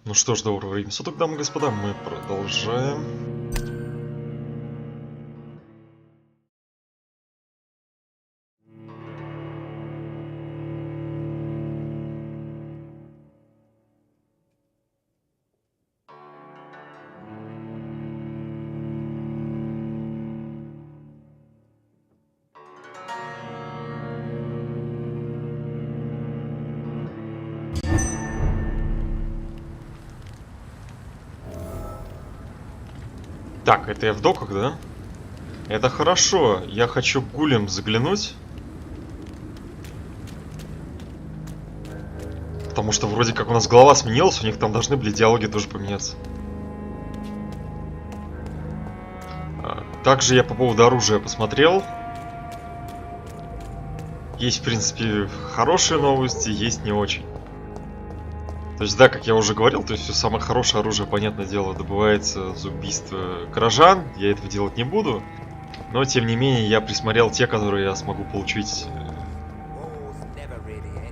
Ну что ж, доброго времени суток, дамы и господа, мы продолжаем. Так, это я в доках, да? Это хорошо. Я хочу к гулям заглянуть. Потому что вроде как у нас голова сменилась, у них там должны были диалоги тоже поменяться. Также я по поводу оружия посмотрел. Есть, в принципе, хорошие новости, есть не очень. То есть, да, как я уже говорил, то есть все самое хорошее оружие, понятное дело, добывается за убийство горожан. Я этого делать не буду. Но, тем не менее, я присмотрел те, которые я смогу получить.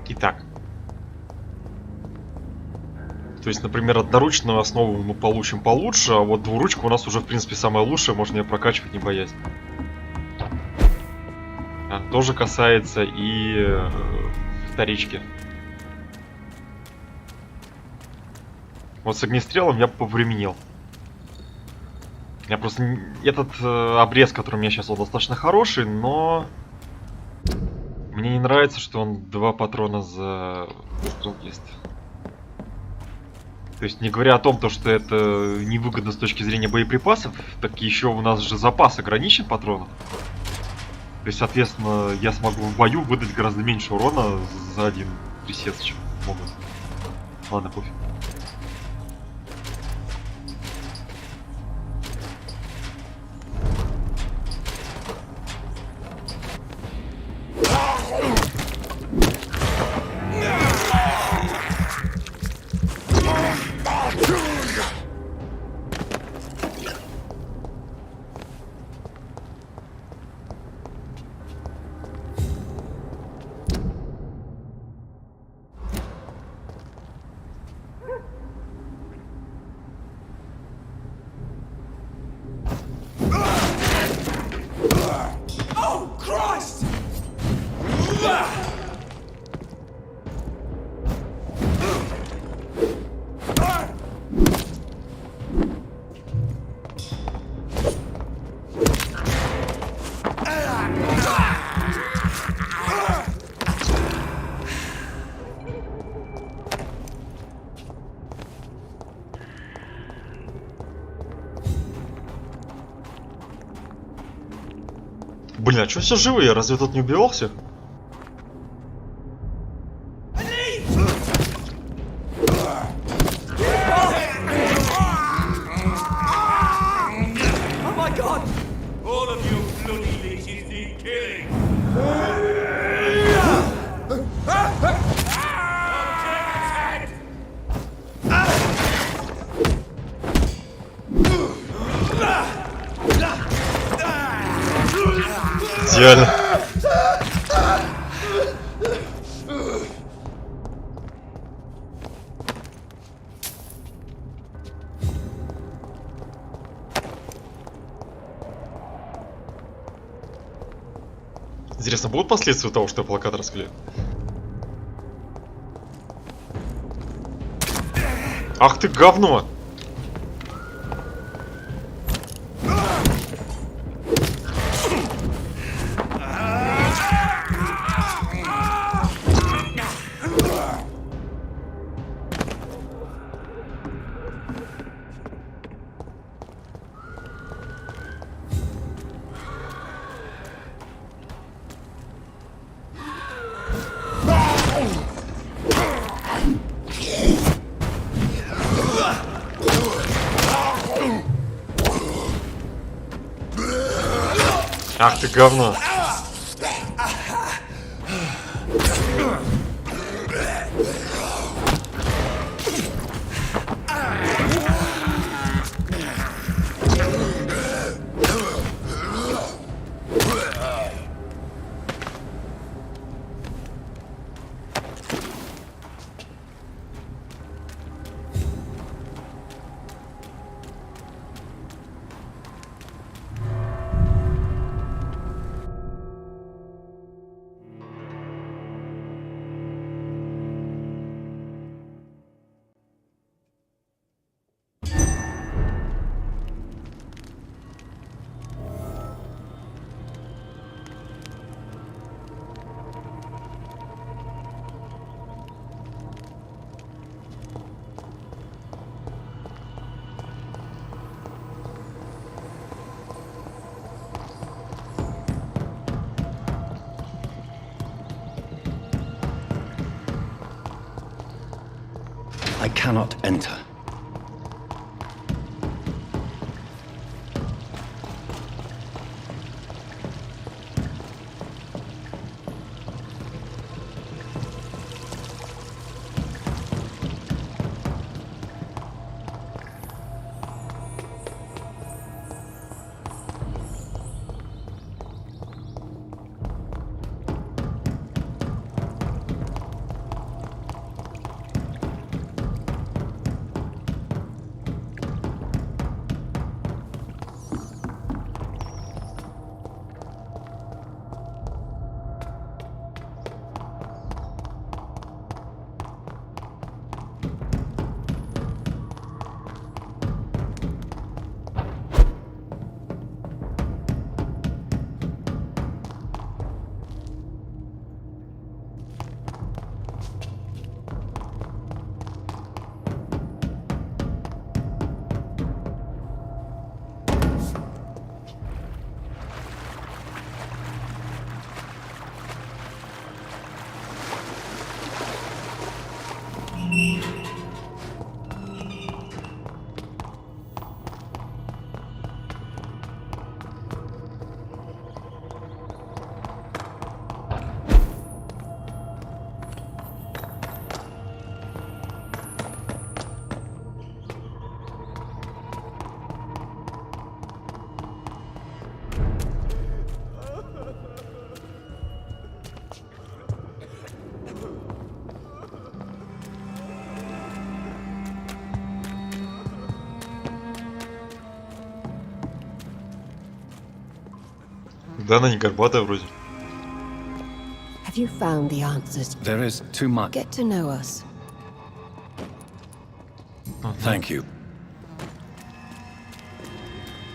Итак. То есть, например, одноручную основу мы получим получше, а вот двуручка у нас уже, в принципе, самая лучшая, можно ее прокачивать, не боясь. Тоже касается и вторички. Вот с огнестрелом я повременил. Я просто... Этот обрез, который у меня сейчас, он достаточно хороший, но... Мне не нравится, что он 2 патрона за выстрел есть. То есть, не говоря о том, что это невыгодно с точки зрения боеприпасов, так еще у нас же запас ограничен патронов. То есть, соответственно, я смогу в бою выдать гораздо меньше урона за один присест, чем могут. Ладно, пофиг. Блин, а что все живые? Разве тот не убивался? Идеально. Интересно, будут последствия того, что я плакат расклею? Ах ты говно! Ах ты говно! I cannot enter. Да, она не горбатая вроде. Have you found the answers? There is too much. Get to know us. Thank you.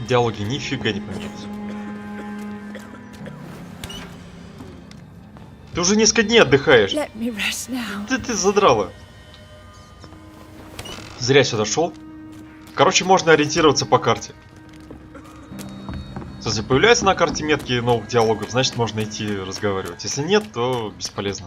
Диалоги нифига не поменялись. Ты уже несколько дней отдыхаешь. Let me rest now. Ты задрала. Зря сюда шел. Короче, можно ориентироваться по карте. Если появляются на карте метки новых диалогов, значит можно идти разговаривать. Если нет, то бесполезно.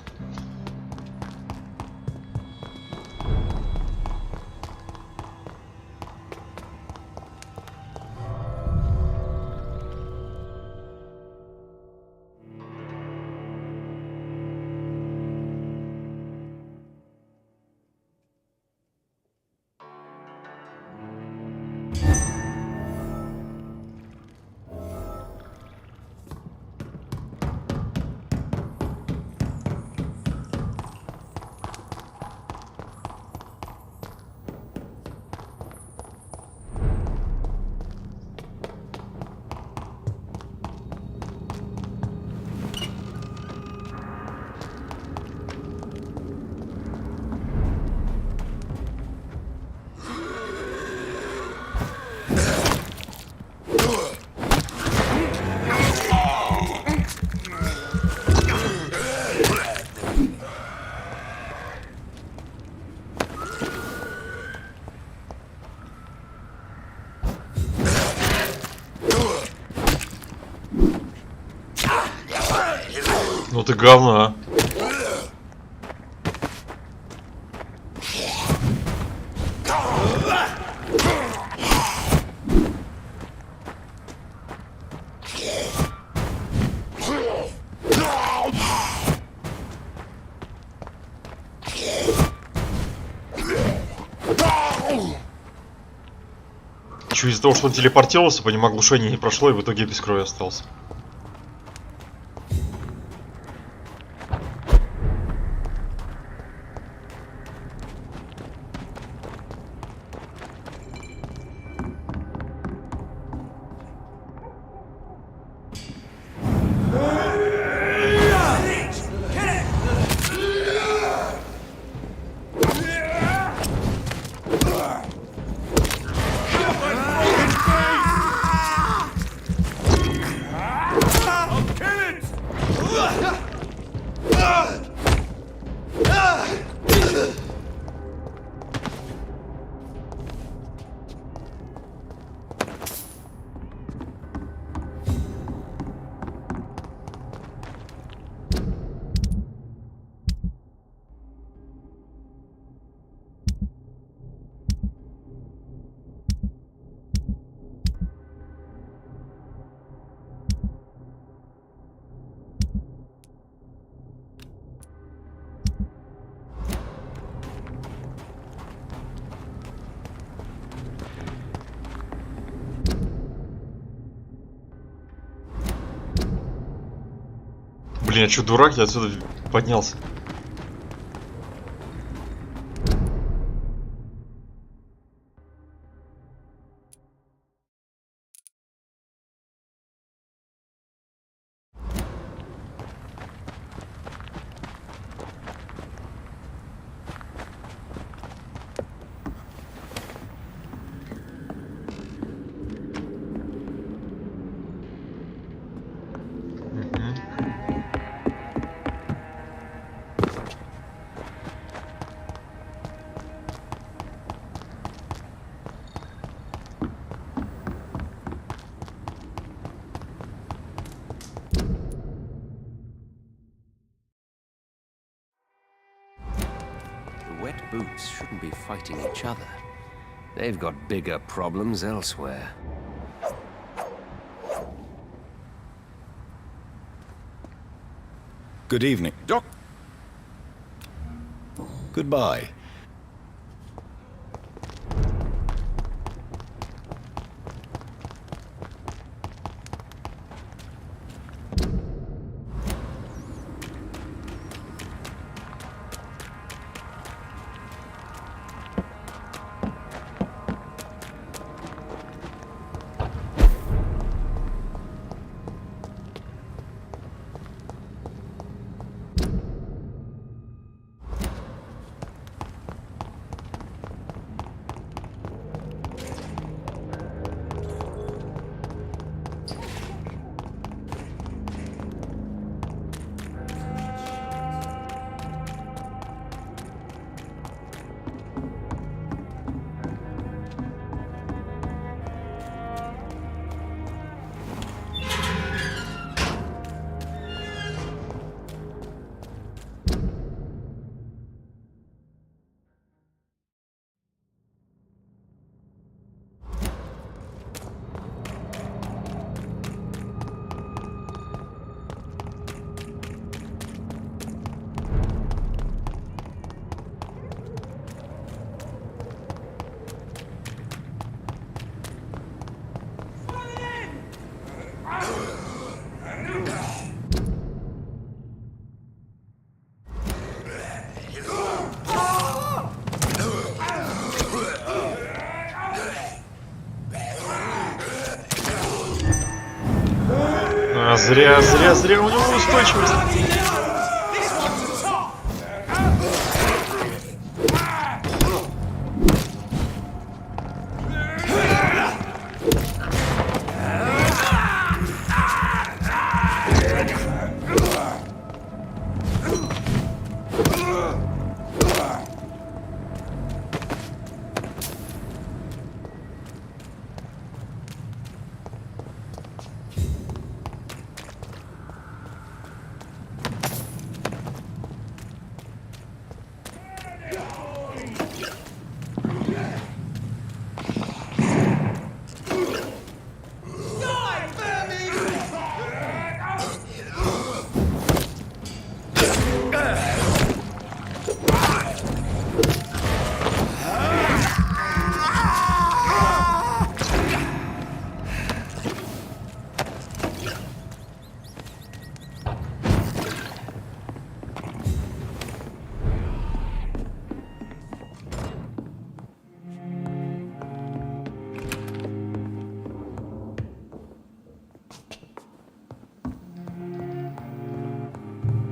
Ну ты говно, а. Чё, из-за того, что он телепортировался, по нему оглушение не прошло, и в итоге без крови остался. Блин, я что, дурак? Я отсюда поднялся. The wet boots shouldn't be fighting each other. They've got bigger problems elsewhere. Good evening. Doc. Goodbye. Зря у него устойчивость.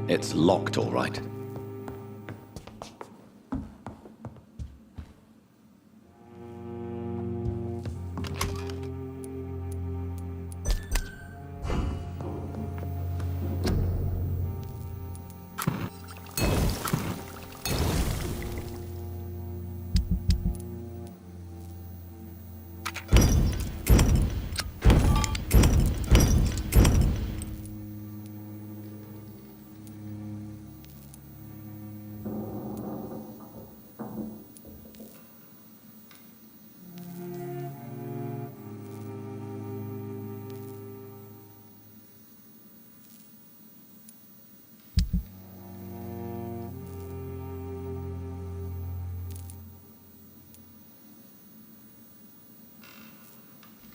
It's locked, all right.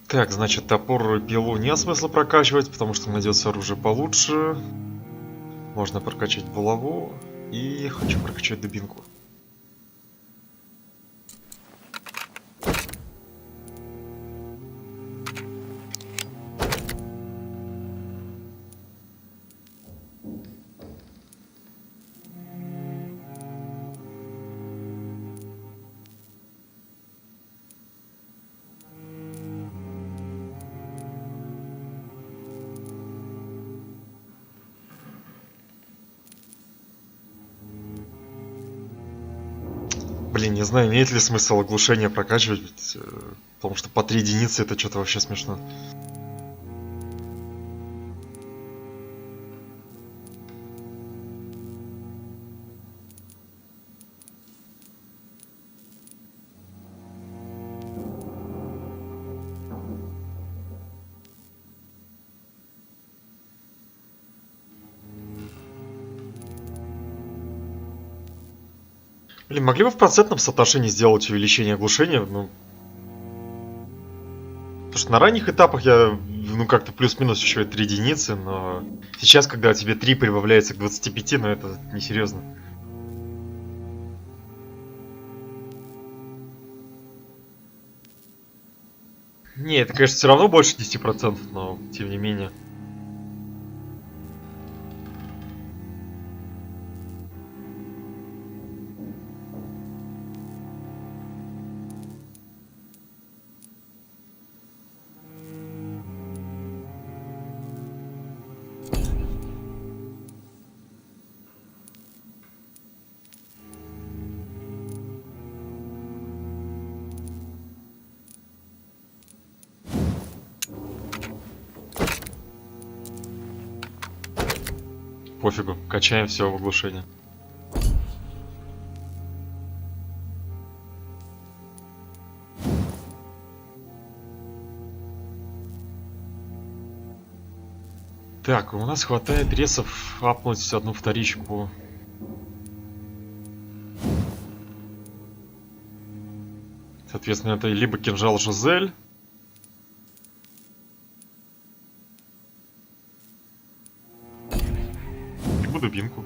Так, значит, топор и пилу нет смысла прокачивать, потому что найдется оружие получше. Можно прокачать булаву. И хочу прокачать дубинку. Блин, не знаю, имеет ли смысл оглушение прокачивать, ведь, потому что по 3 единицы это что-то вообще смешно. Блин, могли бы в процентном соотношении сделать увеличение оглушения, ну... Потому что на ранних этапах я, ну, как-то плюс-минус еще 3 единицы, но... Сейчас, когда тебе 3 прибавляется к 25, ну, это несерьезно. Не, это, конечно, все равно больше 10%, но тем не менее. Пофигу, качаем все в оглушение. Так, у нас хватает ресов апнуть одну вторичку. Соответственно, это либо кинжал Жизель, либо дубинку.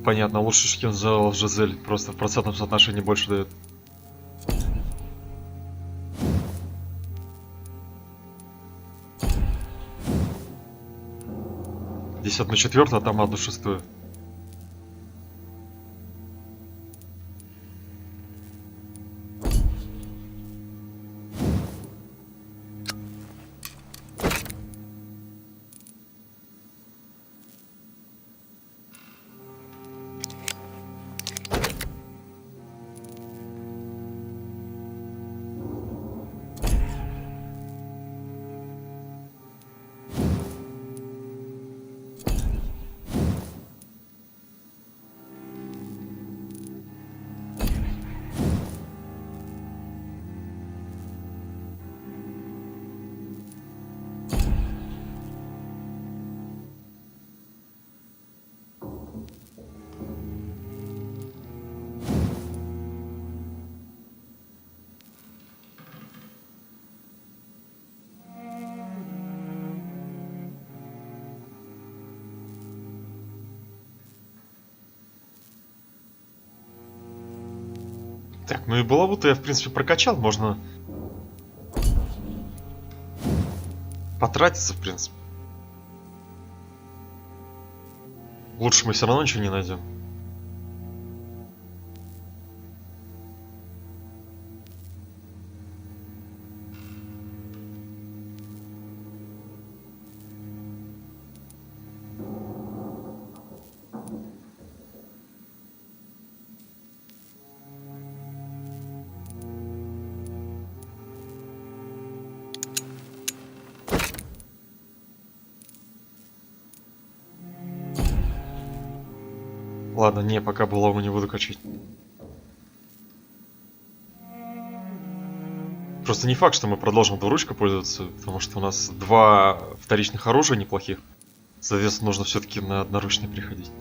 Понятно, лучше кинжал Жизель, просто в процентном соотношении больше дает. Здесь 1/4, а там 1/6. Так, ну и булаву-то я, в принципе, прокачал. Можно потратиться, в принципе. Лучше мы все равно ничего не найдем. Ладно, не, пока булаву не буду качать. Просто не факт, что мы продолжим двуручкой пользоваться, потому что у нас 2 вторичных оружия неплохих. Соответственно, нужно все-таки на одноручный приходить.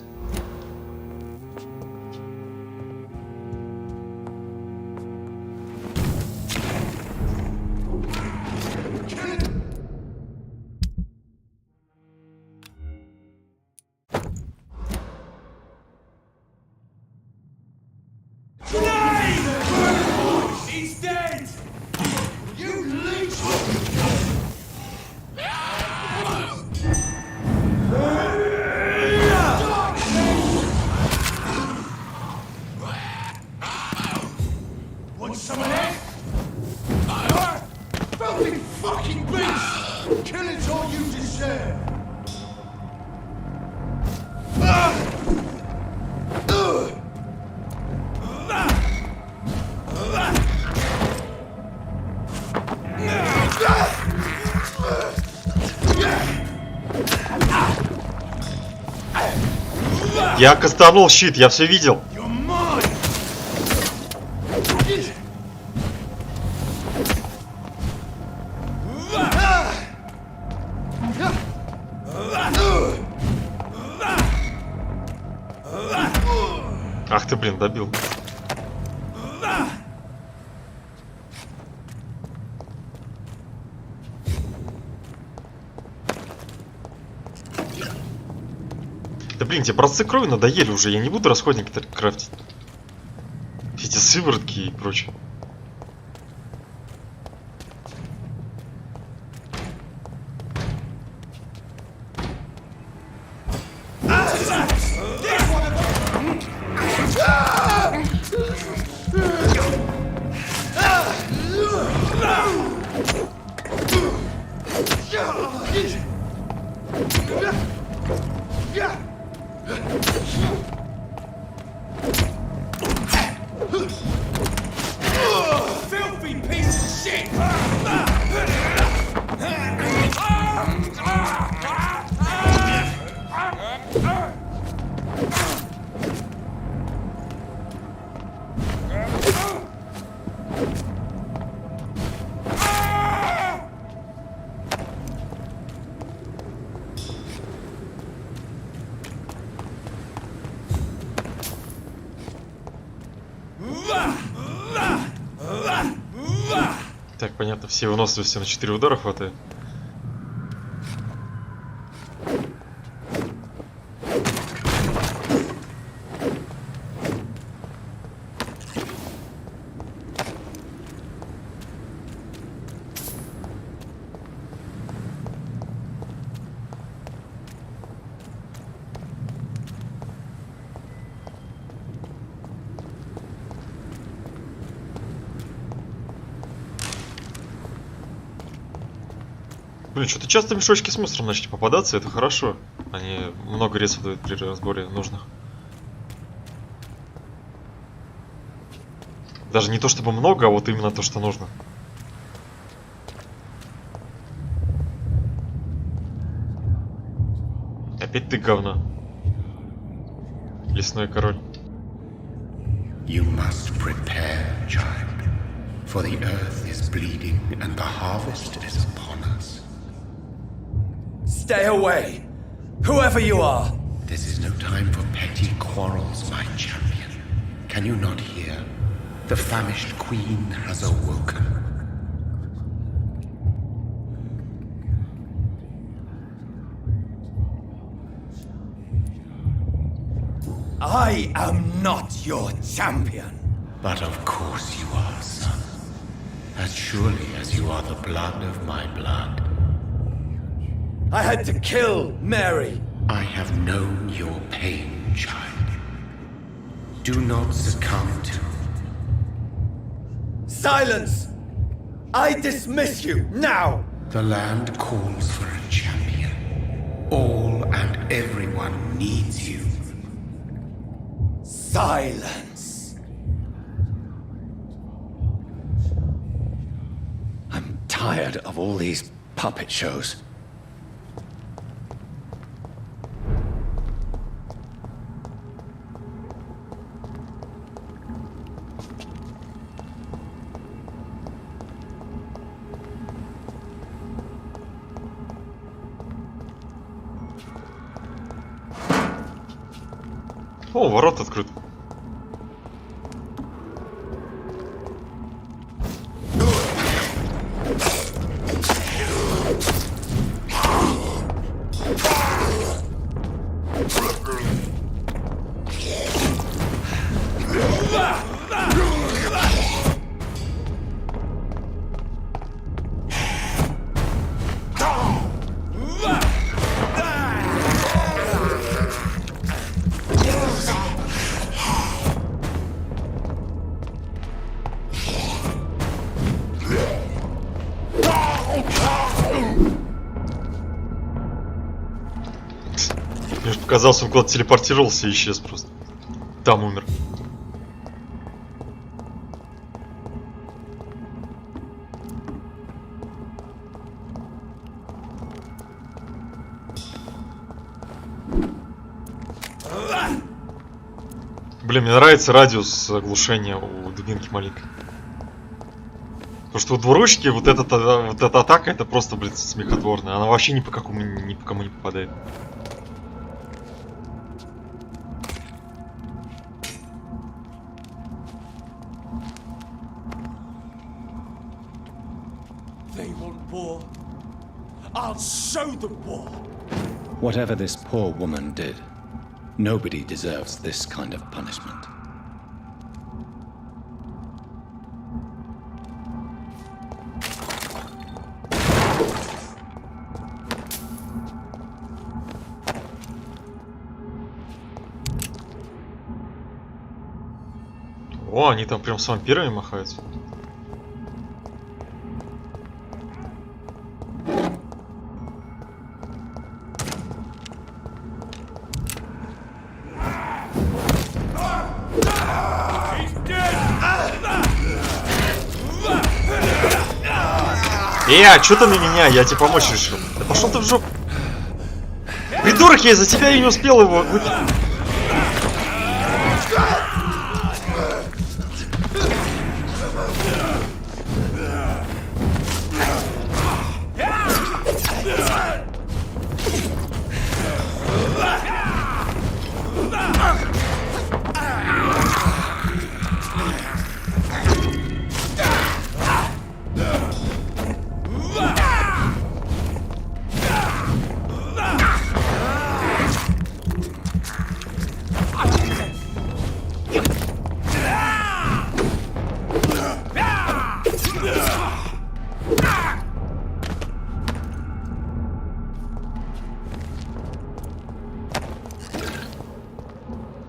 Filthy fucking beast! Kill it or you deserve! Я кастанул щит, я все видел. Ах ты, блин, добил. Да блин, тебе братцы крови надоели уже, я не буду расходники крафтить. Эти сыворотки и прочее. Filthy piece of shit! Так, понятно, все выносливости на 4 удара хватает. Блин, что-то часто мешочки с мусором начали попадаться, это хорошо. Они много ресов дают при разборе нужных. Даже не то чтобы много, а вот именно то, что нужно. Опять ты говно. Лесной король. You must prepare, child, for the earth is bleeding and the harvest is upon us. Stay away! Whoever you are! This is no time for petty quarrels, my champion. Can you not hear? The famished queen has awoken. I am not your champion! But of course you are, son. As surely as you are the blood of my blood. I had to kill Mary! I have known your pain, child. Do not succumb to... Silence! I dismiss you, now! The land calls for a champion. All and everyone needs you. Silence! I'm tired of all these puppet shows. О, ворот открыт. Казалось, он куда-то телепортировался и исчез просто. Там умер. Блин, мне нравится радиус оглушения у дубинки маленькой. Потому что у двуручки вот эта атака, это просто, блин, смехотворная. Она вообще ни по кому не попадает. They want war. I'll show them war. Whatever this poor woman did, nobody deserves this kind of punishment. О, они там прям с вампирами махаются. Чё ты на меня? Я тебе помочь решил. Да пошел ты в жопу. Придурок, я из-за тебя и не успел его выпить.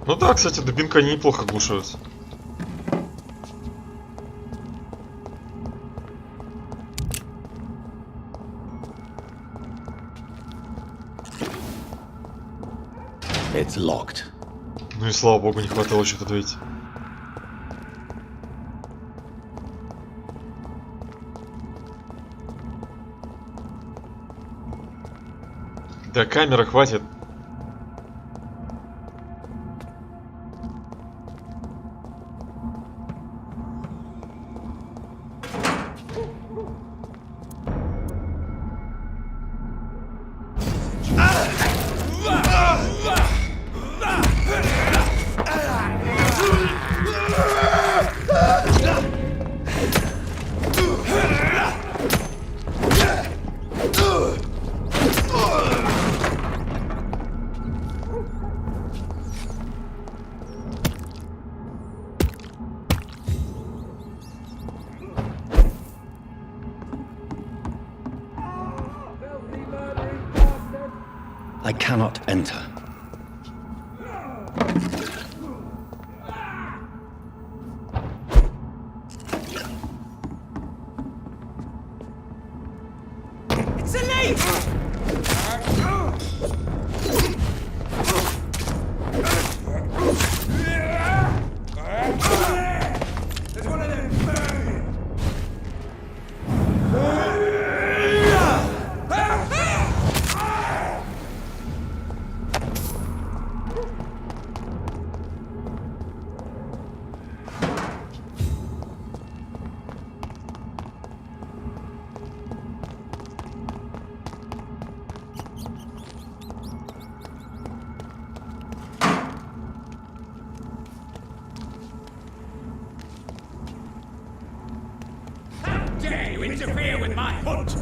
Ну да, кстати, дубинка они неплохо глушаются. It's locked. Ну и слава богу, не хватало что-то двоить. Да, камера хватит. I cannot enter. It's a leaf! There's one of them. Dare you interfere with my hunt?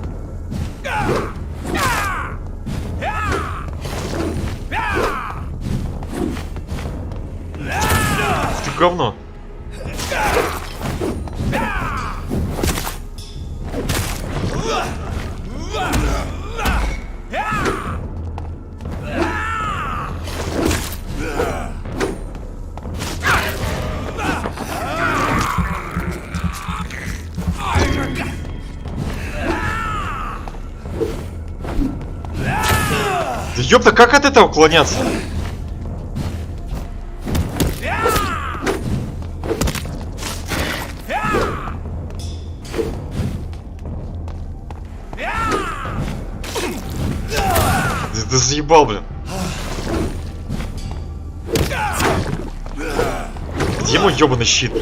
Ты говно. Да ёпта, как от этого уклоняться? Да заебал, блин. Где мой ёбаный щит?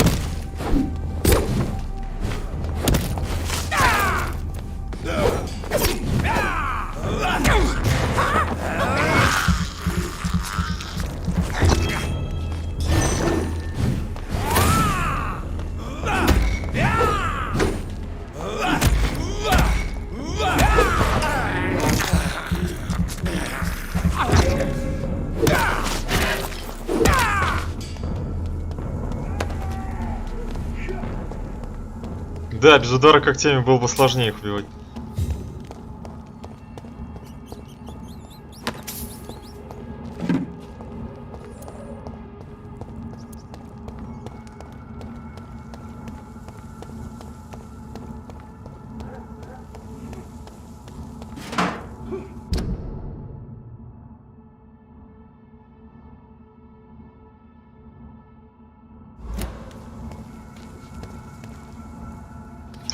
Да, без удара когтями было бы сложнее их убивать.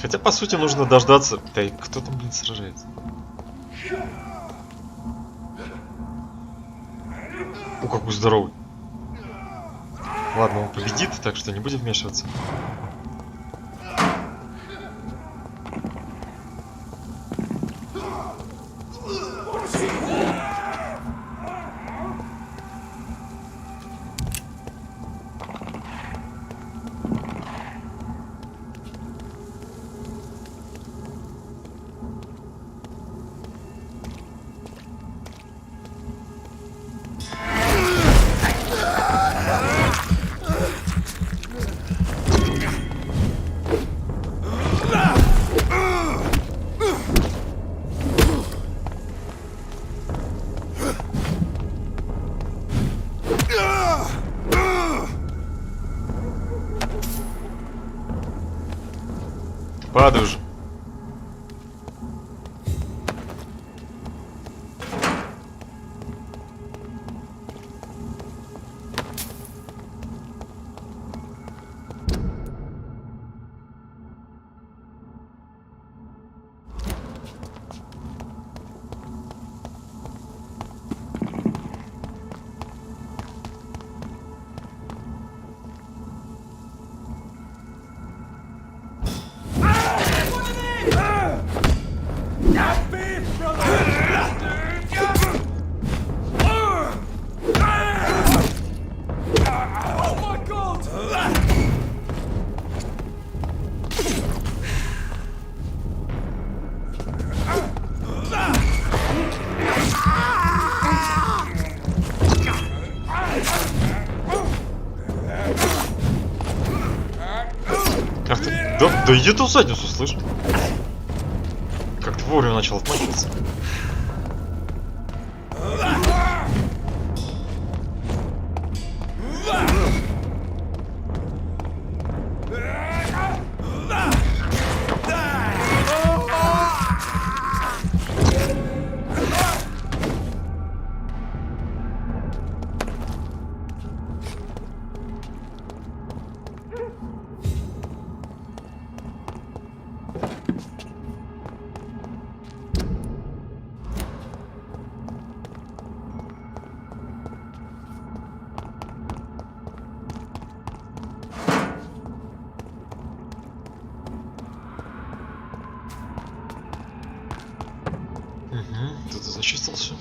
Хотя, по сути, нужно дождаться... Да, и кто там, блин, сражается? О, какой здоровый. Ладно, он победит, так что не будем вмешиваться. Падай уже. Ах ты, да иди ты в задницу, слышь. Как ты вовремя начал отмахиваться. Тут и зачистился.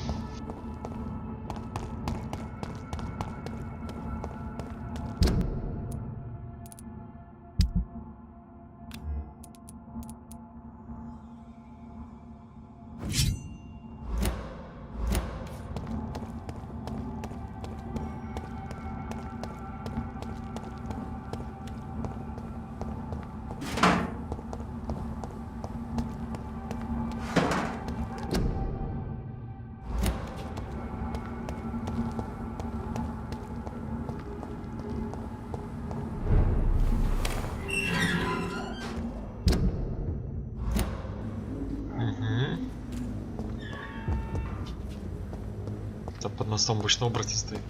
Там под мостом обычно оборотень стоит.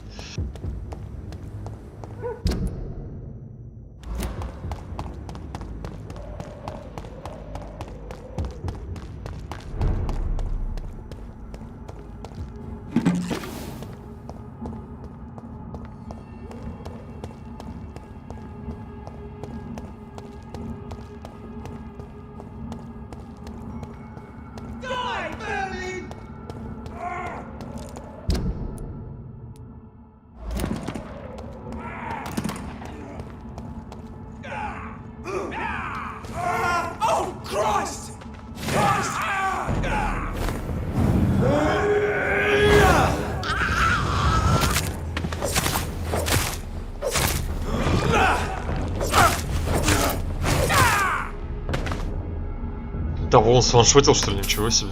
Того он сваншотил, что ли? Ничего себе.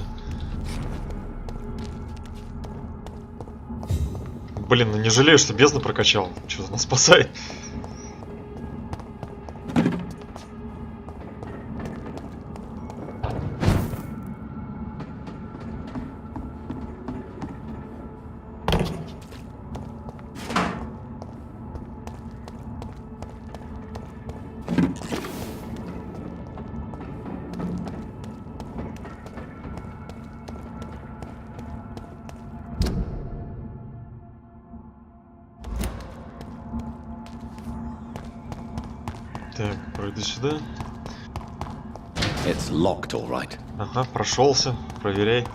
Блин, ну не жалею, что бездну прокачал. Что-то нас спасает. Так, пройду сюда. It's locked, all right. Ага, прошелся. Проверяй.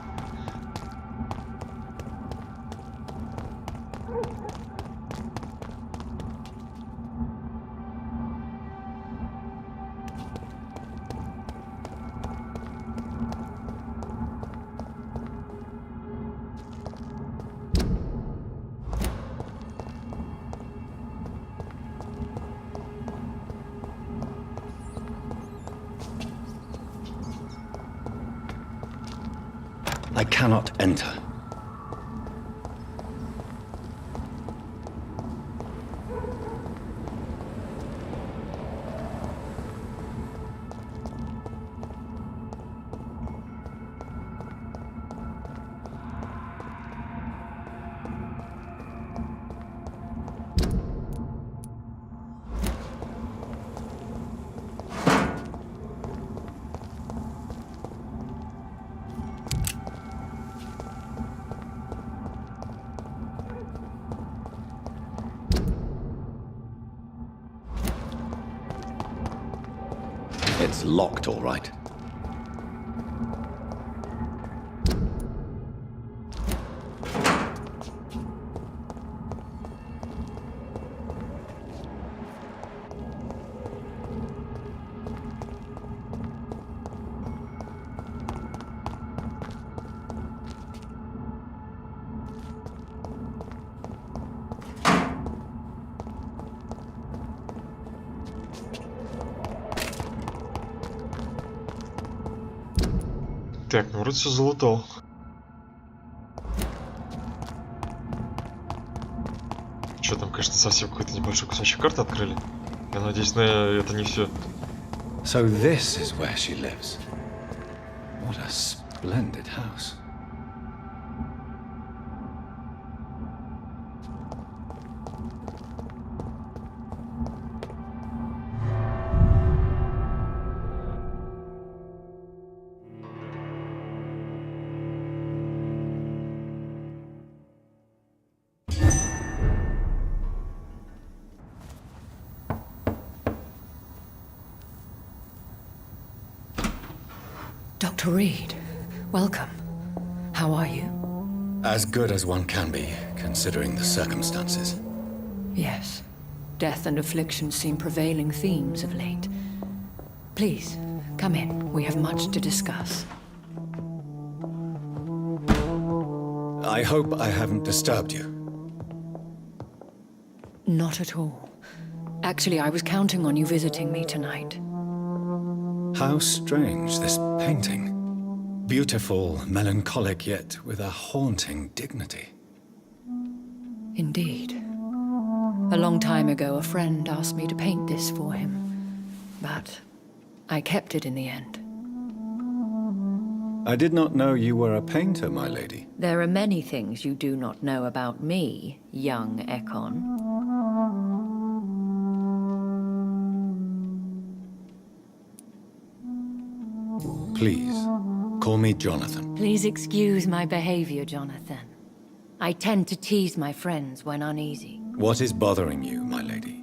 I cannot enter. It's locked, all right. Так, ну вроде все залутал. Что там, конечно, совсем какой-то небольшой кусочек карты открыли. Я надеюсь, это не все. So this is where she lives. What a splendid house. Dr. Reed, welcome. How are you? As good as one can be, considering the circumstances. Yes. Death and affliction seem prevailing themes of late. Please, come in. We have much to discuss. I hope I haven't disturbed you. Not at all. Actually, I was counting on you visiting me tonight. How strange, this painting. Beautiful, melancholic, yet with a haunting dignity. Indeed. A long time ago, a friend asked me to paint this for him. But I kept it in the end. I did not know you were a painter, my lady. There are many things you do not know about me, young Ekon. Please, call me Jonathan. Please excuse my behavior, Jonathan. I tend to tease my friends when uneasy. What is bothering you, my lady?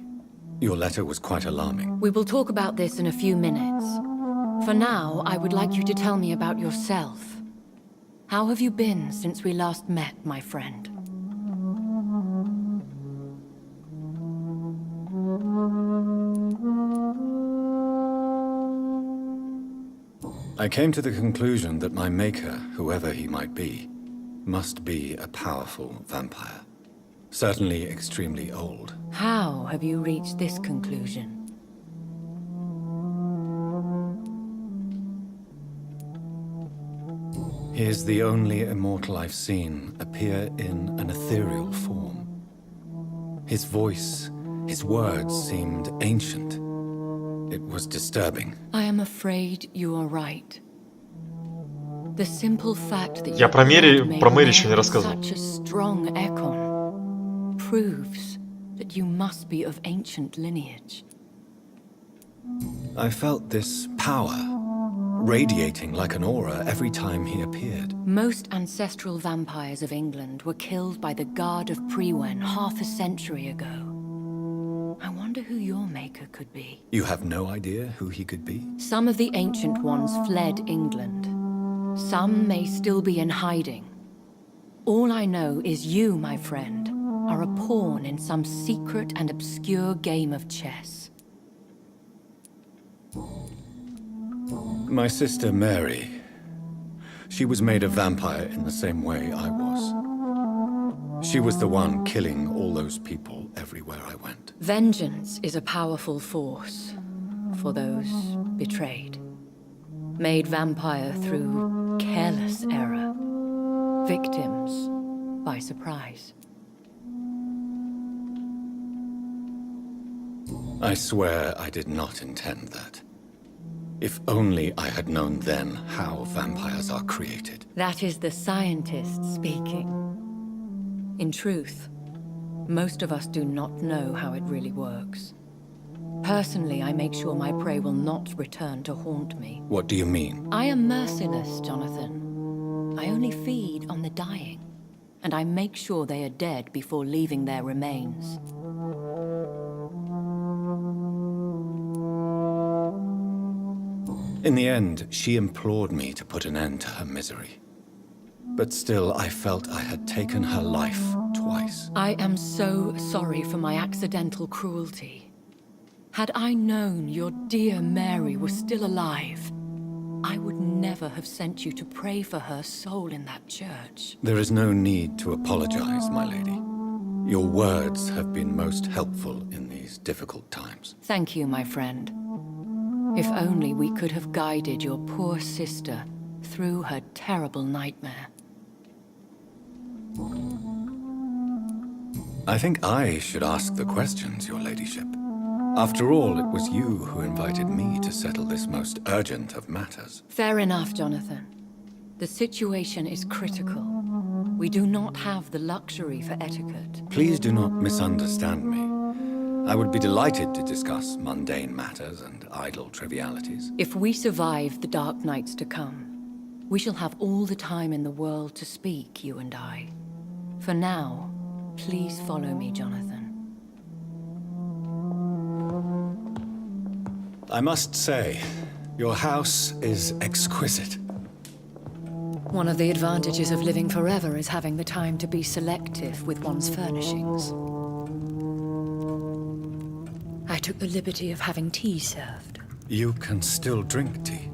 Your letter was quite alarming. We will talk about this in a few minutes. For now, I would like you to tell me about yourself. How have you been since we last met, my friend? I came to the conclusion that my maker, whoever he might be, must be a powerful vampire. Certainly extremely old. How have you reached this conclusion? He is the only immortal I've seen appear in an ethereal form. His voice, his words seemed ancient. It was disturbing. I am afraid you are right. The simple fact that Я про Мэри еще не you рассказывал. such a strong Ekon proves that you must be of ancient lineage. I felt this power radiating like an aura every time he appeared. Most ancestral vampires of England were killed by the Guard of Prewen half a century ago. I wonder who your maker could be. You have no idea who he could be? Some of the ancient ones fled England. Some may still be in hiding. All I know is you, my friend, are a pawn in some secret and obscure game of chess. My sister Mary. She was made a vampire in the same way I was. She was the one killing all those people everywhere I went. Vengeance is a powerful force for those betrayed. Made vampire through careless error. Victims by surprise. I swear I did not intend that. If only I had known then how vampires are created. That is the scientist speaking. In truth, most of us do not know how it really works. Personally, I make sure my prey will not return to haunt me. What do you mean? I am merciless, Jonathan. I only feed on the dying, and I make sure they are dead before leaving their remains. In the end, she implored me to put an end to her misery. But still, I felt I had taken her life twice. I am so sorry for my accidental cruelty. Had I known your dear Mary was still alive, I would never have sent you to pray for her soul in that church. There is no need to apologize, my lady. Your words have been most helpful in these difficult times. Thank you, my friend. If only we could have guided your poor sister through her terrible nightmare. I think I should ask the questions, your ladyship. After all, it was you who invited me to settle this most urgent of matters. Fair enough, Jonathan. The situation is critical. We do not have the luxury for etiquette. Please do not misunderstand me. I would be delighted to discuss mundane matters and idle trivialities. If we survive the dark nights to come, we shall have all the time in the world to speak, you and I. For now, please follow me, Jonathan. I must say, your house is exquisite. One of the advantages of living forever is having the time to be selective with one's furnishings. I took the liberty of having tea served. You can still drink tea.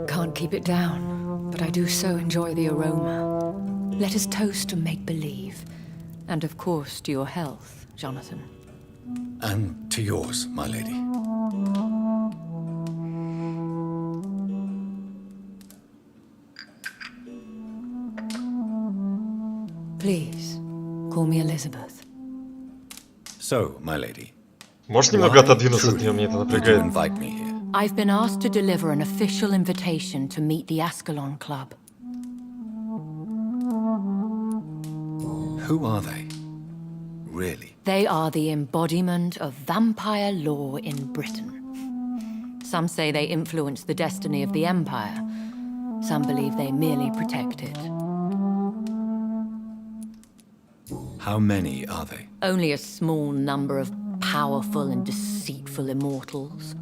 Can't keep it down, but I do so enjoy the aroma. Let us toast to make-believe. And of course to your health, Jonathan. And to yours, my lady. Please, call me Elizabeth. So, my lady. Можешь немного отодвинуться от нее, мне это Did you напрягает. invite me here? I've been asked to deliver an official invitation to meet the Ascalon Club. Who are they? Really? They are the embodiment of vampire law in Britain. Some say they influence the destiny of the Empire. Some believe they merely protect it. How many are they? Only a small number of powerful and deceitful immortals.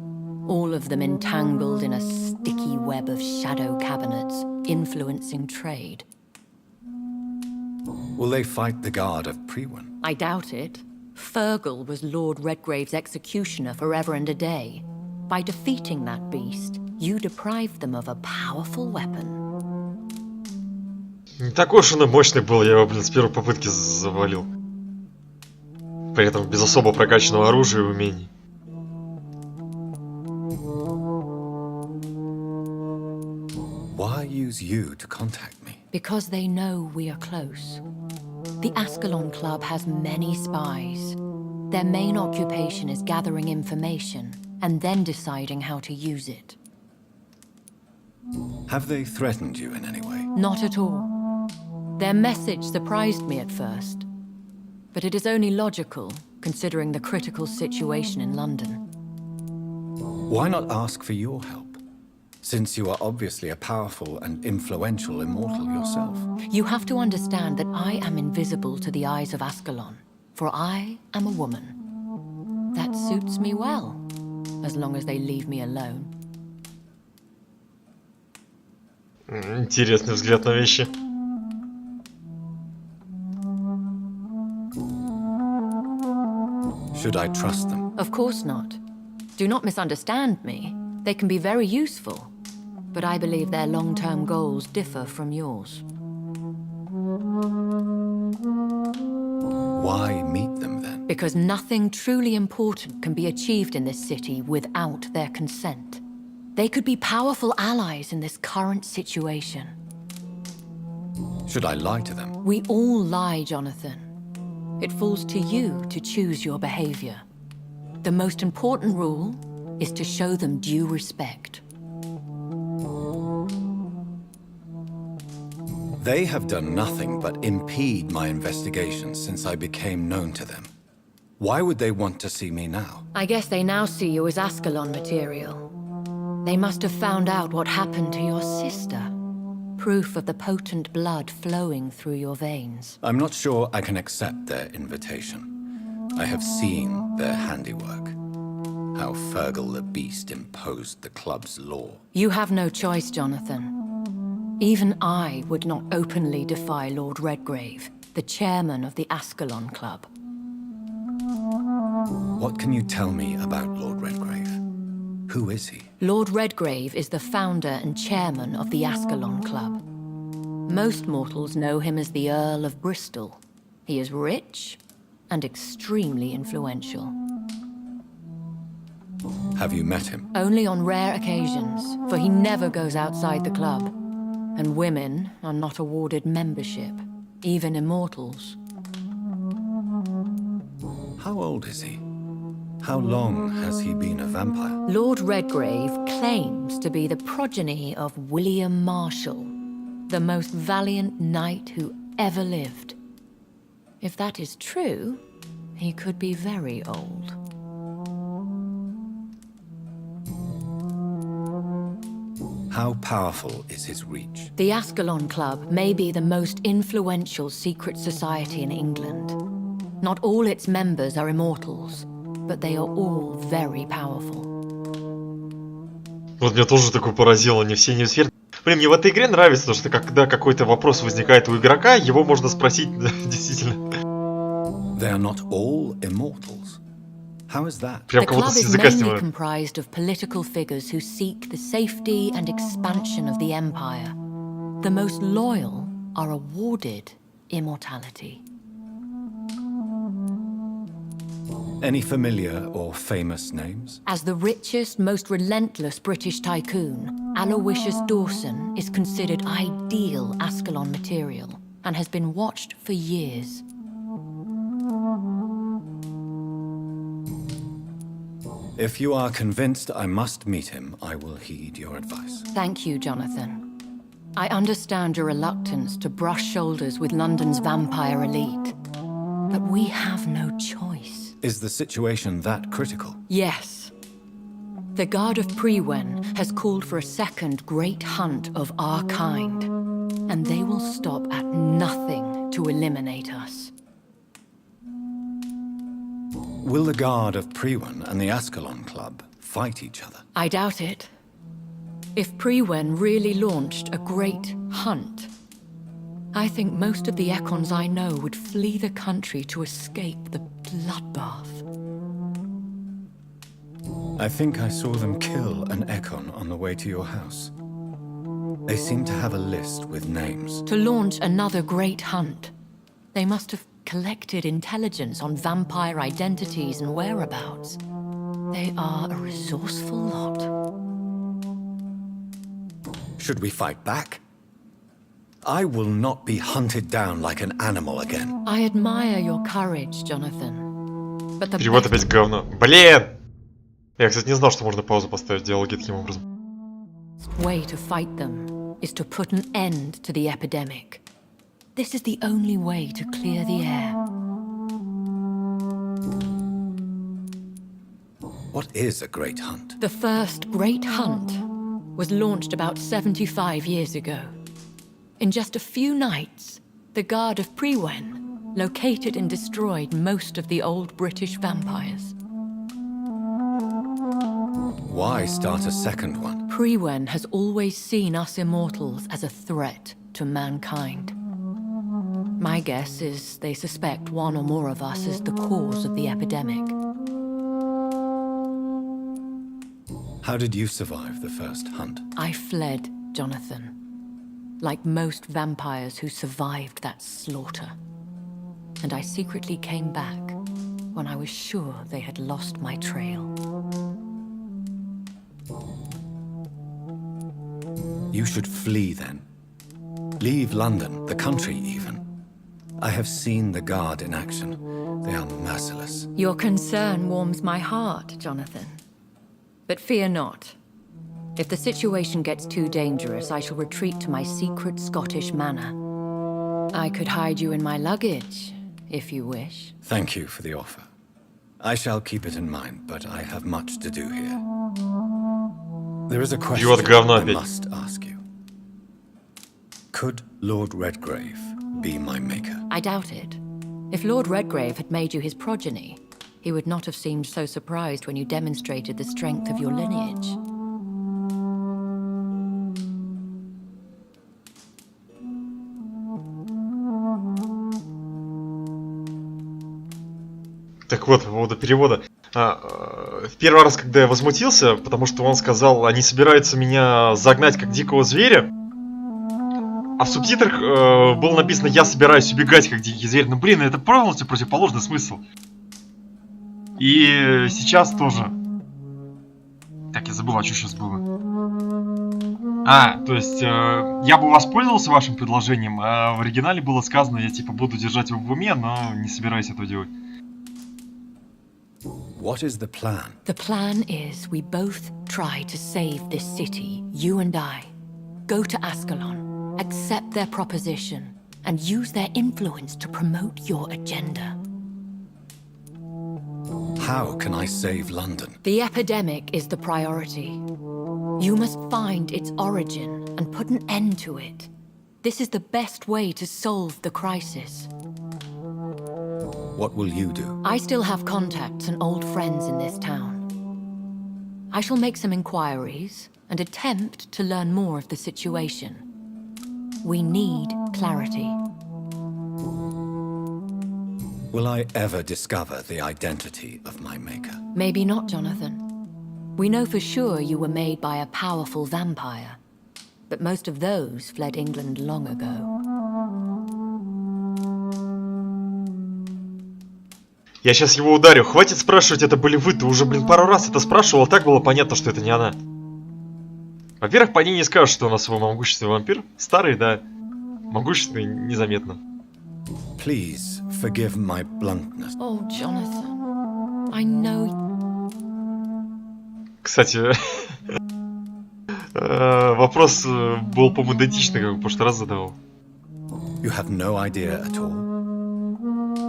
All of them entangled in a sticky web of shadow cabinets, influencing trade. Will they fight the guard of Priwen? I doubt it. Fergal was Lord Redgrave's executioner forever and a day. By defeating that beast, you deprived them of a powerful weapon. Не такой уж он и мощный был, я его, блин, с первой попытки завалил. При этом без особо прокачанного оружия и умений. Why use you to contact me? Because they know we are close. The Ascalon Club has many spies. Their main occupation is gathering information and then deciding how to use it. Have they threatened you in any way? Not at all. Their message surprised me at first, but it is only logical, considering the critical situation in London. Why not ask for your help? Since you are obviously a powerful and influential immortal yourself. You have to understand that I am invisible to the eyes of Ascalon, for I am a woman. That suits me well, as long as they leave me alone. Интересный взгляд на вещи. Should I trust them? Of course not. Do not misunderstand me. They can be very useful, but I believe their long-term goals differ from yours. Why meet them then? Because nothing truly important can be achieved in this city without their consent. They could be powerful allies in this current situation. Should I lie to them? We all lie, Jonathan. It falls to you to choose your behavior. The most important rule is to show them due respect. They have done nothing but impede my investigation since I became known to them. Why would they want to see me now? I guess they now see you as Ascalon material. They must have found out what happened to your sister. Proof of the potent blood flowing through your veins. I'm not sure I can accept their invitation. I have seen their handiwork. How Fergal the Beast imposed the club's law. You have no choice, Jonathan. Even I would not openly defy Lord Redgrave, the chairman of the Ascalon Club. What can you tell me about Lord Redgrave? Who is he? Lord Redgrave is the founder and chairman of the Ascalon Club. Most mortals know him as the Earl of Bristol. He is rich and extremely influential. Have you met him? Only on rare occasions, for he never goes outside the club. And women are not awarded membership, even immortals. How old is he? How long has he been a vampire? Lord Redgrave claims to be the progeny of William Marshall, the most valiant knight who ever lived. If that is true, he could be very old. How powerful is his reach? The Ascalon Club may be the most influential secret society in England. Not all its members are immortals, but they are all very powerful. Вот меня тоже такое поразило, не все неусвердны. Блин, мне в этой игре нравится, то, что когда какой-то вопрос возникает у игрока, его можно спросить действительно. They are not all immortals. How is that? The club is mainly comprised of political figures who seek the safety and expansion of the Empire. The most loyal are awarded immortality. Any familiar or famous names? As the richest, most relentless British tycoon, Aloysius Dawson is considered ideal Ascalon material and has been watched for years. If you are convinced I must meet him, I will heed your advice. Thank you, Jonathan. I understand your reluctance to brush shoulders with London's vampire elite. But we have no choice. Is the situation that critical? Yes. The Guard of Prewen has called for a second great hunt of our kind. And they will stop at nothing to eliminate us. Will the Guard of Prewen and the Ascalon Club fight each other? I doubt it. If Prewen really launched a great hunt, I think most of the Ekons I know would flee the country to escape the bloodbath. I think I saw them kill an Ekon on the way to your house. They seem to have a list with names. To launch another great hunt, they must have collected intelligence on vampire identities and whereabouts. They are a resourceful lot. Should we fight back? I will not be hunted down like an animal again. I admire your courage, Jonathan. But the Перевод best опять говно. Блин! Я, кстати, не знал, что можно паузу поставить в диалоге таким образом. way to fight them is to put an end to the epidemic. This is the only way to clear the air. What is a great hunt? The first great hunt was launched about 75 years ago. In just a few nights, the Guard of Prewen located and destroyed most of the old British vampires. Why start a second one? Prewen has always seen us immortals as a threat to mankind. My guess is they suspect one or more of us is the cause of the epidemic. How did you survive the first hunt? I fled, Jonathan. Like most vampires who survived that slaughter. And I secretly came back when I was sure they had lost my trail. You should flee then. Leave London, the country even. I have seen the Guard in action. They are merciless. Your concern warms my heart, Jonathan. But fear not. If the situation gets too dangerous, I shall retreat to my secret Scottish manor. I could hide you in my luggage, if you wish. Thank you for the offer. I shall keep it in mind, but I have much to do here. There is a question I must ask you. Could Lord Redgrave be my maker? I doubt it. If Lord Redgrave had made you his progeny, he would not have seemed so surprised when you demonstrated the strength of your lineage. Так вот, по поводу перевода. В первый раз, когда я возмутился, потому что он сказал, они собираются меня загнать как дикого зверя, а в субтитрах было написано, я собираюсь убегать как дикий зверь. Ну блин, это полностью противоположный смысл. И сейчас тоже. Так, я забыл, а что сейчас было. То есть, я бы воспользовался вашим предложением, а в оригинале было сказано, я типа буду держать его в уме, но не собираюсь этого делать. What is the plan? The plan is we both try to save this city, you and I. Go to Ascalon, accept their proposition, and use their influence to promote your agenda. How can I save London? The epidemic is the priority. You must find its origin and put an end to it. This is the best way to solve the crisis. What will you do? I still have contacts and old friends in this town. I shall make some inquiries and attempt to learn more of the situation. We need clarity. Will I ever discover the identity of my maker? Maybe not, Jonathan. We know for sure you were made by a powerful vampire, but most of those fled England long ago. Я сейчас его ударю. Хватит спрашивать, это были вы. Ты уже, блин, пару раз это спрашивал, а так было понятно, что это не она. Во-первых, по ней не скажешь, что она свой могущественный вампир. Старый, да. Могущественный, незаметно. Please forgive my bluntness. Oh, Jonathan. I know... Кстати, вопрос был, по-моему, идентичный, как в прошлый раз задавал. You have no idea at all?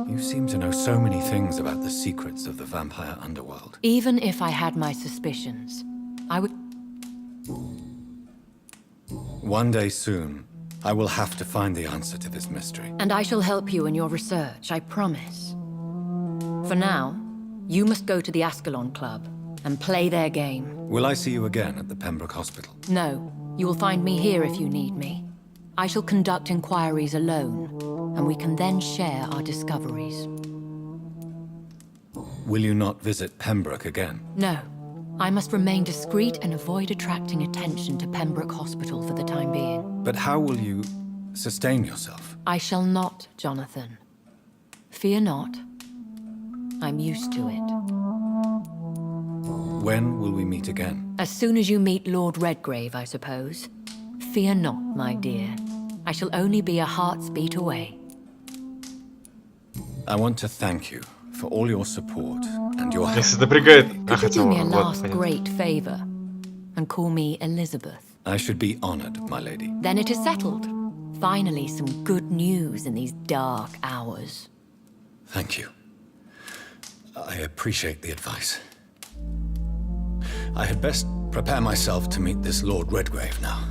You seem to know so many things about the secrets of the vampire underworld. Even if I had my suspicions, I would... One day soon, I will have to find the answer to this mystery. And I shall help you in your research, I promise. For now, you must go to the Ascalon Club and play their game. Will I see you again at the Pembroke Hospital? No, you will find me here if you need me. I shall conduct inquiries alone, and we can then share our discoveries. Will you not visit Pembroke again? No, I must remain discreet and avoid attracting attention to Pembroke Hospital for the time being. But how will you sustain yourself? I shall not, Jonathan. Fear not. I'm used to it. When will we meet again? As soon as you meet Lord Redgrave, I suppose. Fear not, my dear. I shall only be a heart's beat away. I want to thank you for all your support and your help. Если напрягает... Could you do me a вот, last понятно. great favor and call me Elizabeth? I should be honored, my lady. Then it is settled. Finally, some good news in these dark hours. Thank you. I appreciate the advice. I had best prepare myself to meet this Lord Redgrave now.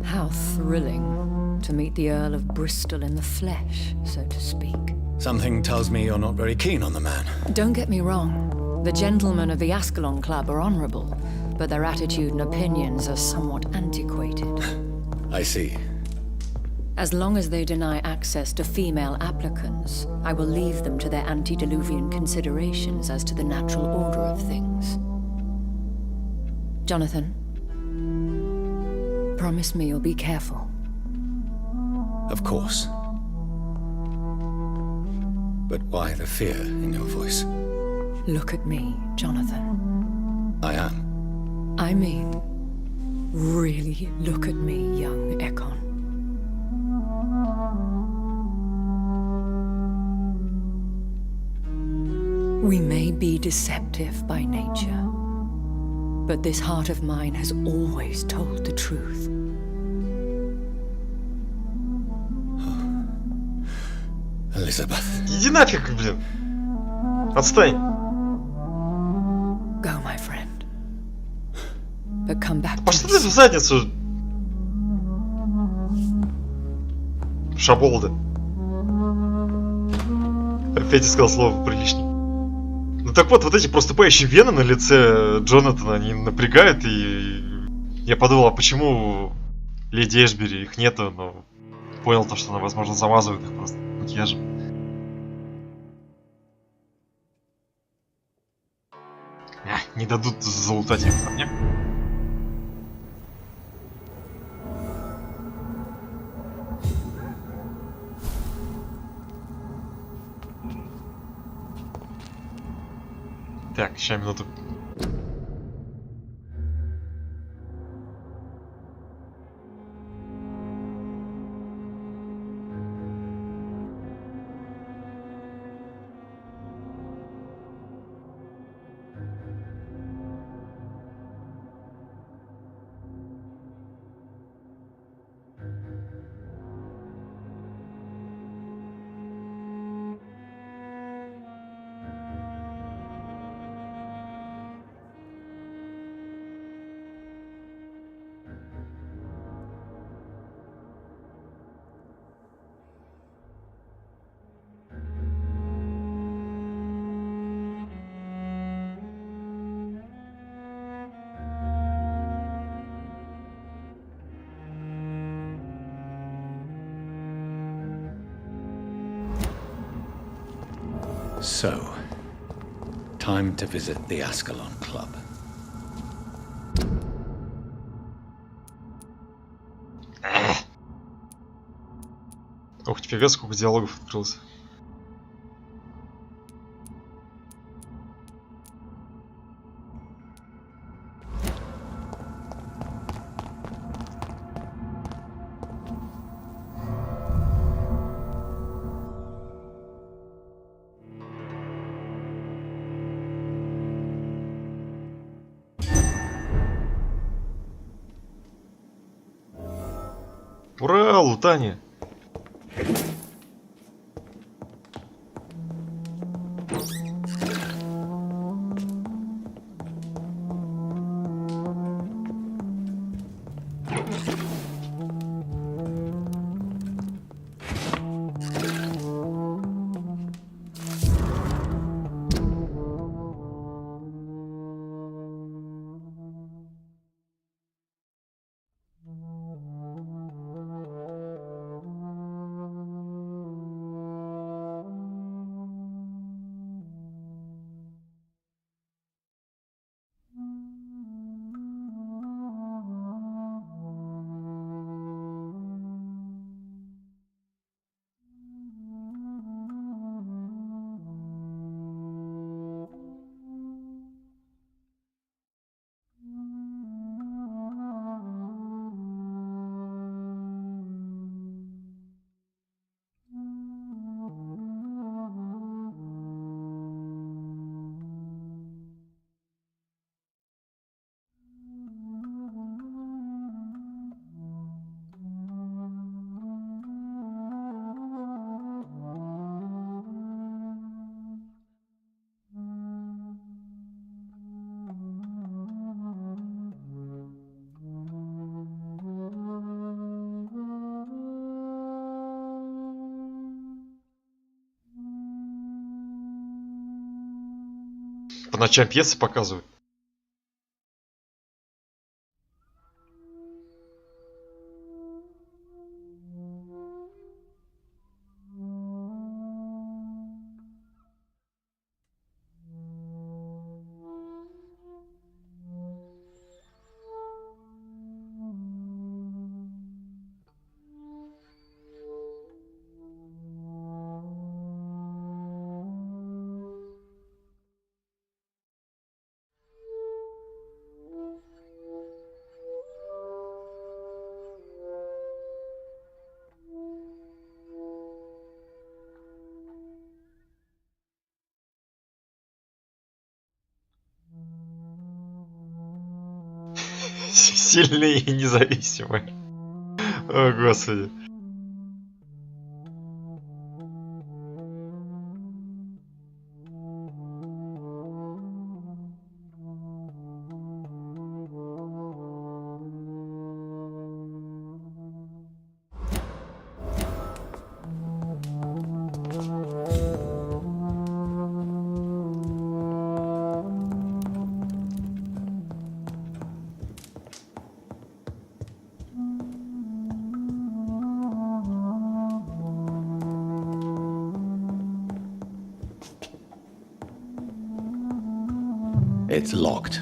How thrilling to meet the Earl of Bristol in the flesh, so to speak. Something tells me you're not very keen on the man. Don't get me wrong. The gentlemen of the Ascalon Club are honorable, but their attitude and opinions are somewhat antiquated. I see. As long as they deny access to female applicants, I will leave them to their antediluvian considerations as to the natural order of things. Jonathan, promise me you'll be careful. Of course. But why the fear in your voice? Look at me, Jonathan. I am. I mean, really look at me, young Ekon. We may be deceptive by nature, but this heart of mine has always told the truth. Elizabeth. Иди нафиг, блин. Отстань. Go, my friend. But come back to Пошли ты в me. задницу. Шаболда. Опять сказал слово приличней. Ну так вот, вот эти проступающие вены на лице Джонатана, они напрягают, и я подумал, а почему леди Эшбери их нету, но понял то, что она, возможно, замазывает их просто макияжем. Не дадут залутать их ко мне. Так, сейчас минуту. So, time to visit the Ascalon Club. Ох, нифига, сколько диалогов открылось. Ура, лутание! По ночам пьесы показывают. Сильные и независимые. О, господи. It's locked.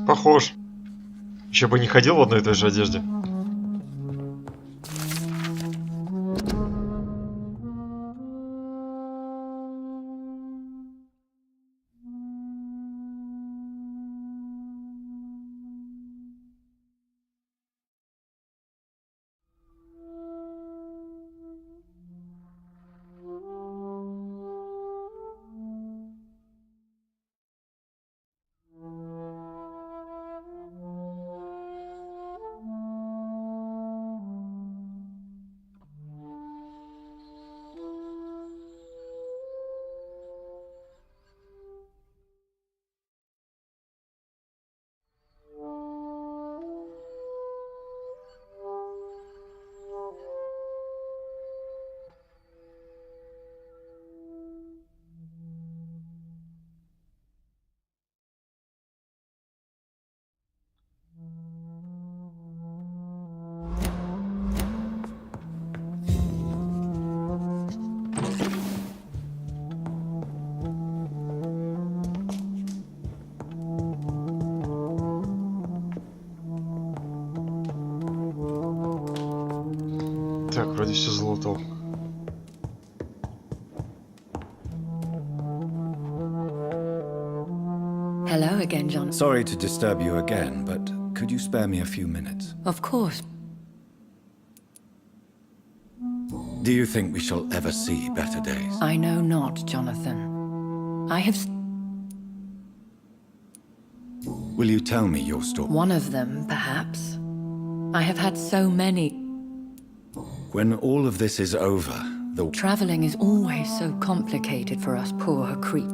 Похож. Еще бы не ходил в одной и той же одежде. Так, вроде все залутал. Hello again, John. Sorry to disturb you again, but could you spare me a few minutes? Of course. Do you think we shall ever see better days? I know not, Jonathan. I have... Will you tell me your story? One of them, perhaps. I have had so many. When all of this is over, the... Traveling is always so complicated for us poor creep.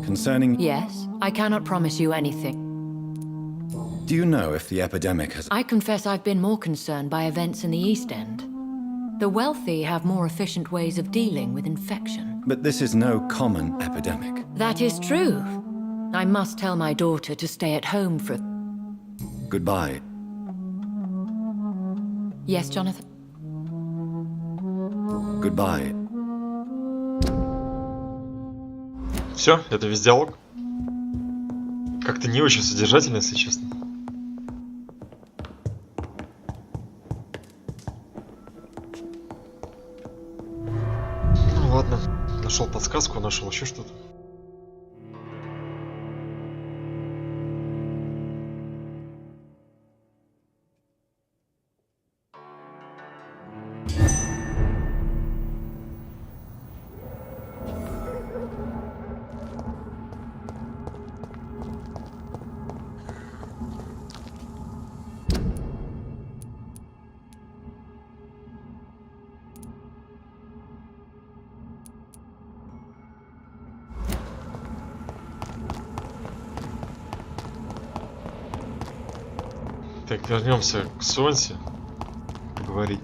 Concerning... Yes, I cannot promise you anything. Do you know if the epidemic has... I confess I've been more concerned by events in the East End. The wealthy have more efficient ways of dealing with infection. But this is no common epidemic. That is true. I must tell my daughter to stay at home for... Goodbye. Yes, Jonathan? Goodbye. Все, это весь диалог. Как-то не очень содержательно, если честно. Ну ладно, нашел подсказку, нашел еще что-то. Так, вернемся к Сонсе. Поговорить.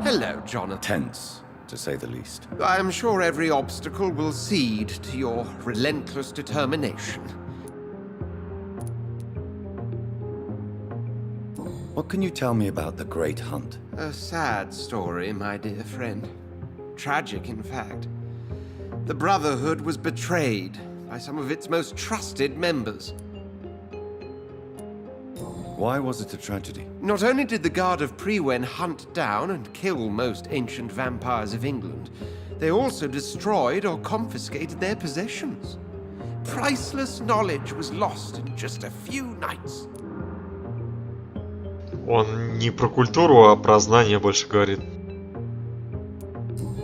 Hello, Jonathan. Tense, to say the least. I am sure every obstacle will cede to your relentless determination. What can you tell me about the Great Hunt? A sad story, my dear friend. Tragic, in fact. The Brotherhood was betrayed by some of its most trusted members. Why was it a tragedy? Not only did the Guard of Prewen hunt down and kill most ancient vampires of England, they also destroyed or confiscated their possessions. Priceless knowledge was lost in just a few nights. Он не про культуру, а про знания больше говорит.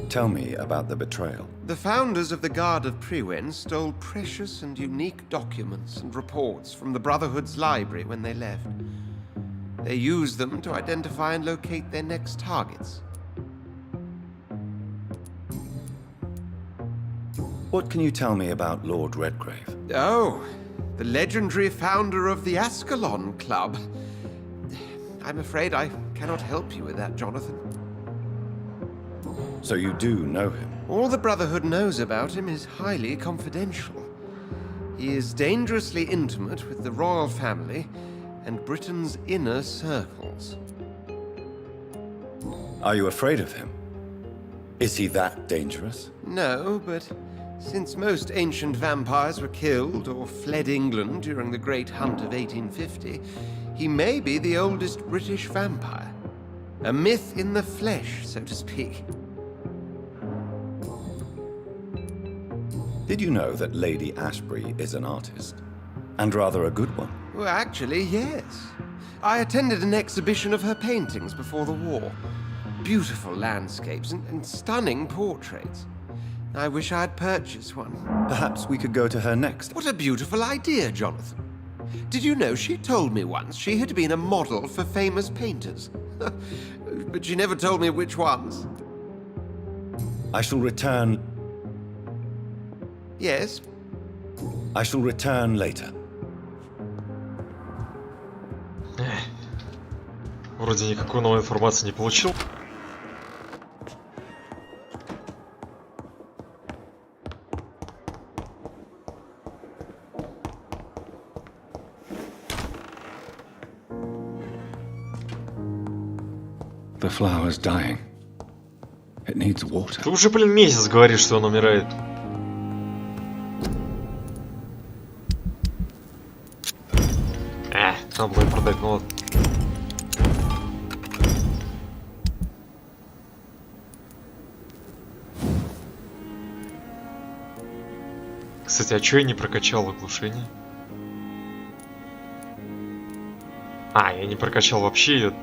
Tell me about the betrayal. The founders of the Guard of Prewen stole precious and unique documents and reports from the Brotherhood's library when they left. They used them to identify and locate their next targets. What can you tell me about Lord Redgrave? Oh, the legendary founder of the Ascalon Club. I'm afraid I cannot help you with that, Jonathan. So you do know him? All the Brotherhood knows about him is highly confidential. He is dangerously intimate with the royal family and Britain's inner circles. Are you afraid of him? Is he that dangerous? No, but since most ancient vampires were killed or fled England during the Great Hunt of 1850, he may be the oldest British vampire. A myth in the flesh, so to speak. Did you know that Lady Ashbury is an artist? And rather a good one. Well, actually, yes. I attended an exhibition of her paintings before the war. Beautiful landscapes and stunning portraits. I wish I'd purchased one. Perhaps we could go to her next. What a beautiful idea, Jonathan. Did you know she told me once she had been a model for famous painters? But she never told me which ones. I shall return. Yes? I shall return later. Вроде никакой новой информации не получил. The flower's dying. It needs water. Ты уже, блин, месяц говоришь, что он умирает. Надо было продать, ну ладно. Кстати, а чё я не прокачал оглушение? Я не прокачал вообще её.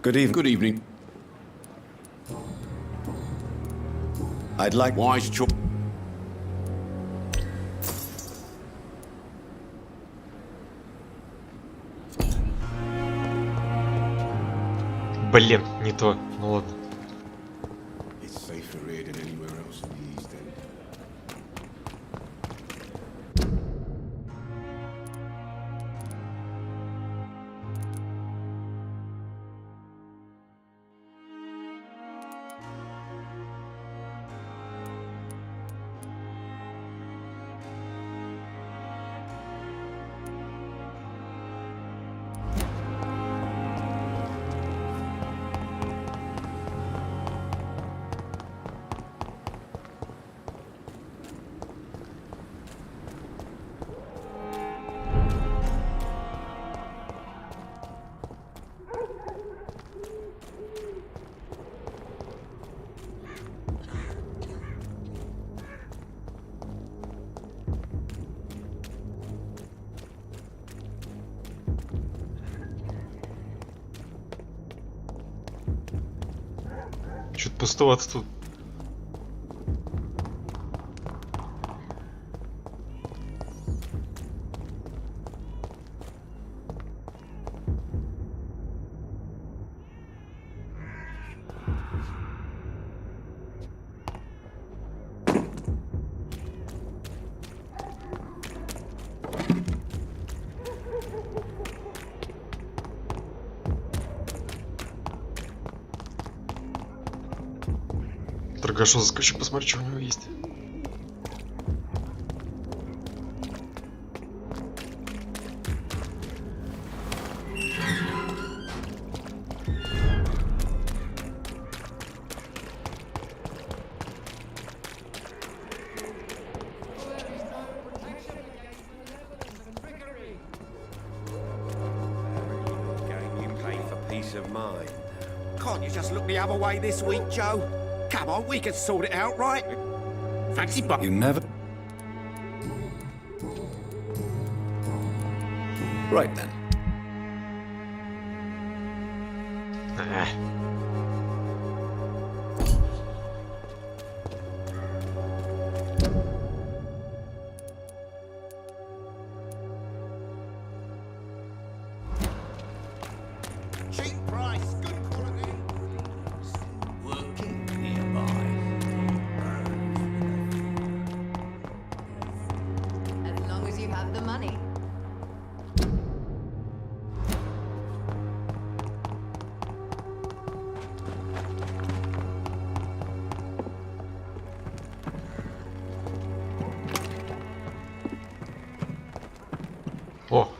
Good evening. Good evening. I'd like... Wise chop. Блин, не то. Ну ладно. It's safer here than anywhere else in the East End. Что-то пустовато тут. Торгашу заскочу, посмотрю, что у него есть. Can't you just look the other way this week, Joe? Come on, we can sort it out, right? Fancy but You never... Right then.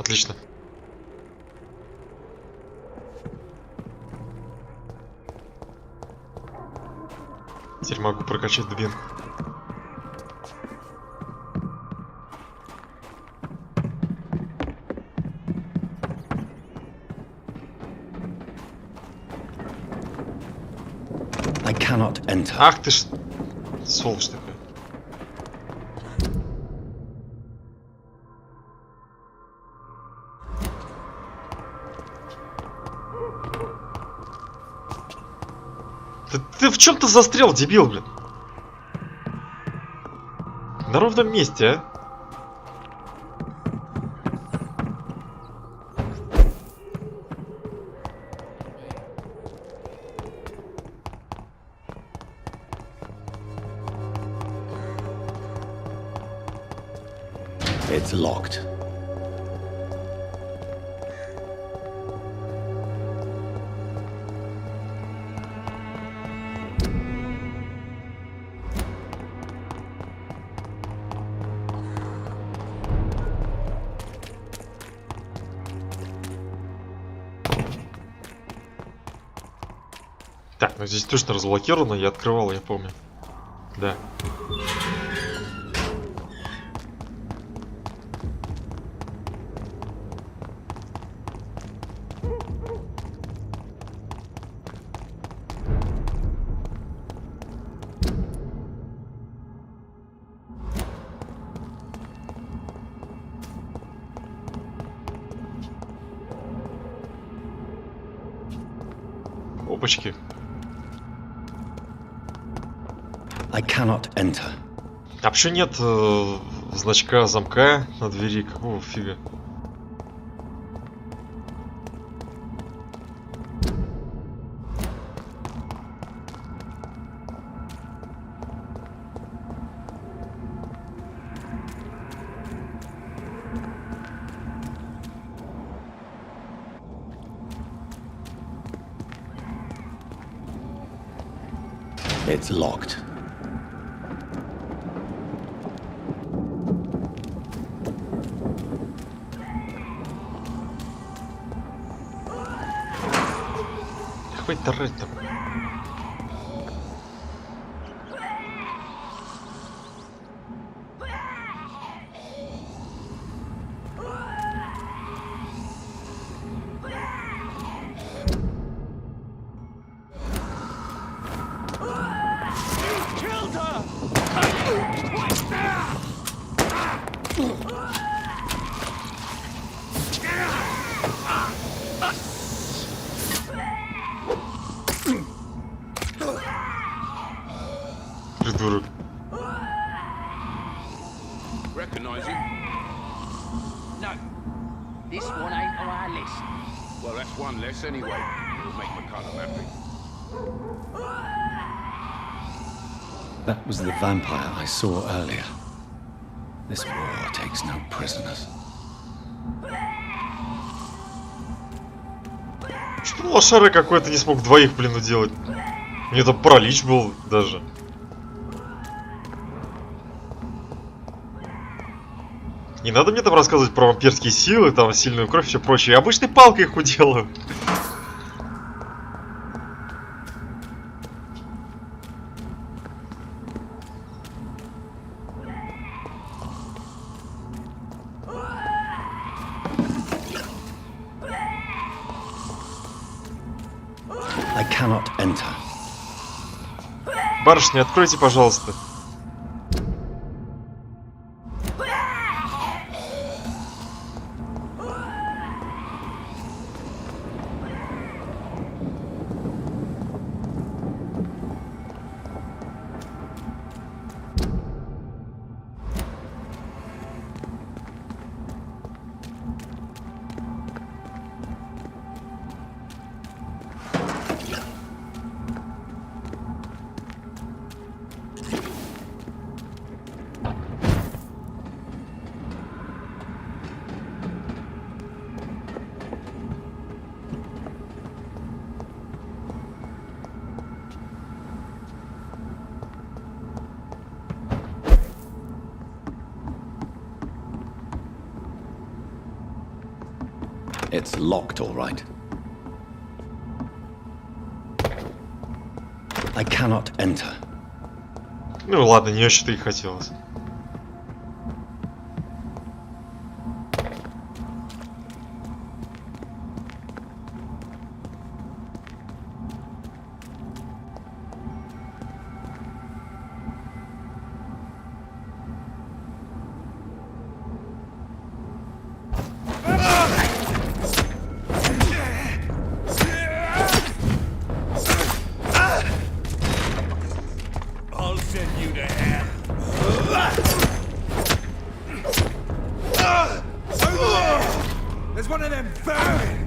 Отлично. Теперь могу прокачать дубинку. I cannot enter. Ах ты ж... Сволочь такая. Ты в чем-то застрял, дебил, блин? На ровном месте, а? It's locked. Так, ну здесь точно разблокировано, я открывал, я помню. Да. Опачки. I cannot enter. А почему нет значка замка на двери? Какого фига? It's locked. Хватит орать там. Придурок. Recognize him? No, this one ain't on our list. Well, that's one less anyway. It'll make McCullum happy. That was the vampire I saw earlier. This war takes no prisoners. Что лошара какой-то не смог двоих, блин, уделать? Мне там паралич был даже. Не надо мне там рассказывать про вампирские силы, там сильную кровь и все прочее. Я обычной палкой их уделаю. I cannot enter. Барышня, откройте, пожалуйста. It's locked, all right. I cannot enter. Ну ладно, не очень-то и хотелось. I'll send you to hell. There's one of them vermin.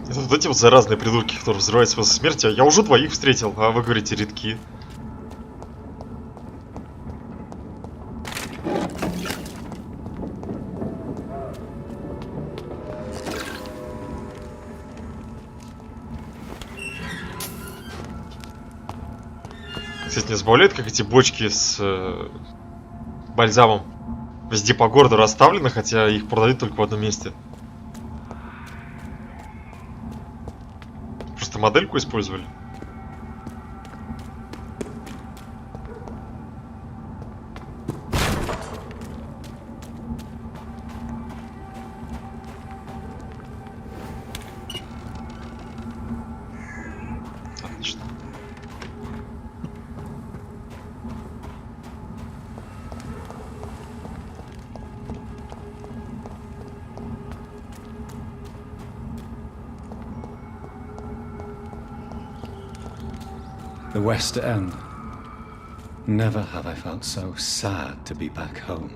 Это вот эти вот заразные придурки, которые взрываются после смерти. Я уже двоих встретил, а вы говорите редки. Кстати, не забавляет, как эти бочки с бальзамом везде по городу расставлены, хотя их продают только в одном месте. Просто модельку использовали. Отлично. The West End. Never have I felt so sad to be back home.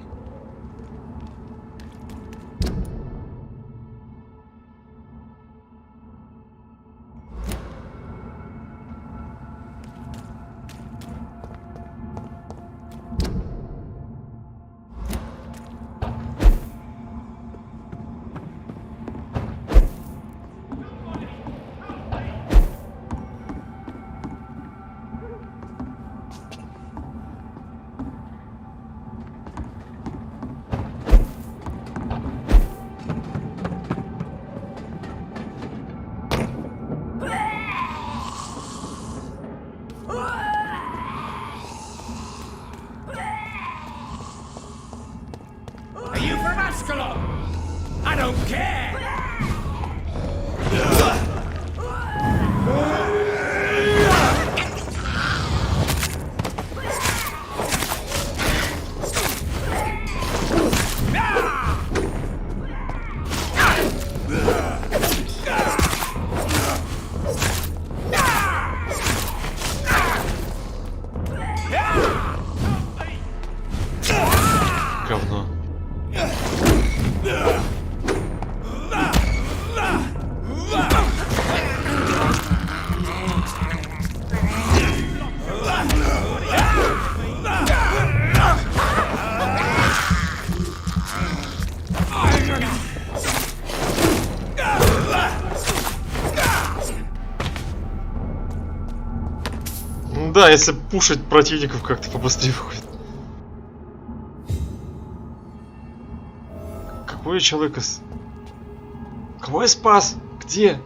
да, если пушить противников как-то побыстрее выходит. Какой человек из... Кого я спас? Где?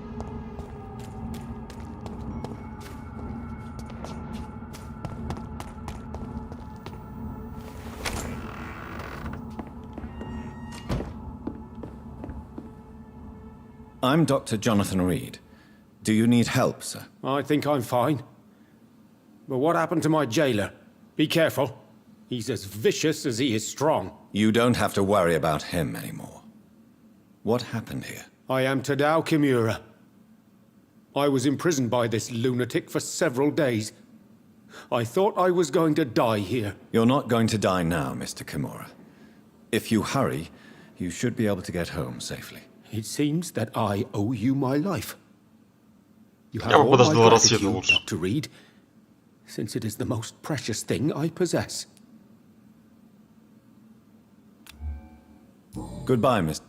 I'm Dr. Jonathan Reed. Do you need help, sir? I think I'm fine. But what happened to my jailer? Be careful. He's as vicious as he is strong. You don't have to worry about him anymore. What happened here? I am Tadao Kimura. I was imprisoned by this lunatic for several days. I thought I was going to die here. You're not going to die now, Mr. Kimura. If you hurry, you should be able to get home safely. It seems that I owe you my life. You have Я бы all my подождал рассвета gratitude, лучше. Dr. Reed, since it is the most precious thing I possess. Goodbye, Mr.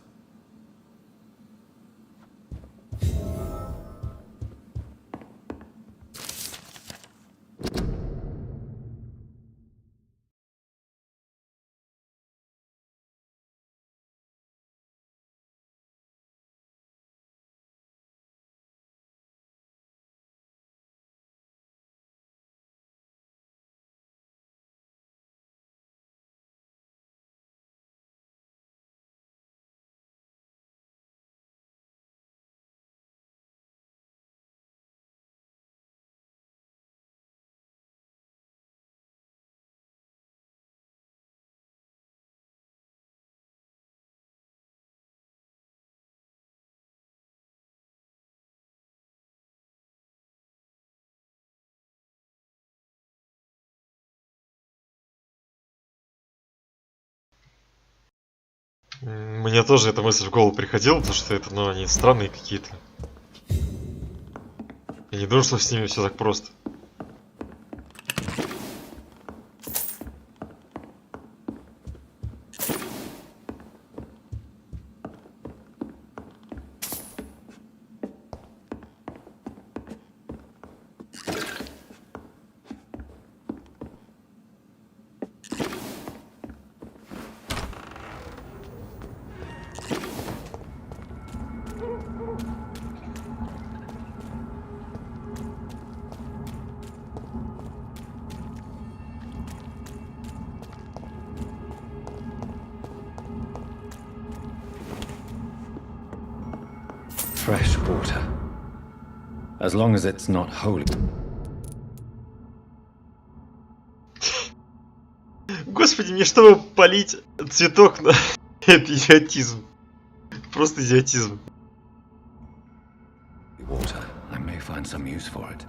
Мне тоже эта мысль в голову приходила, потому что это, ну, они странные какие-то. Я не думаю, что с ними все так просто. Fresh water. As long as it's not holy. Господи, мне чтобы полить цветок на... Это идиотизм. Просто идиотизм. Water. I may find some use for it.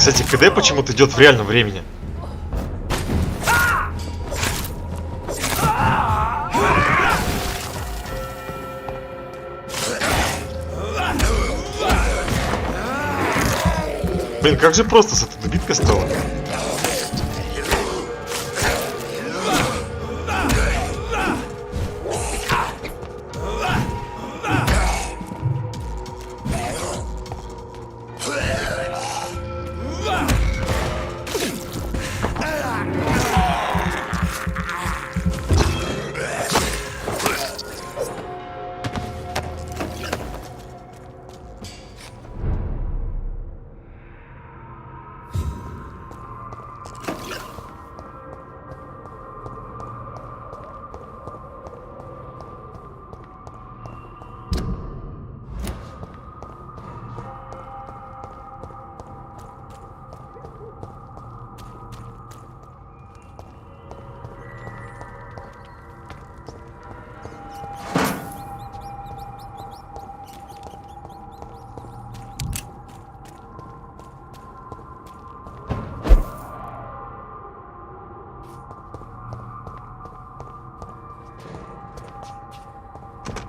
Кстати, КД почему-то идет в реальном времени. Блин, как же просто с этой биткой стало.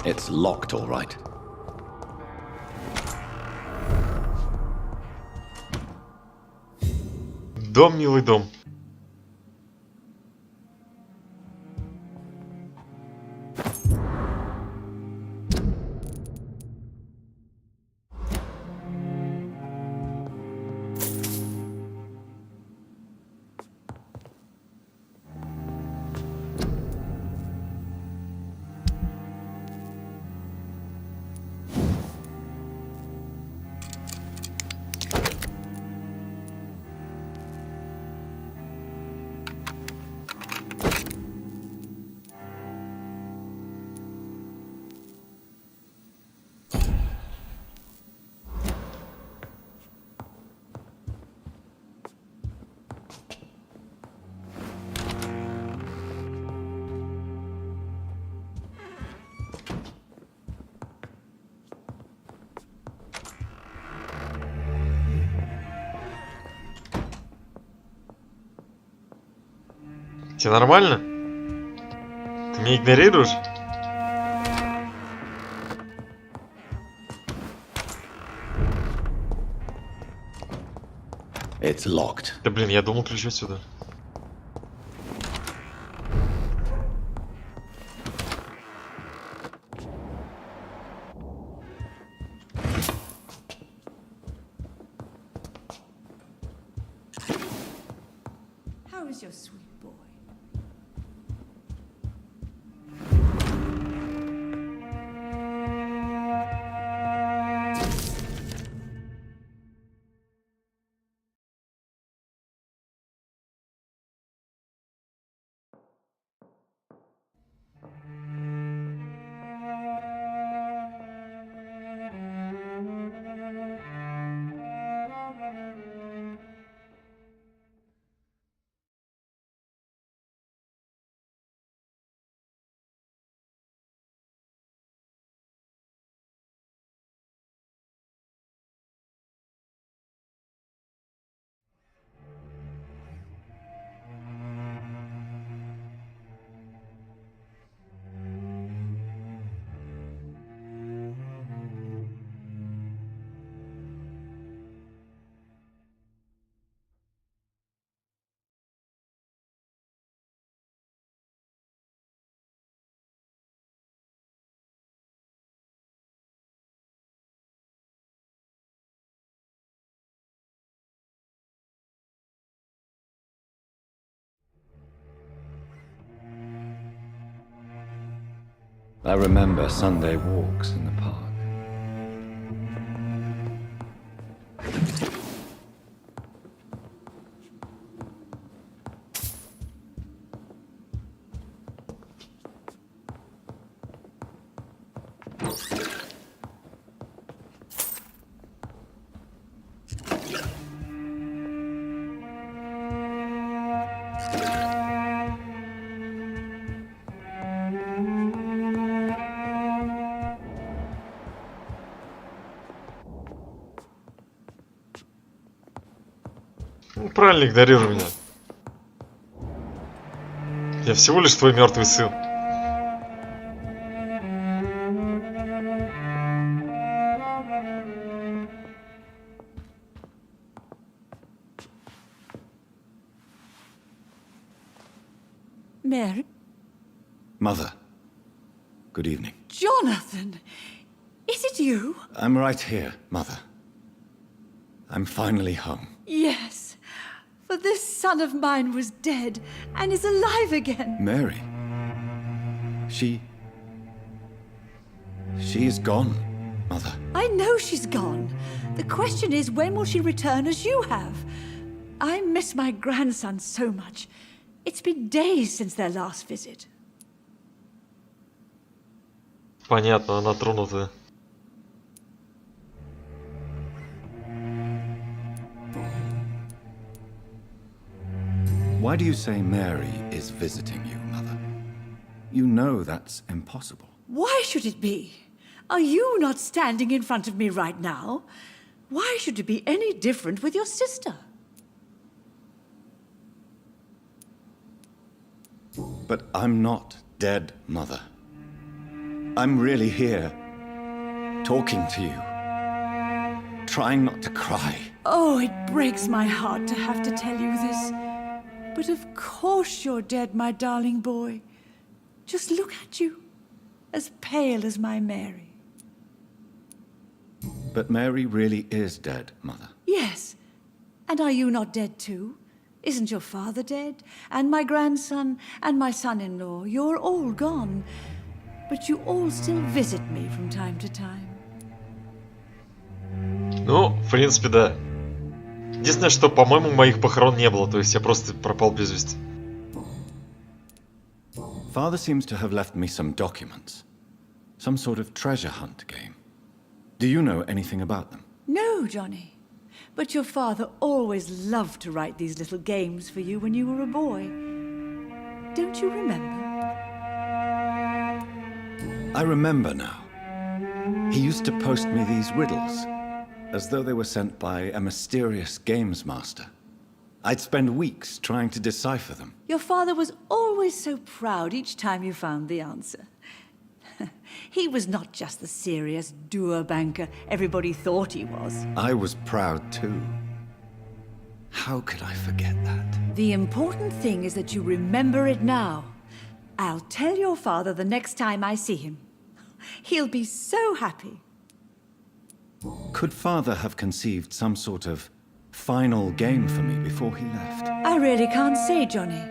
It's locked, all right. Дом, милый дом. Тебе нормально? Ты меня игнорируешь? It's locked. Да блин, я думал ключ отсюда. How is your sweet boy? I remember Sunday walks in the park. Ну, правильно, игнорируй меня. Я всего лишь твой мертвый сын. Mary? Mother, good evening. Jonathan! Is it you? I'm right here, Mother. I'm finally home. Yes. For this son of mine was dead and is alive again. Mary. She is gone, Mother. I know she's gone. The question is, when will she return as you have? I miss my grandson so much. It's been days since their last visit. Понятно, она тронутая. Why do you say Mary is visiting you, Mother? You know that's impossible. Why should it be? Are you not standing in front of me right now? Why should it be any different with your sister? But I'm not dead, Mother. I'm really here, talking to you, trying not to cry. Oh, it breaks my heart to have to tell you this. But of course you're dead, my darling boy. Just look at you, as pale as my Mary. But Mary really is dead, Mother. Yes. And are you not dead too? Isn't your father dead? And my grandson, and my son-in-law. You're all gone. But you all still visit me from time to time. Ну, в принципе, да. Единственное, что, по-моему, моих похорон не было, то есть я просто пропал без вести. Father seems to have left me some documents. Some sort of treasure hunt game. Do you know anything about them? No, Johnny. But your father always loved to write these little games for you when you were a boy. Don't you remember? I remember now. He used to post me these riddles, as though they were sent by a mysterious games master. I'd spend weeks trying to decipher them. Your father was always so proud each time you found the answer. He was not just the serious doer banker everybody thought he was. I was proud too. How could I forget that? The important thing is that you remember it now. I'll tell your father the next time I see him. He'll be so happy. Could Father have conceived some sort of final game for me before he left? I really can't say, Johnny.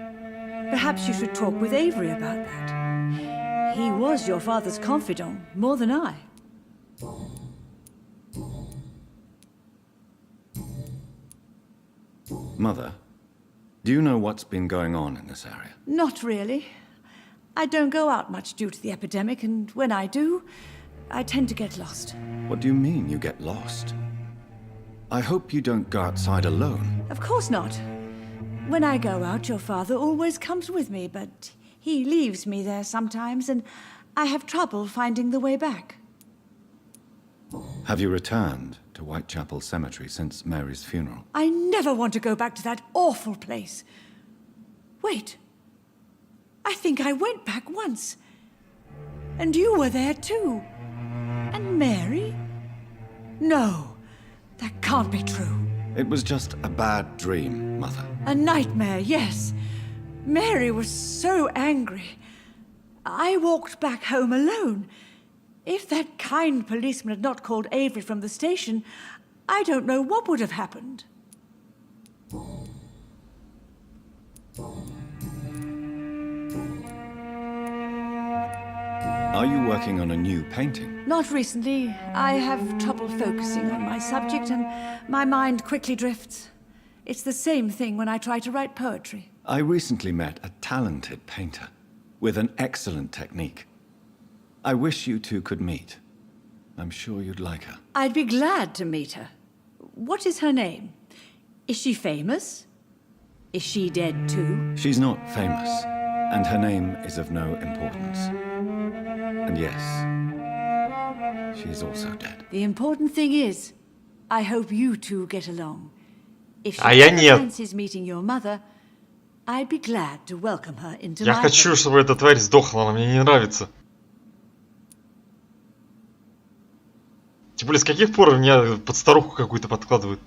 Perhaps you should talk with Avery about that. He was your father's confidant, more than I. Mother, do you know what's been going on in this area? Not really. I don't go out much due to the epidemic, and when I do, I tend to get lost. What do you mean you get lost? I hope you don't go outside alone. Of course not. When I go out, your father always comes with me, but he leaves me there sometimes, and I have trouble finding the way back. Have you returned to Whitechapel Cemetery since Mary's funeral? I never want to go back to that awful place. Wait. I think I went back once. And you were there too. And Mary? No, that can't be true. It was just a bad dream, Mother. A nightmare, yes. Mary was so angry. I walked back home alone. If that kind policeman had not called Avery from the station, I don't know what would have happened. Are you working on a new painting? Not recently. I have trouble focusing on my subject and my mind quickly drifts. It's the same thing when I try to write poetry. I recently met a talented painter with an excellent technique. I wish you two could meet. I'm sure you'd like her. I'd be glad to meet her. What is her name? Is she famous? Is she dead too? She's not famous, and her name is of no importance. And yes, she is also dead. The important thing is, I hope you two get along. If she я ever нет. fancies meeting your mother, I'd be glad to welcome her into Я my хочу, home. чтобы эта тварь сдохла, она мне не нравится. Тем более, с каких пор меня под старуху какую-то подкладывают?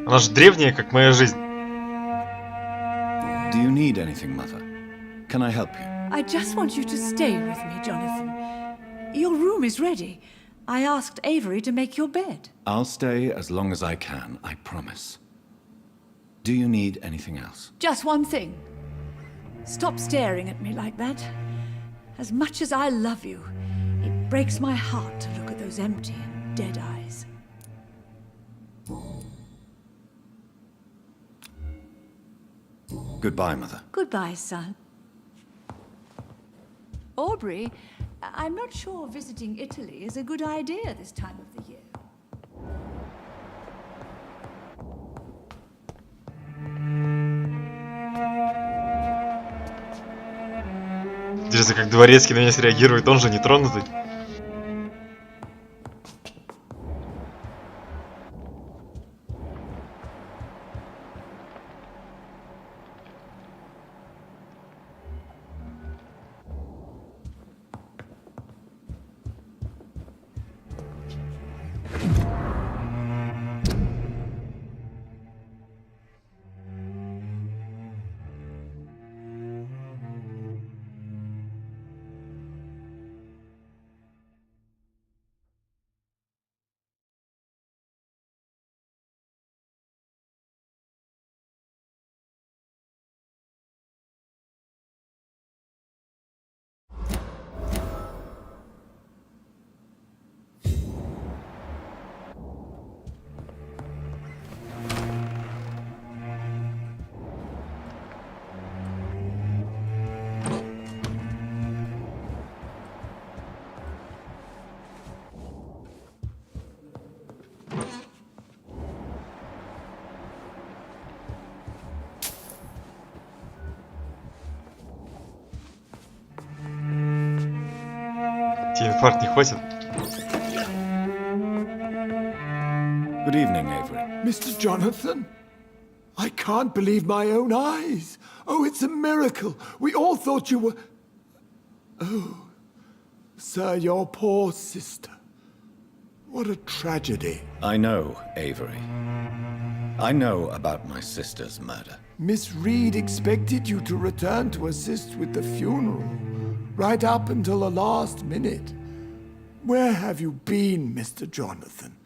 Она же древняя, как моя жизнь. Do you need anything, Mother? Can I help you? I just want you to stay with me, Jonathan. Your room is ready. I asked Avery to make your bed. I'll stay as long as I can, I promise. Do you need anything else? Just one thing. Stop staring at me like that. As much as I love you, it breaks my heart to look at those empty and dead eyes. Goodbye, Mother. Goodbye, son. Aubrey, I'm not sure visiting Italy is a good idea this time of the year. Интересно, как Дворецкий на меня среагирует, он же не тронутый. Тебе инфаркт не хватит? Good evening, Avery. Mr. Jonathan? I can't believe my own eyes. Oh, it's a miracle. We all thought you were... Oh, sir, your poor sister. What a tragedy. I know, Avery. I know about my sister's murder. Miss Reed expected you to return to assist with the funeral, right up until the last minute. Where have you been, Mr. Jonathan?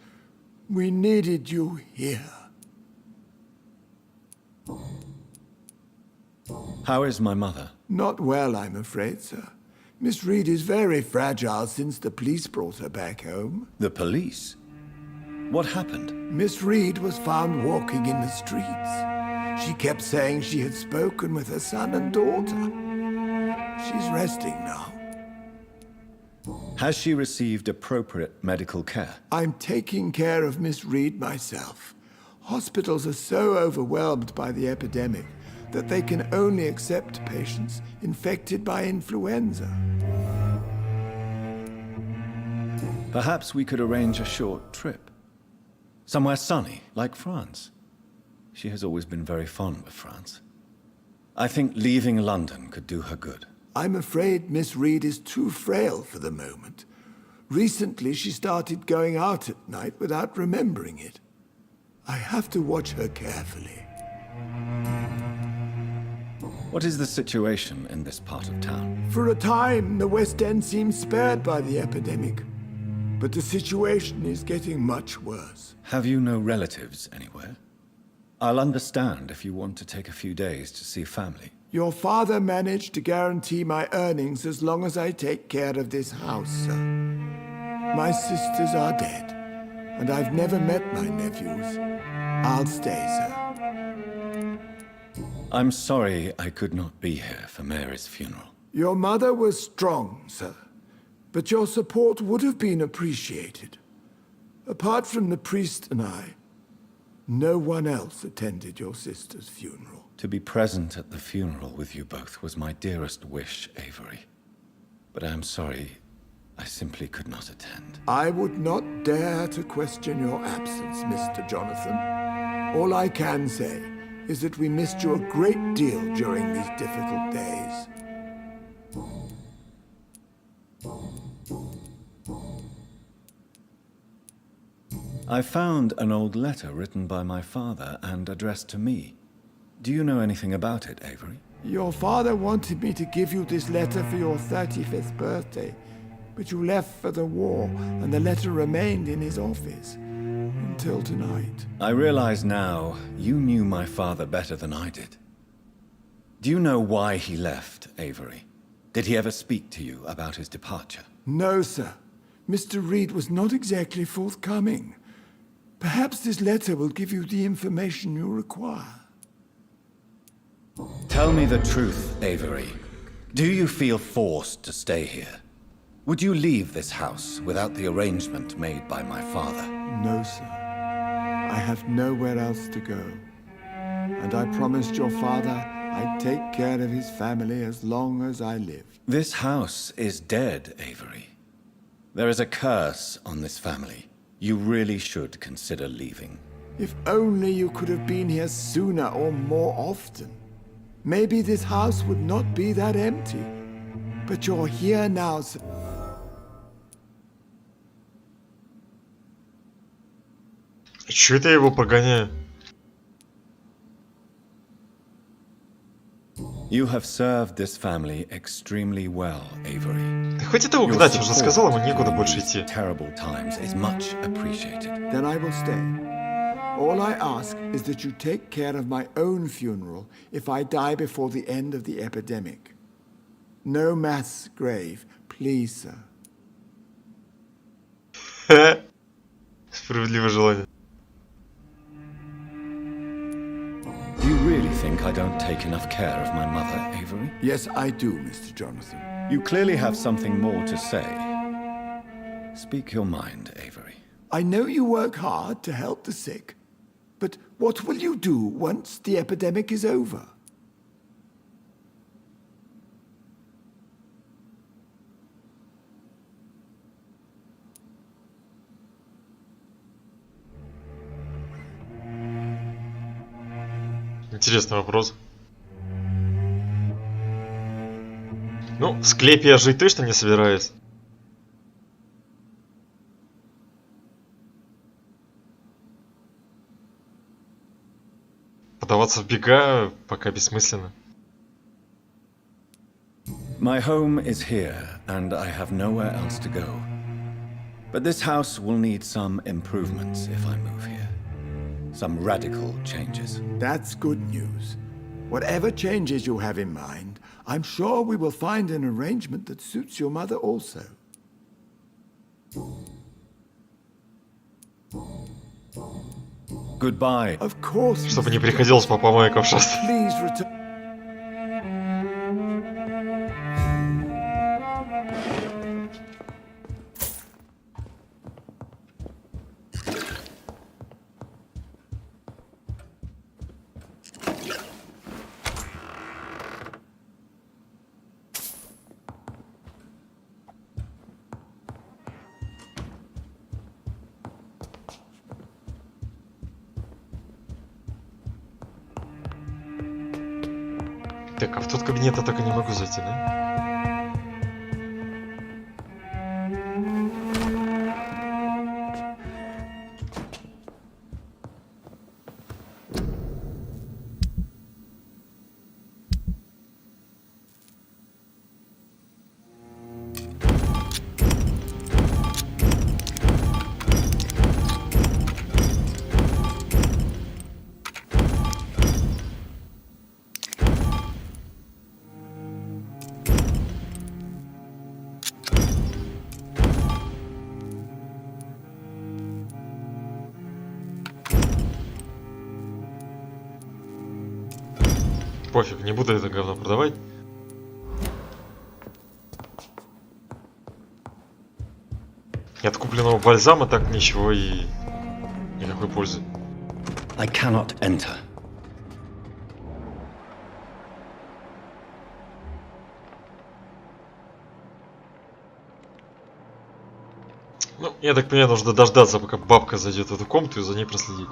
We needed you here. How is my mother? Not well, I'm afraid, sir. Miss Reed is very fragile since the police brought her back home. The police? What happened? Miss Reed was found walking in the streets. She kept saying she had spoken with her son and daughter. She's resting now. Has she received appropriate medical care? I'm taking care of Miss Reed myself. Hospitals are so overwhelmed by the epidemic that they can only accept patients infected by influenza. Perhaps we could arrange a short trip. Somewhere sunny, like France. She has always been very fond of France. I think leaving London could do her good. I'm afraid Miss Reed is too frail for the moment. Recently, she started going out at night without remembering it. I have to watch her carefully. What is the situation in this part of town? For a time, the West End seemed spared by the epidemic. But the situation is getting much worse. Have you no relatives anywhere? I'll understand if you want to take a few days to see family. Your father managed to guarantee my earnings as long as I take care of this house, sir. My sisters are dead, and I've never met my nephews. I'll stay, sir. I'm sorry I could not be here for Mary's funeral. Your mother was strong, sir, but your support would have been appreciated. Apart from the priest and I, no one else attended your sister's funeral. To be present at the funeral with you both was my dearest wish, Avery. But I am sorry, I simply could not attend. I would not dare to question your absence, Mr. Jonathan. All I can say is that we missed you a great deal during these difficult days. I found an old letter written by my father and addressed to me. Do you know anything about it, Avery? Your father wanted me to give you this letter for your 35th birthday, but you left for the war, and the letter remained in his office until tonight. I realize now you knew my father better than I did. Do you know why he left, Avery? Did he ever speak to you about his departure? No, sir. Mr. Reed was not exactly forthcoming. Perhaps this letter will give you the information you require. Tell me the truth, Avery. Do you feel forced to stay here? Would you leave this house without the arrangement made by my father? No, sir. I have nowhere else to go. And I promised your father I'd take care of his family as long as I live. This house is dead, Avery. There is a curse on this family. You really should consider leaving. If only you could have been here sooner or more often. Maybe this house would not be that empty. But you're here now, sir. Чё это я его прогоняю? You have served this family extremely well, Avery. Да хоть это угнать, уже сказал, ему некуда больше идти. Terrible times is much appreciated. Then I will stay. All I ask is that you take care of my own funeral if I die before the end of the epidemic. No mass grave, please, sir. Справедливое желание. Do you really think I don't take enough care of my mother, Avery? Yes, I do, Mr. Jonathan. You clearly have something more to say. Speak your mind, Avery. I know you work hard to help the sick, but what will you do once the epidemic is over? Интересный вопрос. Ну, в склепе я жить точно не собираюсь. Подаваться в бега пока бессмысленно. My home is here, and I have nowhere else to go. But this house will need some improvements if I move here. Some radical changes. That's good news. Whatever changes you have in mind, I'm sure we will find an arrangement that suits your mother also. Goodbye. Of course. Чтобы не приходилось по помойкам шастать. Please return. Так, а в тот кабинет я так и не могу зайти, да? Пофиг, не буду это говно продавать. И от купленного бальзама так ничего и никакой пользы. I cannot enter. Ну, я так понимаю, нужно дождаться, пока бабка зайдет в эту комнату и за ней проследить.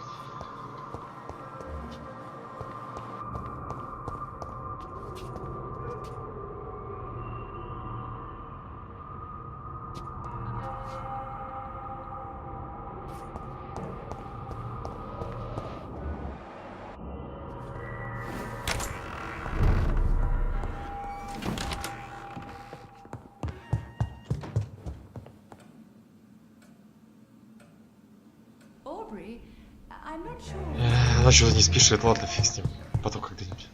Она что-то не спешит, ладно, фиг с ним. Потом когда-нибудь.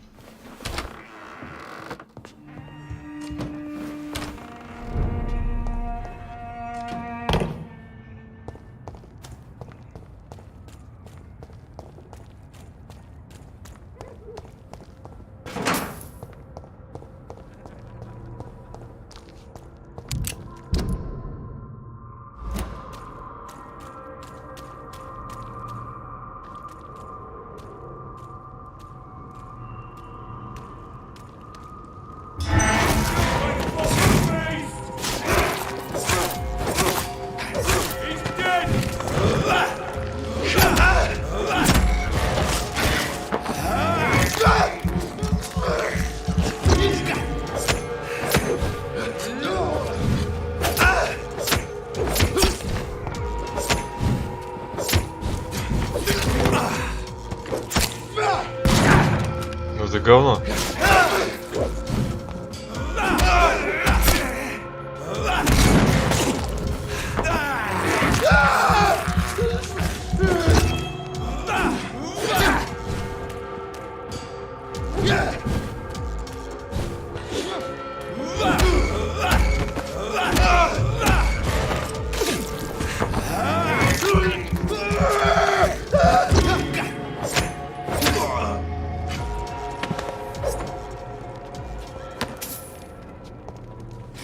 Ну это говно.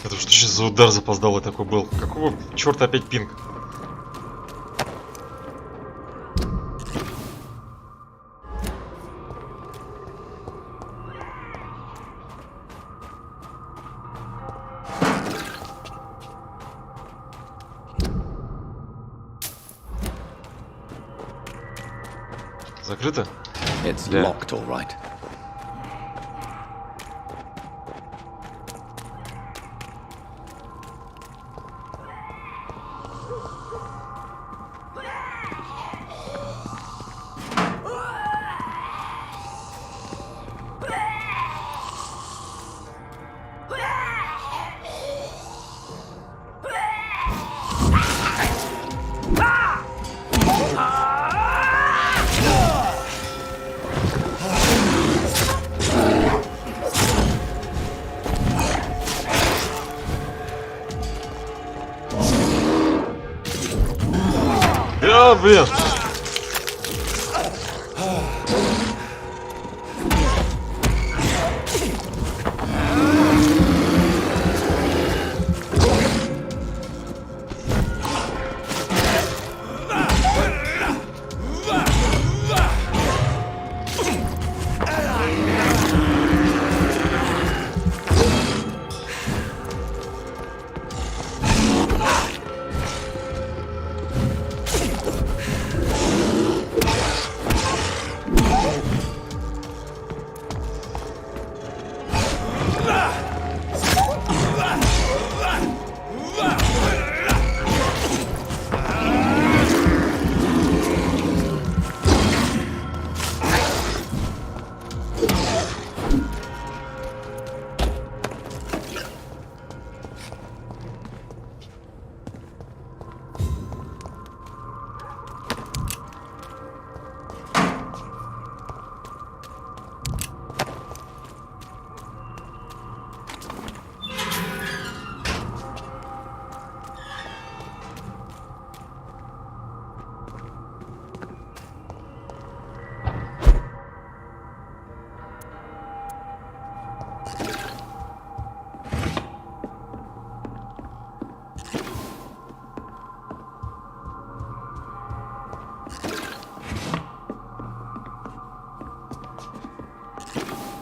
Это что сейчас за удар запоздалый такой был? Какого черта опять пинг? Закрыто? It's Yeah. locked, all right.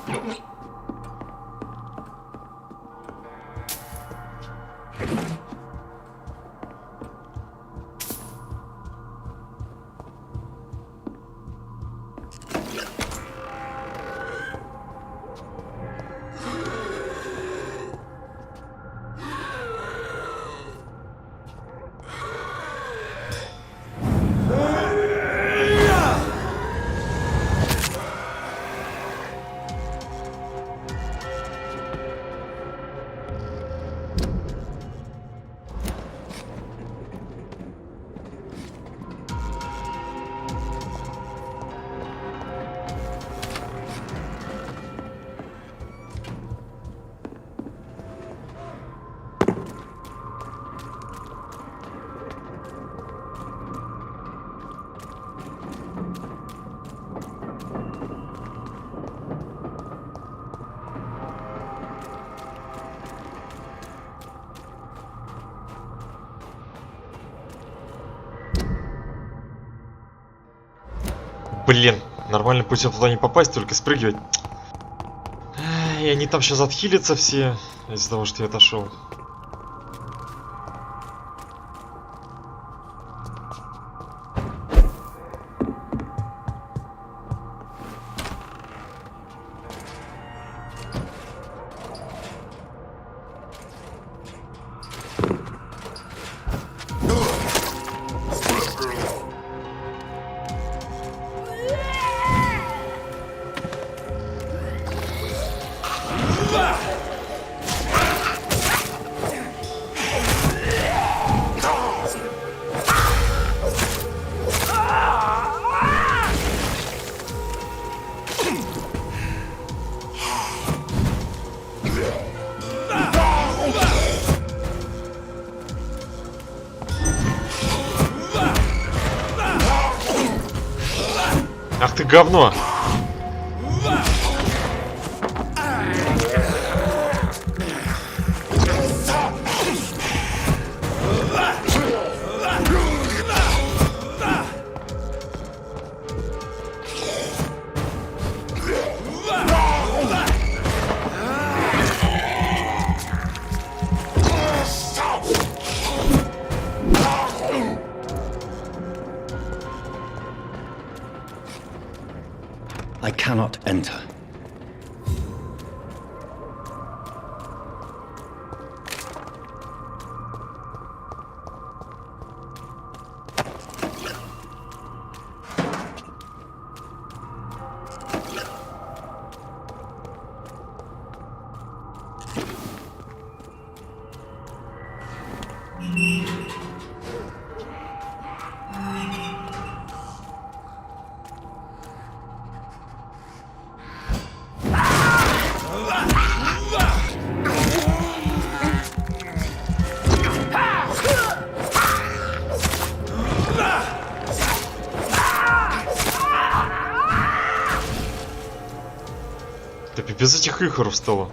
Блин! Блин, нормальным путем туда не попасть, только спрыгивать. И они там сейчас отхилятся все из-за того, что я отошел. Ах ты говно! Да пипец этих ихоров стало.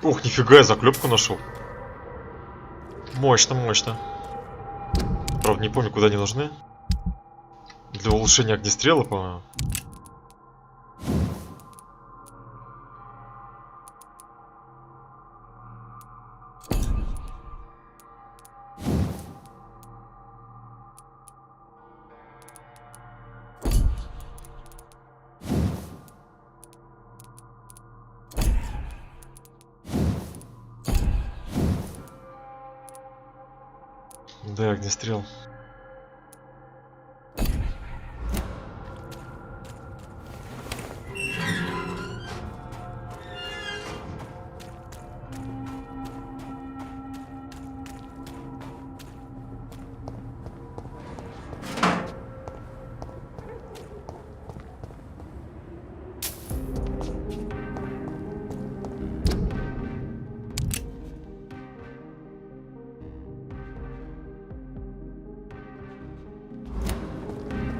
Ух, нифига, я заклепку нашел. Мощно, мощно. Правда, не помню, куда они нужны. Для улучшения огнестрела, по-моему. Да, огнестрел.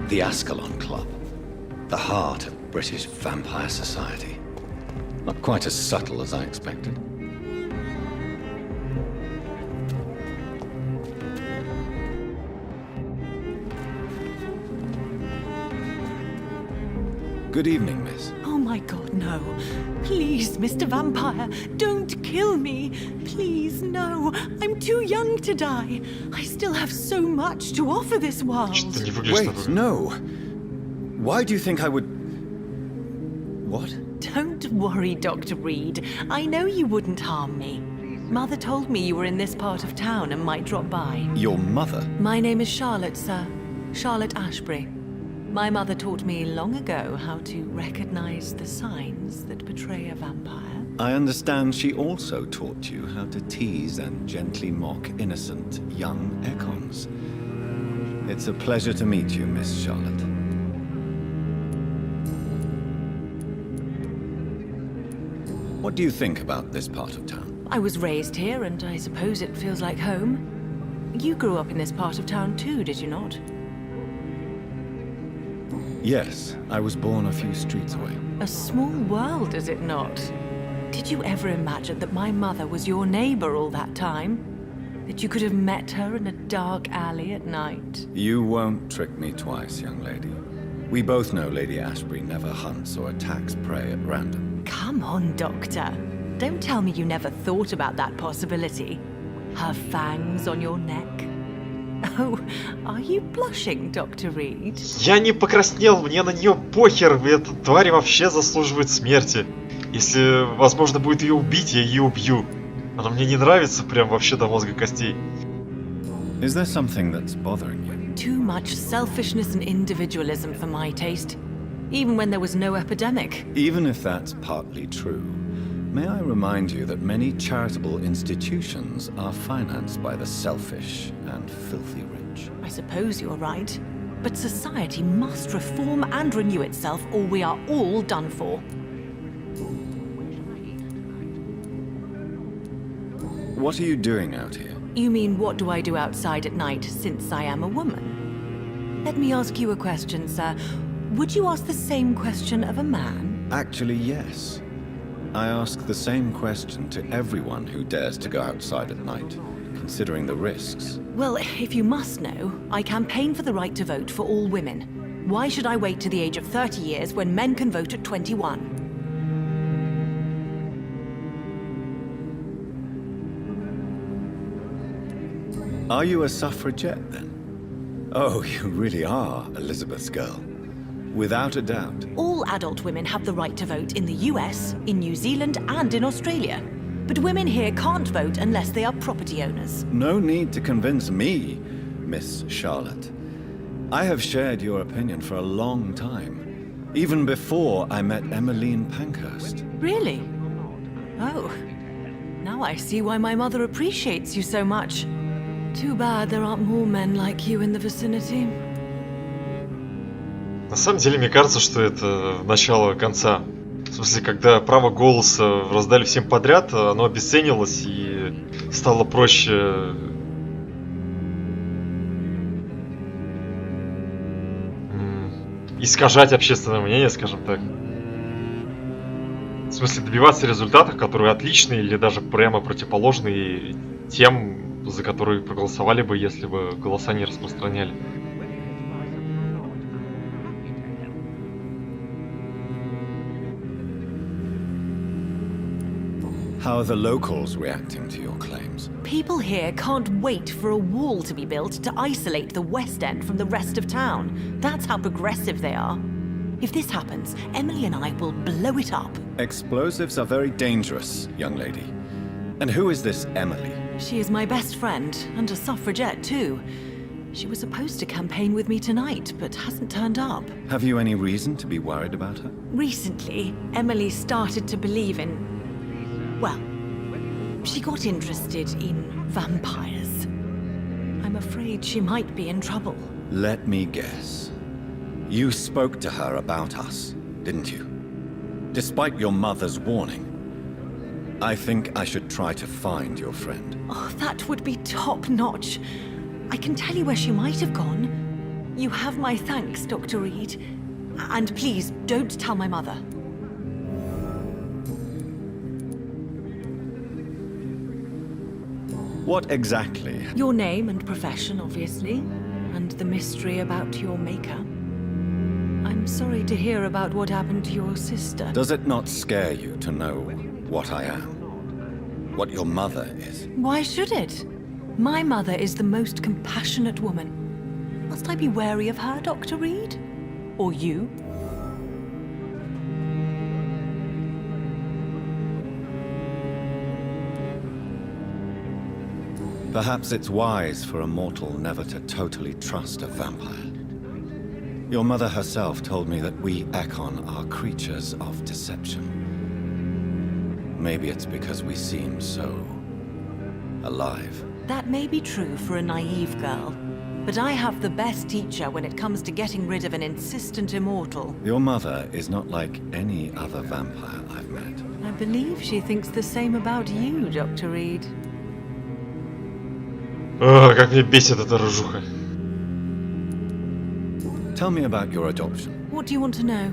The Ascalon Club, the heart of British vampire society. Not quite as subtle as I expected. Good evening, miss. Oh my god, no. Please, Mr. Vampire, don't kill me. Please, no. I'm too young to die. I still have so much to offer this world. Что-то не выглядишь Wait, no. Why do you think I would... What? Don't worry, Dr. Reed. I know you wouldn't harm me. Mother told me you were in this part of town and might drop by. Your mother? My name is Charlotte, sir. Charlotte Ashbury. My mother taught me long ago how to recognize the signs that betray a vampire. I understand she also taught you how to tease and gently mock innocent young Econs. It's a pleasure to meet you, Miss Charlotte. What do you think about this part of town? I was raised here, and I suppose it feels like home. You grew up in this part of town too, did you not? Yes, I was born a few streets away. A small world, is it not? Did you ever imagine that my mother was your neighbor all that time? That you could have met her in a dark alley at night? You won't trick me twice, young lady. We both know Lady Ashbury never hunts or attacks prey at random. Come on, Doctor. Don't tell me you never thought about that possibility. Her fangs on your neck. Oh, are you blushing, Dr. Reed? Я не покраснел, мне на нее похер, эта тварь вообще заслуживает смерти. Если возможно будет ее убить, я ее убью. Она мне не нравится прям вообще до мозга костей. Is there something that's bothering you? Too much selfishness and individualism for my taste. Even when there was no epidemic. Even if that's partly true, may I remind you that many charitable institutions are financed by the selfish and filthy rich. I suppose you're right. But society must reform and renew itself, or we are all done for. What are you doing out here? You mean, what do I do outside at night since I am a woman? Let me ask you a question, sir. Would you ask the same question of a man? Actually, yes. I ask the same question to everyone who dares to go outside at night, considering the risks. Well, if you must know, I campaign for the right to vote for all women. Why should I wait to the age of 30 years when men can vote at 21? Are you a suffragette, then? Oh, you really are Elizabeth's girl. Without a doubt. All adult women have the right to vote in the US, in New Zealand, and in Australia. But women here can't vote unless they are property owners. No need to convince me, Miss Charlotte. I have shared your opinion for a long time, even before I met Emmeline Pankhurst. Really? Oh. Now I see why my mother appreciates you so much. Too bad there aren't more men like you in the vicinity. На самом деле, мне кажется, что это начало конца. В смысле, когда право голоса раздали всем подряд, оно обесценилось и стало проще искажать общественное мнение, скажем так. В смысле, добиваться результатов, которые отличные или даже прямо противоположные тем, за которые проголосовали бы, если бы голоса не распространяли. How are the locals reacting to your claims? People here can't wait for a wall to be built to isolate the West End from the rest of town. That's how progressive they are. If this happens, Emily and I will blow it up. Explosives are very dangerous, young lady. And who is this Emily? She is my best friend, and a suffragette too. She was supposed to campaign with me tonight, but hasn't turned up. Have you any reason to be worried about her? Recently, Emily started to believe in... well, she got interested in vampires. I'm afraid she might be in trouble. Let me guess. You spoke to her about us, didn't you? Despite your mother's warning. I think I should try to find your friend. Oh, that would be top-notch. I can tell you where she might have gone. You have my thanks, Dr. Reed. And please, don't tell my mother. What exactly? Your name and profession, obviously. And the mystery about your maker. I'm sorry to hear about what happened to your sister. Does it not scare you to know what I am? What your mother is? Why should it? My mother is the most compassionate woman. Must I be wary of her, Dr. Reed? Or you? Perhaps it's wise for a mortal never to totally trust a vampire. Your mother herself told me that we Ekon are creatures of deception. Maybe it's because we seem so... alive. That may be true for a naive girl, but I have the best teacher when it comes to getting rid of an insistent immortal. Your mother is not like any other vampire I've met. I believe she thinks the same about you, Dr. Reed. Как меня бесит эта рыжуха. Tell me about your adoption. What do you want to know?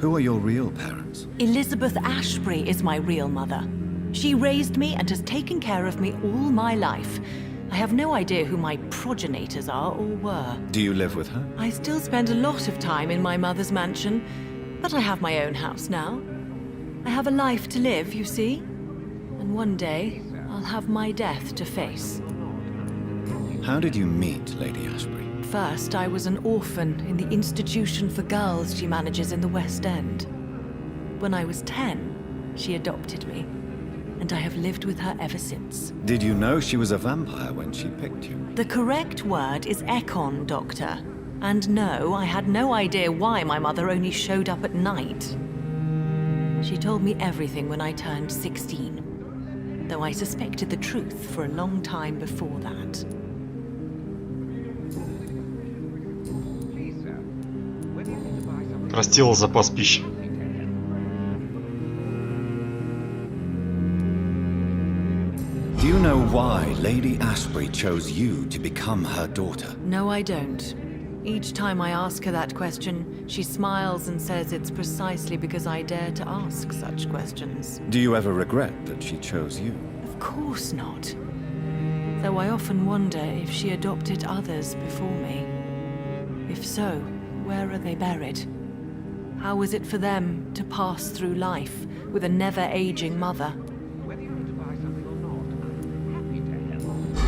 Who are your real parents? Elizabeth Ashbury is my real mother. She raised me and has taken care of me all my life. I have no idea who my progenitors are or were. Do you live with her? I still spend a lot of time in my mother's mansion, but I have my own house now. I have a life to live, you see. And one day, I'll have my death to face. How did you meet Lady Ashbury? First, I was an orphan in the institution for girls she manages in the West End. When I was 10, she adopted me, and I have lived with her ever since. Did you know she was a vampire when she picked you? The correct word is Ekon, Doctor. And no, I had no idea why my mother only showed up at night. She told me everything when I turned 16, though I suspected the truth for a long time before that. Растила запас пищи. Do you know why Lady Ashbury chose you to become her daughter? No, I don't. Each time I ask her that question, she smiles and says it's precisely because I dare to ask such questions. Do you ever regret that she chose you? Of course not. Though I often wonder if she adopted others before me. If so, where are they buried? How was it for them to pass through life with a never-aging mother?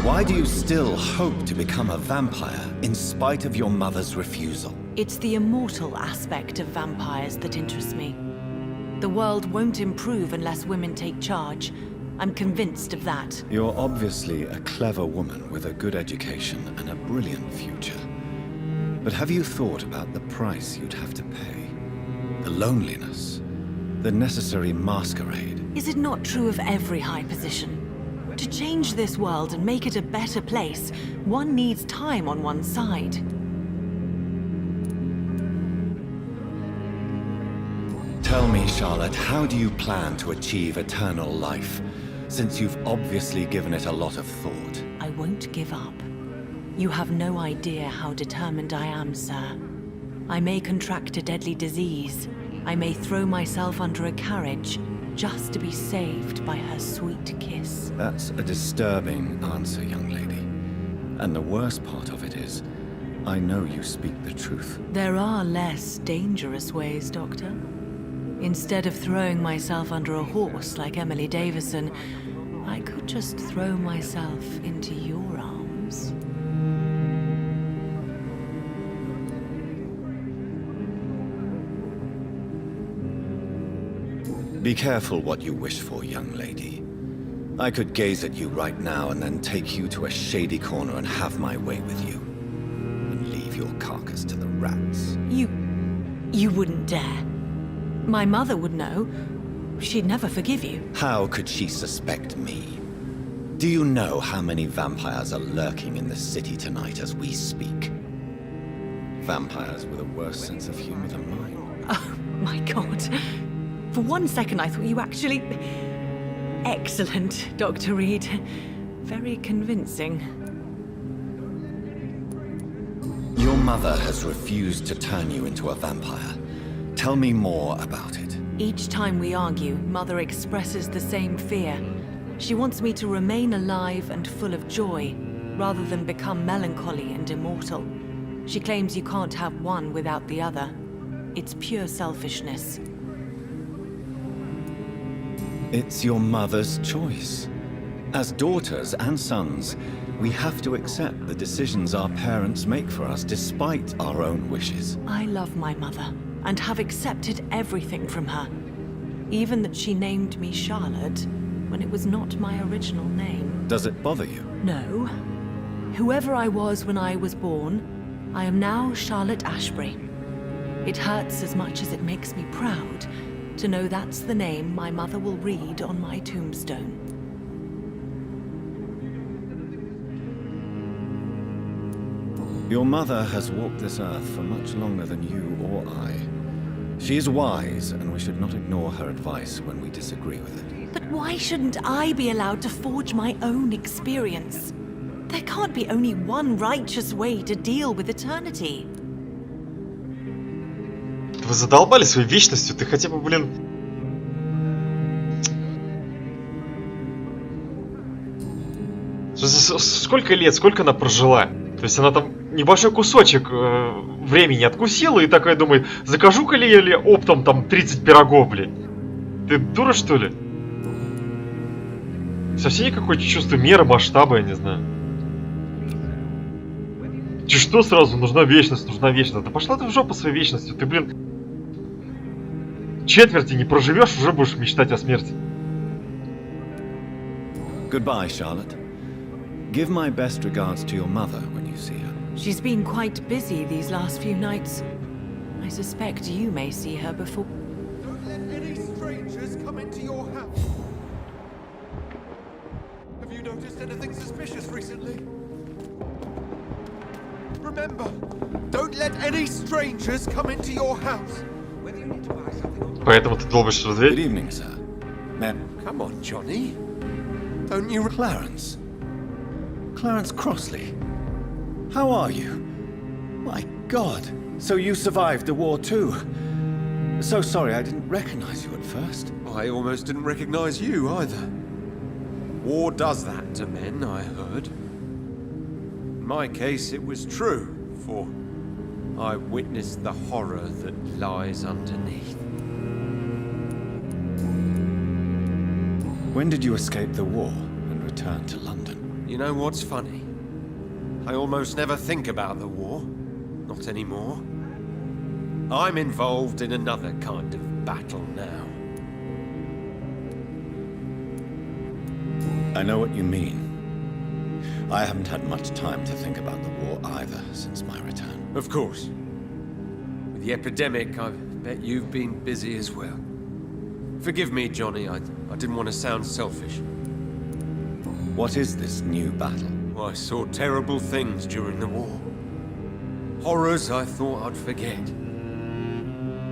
Why do you still hope to become a vampire in spite of your mother's refusal? It's the immortal aspect of vampires that interests me. The world won't improve unless women take charge. I'm convinced of that. You're obviously a clever woman with a good education and a brilliant future. But have you thought about the price you'd have to pay? The loneliness, the necessary masquerade. Is it not true of every high position? To change this world and make it a better place, one needs time on one's side. Tell me, Charlotte, how do you plan to achieve eternal life, since you've obviously given it a lot of thought? I won't give up. You have no idea how determined I am, sir. I may contract a deadly disease. I may throw myself under a carriage, just to be saved by her sweet kiss. That's a disturbing answer, young lady. And the worst part of it is, I know you speak the truth. There are less dangerous ways, Doctor. Instead of throwing myself under a horse like Emily Davison, I could just throw myself into your arms. Be careful what you wish for, young lady. I could gaze at you right now and then take you to a shady corner and have my way with you. And leave your carcass to the rats. You wouldn't dare. My mother would know. She'd never forgive you. How could she suspect me? Do you know how many vampires are lurking in the city tonight as we speak? Vampires with a worse sense of humor than mine. Oh, my God. For one second, I thought you actually... Excellent, Dr. Reed. Very convincing. Your mother has refused to turn you into a vampire. Tell me more about it. Each time we argue, Mother expresses the same fear. She wants me to remain alive and full of joy, rather than become melancholy and immortal. She claims you can't have one without the other. It's pure selfishness. It's your mother's choice. As daughters and sons, we have to accept the decisions our parents make for us despite our own wishes. I love my mother, and have accepted everything from her. Even that she named me Charlotte, when it was not my original name. Does it bother you? No. Whoever I was when I was born, I am now Charlotte Ashbury. It hurts as much as it makes me proud to know that's the name my mother will read on my tombstone. Your mother has walked this earth for much longer than you or I. She is wise, and we should not ignore her advice when we disagree with it. But why shouldn't I be allowed to forge my own experience? There can't be only one righteous way to deal with eternity. Вы задолбали своей вечностью, ты хотя бы, блин... Сколько лет, сколько она прожила? То есть она там небольшой кусочек времени откусила и такая думает, закажу-ка ли я оптом там 30 пирогов, блин? Ты дура, что ли? Совсем никакое чувство меры, масштаба, я не знаю. Че что сразу? Нужна вечность, нужна вечность. Да пошла ты в жопу своей вечностью, ты, блин... Четверти не проживешь, уже будешь мечтать о смерти. Goodbye, Charlotte. Give my best regards to your mother when you see her. She's been quite busy these last few nights. I suspect you may see her before... Don't let any strangers come into your house. Have you noticed anything suspicious recently? Remember, don't let any strangers come into your house. Поэтому ты долбишь в дверь? Good evening, sir. Come on, Johnny. Don't you... Clarence. Clarence Crossley. How are you? My God. So you survived the war too. So sorry I didn't recognize you at first. I almost didn't recognize you either. War does that to men, I heard. In my case, it was true, for I witnessed the horror that lies underneath. When did you escape the war and return to London? You know what's funny? I almost never think about the war. Not anymore. I'm involved in another kind of battle now. I know what you mean. I haven't had much time to think about the war either since my return. Of course. With the epidemic, I bet you've been busy as well. Forgive me, Johnny, I didn't want to sound selfish. What is this new battle? I saw terrible things during the war. Horrors I thought I'd forget.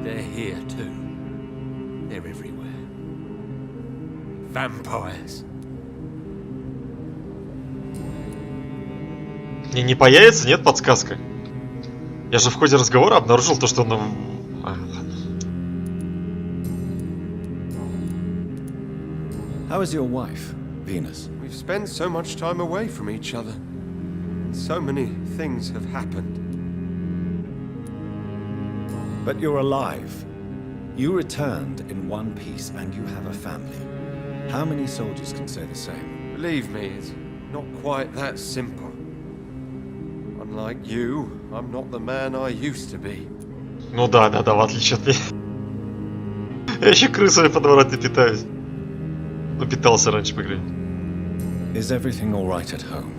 They're here too. They're everywhere. Vampires. Не появится, нет, подсказка? Я же в ходе разговора обнаружил то, что он... ладно. How is your wife, Venus? We've spent so much time away from each other. So many things have happened. But you're alive. You returned in one piece and you have a family. How many soldiers can say the same? Believe me, it's not quite that simple. Unlike you, I'm not the man I used to be. Ну да, в отличие от меня. Я еще крысами по двору не питаюсь. Ну, питался раньше, по крайней мере. Is everything all right at home?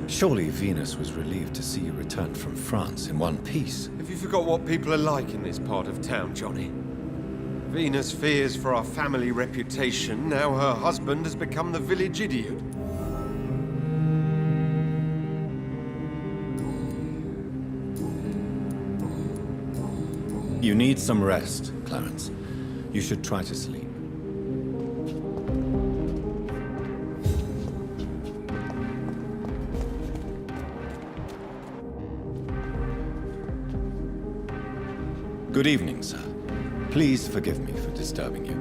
Surely Venus was relieved to see you return from France in one piece. Have you forgot what people are like in this part of town, Johnny? Venus fears for our family reputation. Now her husband has become the village idiot. You need some rest, Clarence. You should try to sleep. Good evening, sir. Please forgive me for disturbing you.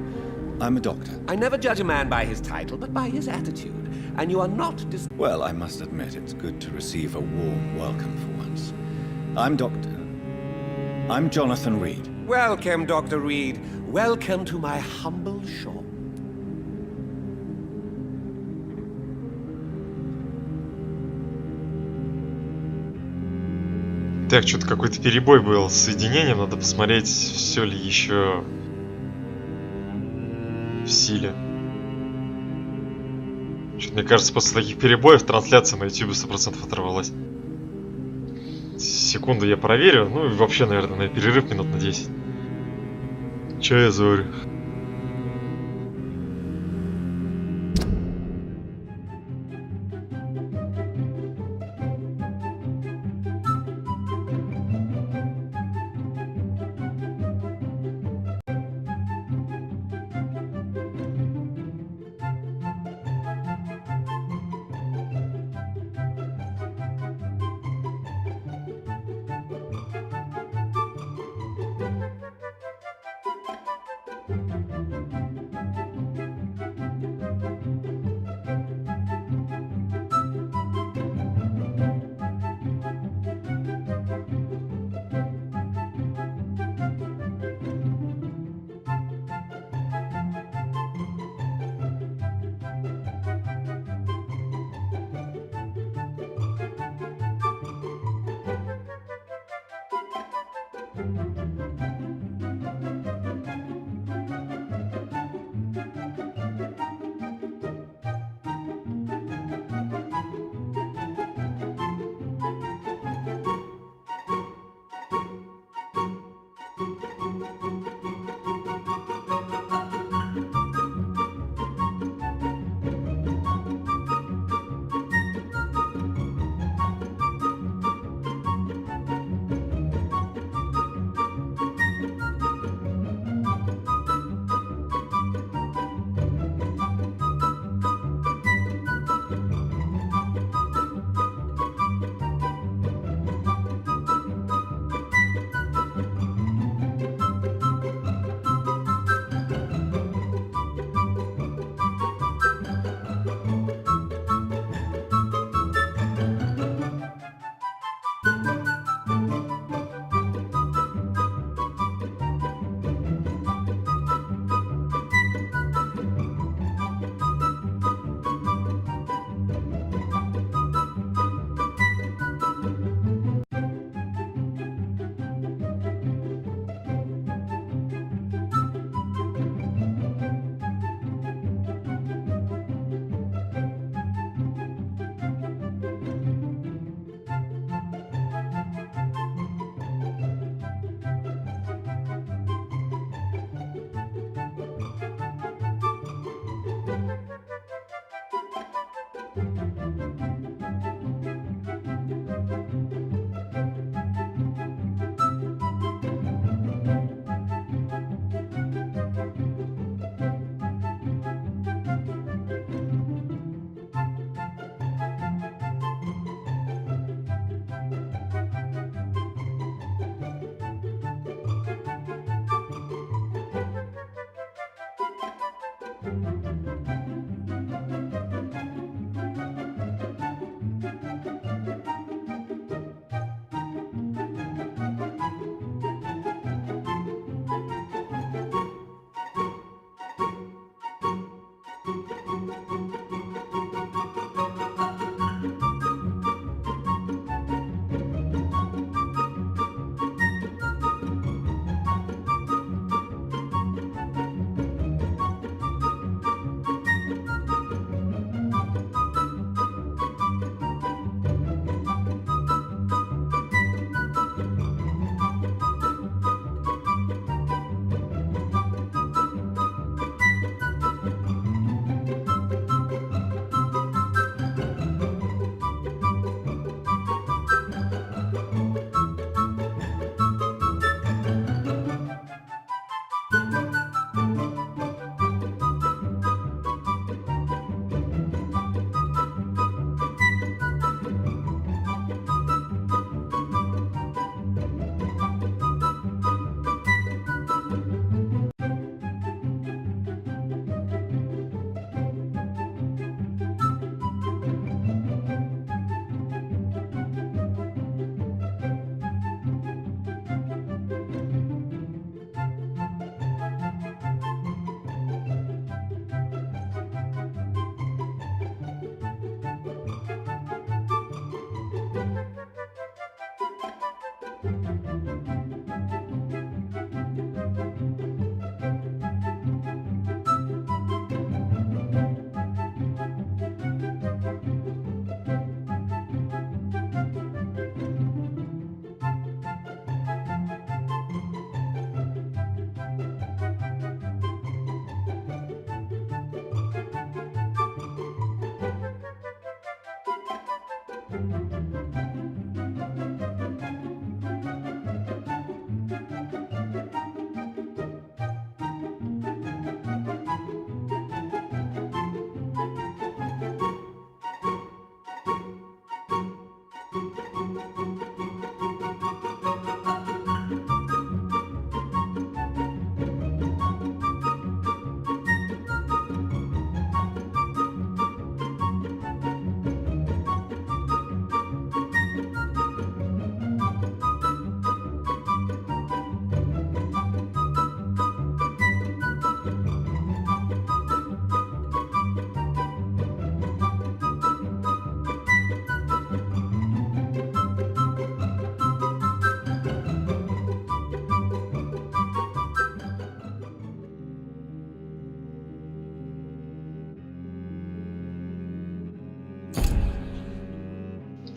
I'm a doctor. I never judge a man by his title, but by his attitude. And you are not Well, I must admit it's good to receive a warm welcome for once. I'm Jonathan Reed. Welcome, Dr. Reed. Welcome to my humble shop. Так, что-то какой-то перебой был с соединением. Надо посмотреть, все ли еще в силе. Что-то, мне кажется, после таких перебоев трансляция на YouTube 100% оторвалась. Секунду я проверю. Ну и вообще, наверное, на перерыв минут на 10. Че я зорю?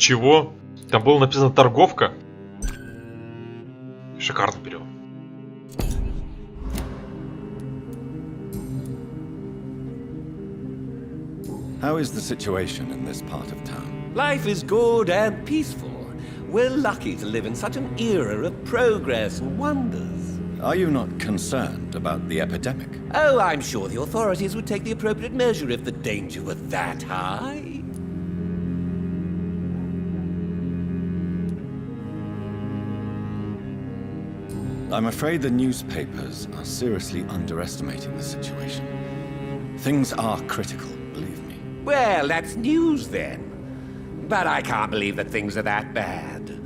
Чего? Там было написано торговка. Шикарно перевод. How is the situation in this part of town? Life is good and peaceful. We're lucky to live in such an era of progress and wonders. Are you not concerned about the epidemic? Oh, I'm sure the authorities would take the appropriate measure if the danger were that high. I'm afraid the newspapers are seriously underestimating the situation. Things are critical, believe me. Well, that's news then. But I can't believe that things are that bad.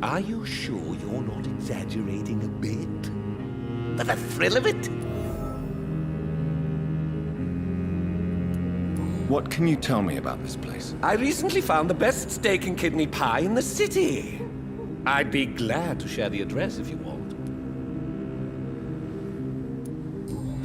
Are you sure you're not exaggerating a bit? For the thrill of it? What can you tell me about this place? I recently found the best steak and kidney pie in the city. I'd be glad to share the address if you want.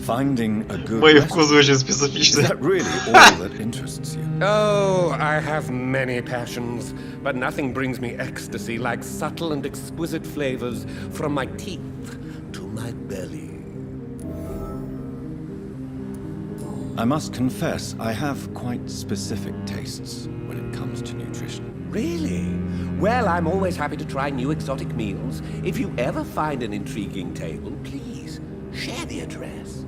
Finding a good Мои restaurant? вкусы очень Is специфичны. that really all that interests you? Oh, I have many passions, but nothing brings me ecstasy like subtle and exquisite flavors from my teeth to my belly. I must confess, I have quite specific tastes when it comes to nutrition. Really? Well, I'm always happy to try new exotic meals. If you ever find an intriguing table, please share the address.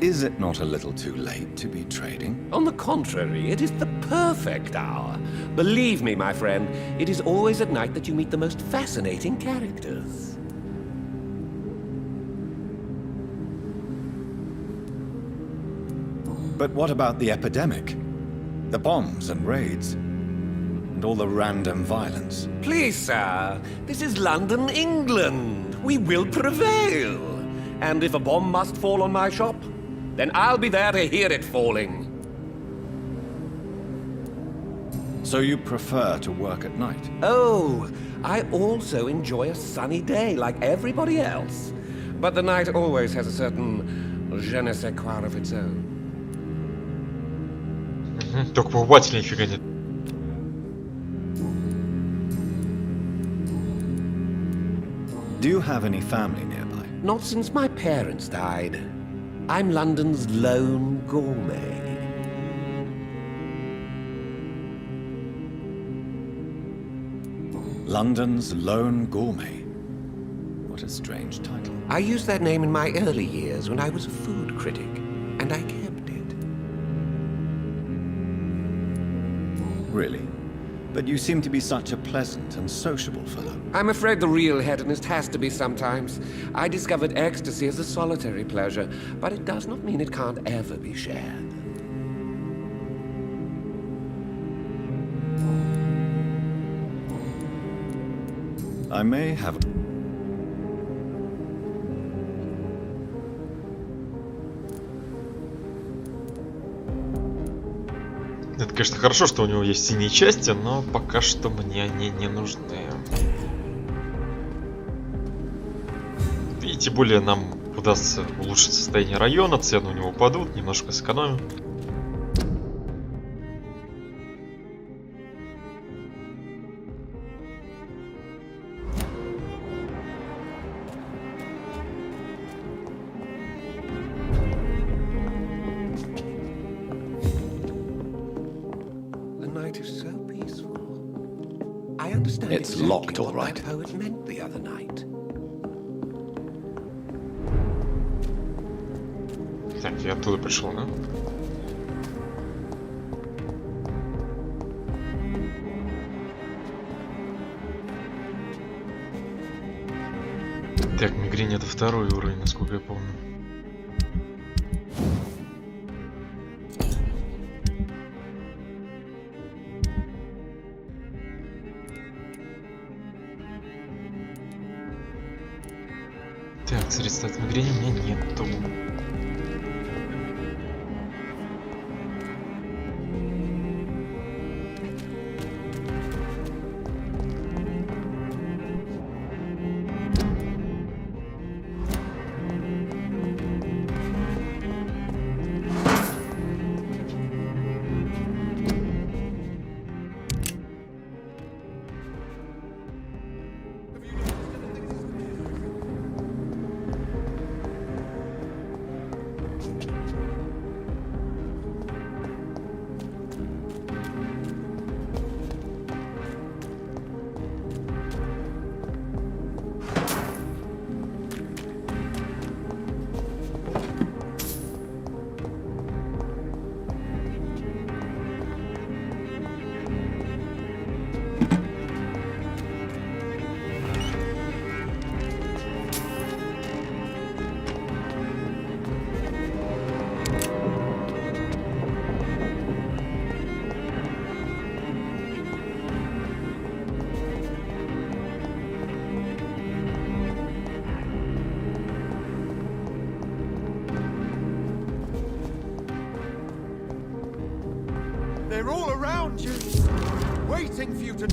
Is it not a little too late to be trading? On the contrary, it is the perfect hour. Believe me, my friend, it is always at night that you meet the most fascinating characters. But what about the epidemic? The bombs and raids? And all the random violence? Please, sir, this is London, England. We will prevail. And if a bomb must fall on my shop, then I'll be there to hear it falling. So you prefer to work at night? Oh, I also enjoy a sunny day like everybody else. But the night always has a certain je ne sais quoi of its own. Только покупателей нифига нет. Do you have any family nearby? Not since my parents died. I'm London's lone gourmet. London's Lone Gourmet. What a strange title. I used that name in my early years when I was a food critic, and I kept it. Really? But you seem to be such a pleasant and sociable fellow. I'm afraid the real hedonist has to be sometimes. I discovered ecstasy as a solitary pleasure, but it does not mean it can't ever be shared. I may have... Это, конечно, хорошо, что у него есть синие части, но пока что мне они не нужны. И тем более нам удастся улучшить состояние района, цены у него упадут, немножко сэкономим. It's locked, all right. Poet meant the other night. Так, я оттуда пришел, да? Так, мигрень это второй уровень, насколько я помню. Так, средства от мигрени у меня нету. waiting for you to...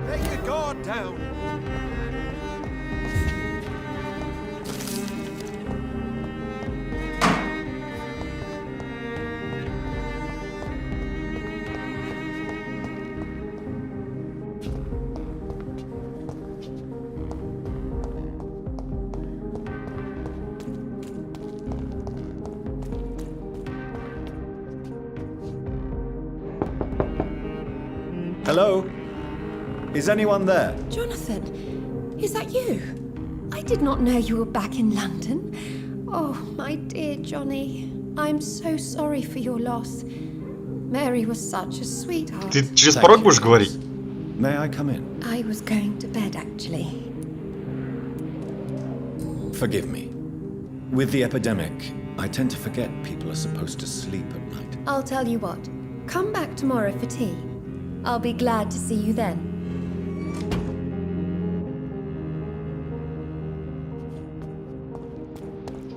Lay your guard down. Hello? Is anyone there? Jonathan, is that you? I did not know you were back in London. Oh, my dear Johnny. I'm so sorry for your loss. Mary was such a sweetheart. Ты через порог будешь говорить? May I come in? I was going to bed, actually. Forgive me. With the epidemic, I tend to forget people are supposed to sleep at night. I'll tell you what. Come back tomorrow for tea. I'll be glad to see you then.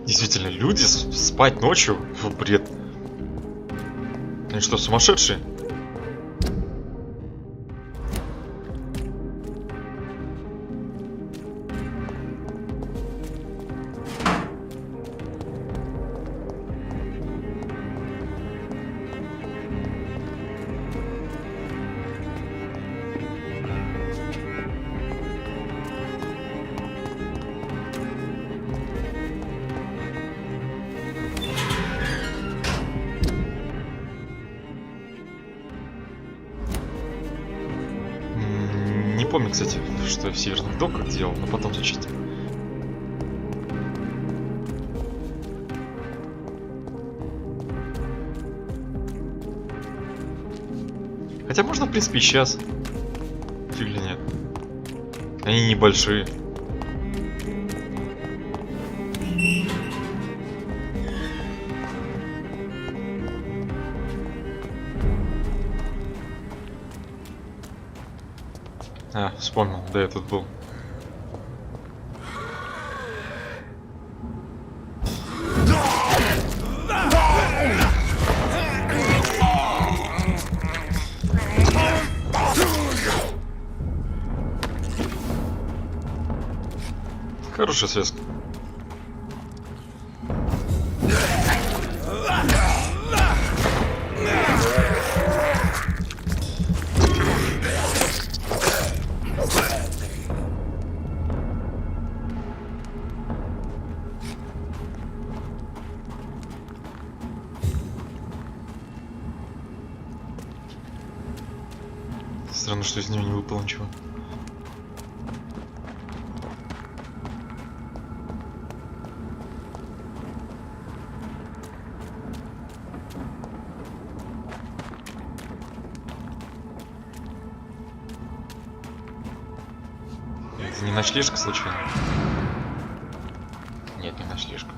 Действительно, люди спать ночью? Фу, бред. Они что, сумасшедшие? Не помню, кстати, что я в Северных Доках делал, но потом зачитаю. Хотя можно, в принципе, и сейчас. Фиг ли нет. Они небольшие. А, вспомнил, да, я тут был. Хорошая связка. Странно, что из него не выпало ничего. Это не ночлежка случайно? Нет, не ночлежка.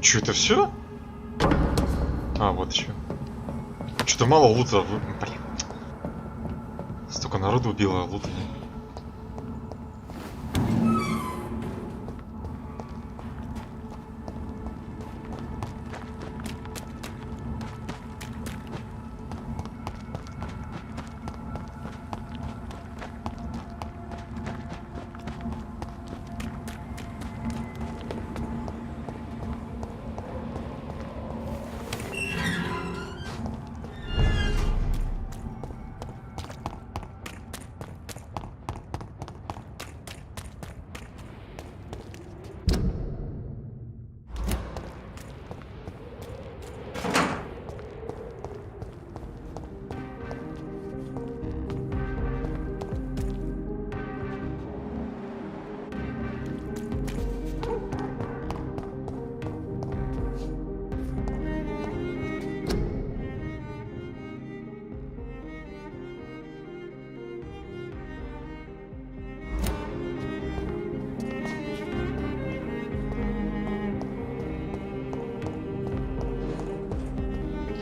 Че, это все? А, вот еще. Что-то мало лута. Блин. Столько народу убило, а лута нет.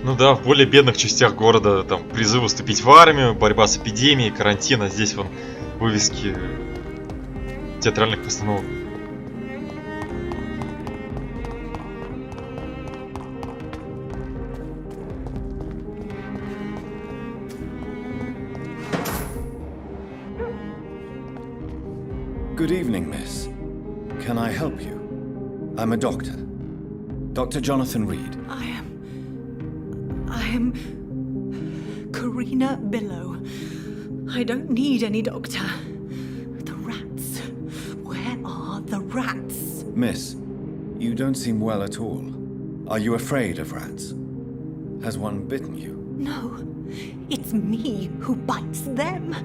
Ну да, в более бедных частях города там призывы вступить в армию, борьба с эпидемией, карантин, а здесь вон вывески театральных постановок. Good evening, miss. Can I help you? I'm a doctor. Dr. Jonathan Reed. I am Karina Billow. I don't need any doctor. The rats. Where are the rats? Miss, you don't seem well at all. Are you afraid of rats? Has one bitten you? No, it's me who bites them.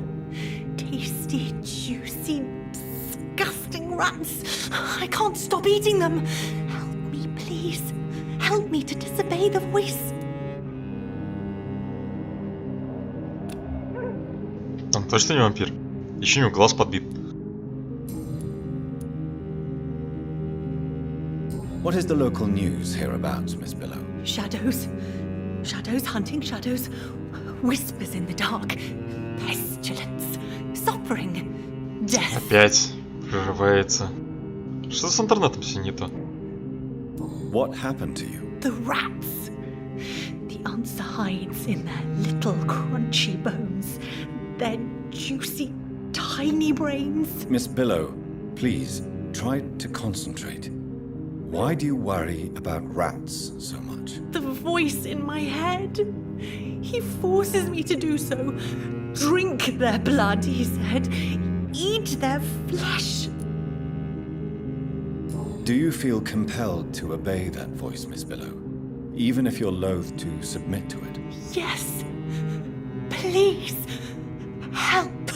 Tasty, juicy, disgusting rats. I can't stop eating them. Help me, please. Help me to disobey the voice. Он точно не вампир? Еще у него глаз подбит. What is the local news hereabouts, Miss Billow? Shadows. Shadows hunting shadows. Whispers in the dark. Pestilence. Suffering. Death. Опять прерывается. Что с интернетом все не то? What happened to you? The rats. The answer hides in their little crunchy bones. Their juicy, tiny brains. Miss Billow, please, try to concentrate. Why do you worry about rats so much? The voice in my head. He forces me to do so. Drink their blood, he said. Eat their flesh. Do you feel compelled to obey that voice, Miss Billow? Even if you're loath to submit to it? Yes. Please. Help.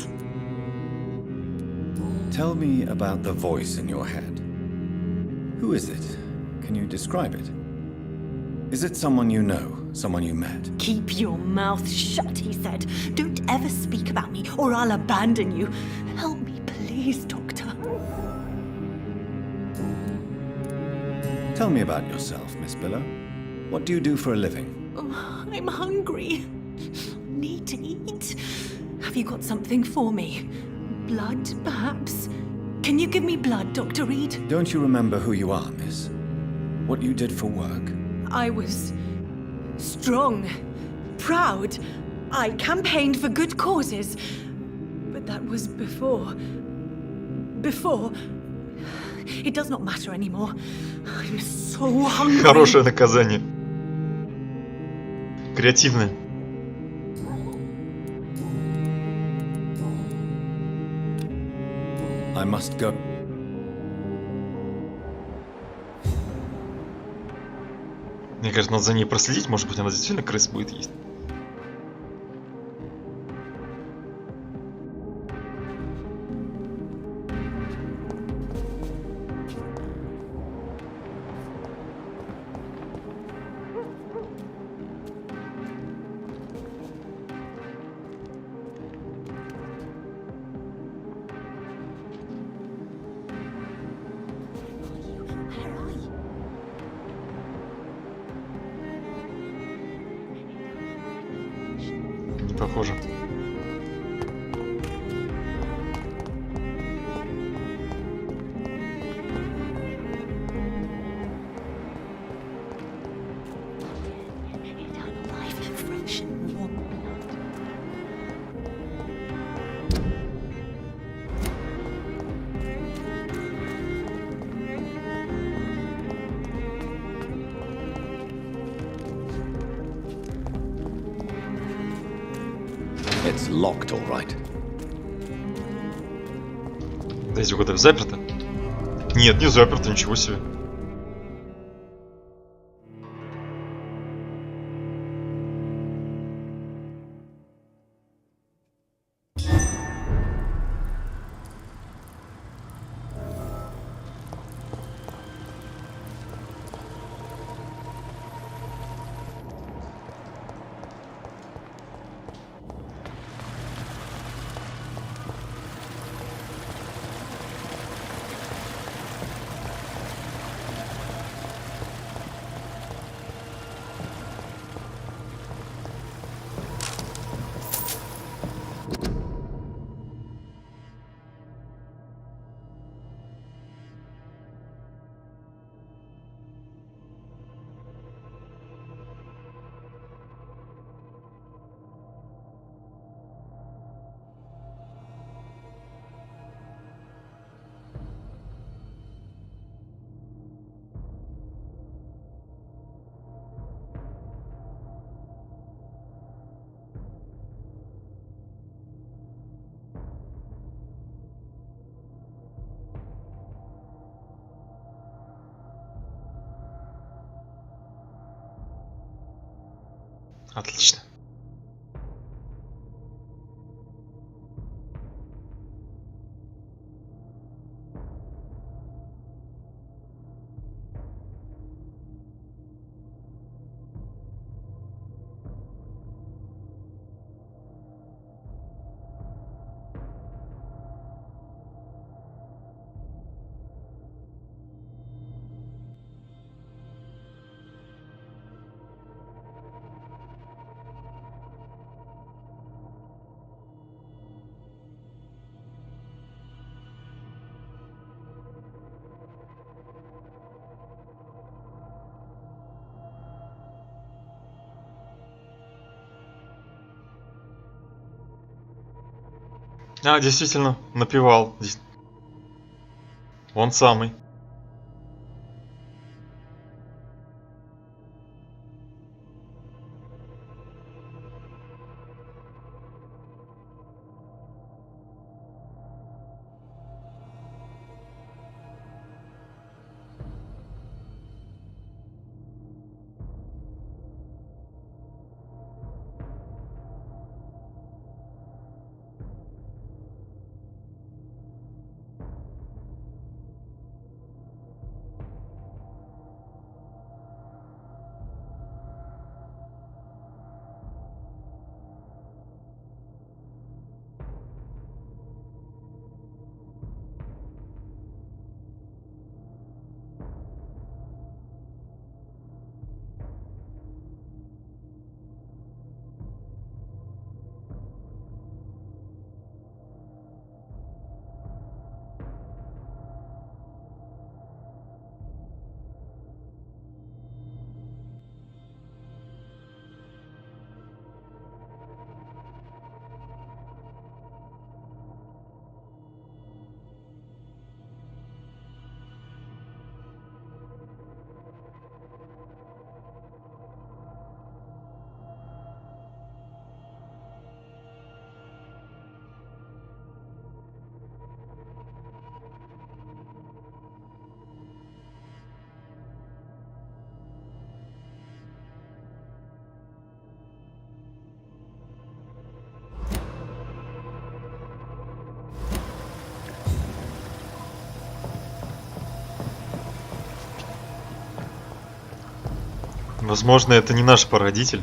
Tell me about the voice in your head. Who is it? Can you describe it? Is it someone you know, someone you met? Keep your mouth shut, he said. Don't ever speak about me, or I'll abandon you. Help me, please, Doctor. Tell me about yourself, Miss Billow. What do you do for a living? Oh, I'm hungry. Need to eat. Have you got something for me? Blood, perhaps? Can you give me blood, Dr. Reed? Don't you remember who you are, miss? What you did for work? I was strong, proud. I campaigned for good causes. But that was before. Before. It does not matter anymore. I'm so hungry. Хорошее наказание. Креативное. I must go. Мне кажется, надо за ней проследить, может быть, она действительно крыс будет есть. Не похоже. It's locked, all right. Дайте угадать, заперто? Нет, не заперто, ничего себе. Отлично. А, действительно, напевал. Он самый. Возможно, это не наш прародитель.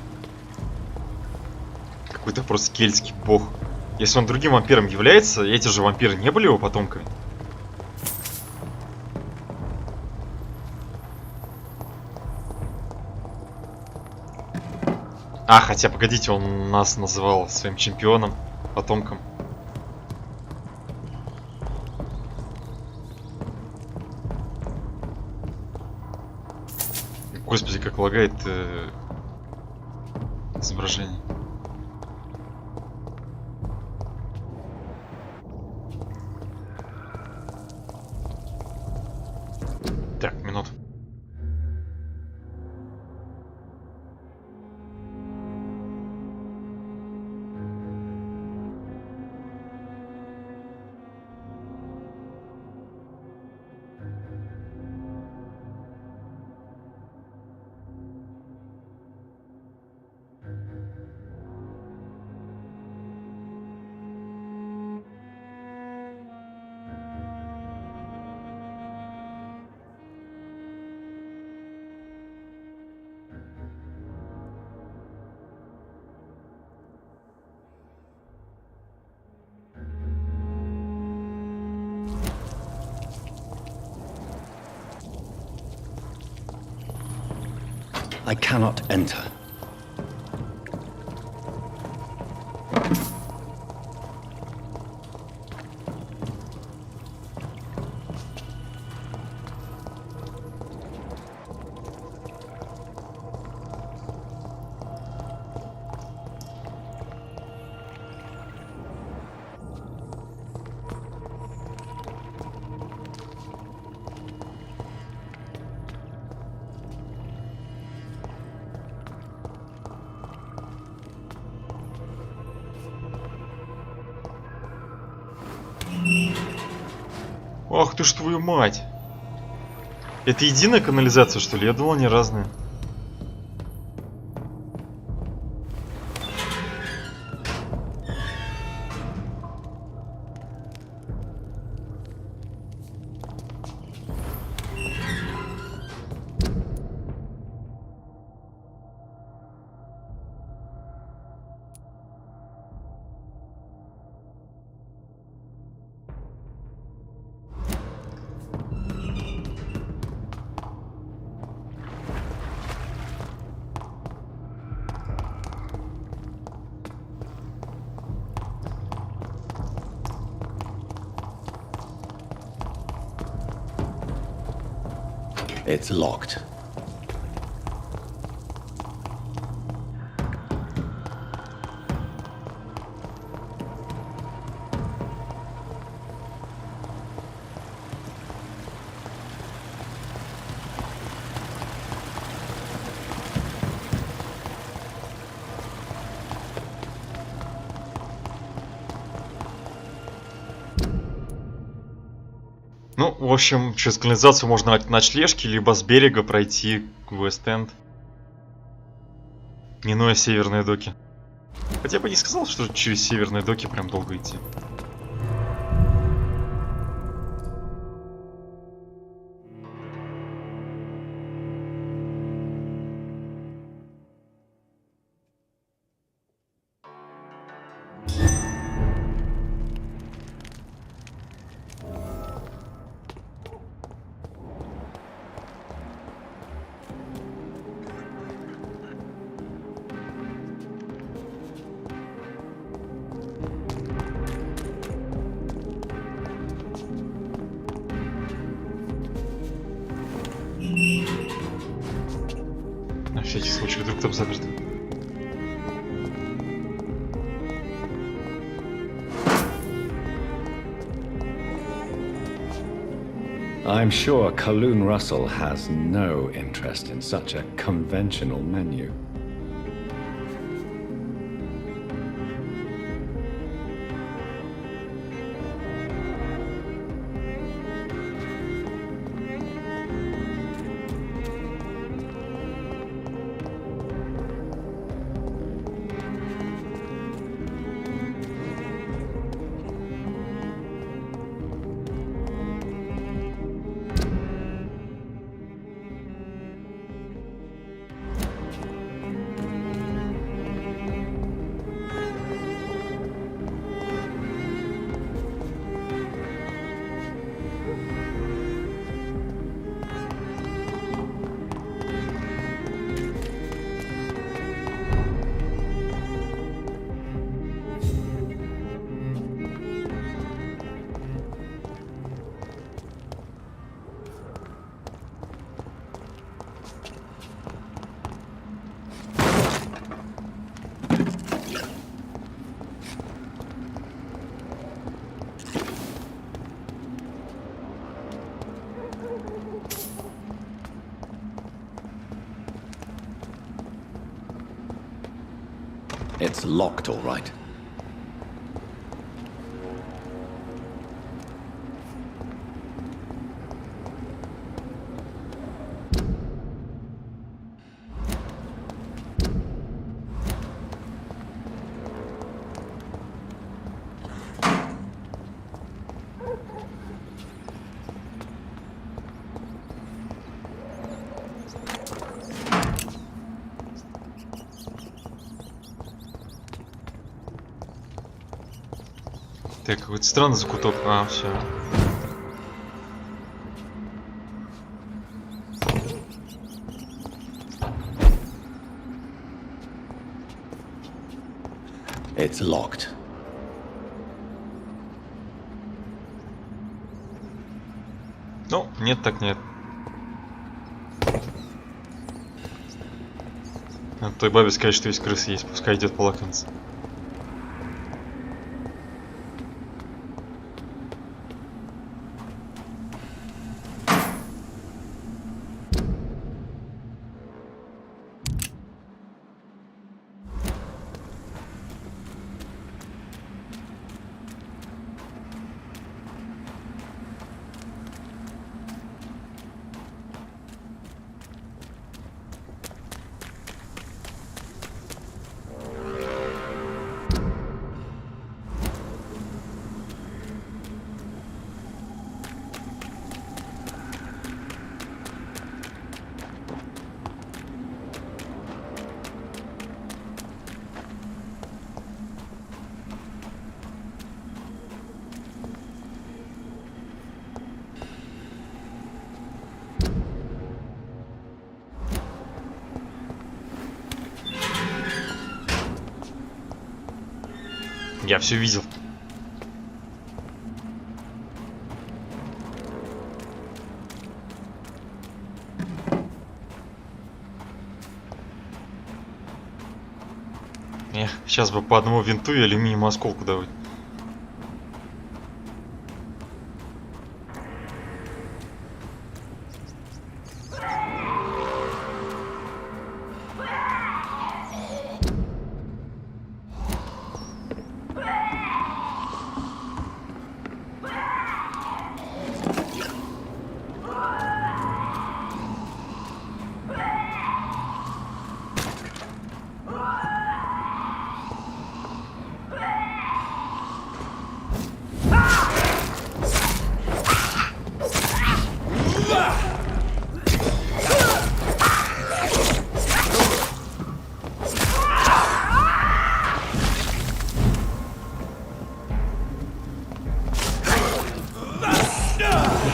Какой-то просто кельтский бог. Если он другим вампиром является, эти же вампиры не были его потомками. А, хотя, погодите, он нас называл своим чемпионом, потомком. Господи, как лагает изображение. Так, минуту. I cannot enter. Ах ты ж твою мать! Это единая канализация, что ли? Я думал, они разные. It's locked. Ну, в общем, через канализацию можно от ночлежки, либо с берега пройти в Уэст-Энд, минуя северные доки. Хотя я бы не сказал, что через северные доки прям долго идти. На всякий случай, вдруг там заперто. I'm sure Kaloon Russell has no interest in such a conventional menu. It's locked, all right. Так, какой-то странный закуток. А, все. It's locked. Ну, нет так нет. Надо той бабе сказать, что есть крысы есть, пускай идет полакомиться. Я все видел. Сейчас бы по одному винту и алюминиевому осколку давать.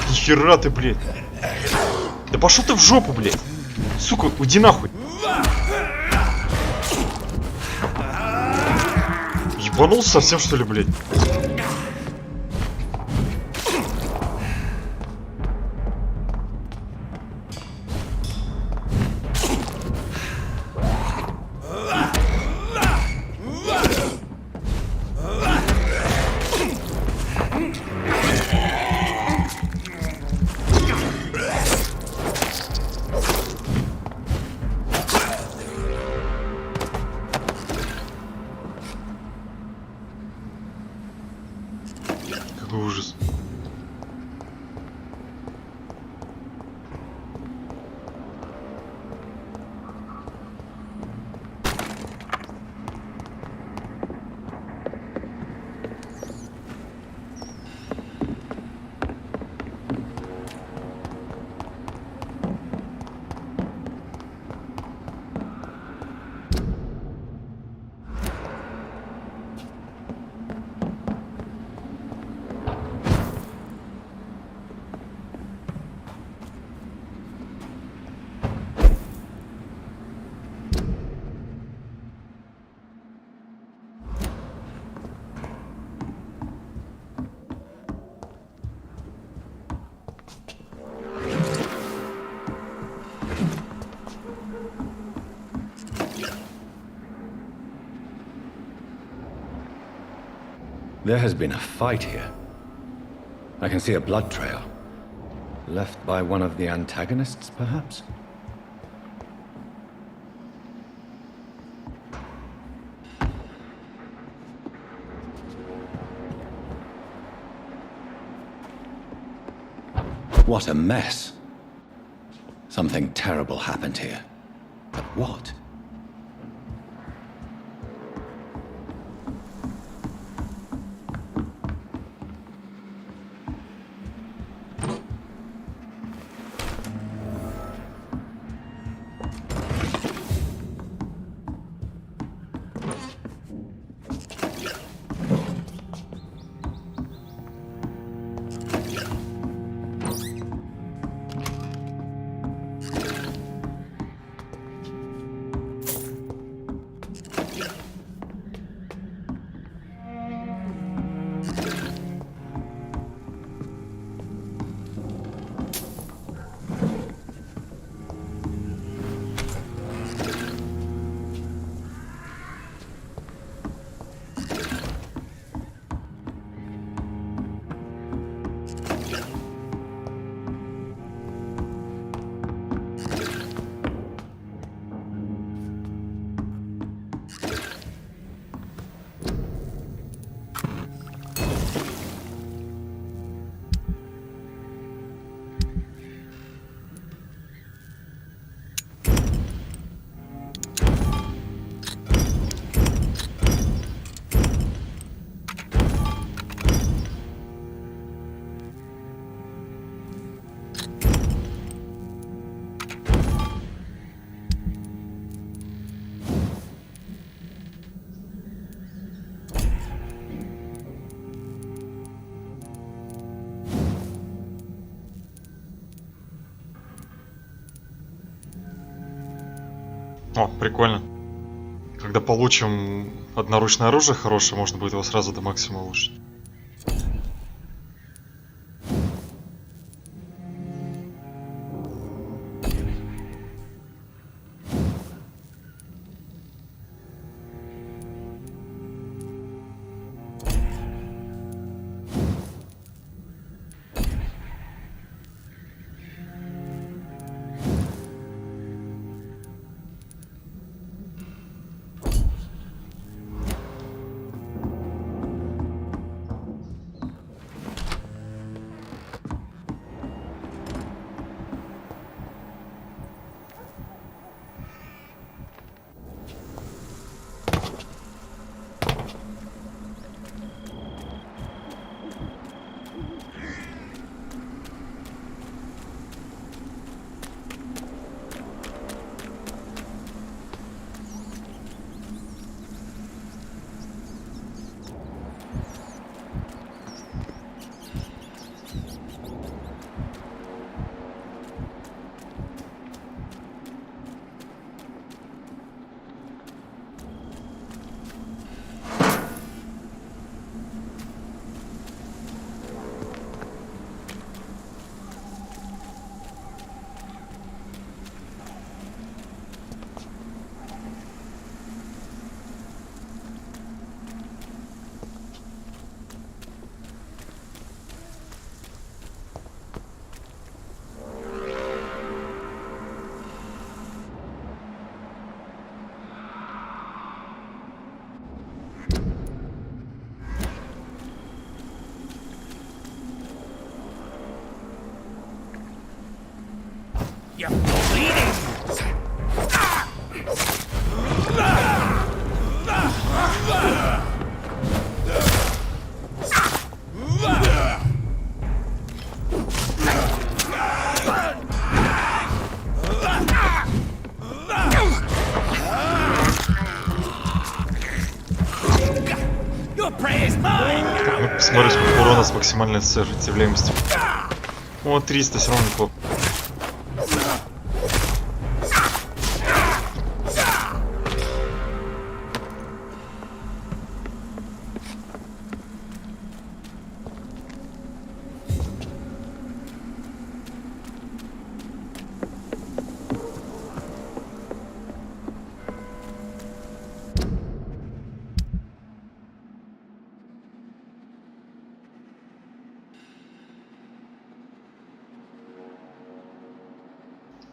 Нихера ты, блядь. Да пошел ты в жопу, блядь. Сука, уйди нахуй. Ебанулся совсем, что ли, блядь? Какой ужас. There has been a fight here. I can see a blood trail. Left by one of the antagonists, perhaps? What a mess. Something terrible happened here. But what? О, прикольно. Когда получим одноручное оружие хорошее, можно будет его сразу до максимума улучшить. Your prey is mine now. Ну, посмотрим, сколько урона с максимальной сопротивляемостью. О, 300, все равно неплохо.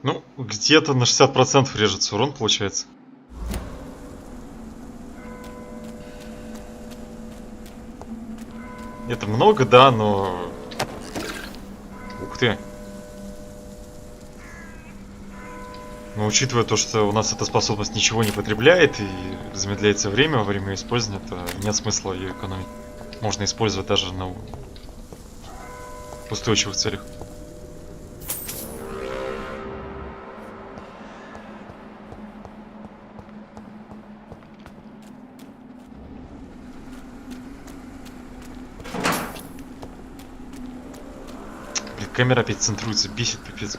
Ну, где-то на 60% режется урон, получается. Это много, да, но... Ух ты. Но учитывая то, что у нас эта способность ничего не потребляет и замедляется время во время использования, то нет смысла ее экономить. Можно использовать даже на устойчивых целях. Камера опять центруется, бесит, пипец.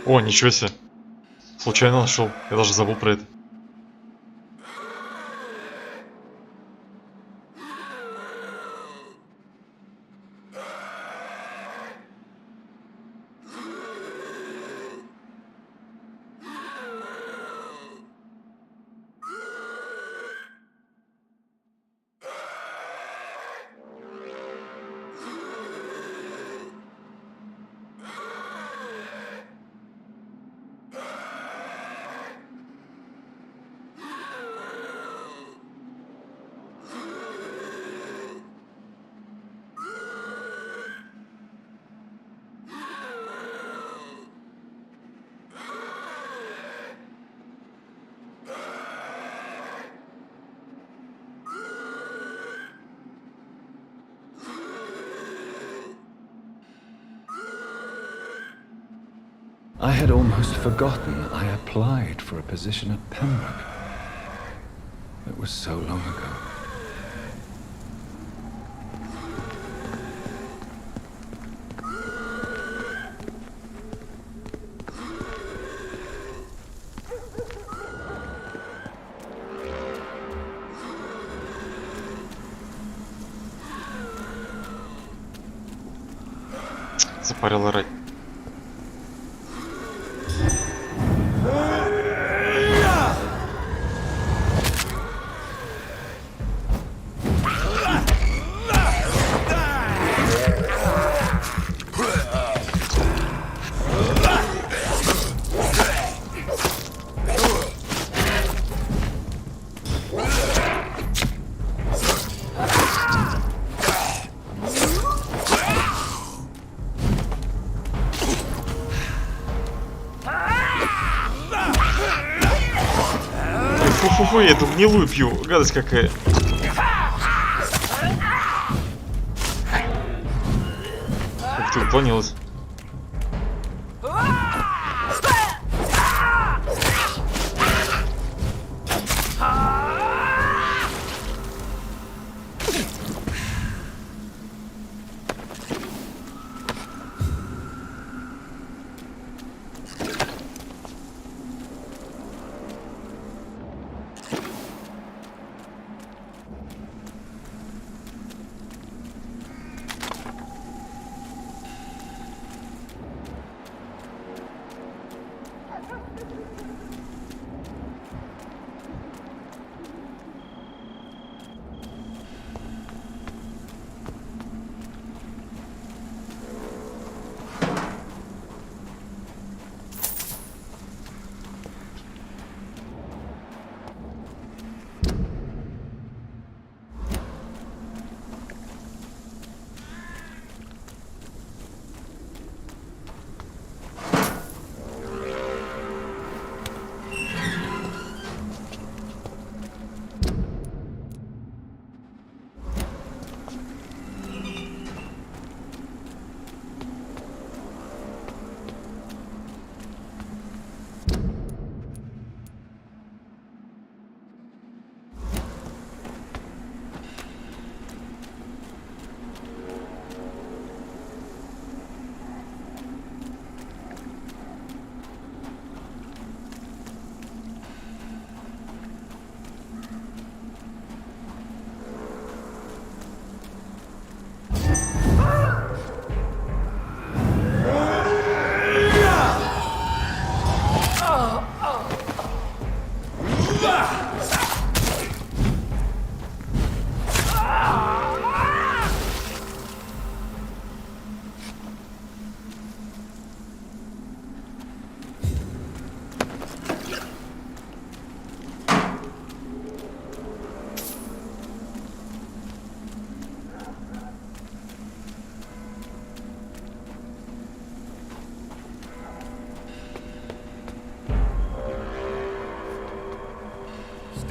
О, ничего себе. Случайно нашел. Я даже забыл про это. I had almost forgotten I applied for a position at Pembroke. It was so long ago. Запарил орать. Фу-фу-фу, я эту гнилую пью. Гадость какая. Ух ты, уклонилась.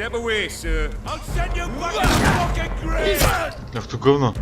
Step away, sir. I'll send you back to the fucking grave. Ах ты говно.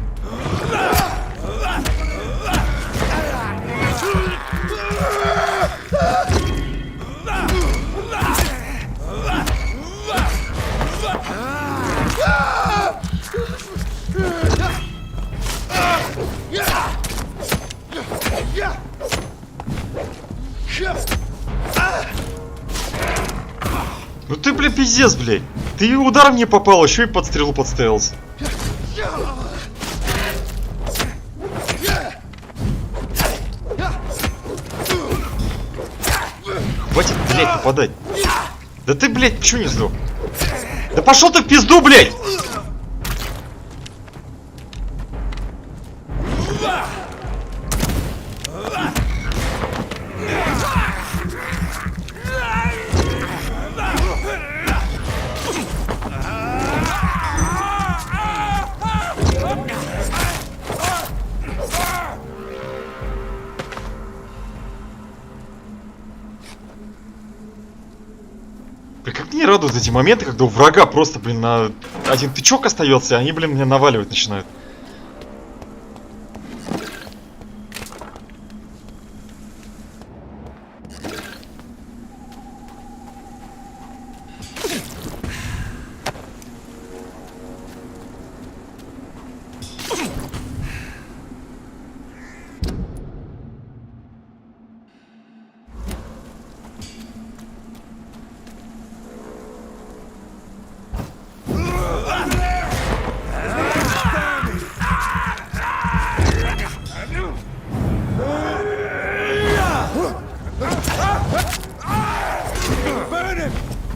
Ну ты, бля, пиздец, блядь. Ты ударом не попал, еще и под стрелу подставился. Хватит, блядь, нападать. Да ты, блядь, почему не сдох? Да пошел ты в пизду, блядь! Как мне радуют эти моменты, когда у врага просто, блин, на один тычок остается, и они, блин, меня наваливать начинают.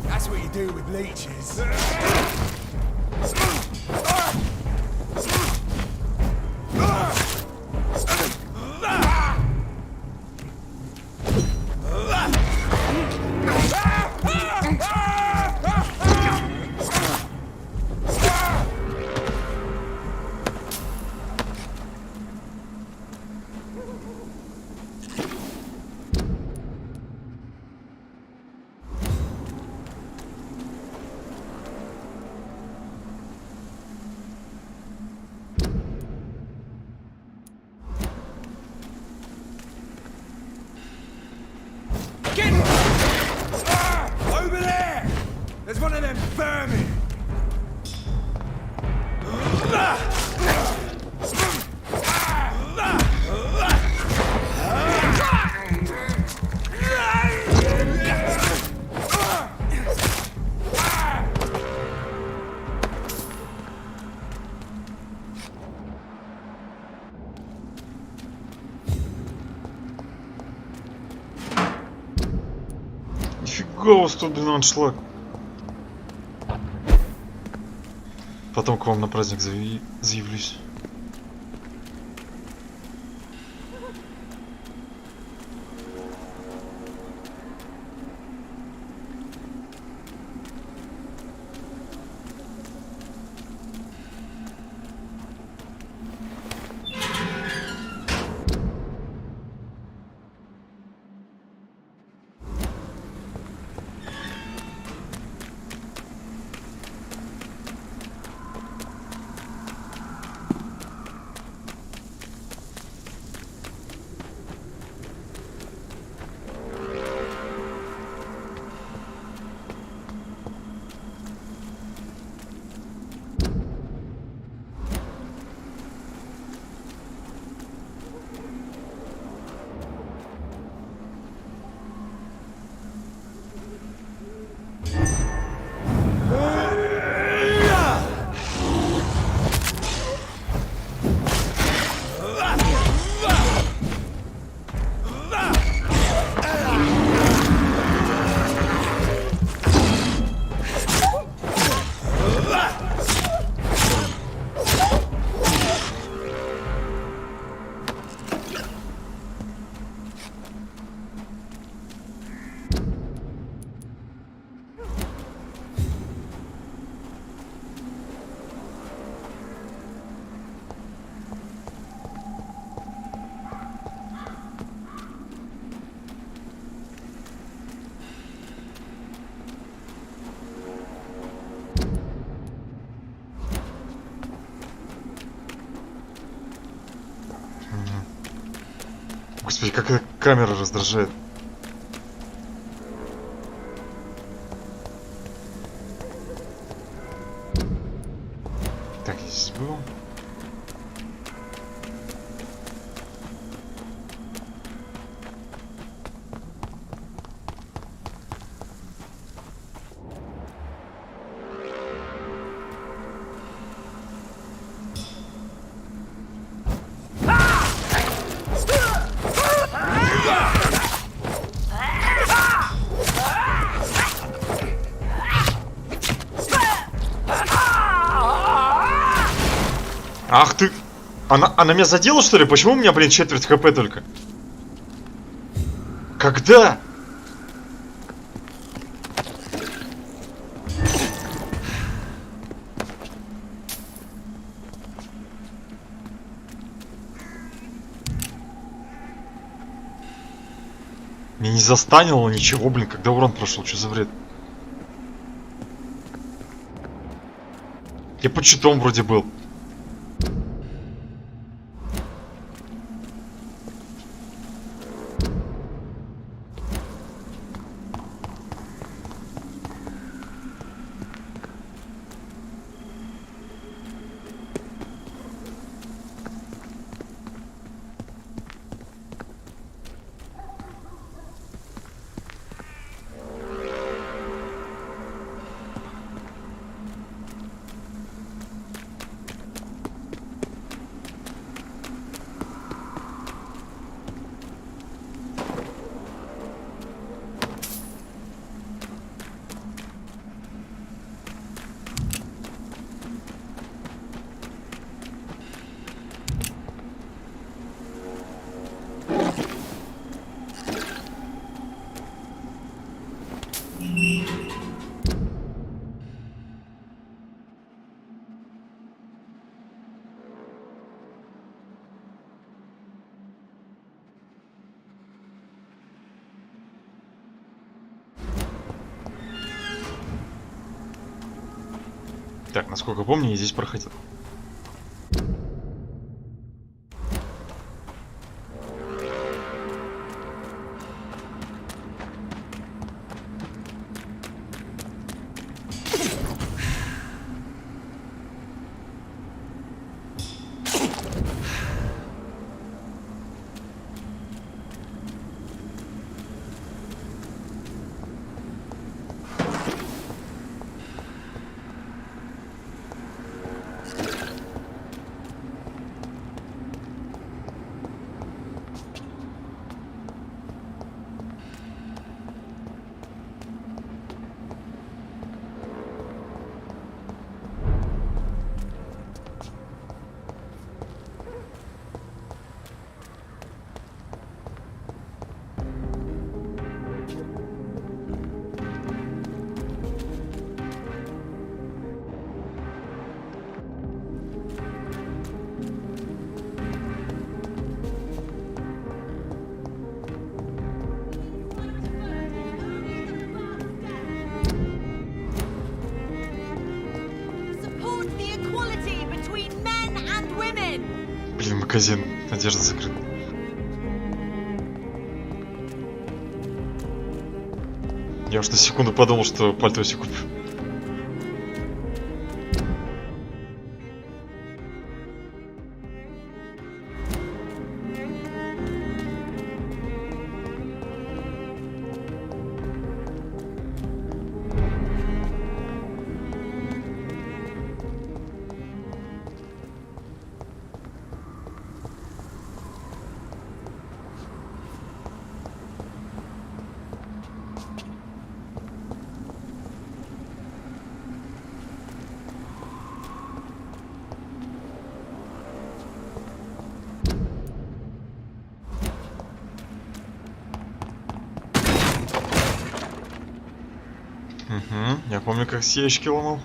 That's what you do with leeches. Over there! There's one of them vermin! Нифига у вас тут, блин, аншлаг. Потом к вам на праздник заявлюсь. Господи, как эта камера раздражает. Так, здесь был. Ах ты! Она меня задела, что ли? Почему у меня, блин, четверть хп только? Когда? Меня не застанило ничего, блин, когда урон прошел. Что за бред? Я под щитом вроде был. Так, насколько помню, я здесь проходил. Блин, магазин. Одежда закрыта. Я уж на секунду подумал, что пальто себе куплю. Угу, я помню, как сеечки ломал.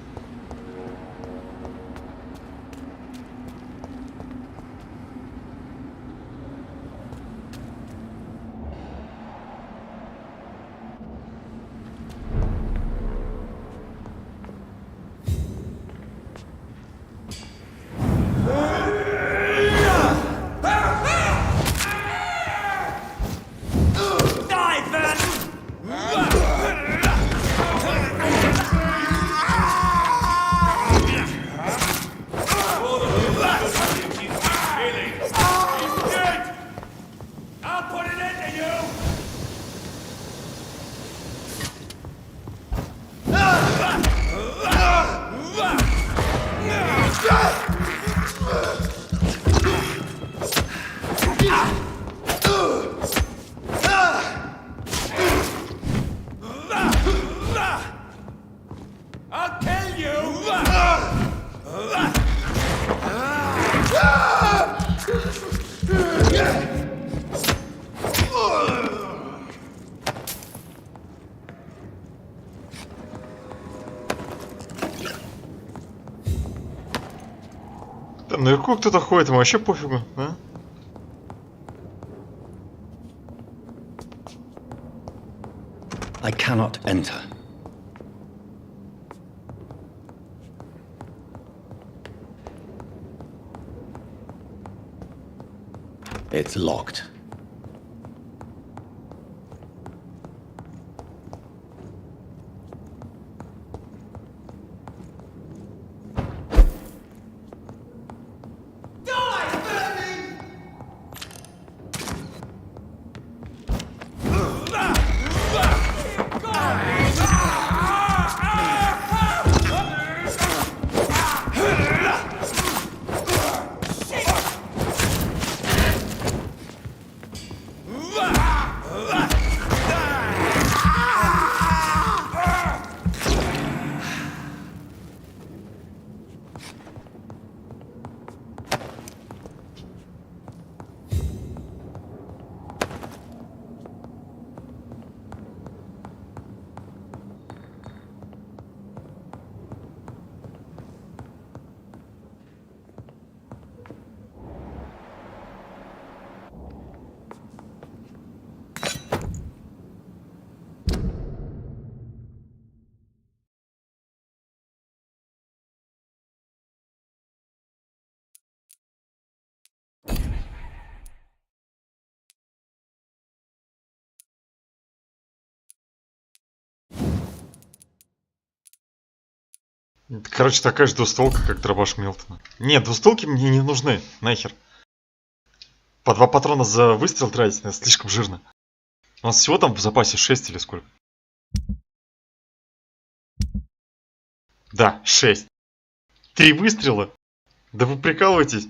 Там наверху кто-то ходит, ему вообще пофигу, а? I cannot enter. It's locked. Короче, такая же двустволка, как дробаш Милтона. Нет, двустволки мне не нужны, нахер. По 2 патрона за выстрел тратить, это слишком жирно. У нас всего там в запасе 6 или сколько? Да, 6. 3 выстрела? Да вы прикалываетесь?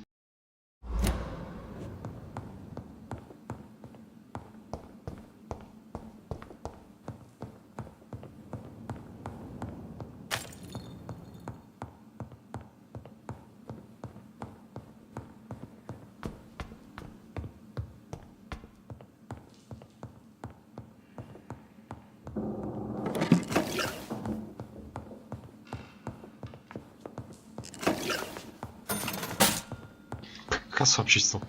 Кассу обчистил.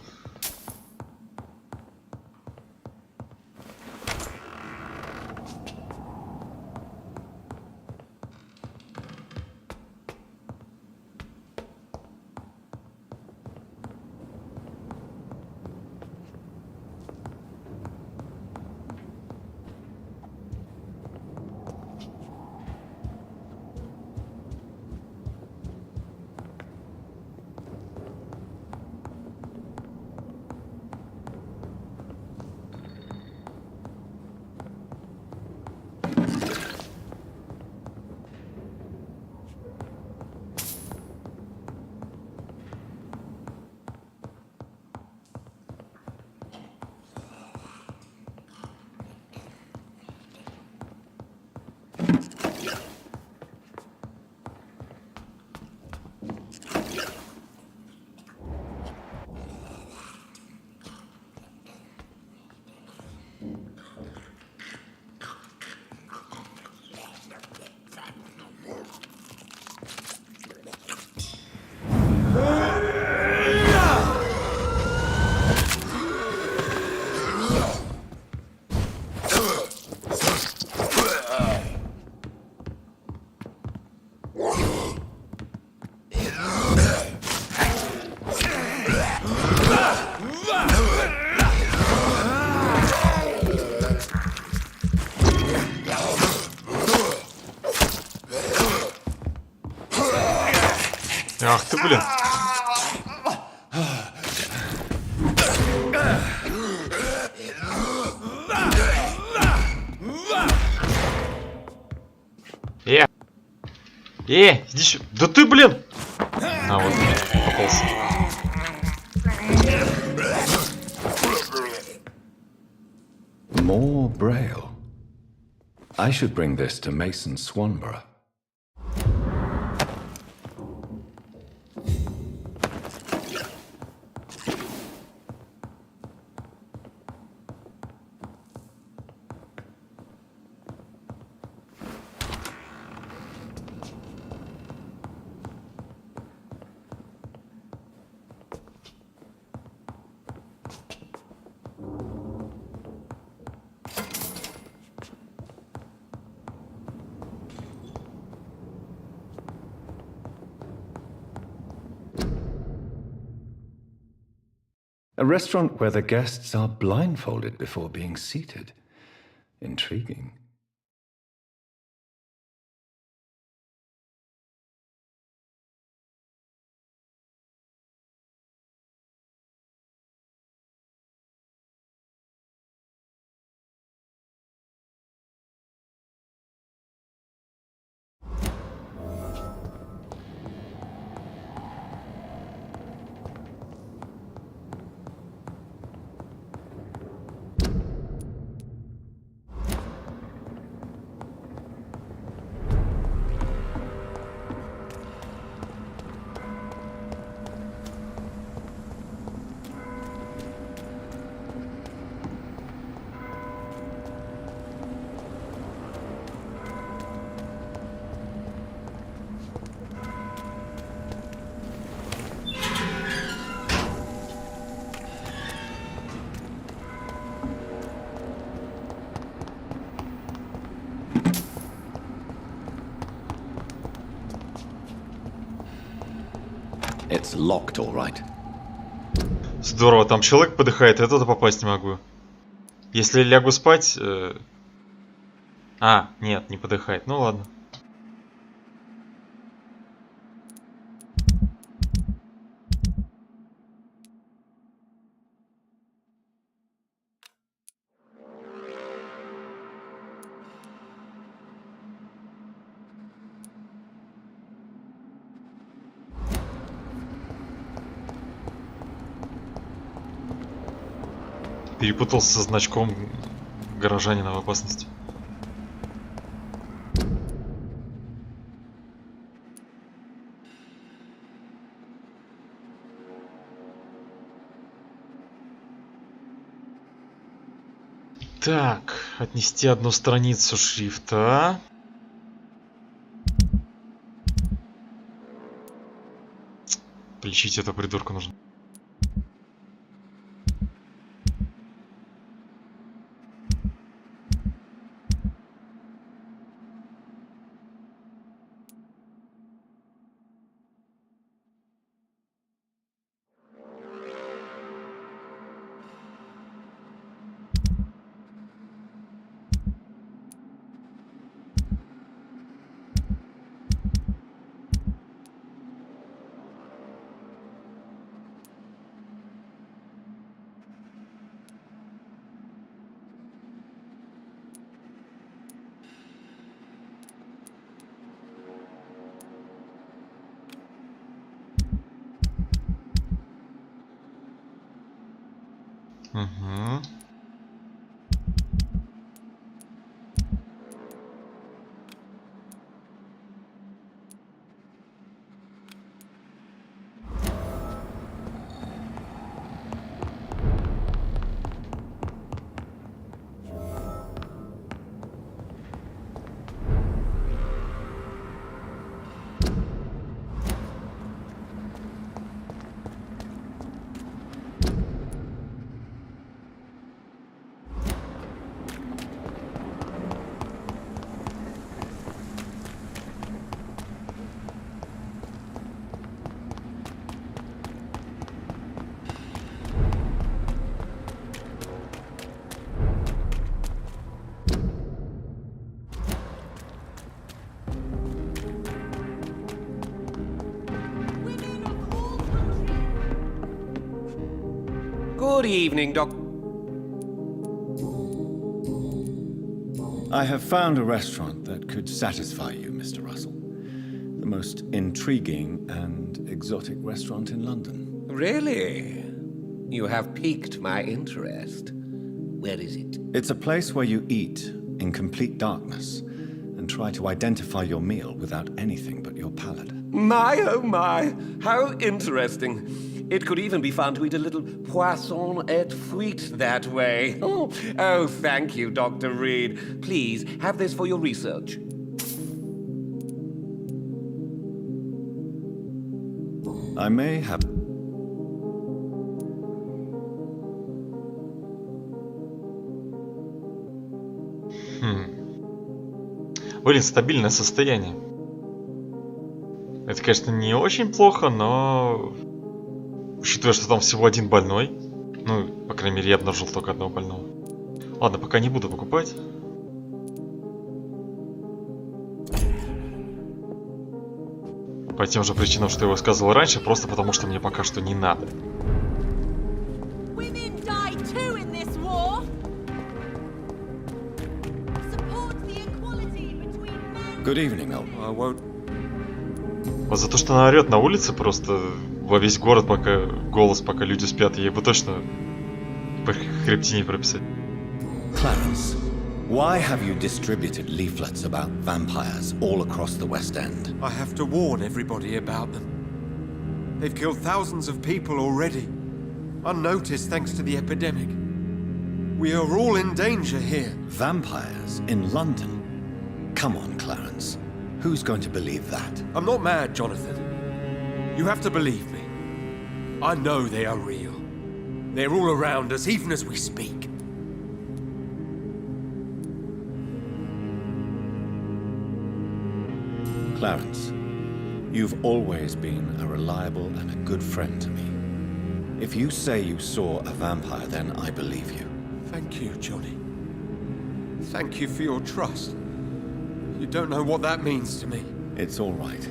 Ах ты, блин. Иди сюда. Да ты, блин! А, вот, попался. More braille. I should bring this to Mason Swanborough. A restaurant where the guests are blindfolded before being seated. Intriguing. It's locked, all right. Здорово, там человек подыхает, я туда попасть не могу. Если лягу спать... А, нет, не подыхает, ну ладно. Перепутался со значком горожанина в опасности. Так, отнести одну страницу шрифта. Полечить этого придурка нужно. Угу. Good evening, Doc. I have found a restaurant that could satisfy you, Mr. Russell. The most intriguing and exotic restaurant in London. Really? You have piqued my interest. Where is it? It's a place where you eat in complete darkness and try to identify your meal without anything but your palate. My, oh my, how interesting. It could even be fun to eat a little poisson et frites that way. Oh, thank you, Dr. Reed. Please, have this for your research. I may have... Блин, стабильное состояние. Это, конечно, не очень плохо, но... Учитывая, что там всего один больной. Ну, по крайней мере, я обнаружил только одного больного. Ладно, пока не буду покупать. По тем же причинам, что я его сказал раньше, просто потому что мне пока что не надо. Good evening, I won't. Вот за то, что она орет на улице просто во весь город, пока голос, пока люди спят, ей бы точно по хребтине прописать. Clarence, why have you distributed leaflets about vampires all across the West End? I have to warn everybody about them. They've killed thousands of people already, unnoticed thanks to the epidemic. We are all in danger here. Vampires in London? Come on, Clarence. Who's going to believe that? I'm not mad, Jonathan. You have to believe me. I know they are real. They're all around us, even as we speak. Clarence, you've always been a reliable and a good friend to me. If you say you saw a vampire, then I believe you. Thank you, Johnny. Thank you for your trust. You don't know what that means to me. It's all right.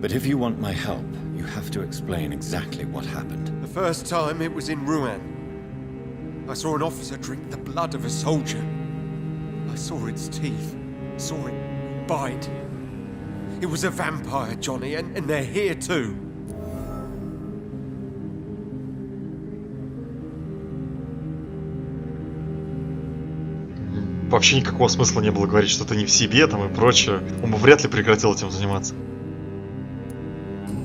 But if you want my help, you have to explain exactly what happened. The first time it was in Rouen. I saw an officer drink the blood of a soldier. I saw its teeth, saw it bite. It was a vampire, Johnny, and they're here too. Вообще никакого смысла не было говорить что-то не в себе там и прочее. Он бы вряд ли прекратил этим заниматься.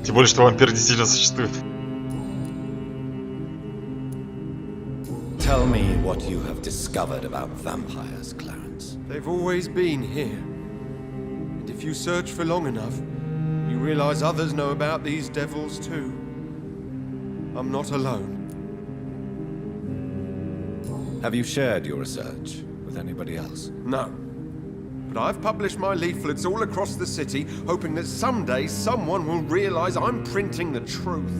Тем более, что вампиры действительно существуют. Tell me what you have discovered about vampires, Clarence. They've always been here. And if you search for long enough, you realize others know about these devils too. I'm not alone. Have you shared your research with anybody else? No. But I've published my leaflets all across the city, hoping that someday someone will realize I'm printing the truth.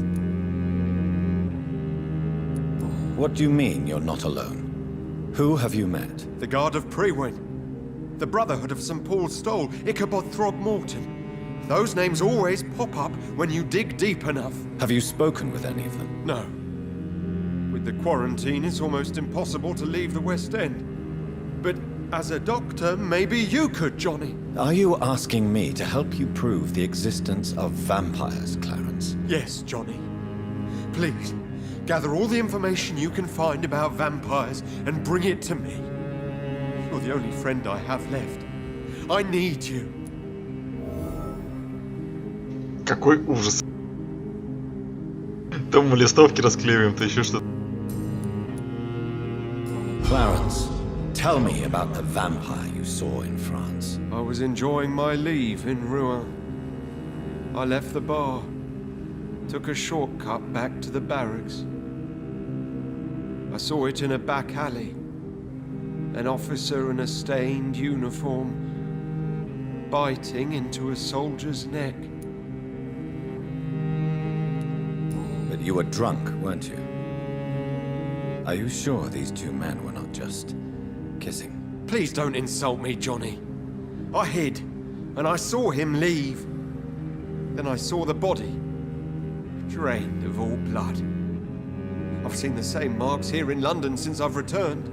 What do you mean you're not alone? Who have you met? The Guard of Prewin, the Brotherhood of St. Paul's Stole, Ichabod Throgmorton. Those names always pop up when you dig deep enough. Have you spoken with any of them? No. With the quarantine, it's almost impossible to leave the West End. But as a doctor, maybe you could, Johnny. Are you asking me to help you prove the existence of vampires, Clarence? Yes, Johnny. Please, gather all the information you can find about vampires and bring it to me. You're the only friend I have left. I need you. Какой ужас. То мы листовки расклеиваем, то еще что-то. Clarence, tell me about the vampire you saw in France. I was enjoying my leave in Rouen. I left the bar, took a shortcut back to the barracks. I saw it in a back alley. An officer in a stained uniform biting into a soldier's neck. But you were drunk, weren't you? Are you sure these two men were not just kissing? Please don't insult me, Johnny. I hid, and I saw him leave. Then I saw the body, drained of all blood. I've seen the same marks here in London since I've returned.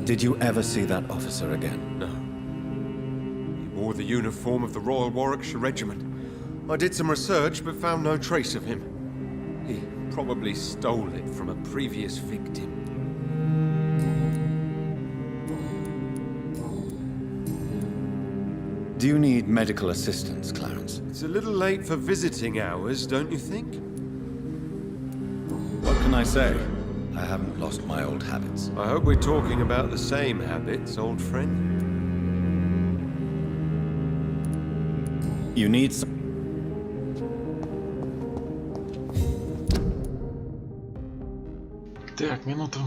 Did you ever see that officer again? No. He wore the uniform of the Royal Warwickshire Regiment. I did some research, but found no trace of him. He probably stole it from a previous victim. Do you need medical assistance, Clarence? It's a little late for visiting hours, don't you think? What can I say? I haven't lost my old habits. I hope we're talking about the same habits, old friend. You need some... Так, минуту.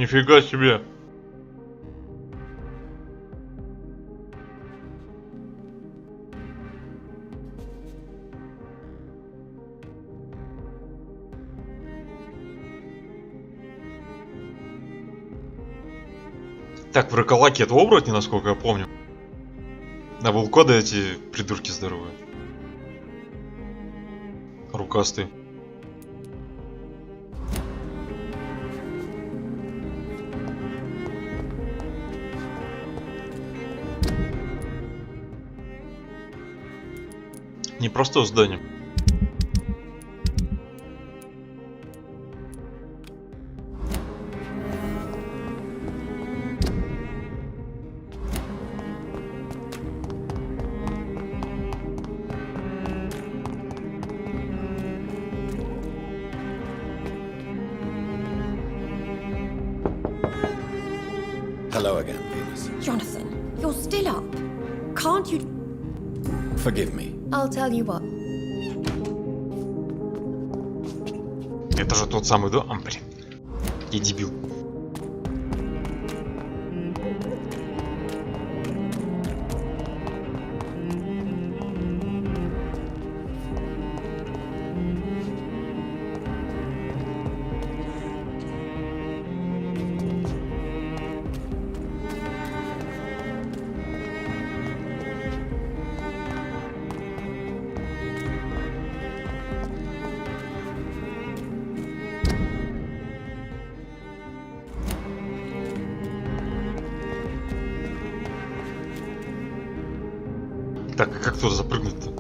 Нифига себе. Так, в Роколаке это оборотни, насколько я помню. А вулкоды эти придурки здоровые. Рукастые. Непростое здание. Hello again, Venus. Jonathan, you're still up. Can't you... Forgive me. I'll tell you what. Это же тот самый, да? А, блин. Я дебил. Так, а как туда запрыгнуть-то?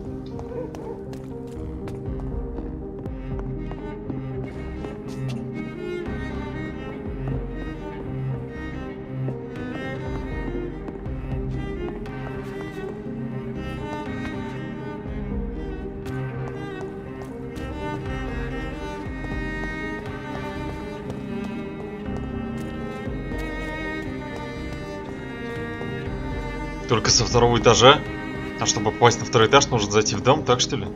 Только со второго этажа? А чтобы попасть на второй этаж, нужно зайти в дом, так что ли?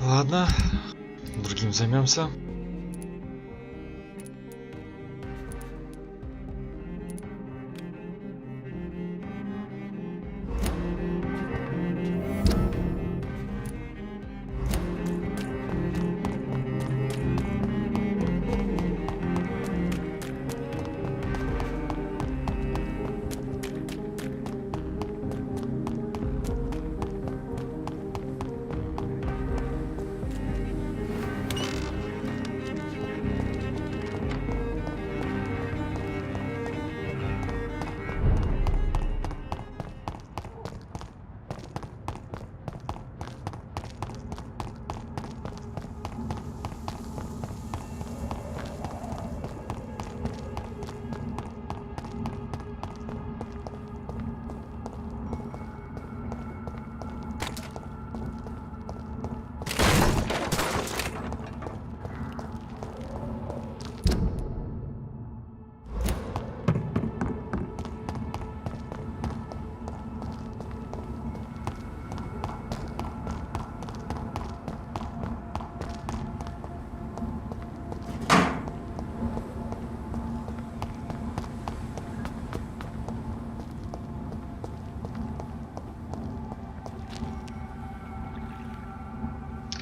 Ладно, другим займемся.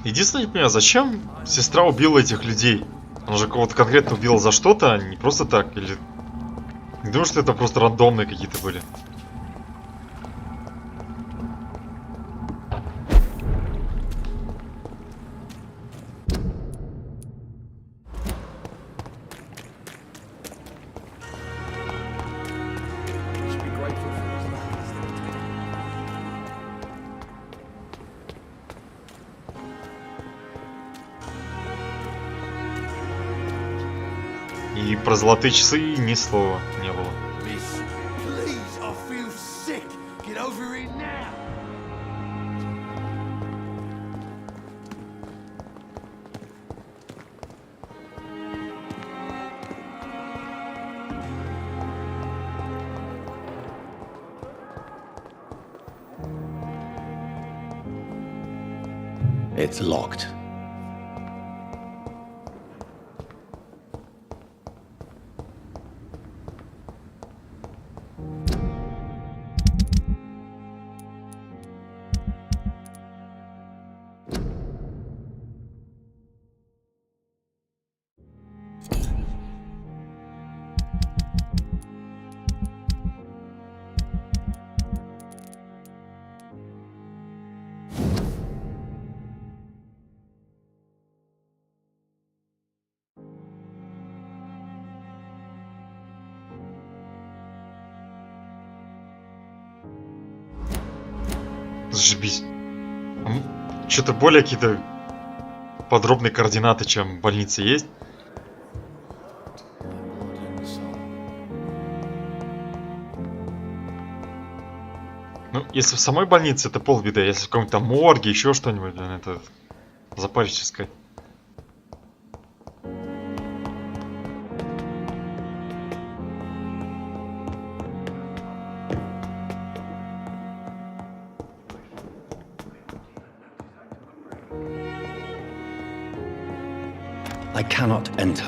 Единственное, не понимаю, зачем сестра убила этих людей? Она же кого-то конкретно убила за что-то, а не просто так, или... Не думаю, что это просто рандомные какие-то были. И про золотые часы ни слова не было. Please, I feel sick. Get over here now. It's locked. Зашибись. Что-то более какие-то подробные координаты, чем в больнице есть. Ну, если в самой больнице, это полбеды. Если в каком-то там морге, еще что-нибудь, блин, это запариться искать. I cannot enter.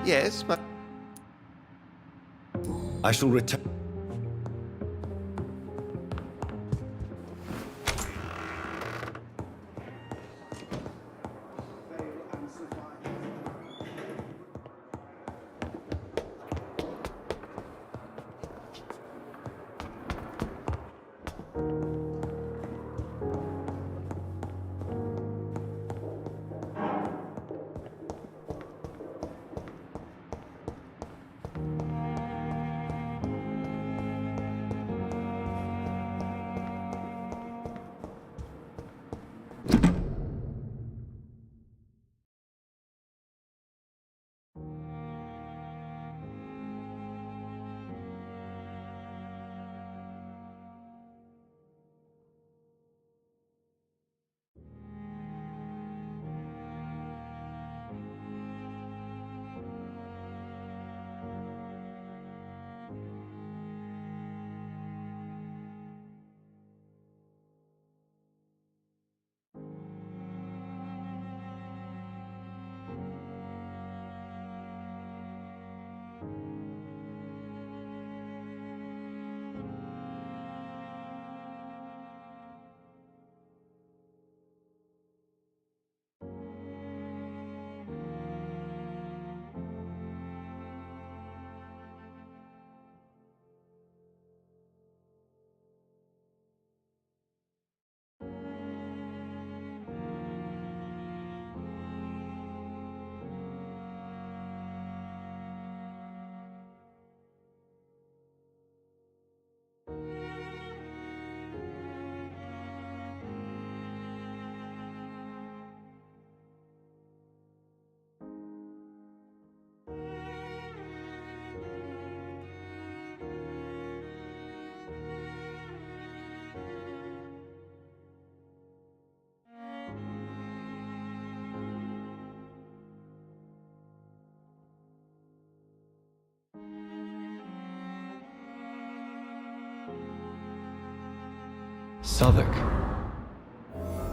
Yes, but I shall return. Southwark.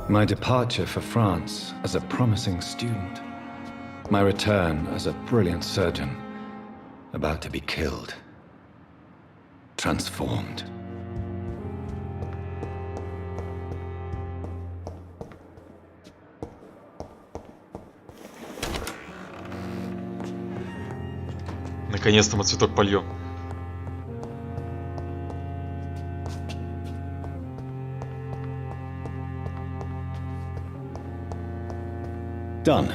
My departure for France as a promising student. My return as a brilliant surgeon, about to be killed. Transformed. Наконец-то мы цветок польем. Done.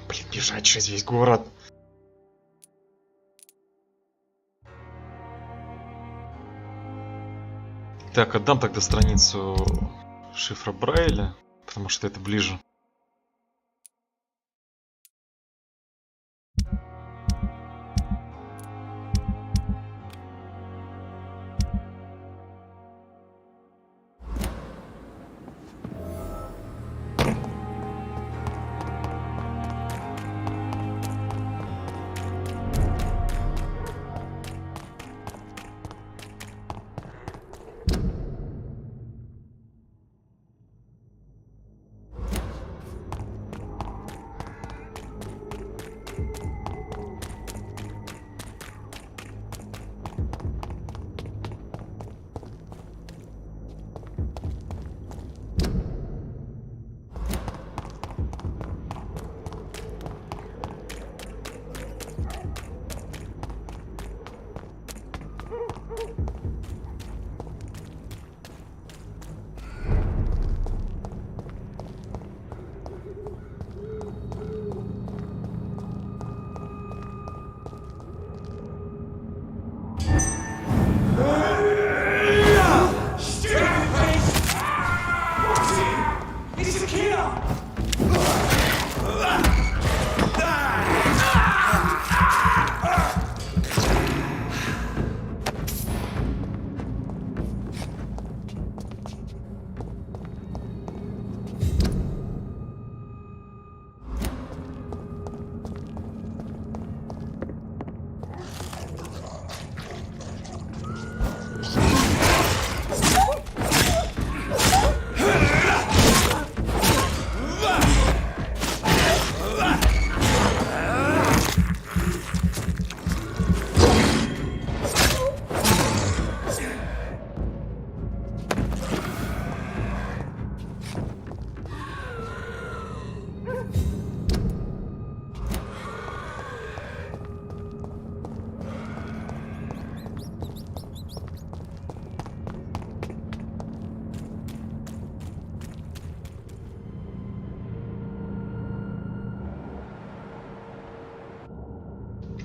Блин, бежать через весь город. Так, отдам тогда страницу шифра Брайля, потому что это ближе.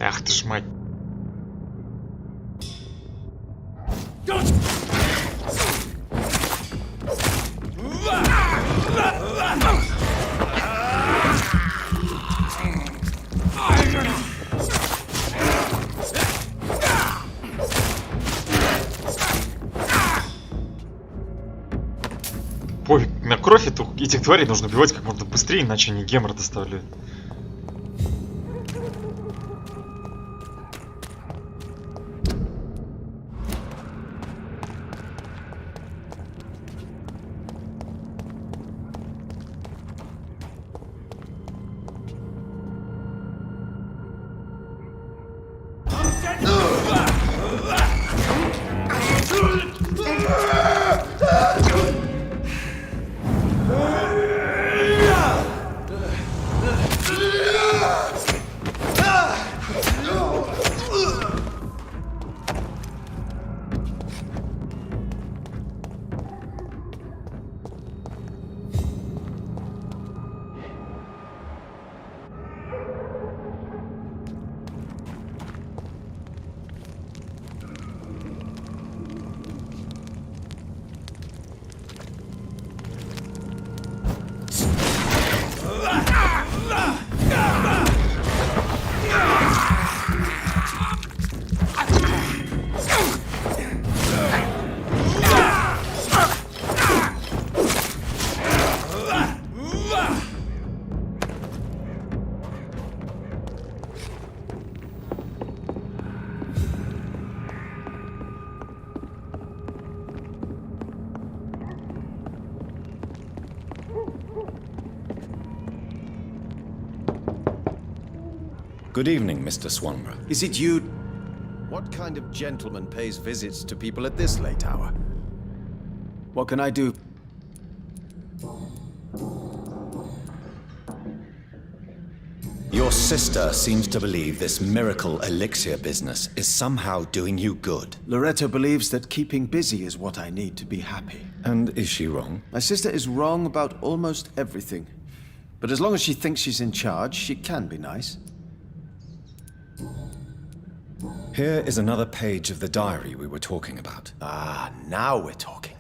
Ах ты ж мать. Пофиг, на кровь этих тварей нужно убивать как можно быстрее, иначе они гемор доставляют. Good evening, Mr. Swanborough. Is it you? What kind of gentleman pays visits to people at this late hour? What can I do? Your sister seems to believe this miracle elixir business is somehow doing you good. Loretto believes that keeping busy is what I need to be happy. And is she wrong? My sister is wrong about almost everything. But as long as she thinks she's in charge, she can be nice. Here is another page of the diary we were talking about. Ah, now we're talking.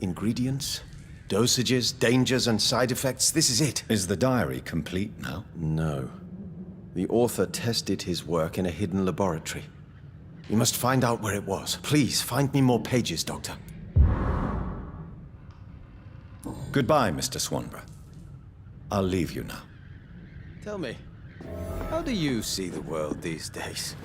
Ingredients, dosages, dangers, and side effects. This is it. Is the diary complete now? No. The author tested his work in a hidden laboratory. We must find out where it was. Please, find me more pages, Doctor. Goodbye, Mr. Swanborough. I'll leave you now. Tell me, how do you see the world these days?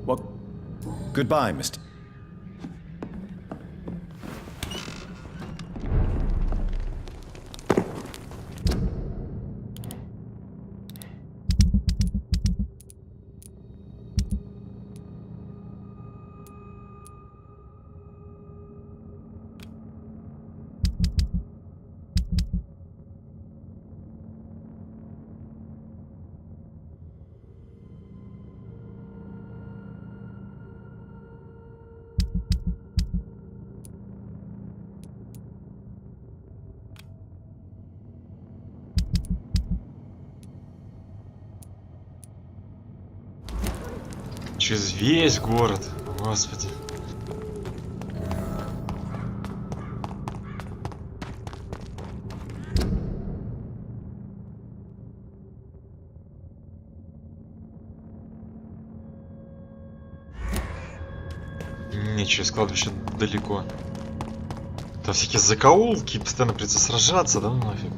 What? Goodbye, Mr. Через весь город, господи. Не, через кладбище далеко. Там всякие закоулки, постоянно придется сражаться, да ну нафиг.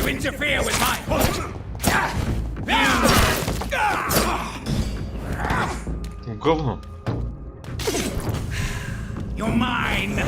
Interfere with my hunt. Говно. You're mine.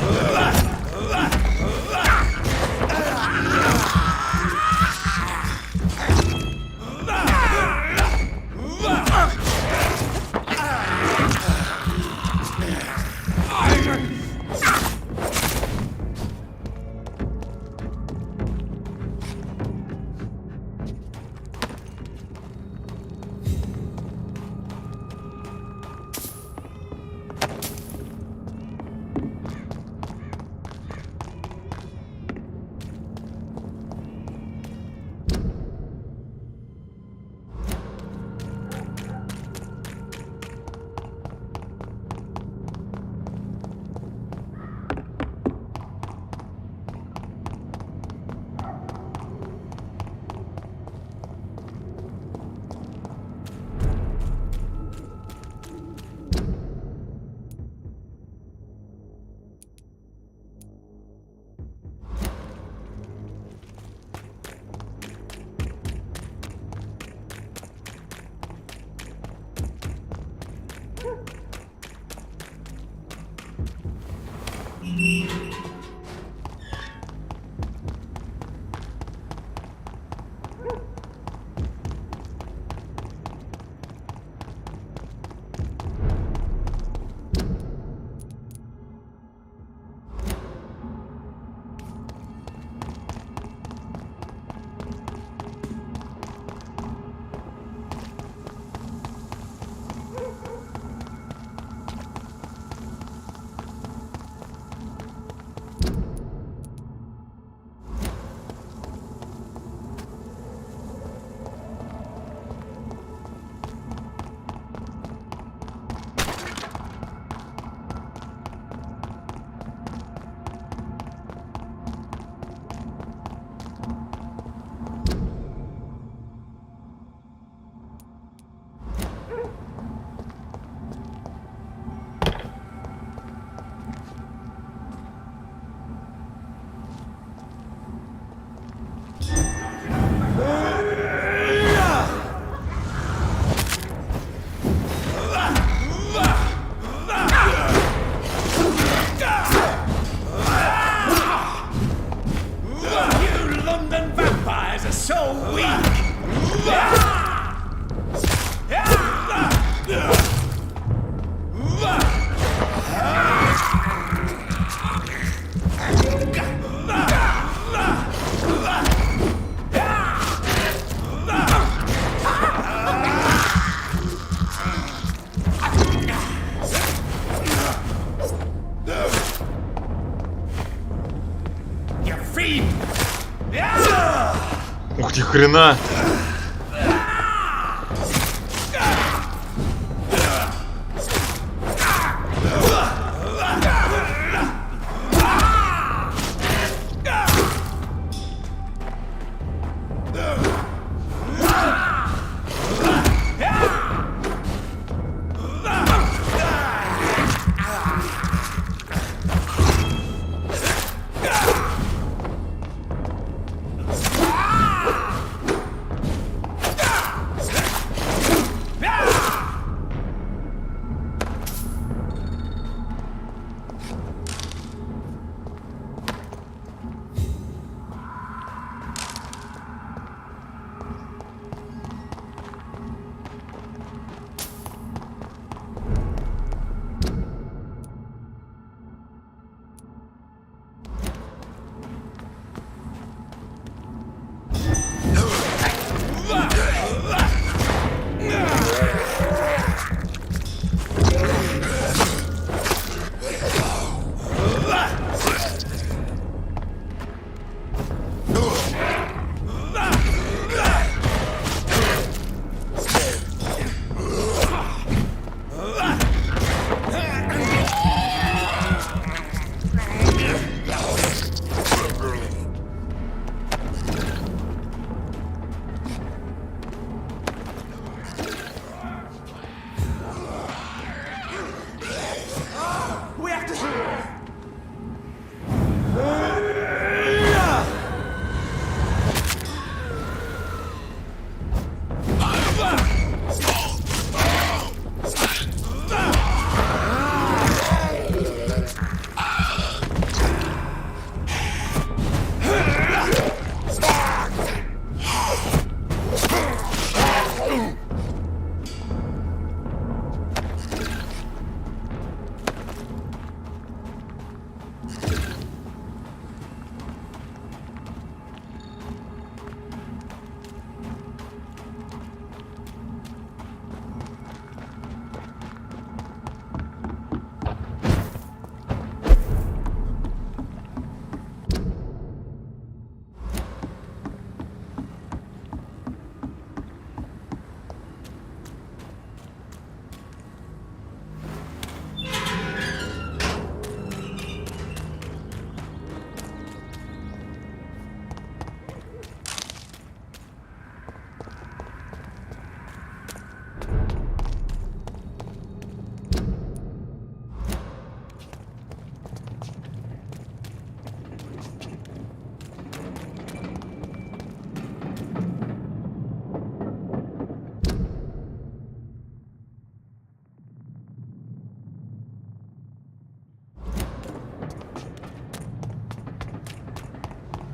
Ни хрена!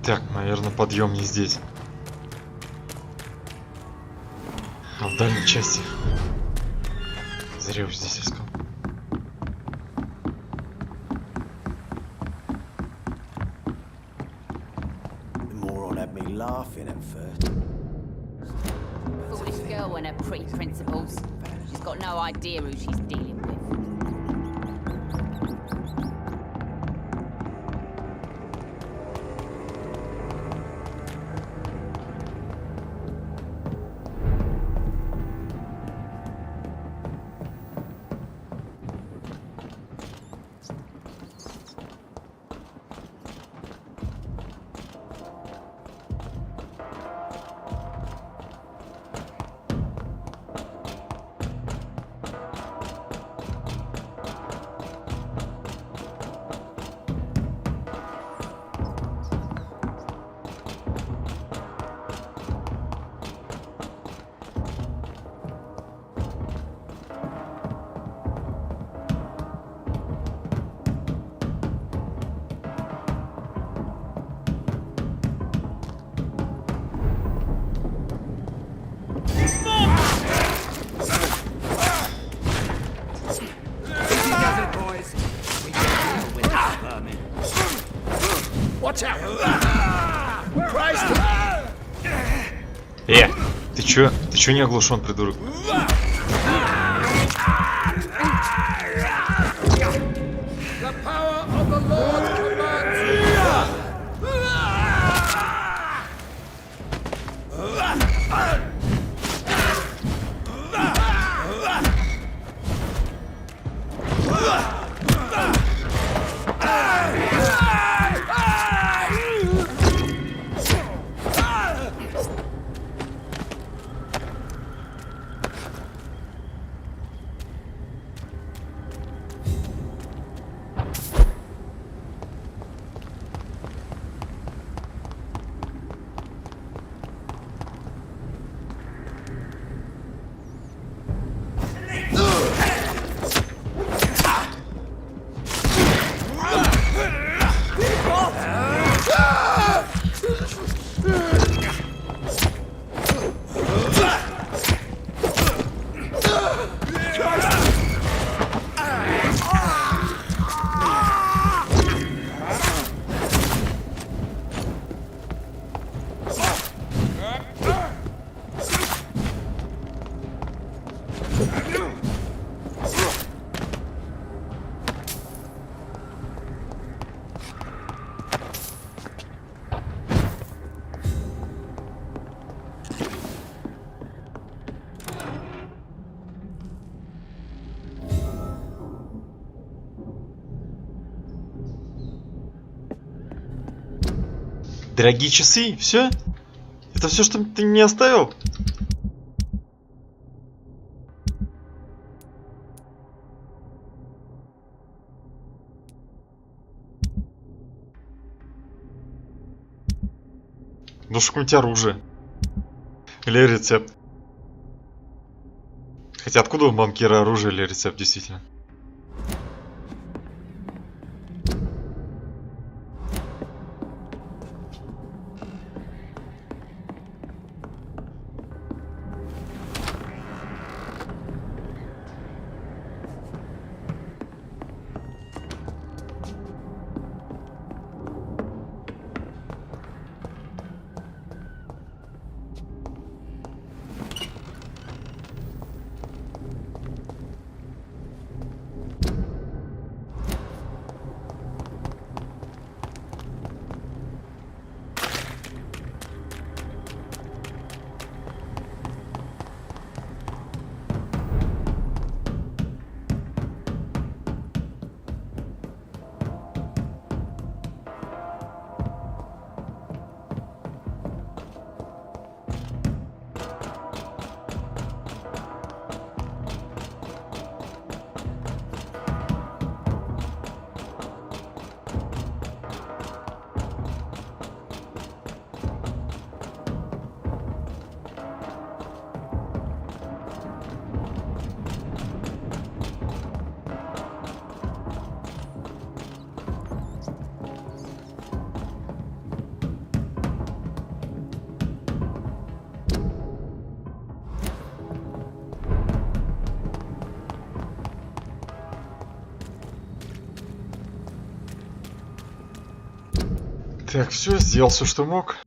Так, наверное, подъем не здесь. А в дальней части. Зря уж здесь искал. The moron had me laughing at first. Foolish girl and her pretty principles. She's got no idea who she's dealing with. Ты чё не оглушен, придурок? Дорогие часы, все? Это все, что ты мне оставил? Ну, какое-нибудь оружие. Или рецепт. Хотя откуда у банкира оружие или рецепт, действительно? Так, все, сделал все, что мог.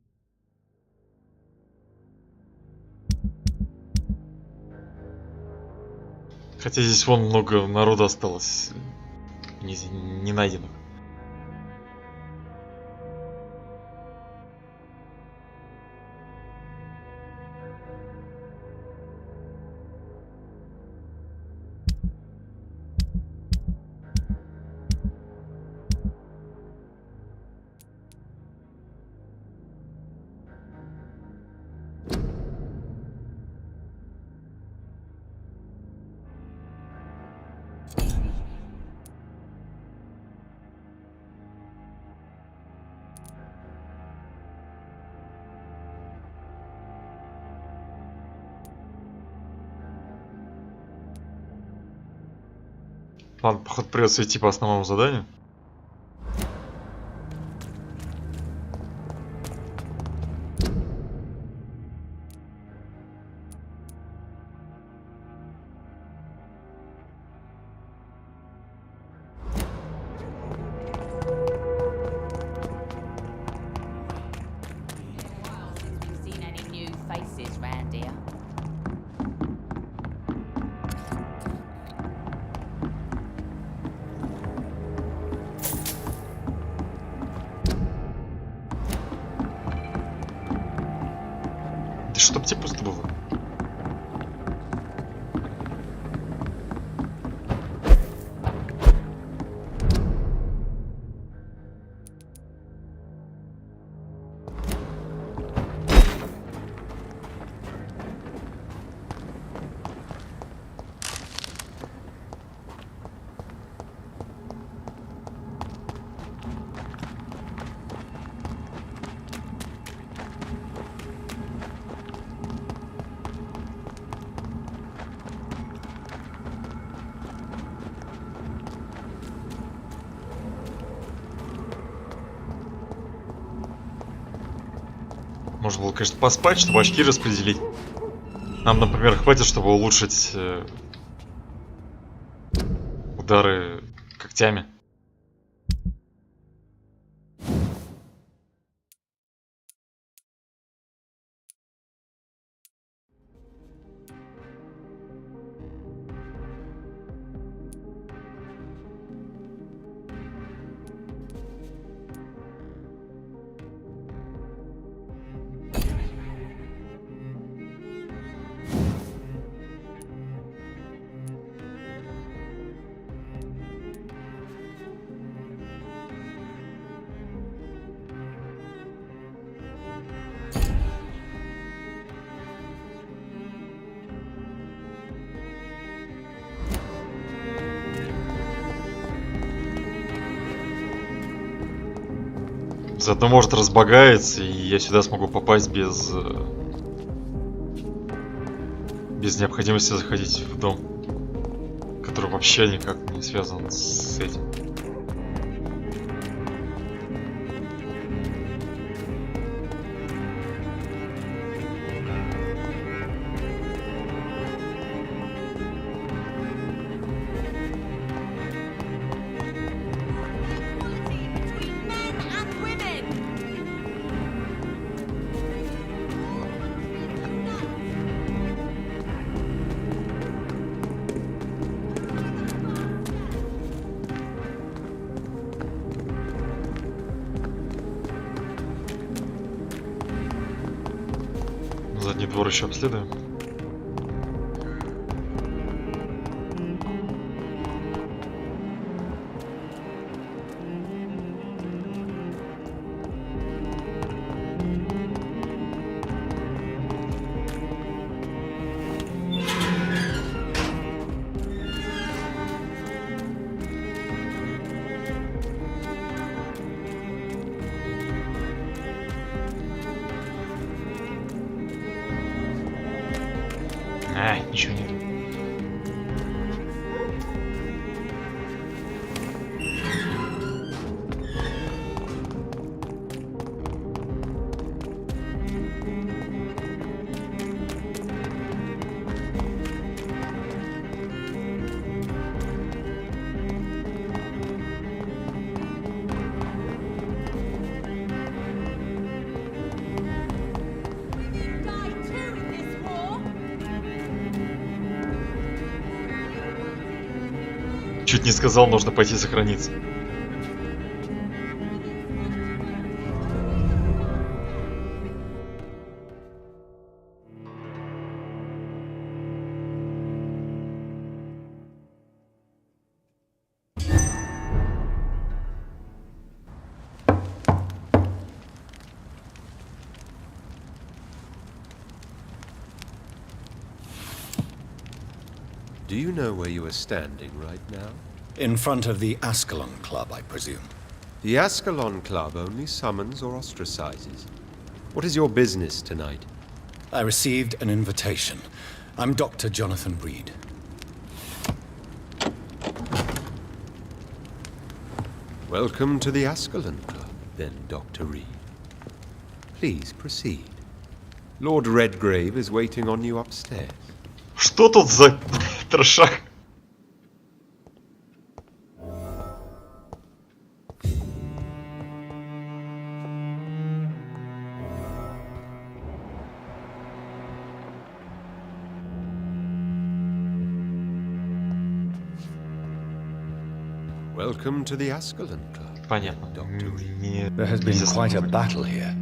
Хотя здесь вон много народа осталось не найденных. Ладно, походу придется идти по основному заданию. Seen any new faces round here? Да чтоб тебе пусто было. Можно было, конечно, поспать, чтобы очки распределить. Нам, например, хватит, чтобы улучшить удары когтями. Заодно может разбагается, и я сюда смогу попасть без необходимости заходить в дом, который вообще никак не связан с этим. Задний двор еще обследуем. Ничего нет. Чуть не сказал, нужно пойти сохраниться. Do you know where you are standing right now? In front of the Ascalon Club, I presume. The Ascalon Club only summons or ostracizes. What is your business tonight? I received an invitation. I'm Dr. Jonathan Reed. Welcome to the Ascalon Club, then, Dr. Reed. Please proceed. Lord Redgrave is waiting on you upstairs. Что тут за трешак? Welcome to the Ascalon Club. Понятно. There has been quite a battle here.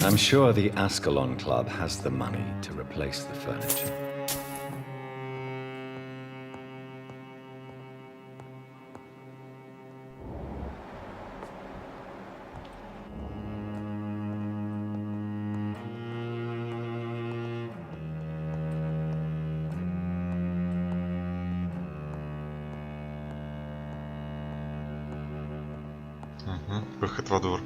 I'm sure the Ascalon Club has the money to replace the furniture. Выход во двор.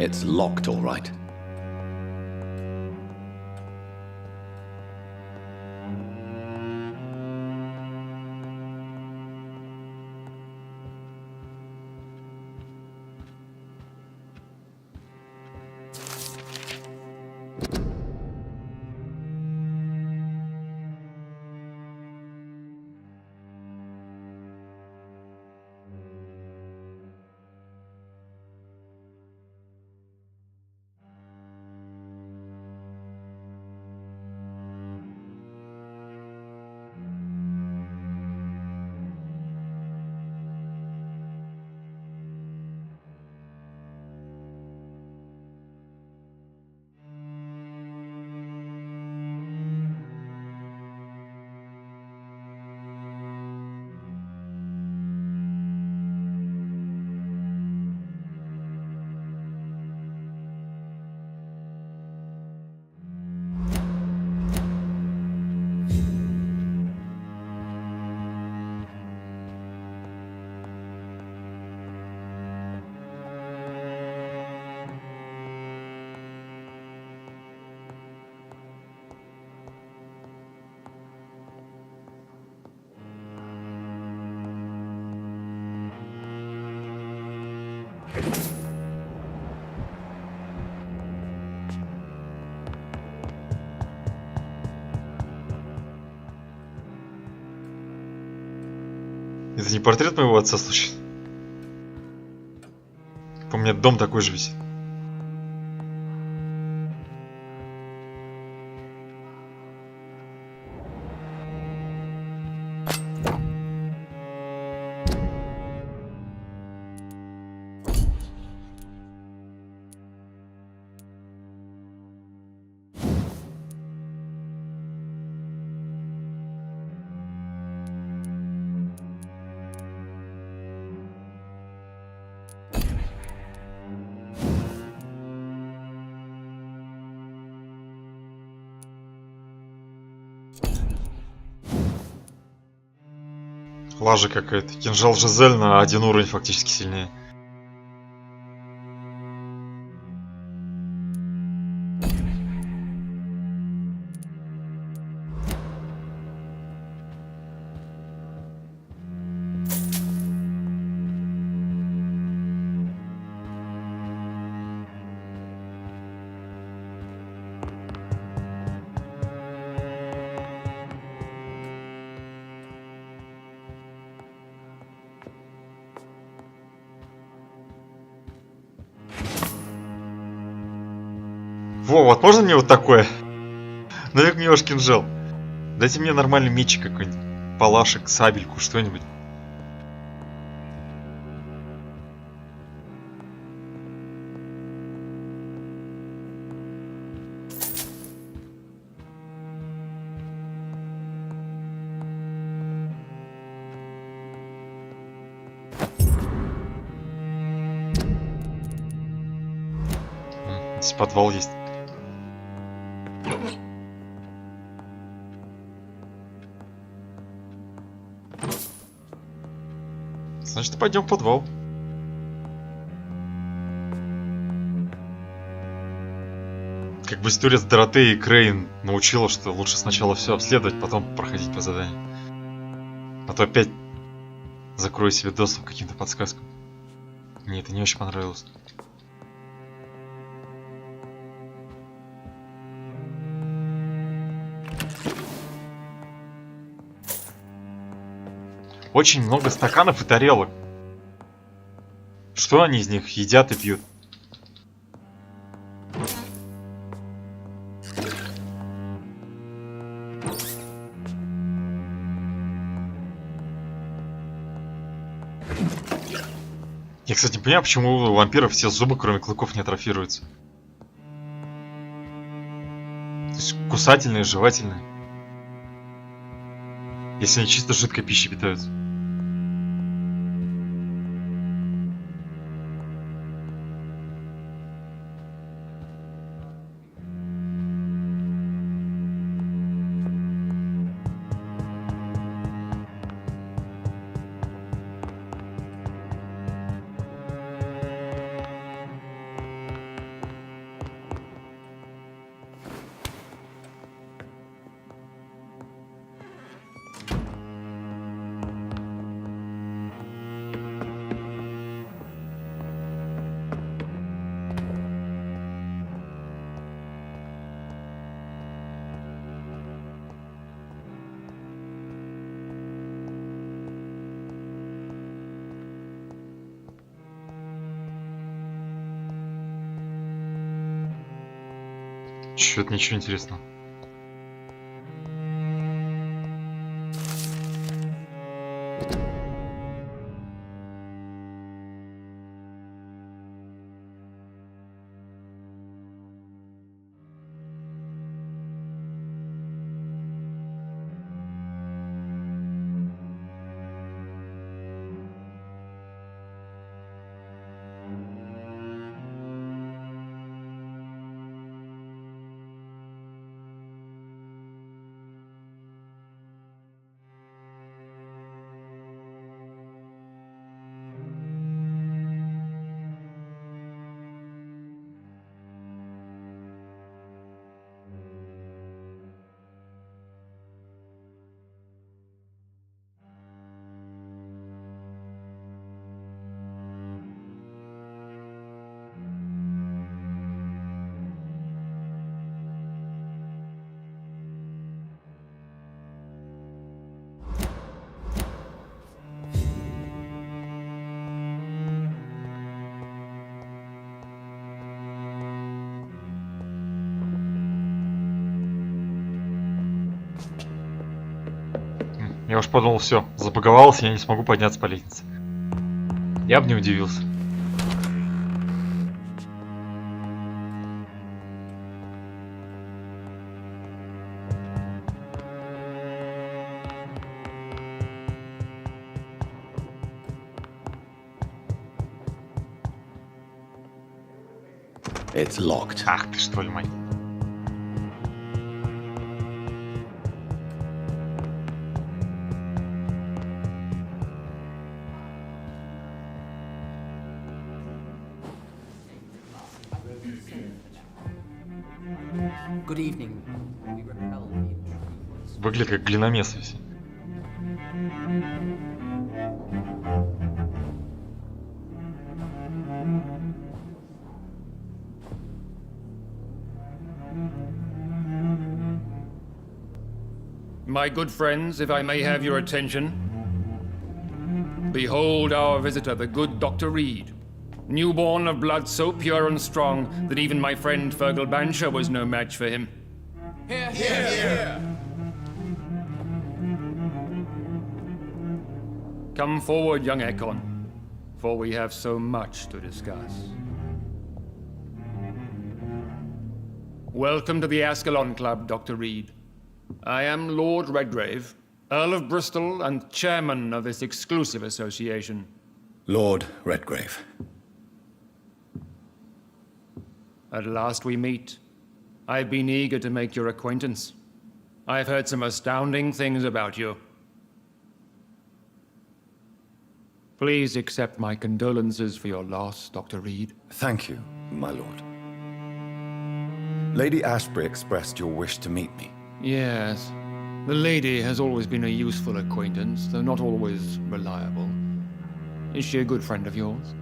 It's locked, all right. Это не портрет моего отца, случайно? У меня дом такой же висит. Лажа какая-то. Кинжал Жизель на 1 уровень фактически сильнее. Во, вот можно мне вот такое? Навек мне ваш кинжал. Дайте мне нормальный мечик какой-нибудь. Палашек, сабельку, что-нибудь. Здесь подвал есть. Значит, пойдем в подвал. Как бы история с Доротеей и Крейн научила, что лучше сначала все обследовать, потом проходить по заданию. А то опять закрою себе доступ к каким-то подсказкам. Мне это не очень понравилось. Очень много стаканов и тарелок. Что они из них едят и пьют? Я, кстати, не понимаю, почему у вампиров все зубы, кроме клыков, не атрофируются. То есть кусательные, жевательные. Если они чисто жидкой пищей питаются. Чё-то ничего интересного. Я уж подумал, все, забаговался, я не смогу подняться по лестнице. Я бы не удивился. It's locked. Ах ты, что ли, мать. Good evening. We repel the intruders. Выглядит как глиномес весь. My good friends, if I may have your attention. Behold our visitor, the good Dr. Reed. Newborn of blood so pure and strong that even my friend Fergal Bansher was no match for him. Here, here, here. Come forward, young Ekon, for we have so much to discuss. Welcome to the Ascalon Club, Dr. Reed. I am Lord Redgrave, Earl of Bristol and chairman of this exclusive association. Lord Redgrave. At last we meet. I've been eager to make your acquaintance. I've heard some astounding things about you. Please accept my condolences for your loss, Dr. Reed. Thank you, my lord. Lady Ashbury expressed your wish to meet me. Yes. The lady has always been a useful acquaintance, though not always reliable. Is she a good friend of yours?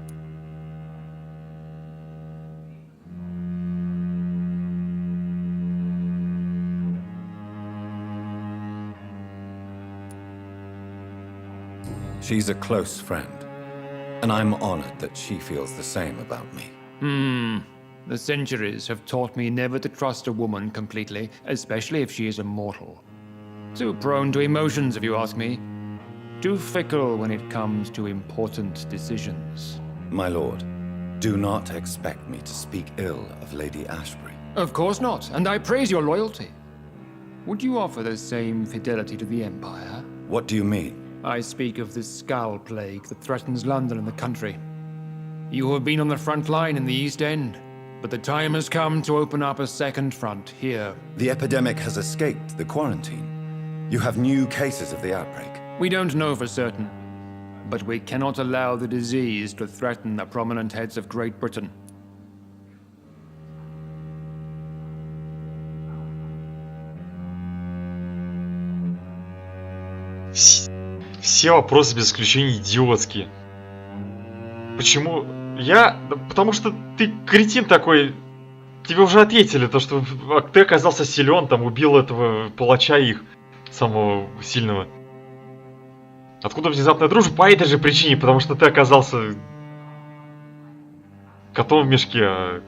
She's a close friend, and I'm honored that she feels the same about me. The centuries have taught me never to trust a woman completely, especially if she is a mortal. Too prone to emotions, if you ask me. Too fickle when it comes to important decisions. My lord, do not expect me to speak ill of Lady Ashbury. Of course not, and I praise your loyalty. Would you offer the same fidelity to the Empire? What do you mean? I speak of the Skull Plague that threatens London and the country. You have been on the front line in the East End, but the time has come to open up a second front here. The epidemic has escaped the quarantine. You have new cases of the outbreak. We don't know for certain, but we cannot allow the disease to threaten the prominent heads of Great Britain. Все вопросы без исключения идиотские. Почему? Да потому что ты кретин такой. Тебе уже ответили, то что ты оказался силен, там убил этого палача их, самого сильного. Откуда внезапная дружба? По этой же причине, потому что ты оказался котом в мешке. А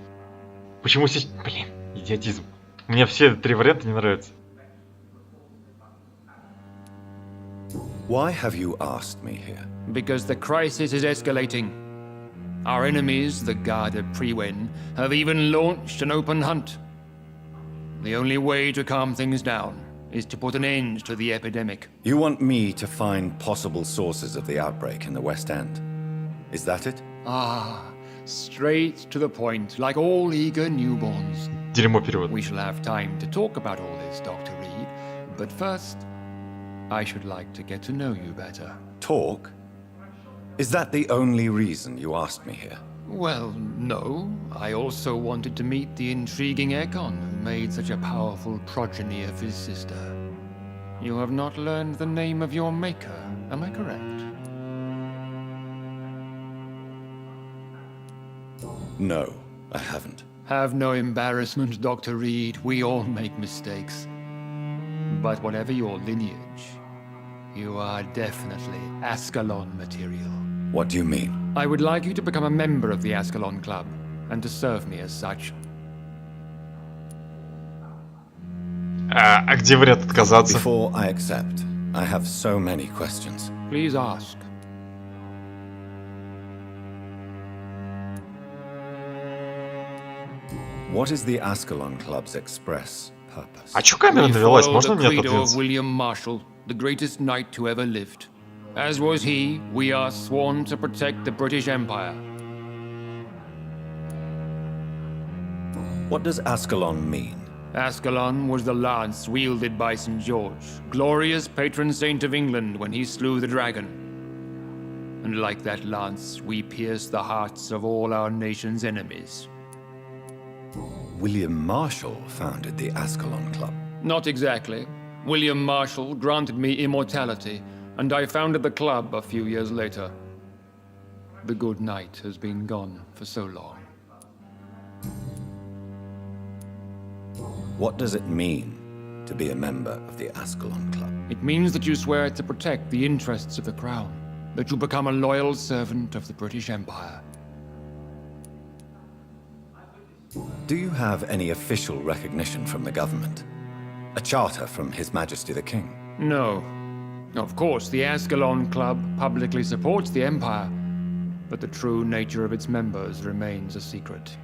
почему здесь... Блин, идиотизм. Мне все три варианта не нравятся. Why have you asked me here? Because the crisis is escalating. Our enemies, the Guard of Priwen, have even launched an open hunt. The only way to calm things down is to put an end to the epidemic. You want me to find possible sources of the outbreak in the West End? Is that it? Ah, straight to the point, like all eager newborns. Дерьмо перевод. We shall have time to talk about all this, Dr. Reed. But first, I should like to get to know you better. Talk? Is that the only reason you asked me here? Well, no. I also wanted to meet the intriguing Ekon who made such a powerful progeny of his sister. You have not learned the name of your maker, am I correct? No, I haven't. Have no embarrassment, Dr. Reed. We all make mistakes. But whatever your lineage, you are definitely Ascalon material. What do you mean? I would like you to become a member of the Ascalon Club, and to serve me as such. А где вариант отказаться? Before I accept, I have so many questions. Please ask. What is the Ascalon Club's express purpose? А чё камера We навелась? follow Можно the мне credo of отодвинуться? William Marshall, the greatest knight who ever lived. As was he, we are sworn to protect the British Empire. What does Ascalon mean? Ascalon was the lance wielded by St. George, glorious patron saint of England when he slew the dragon. And like that lance, we pierce the hearts of all our nation's enemies. William Marshall founded the Ascalon Club. Not exactly. William Marshall granted me immortality, and I founded the club a few years later. The good knight has been gone for so long. What does it mean to be a member of the Ascalon Club? It means that you swear to protect the interests of the crown, that you become a loyal servant of the British Empire. Do you have any official recognition from the government? A charter from His Majesty the King? No. Of course, the Ascalon Club publicly supports the Empire, but the true nature of its members remains a secret.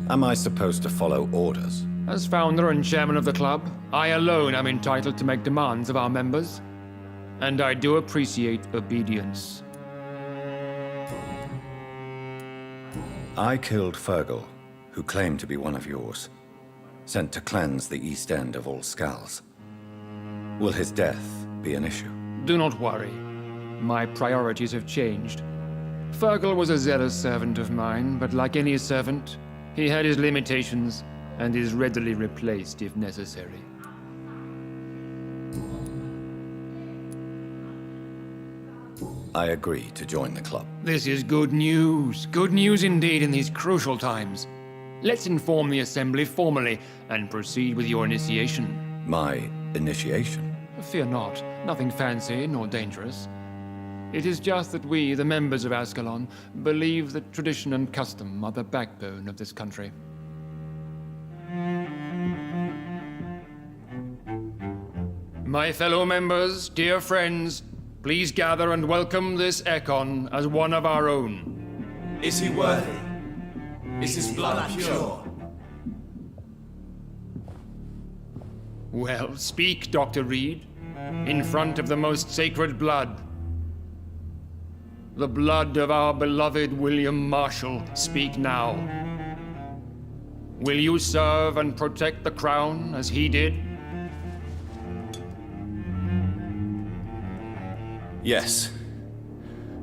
Am I supposed to follow orders? As founder and chairman of the club, I alone am entitled to make demands of our members, and I do appreciate obedience. I killed Fergal, who claimed to be one of yours, sent to cleanse the East End of all Skulls. Will his death be an issue? Do not worry. My priorities have changed. Fergal was a zealous servant of mine, but like any servant, he had his limitations and is readily replaced if necessary. I agree to join the club. This is good news. Good news indeed in these crucial times. Let's inform the Assembly formally and proceed with your initiation. My initiation? Fear not. Nothing fancy nor dangerous. It is just that we, the members of Ascalon, believe that tradition and custom are the backbone of this country. My fellow members, dear friends, please gather and welcome this Ekon as one of our own. Is he worthy? Is his blood pure? Well, speak, Dr. Reed, in front of the most sacred blood. The blood of our beloved William Marshall, speak now. Will you serve and protect the crown as he did? Yes,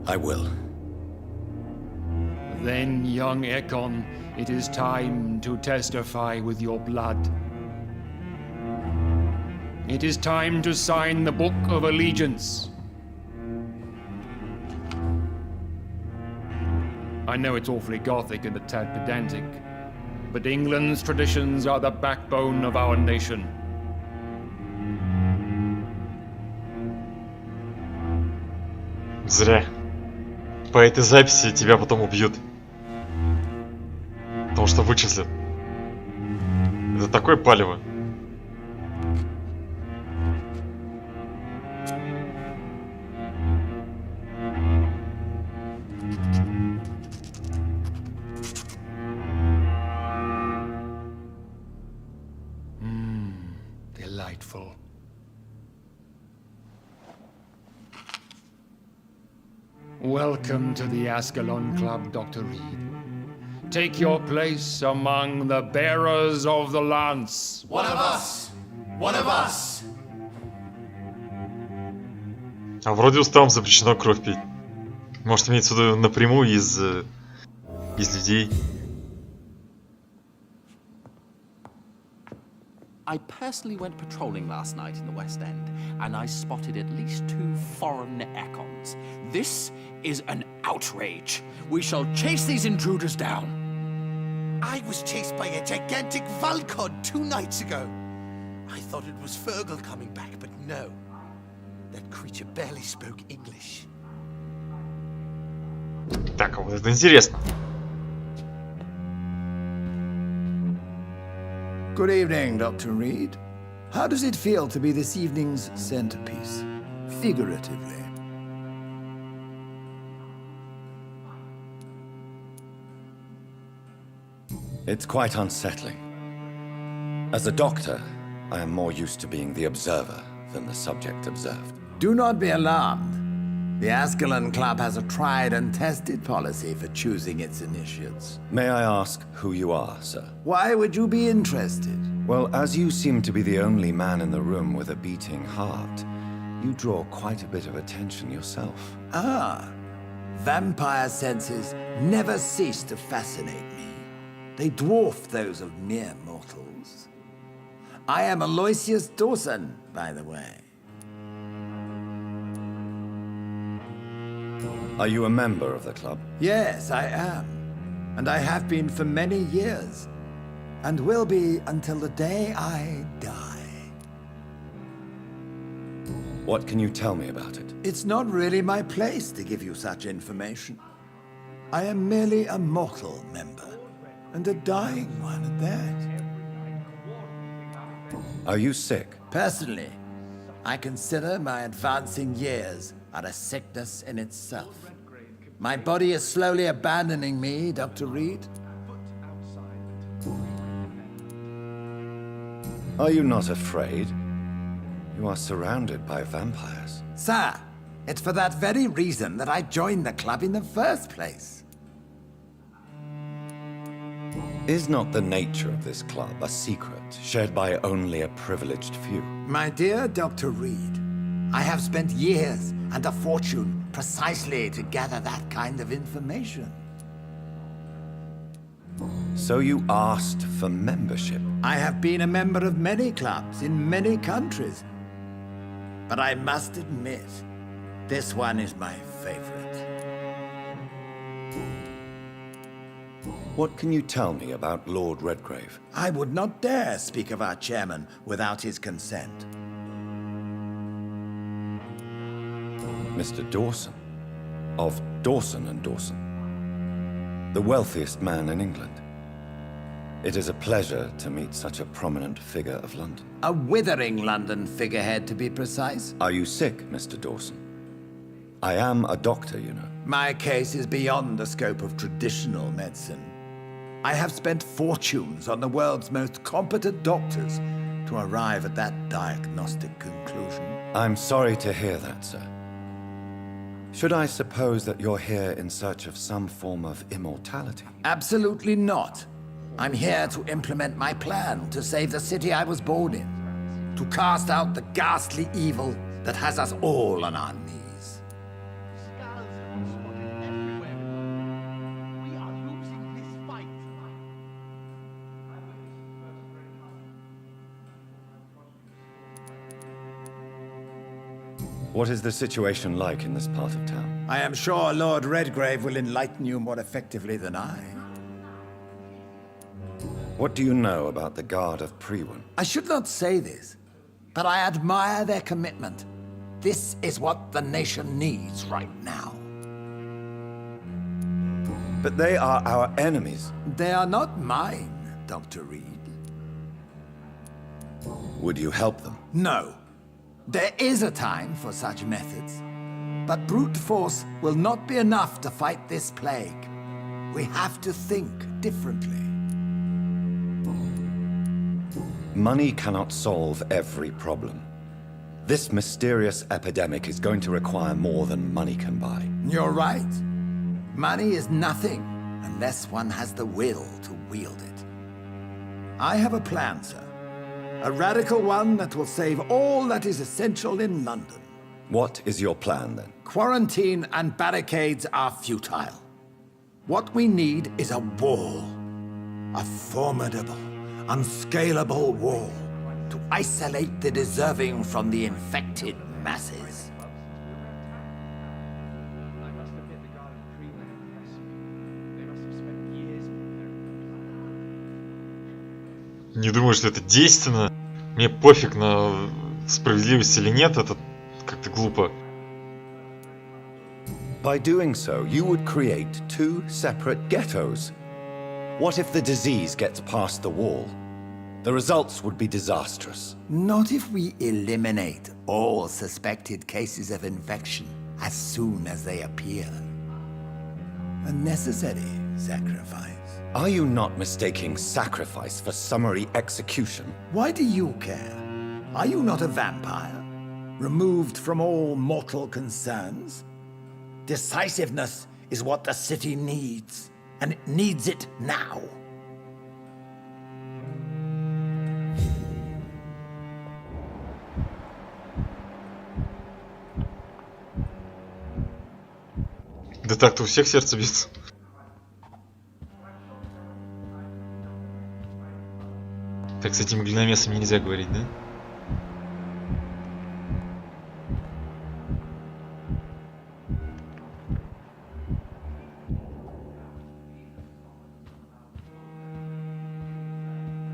I will. Then, young Ekon, it is time to testify with your blood. It is time to sign the Book of Allegiance. I know it's awfully gothic and a tad pedantic, but England's traditions are the backbone of our nation. Зря. По этой записи тебя потом убьют. Потому что вычислят. Это такое палево. Delightful. Welcome to the Ascalon Club, Dr. Reed. Take your place among the bearers of the lance. One of us! One of us! А вроде уставом запрещено кровь пить. Может, имеется в виду напрямую из людей. I personally went patrolling last night in the West End, and I spotted at least 2 foreign Ekons. This is an outrage. We shall chase these intruders down. I was chased by a gigantic Valcod 2 nights ago. I thought it was Fergal coming back, but no. That creature barely spoke English. Так, вот это интересно. Good evening, Dr. Reed. How does it feel to be this evening's centerpiece, figuratively? It's quite unsettling. As a doctor, I am more used to being the observer than the subject observed. Do not be alarmed. The Ascalon Club has a tried and tested policy for choosing its initiates. May I ask who you are, sir? Why would you be interested? Well, as you seem to be the only man in the room with a beating heart, you draw quite a bit of attention yourself. Ah, vampire senses never cease to fascinate me. They dwarf those of mere mortals. I am Aloysius Dawson, by the way. Are you a member of the club? Yes, I am. And I have been for many years. And will be until the day I die. What can you tell me about it? It's not really my place to give you such information. I am merely a mortal member. And a dying one at that. Are you sick? Personally, I consider my advancing years are a sickness in itself. My body is slowly abandoning me, Dr. Reed. Are you not afraid? You are surrounded by vampires. Sir, it's for that very reason that I joined the club in the first place. Is not the nature of this club a secret shared by only a privileged few? My dear Dr. Reed, I have spent years and a fortune precisely to gather that kind of information. So you asked for membership? I have been a member of many clubs in many countries. But I must admit, this one is my favorite. What can you tell me about Lord Redgrave? I would not dare speak of our chairman without his consent. Mr. Dawson, of Dawson and Dawson, the wealthiest man in England. It is a pleasure to meet such a prominent figure of London. A withering London figurehead, to be precise. Are you sick, Mr. Dawson? I am a doctor, you know. My case is beyond the scope of traditional medicine. I have spent fortunes on the world's most competent doctors to arrive at that diagnostic conclusion. I'm sorry to hear that, sir. Should I suppose that you're here in search of some form of immortality? Absolutely not. I'm here to implement my plan to save the city I was born in, to cast out the ghastly evil that has us all on our knees. What is the situation like in this part of town? I am sure Lord Redgrave will enlighten you more effectively than I. What do you know about the Guard of Priwen? I should not say this, but I admire their commitment. This is what the nation needs right now. But they are our enemies. They are not mine, Dr. Reed. Would you help them? No. There is a time for such methods. But brute force will not be enough to fight this plague. We have to think differently. Money cannot solve every problem. This mysterious epidemic is going to require more than money can buy. You're right. Money is nothing unless one has the will to wield it. I have a plan, sir. A radical one that will save all that is essential in London. What is your plan, then? Quarantine and barricades are futile. What we need is a wall. A formidable, unscalable wall to isolate the deserving from the infected masses. Не думаю, что это действенно. Мне пофиг на справедливость или нет, это как-то глупо. By doing so, you would create two separate ghettos. What if the disease gets past the wall? The results would be disastrous. Not if we eliminate all suspected cases of infection as soon as they appear. A necessary sacrifice. Are you not mistaking sacrifice for summary execution? Why do you care? Are you not a vampire? Removed from all mortal concerns? Decisiveness is what the city needs, and it needs it now. Да так-то у всех сердце бьется. Так, с этим глиномесом нельзя говорить, да?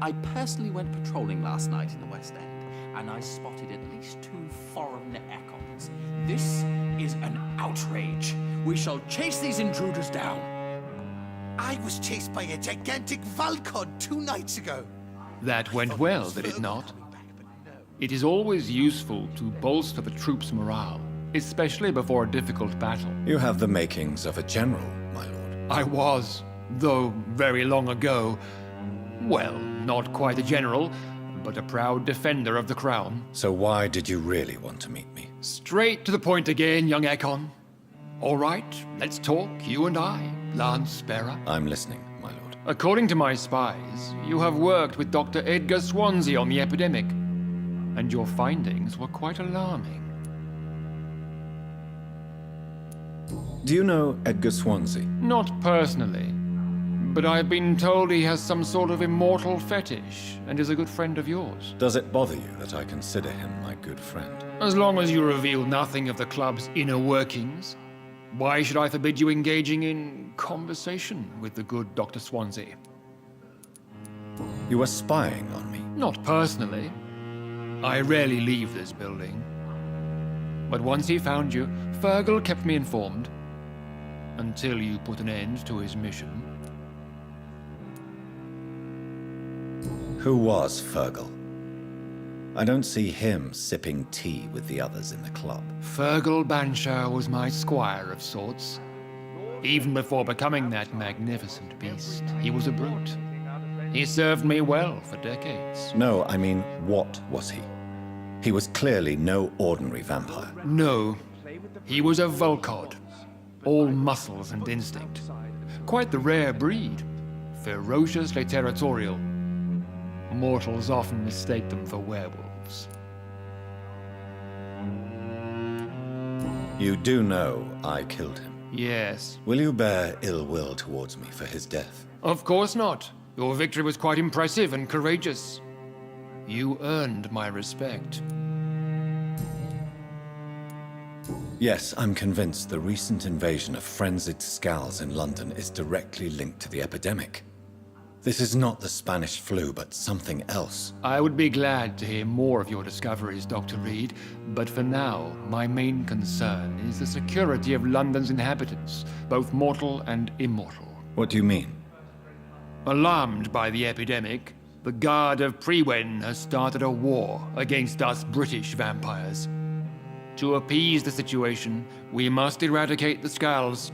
I personally went patrolling last night in the West End, and I spotted at least 2 foreign echoes. This is an outrage. We shall chase these intruders down. I was chased by a gigantic Valcod 2 nights ago. That went well, did it not? It is always useful to bolster the troops' morale, especially before a difficult battle. You have the makings of a general, my lord. I was, though very long ago. Well, not quite a general, but a proud defender of the crown. So why did you really want to meet me? Straight to the point again, young Ekon. All right, let's talk, you and I, Lance Sparrow. I'm listening, my lord. According to my spies, you have worked with Dr. Edgar Swansea on the epidemic, and your findings were quite alarming. Do you know Edgar Swansea? Not personally, but I've been told he has some sort of immortal fetish and is a good friend of yours. Does it bother you that I consider him my good friend? As long as you reveal nothing of the club's inner workings, why should I forbid you engaging in conversation with the good Dr. Swansea? You were spying on me? Not personally. I rarely leave this building. But once he found you, Fergal kept me informed. Until you put an end to his mission. Who was Fergal? I don't see him sipping tea with the others in the club. Fergal Banshire was my squire of sorts. Even before becoming that magnificent beast, he was a brute. He served me well for decades. No, I mean, what was he? He was clearly no ordinary vampire. No, he was a Volcod. All muscles and instinct. Quite the rare breed. Ferociously territorial. Mortals often mistake them for werewolves. You do know I killed him? Yes. Will you bear ill will towards me for his death? Of course not. Your victory was quite impressive and courageous. You earned my respect. Yes, I'm convinced the recent invasion of frenzied Skulls in London is directly linked to the epidemic. This is not the Spanish flu, but something else. I would be glad to hear more of your discoveries, Dr. Reed, but for now, my main concern is the security of London's inhabitants, both mortal and immortal. What do you mean? Alarmed by the epidemic, the Guard of Prewen has started a war against us British vampires. To appease the situation, we must eradicate the Skulls.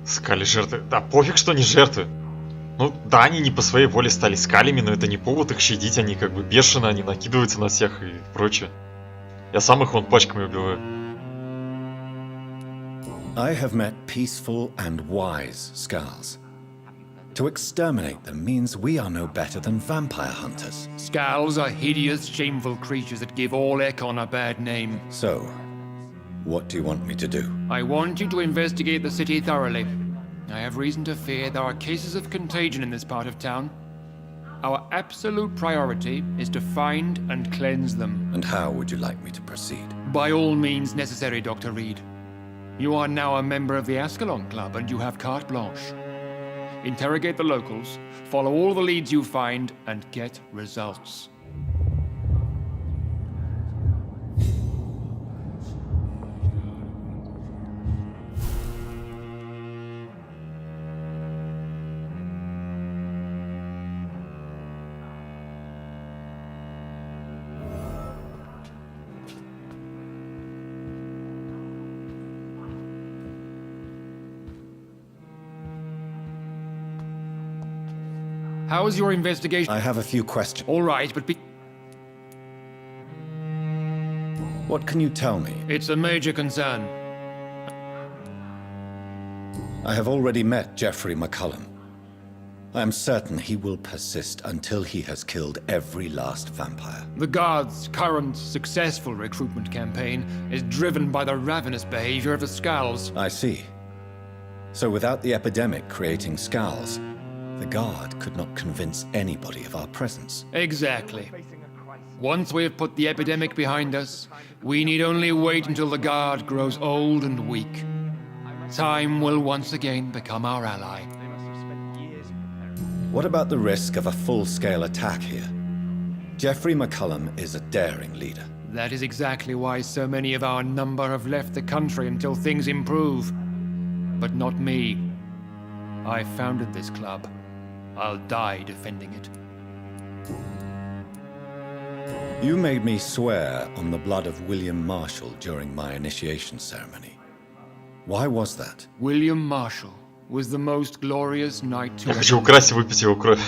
Скали жертвы. Да пофиг, что они жертвы. Ну да, они не по своей воле стали скалями, но это не повод их щадить, они как бы бешено, они накидываются на всех и прочее. Я сам их вон пачками убиваю. I have met peaceful and wise Skulls. To exterminate them means we are no better than vampire hunters. Skulls are hideous, shameful creatures that give all Ekon a bad name. So, what do you want me to do? I want you to investigate the city thoroughly. I have reason to fear there are cases of contagion in this part of town. Our absolute priority is to find and cleanse them. And how would you like me to proceed? By all means necessary, Dr. Reed. You are now a member of the Ascalon Club and you have carte blanche. Interrogate the locals, follow all the leads you find, and get results. How's your investigation? I have a few questions. All right, but What can you tell me? It's a major concern. I have already met Geoffrey McCullum. I am certain he will persist until he has killed every last vampire. The Guard's current successful recruitment campaign is driven by the ravenous behavior of the Scowls. I see. So without the epidemic creating Scowls, the Guard could not convince anybody of our presence. Exactly. Once we have put the epidemic behind us, we need only wait until the Guard grows old and weak. Time will once again become our ally. What about the risk of a full-scale attack here? Geoffrey McCullum is a daring leader. That is exactly why so many of our number have left the country until things improve. But not me. I founded this club. I'll die defending it. You made me swear on the blood of William Marshall during my initiation ceremony. Why was that? William Marshall was the most glorious knight to Я хочу украсть и выпить его кровь.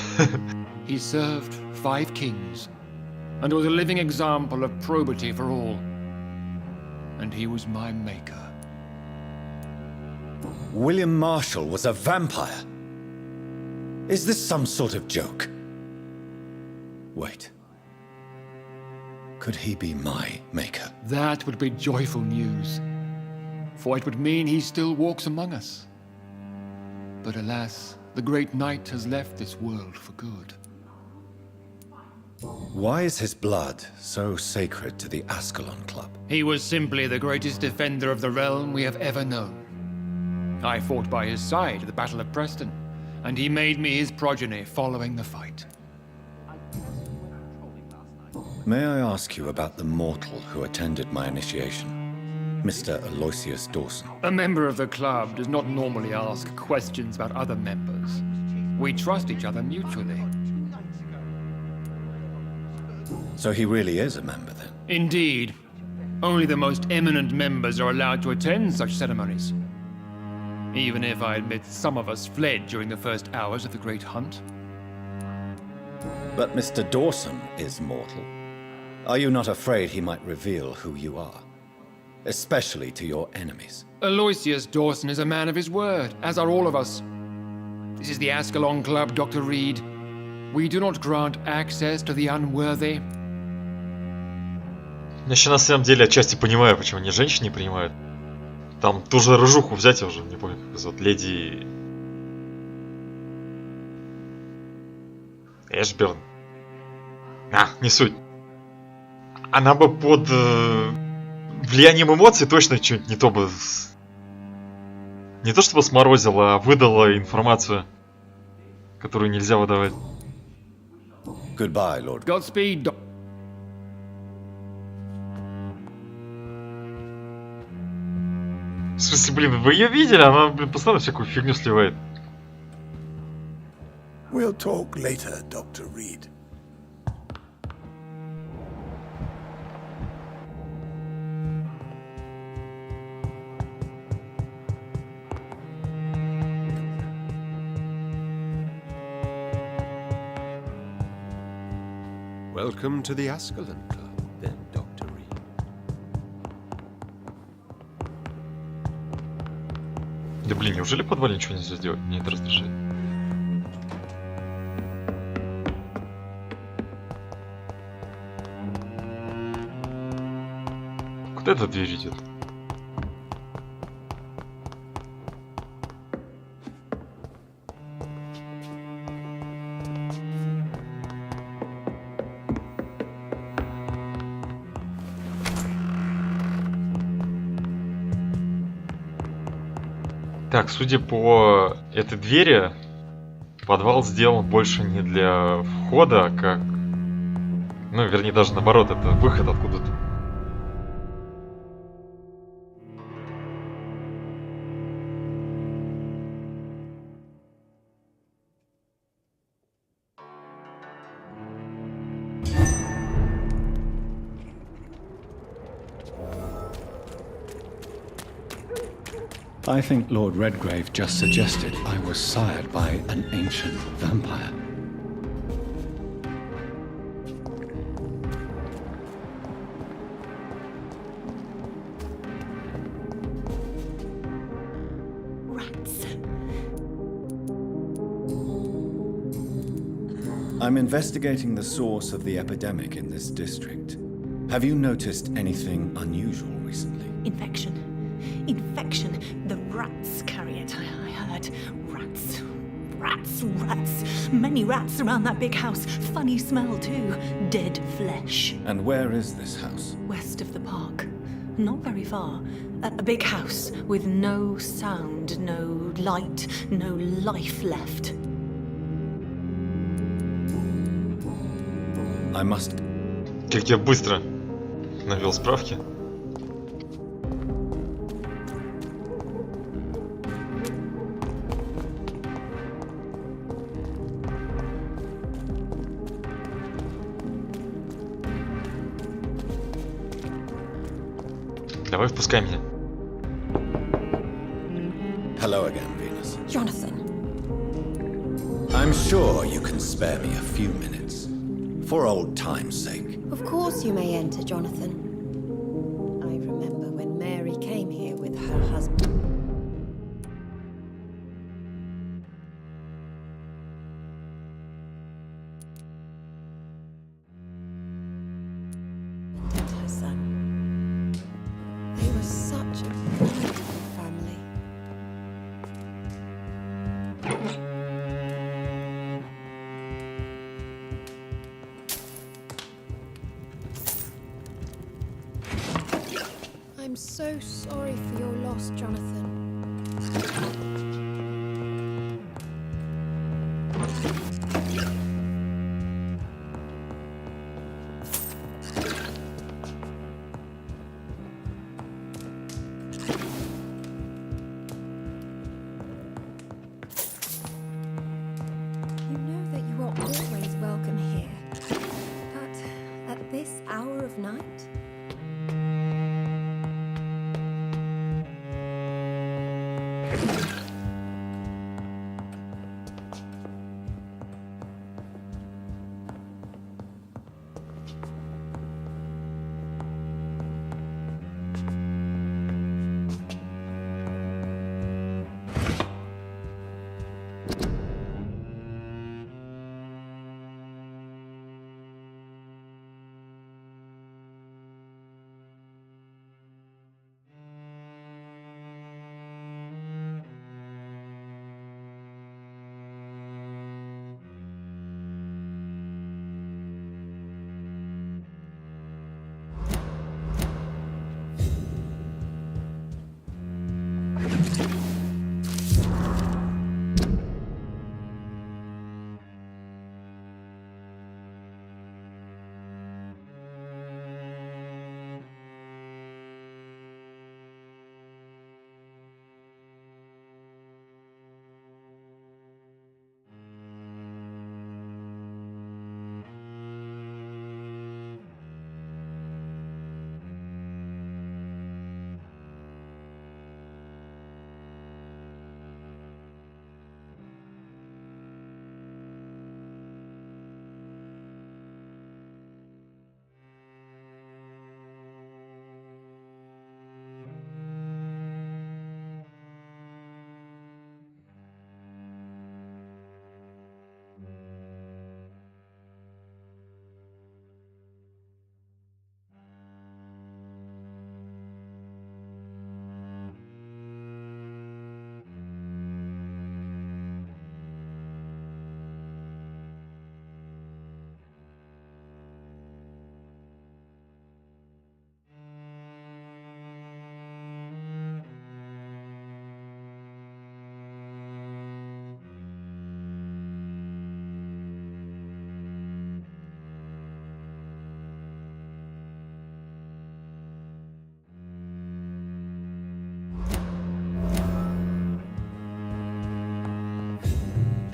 He served 5 kings and was a living example of probity for all. And he was my maker. William Marshall was a vampire? Is this some sort of joke? Wait. Could he be my maker? That would be joyful news, for it would mean he still walks among us. But alas, the great knight has left this world for good. Why is his blood so sacred to the Ascalon Club? He was simply the greatest defender of the realm we have ever known. I fought by his side at the Battle of Preston, and he made me his progeny following the fight. May I ask you about the mortal who attended my initiation? Mr. Aloysius Dawson. A member of the club does not normally ask questions about other members. We trust each other mutually. So he really is a member, then? Indeed. Only the most eminent members are allowed to attend such ceremonies. Even if I admit some of us fled during the first hours of the Great Hunt. But Mr. Dawson is mortal. Are you not afraid he might reveal who you are? Especially to your enemies. Aloysius Dawson is a man of his word, as are all of us. This is the Ascalon Club, Dr. Reed. We do not grant access to the unworthy. Я еще на самом деле отчасти понимаю, почему они женщин не принимают. Там ту же рыжуху взять, я уже не помню, как ее зовут, леди Эшберн. Не суть. Она бы под влиянием эмоций точно что-нибудь не то бы... Не то чтобы сморозила, а выдала информацию, которую нельзя выдавать. Goodbye, Lord. Godspeed. В смысле, блин, вы ее видели? Она, блин, постоянно всякую фигню сливает. We'll talk later, Dr. Reed. Welcome to the Ascalon Club, then, Dr. Reed. Да блин, неужели в подвале ничего нельзя сделать? Мне это раздражает. Куда эта дверь идет? Так, судя по этой двери, подвал сделан больше не для входа, как... Ну, вернее, даже наоборот, это выход откуда-то. I think Lord Redgrave just suggested I was sired by an ancient vampire. I'm investigating the source of the epidemic in this district. Have you noticed anything unusual recently? Infection. Infection. The rats carry it, I heard. Rats. Rats, rats. Many rats around that big house. Funny smell, too. Dead flesh. And where is this house? West of the park. Not very far. A big house with no sound, no light, no life left. I must... Как я быстро навел справки. Давай впускай меня. Hello again, Venus. Jonathan. I'm sure you can spare me a few minutes. For old time's sake. Of course you may enter, Jonathan. I remember when Mary came here with her husband. And her son. They were such a beautiful family. I'm so sorry for your loss, Jonathan. You know that you are always welcome here. But at this hour of night?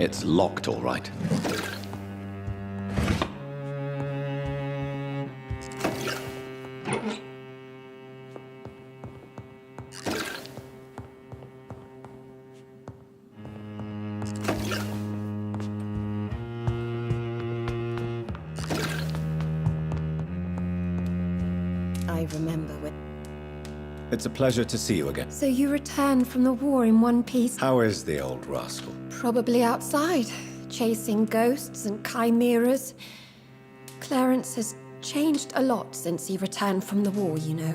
It's locked, all right. I remember when... It's a pleasure to see you again. So you returned from the war in one piece? How is the old rascal? Probably outside, chasing ghosts and chimeras. Clarence has changed a lot since he returned from the war, you know.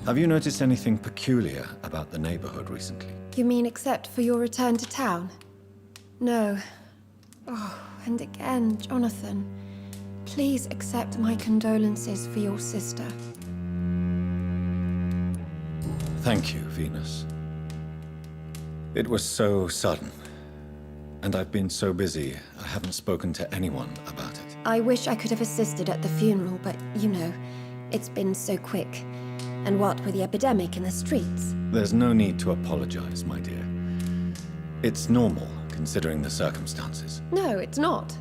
Have you noticed anything peculiar about the neighborhood recently? You mean except for your return to town? No. Oh, and again, Jonathan. Please accept my condolences for your sister. Thank you, Venus. It was so sudden. And I've been so busy, I haven't spoken to anyone about it. I wish I could have assisted at the funeral, but, you know, it's been so quick. And what with the epidemic in the streets? There's no need to apologize, my dear. It's normal, considering the circumstances. No, it's not.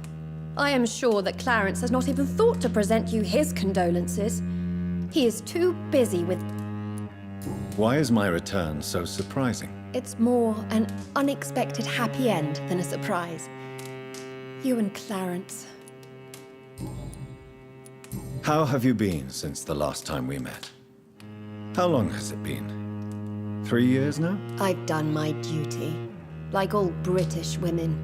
I am sure that Clarence has not even thought to present you his condolences. He is too busy with... Why is my return so surprising? It's more an unexpected happy end than a surprise. You and Clarence. How have you been since the last time we met? How long has it been? 3 years now? I've done my duty, like all British women.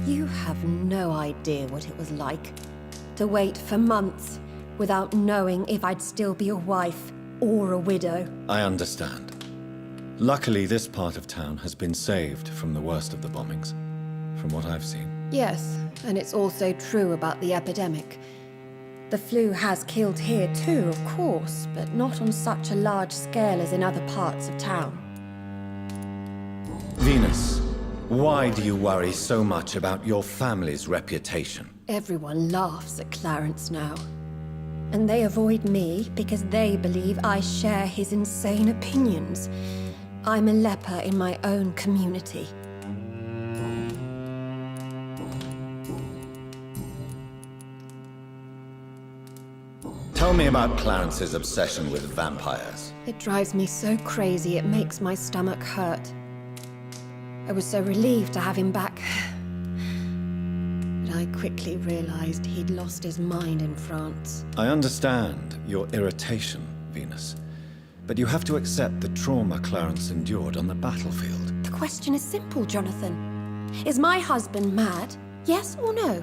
You have no idea what it was like to wait for months without knowing if I'd still be a wife or a widow. I understand. Luckily, this part of town has been saved from the worst of the bombings, from what I've seen. Yes, and it's also true about the epidemic. The flu has killed here too, of course, but not on such a large scale as in other parts of town. Venus, why do you worry so much about your family's reputation? Everyone laughs at Clarence now. And they avoid me because they believe I share his insane opinions. I'm a leper in my own community. Tell me about Clarence's obsession with vampires. It drives me so crazy it makes my stomach hurt. I was so relieved to have him back. But I quickly realized he'd lost his mind in France. I understand your irritation, Venus. But you have to accept the trauma Clarence endured on the battlefield. The question is simple, Jonathan. Is my husband mad? Yes or no?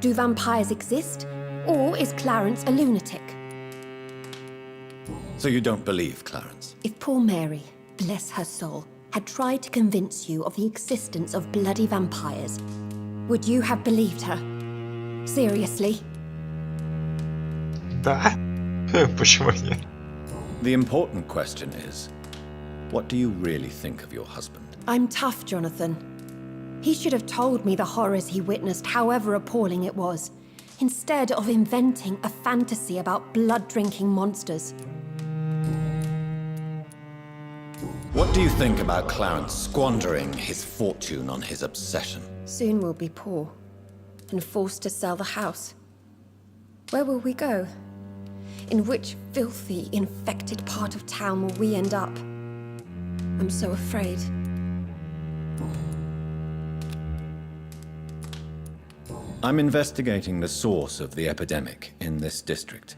Do vampires exist? Or is Clarence a lunatic? So you don't believe Clarence? If poor Mary, bless her soul, had tried to convince you of the existence of bloody vampires, would you have believed her? Seriously? Да. Почему нет? The important question is, what do you really think of your husband? I'm tough, Jonathan. He should have told me the horrors he witnessed, however appalling it was, instead of inventing a fantasy about blood-drinking monsters. What do you think about Clarence squandering his fortune on his obsession? Soon we'll be poor, and forced to sell the house. Where will we go? In which filthy, infected part of town will we end up? I'm so afraid. I'm investigating the source of the epidemic in this district.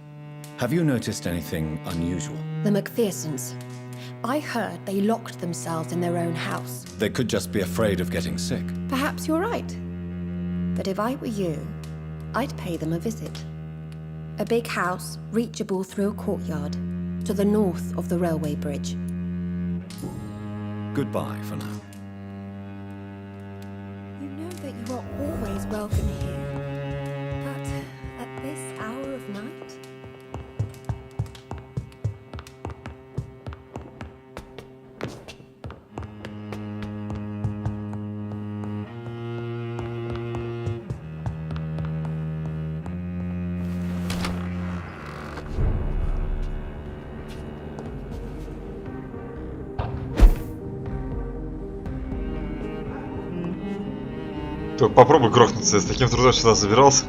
Have you noticed anything unusual? The McPhersons. I heard they locked themselves in their own house. They could just be afraid of getting sick. Perhaps you're right. But if I were you, I'd pay them a visit. A big house, reachable through a courtyard, to the north of the railway bridge. Goodbye for now. You know that you are always welcome here. But at this hour of night? Только попробуй грохнуться, я с таким трудом сюда забирался.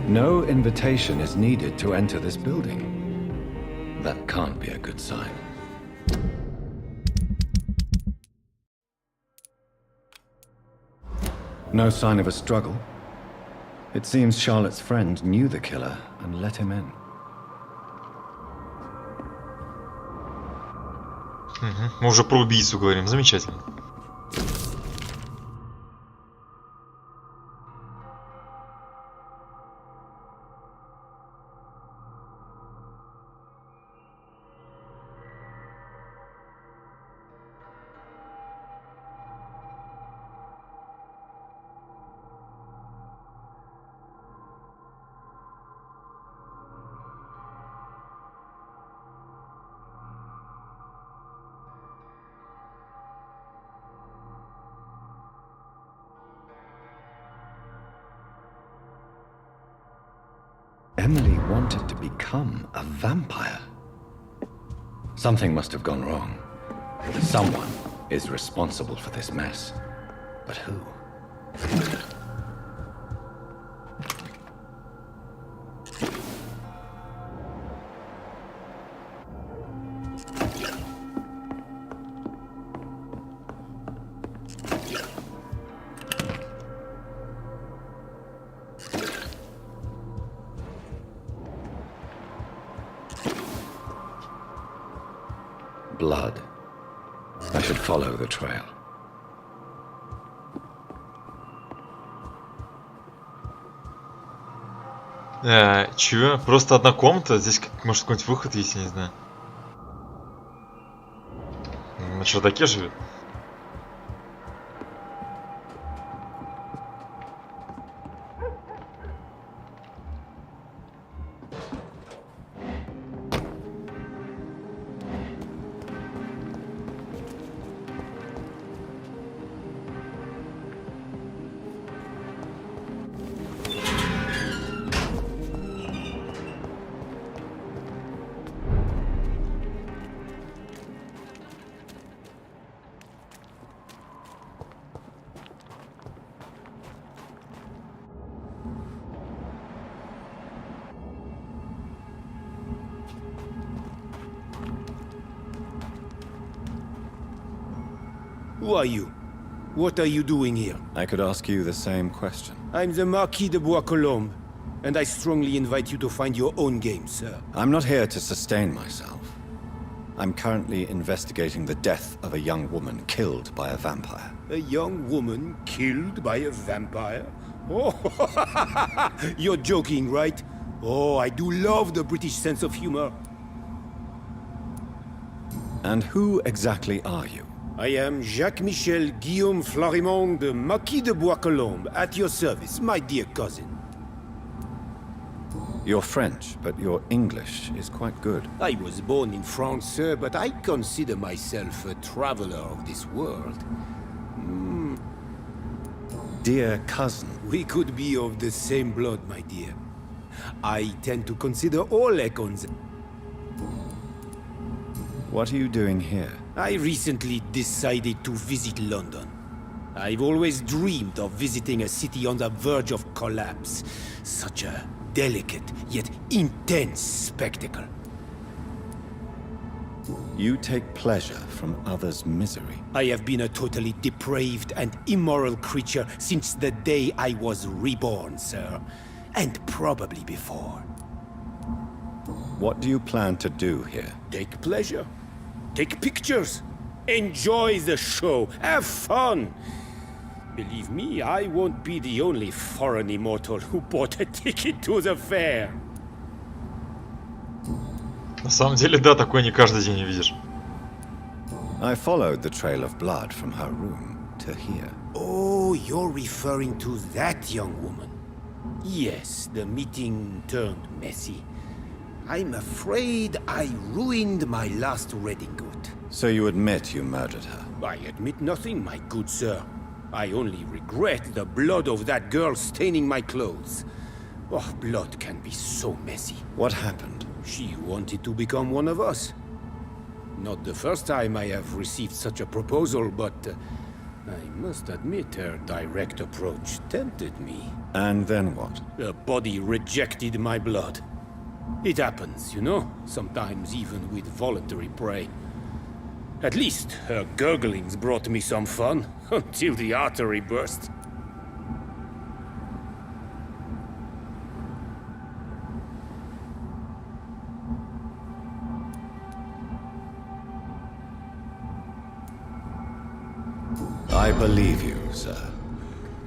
No invitation is needed to enter this building. That can't be a good sign. No sign of a struggle. It seems Charlotte's friend knew the killer and let him in. Угу. Мы уже про убийцу говорим, замечательно. Emily wanted to become a vampire. Something must have gone wrong. Someone is responsible for this mess. But who? Blood. I should follow the trail. Чё? Просто одна комната? Здесь, может, какой-нибудь выход есть, я не знаю. На чердаке живет? Who are you? What are you doing here? I could ask you the same question. I'm the Marquis de Bois-Colombes, and I strongly invite you to find your own game, sir. I'm not here to sustain myself. I'm currently investigating the death of a young woman killed by a vampire. A young woman killed by a vampire? Oh, you're joking, right? Oh, I do love the British sense of humor. And who exactly are you? I am Jacques-Michel Guillaume Florimond de Marquis de Bois-Colombes, at your service, my dear cousin. You're French, but your English is quite good. I was born in France, sir, but I consider myself a traveler of this world. Dear cousin. We could be of the same blood, my dear. I tend to consider all Econs. What are you doing here? I recently decided to visit London. I've always dreamed of visiting a city on the verge of collapse. Such a delicate, yet intense spectacle. You take pleasure from others' misery. I have been a totally depraved and immoral creature since the day I was reborn, sir. And probably before. What do you plan to do here? Take pleasure. Take pictures. Enjoy the show. Have fun. Believe me, I won't be the only foreign immortal who bought a ticket to the fair. На самом деле, да, такое не каждый день увидишь. I followed the trail of blood from her room to here. Oh, you're referring to that young woman. Yes, the meeting turned messy. I'm afraid I ruined my last redingote. So you admit you murdered her? I admit nothing, my good sir. I only regret the blood of that girl staining my clothes. Oh, blood can be so messy. What happened? She wanted to become one of us. Not the first time I have received such a proposal, but I must admit her direct approach tempted me. And then what? The body rejected my blood. It happens, you know, sometimes even with voluntary prey. At least her gurglings brought me some fun, until the artery burst. believe you, sir.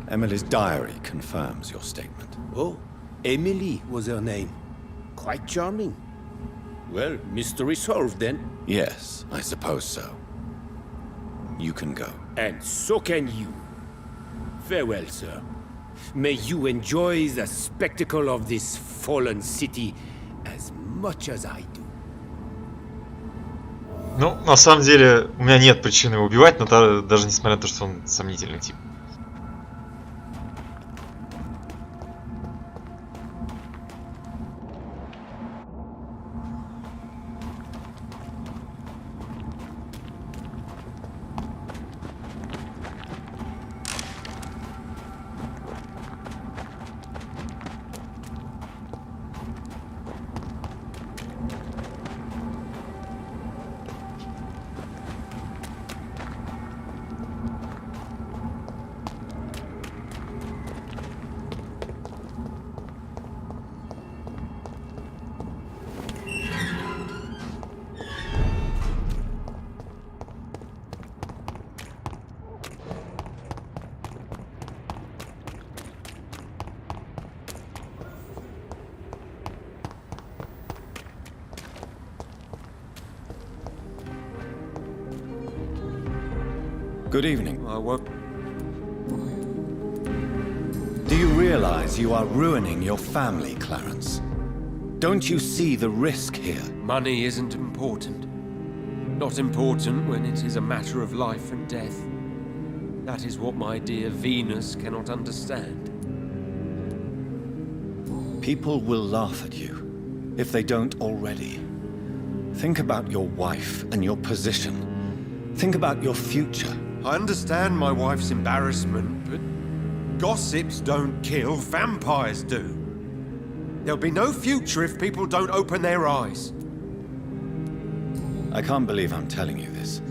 Emily's diary confirms your statement. Oh, Emily was her name. Quite charming. Well, mystery solved then. Yes, I suppose so. You can go. And so can you. Farewell, sir. May you enjoy the spectacle of this fallen city as much as I do. Ну, на самом деле, у меня нет причины его убивать, но даже несмотря на то, что он сомнительный тип. Good evening. Do you realize you are ruining your family, Clarence? Don't you see the risk here? Money isn't important. Not important when it is a matter of life and death. That is what my dear Venus cannot understand. People will laugh at you, if they don't already. Think about your wife and your position. Think about your future. I understand my wife's embarrassment, but gossips don't kill, vampires do. There'll be no future if people don't open their eyes. I can't believe I'm telling you this,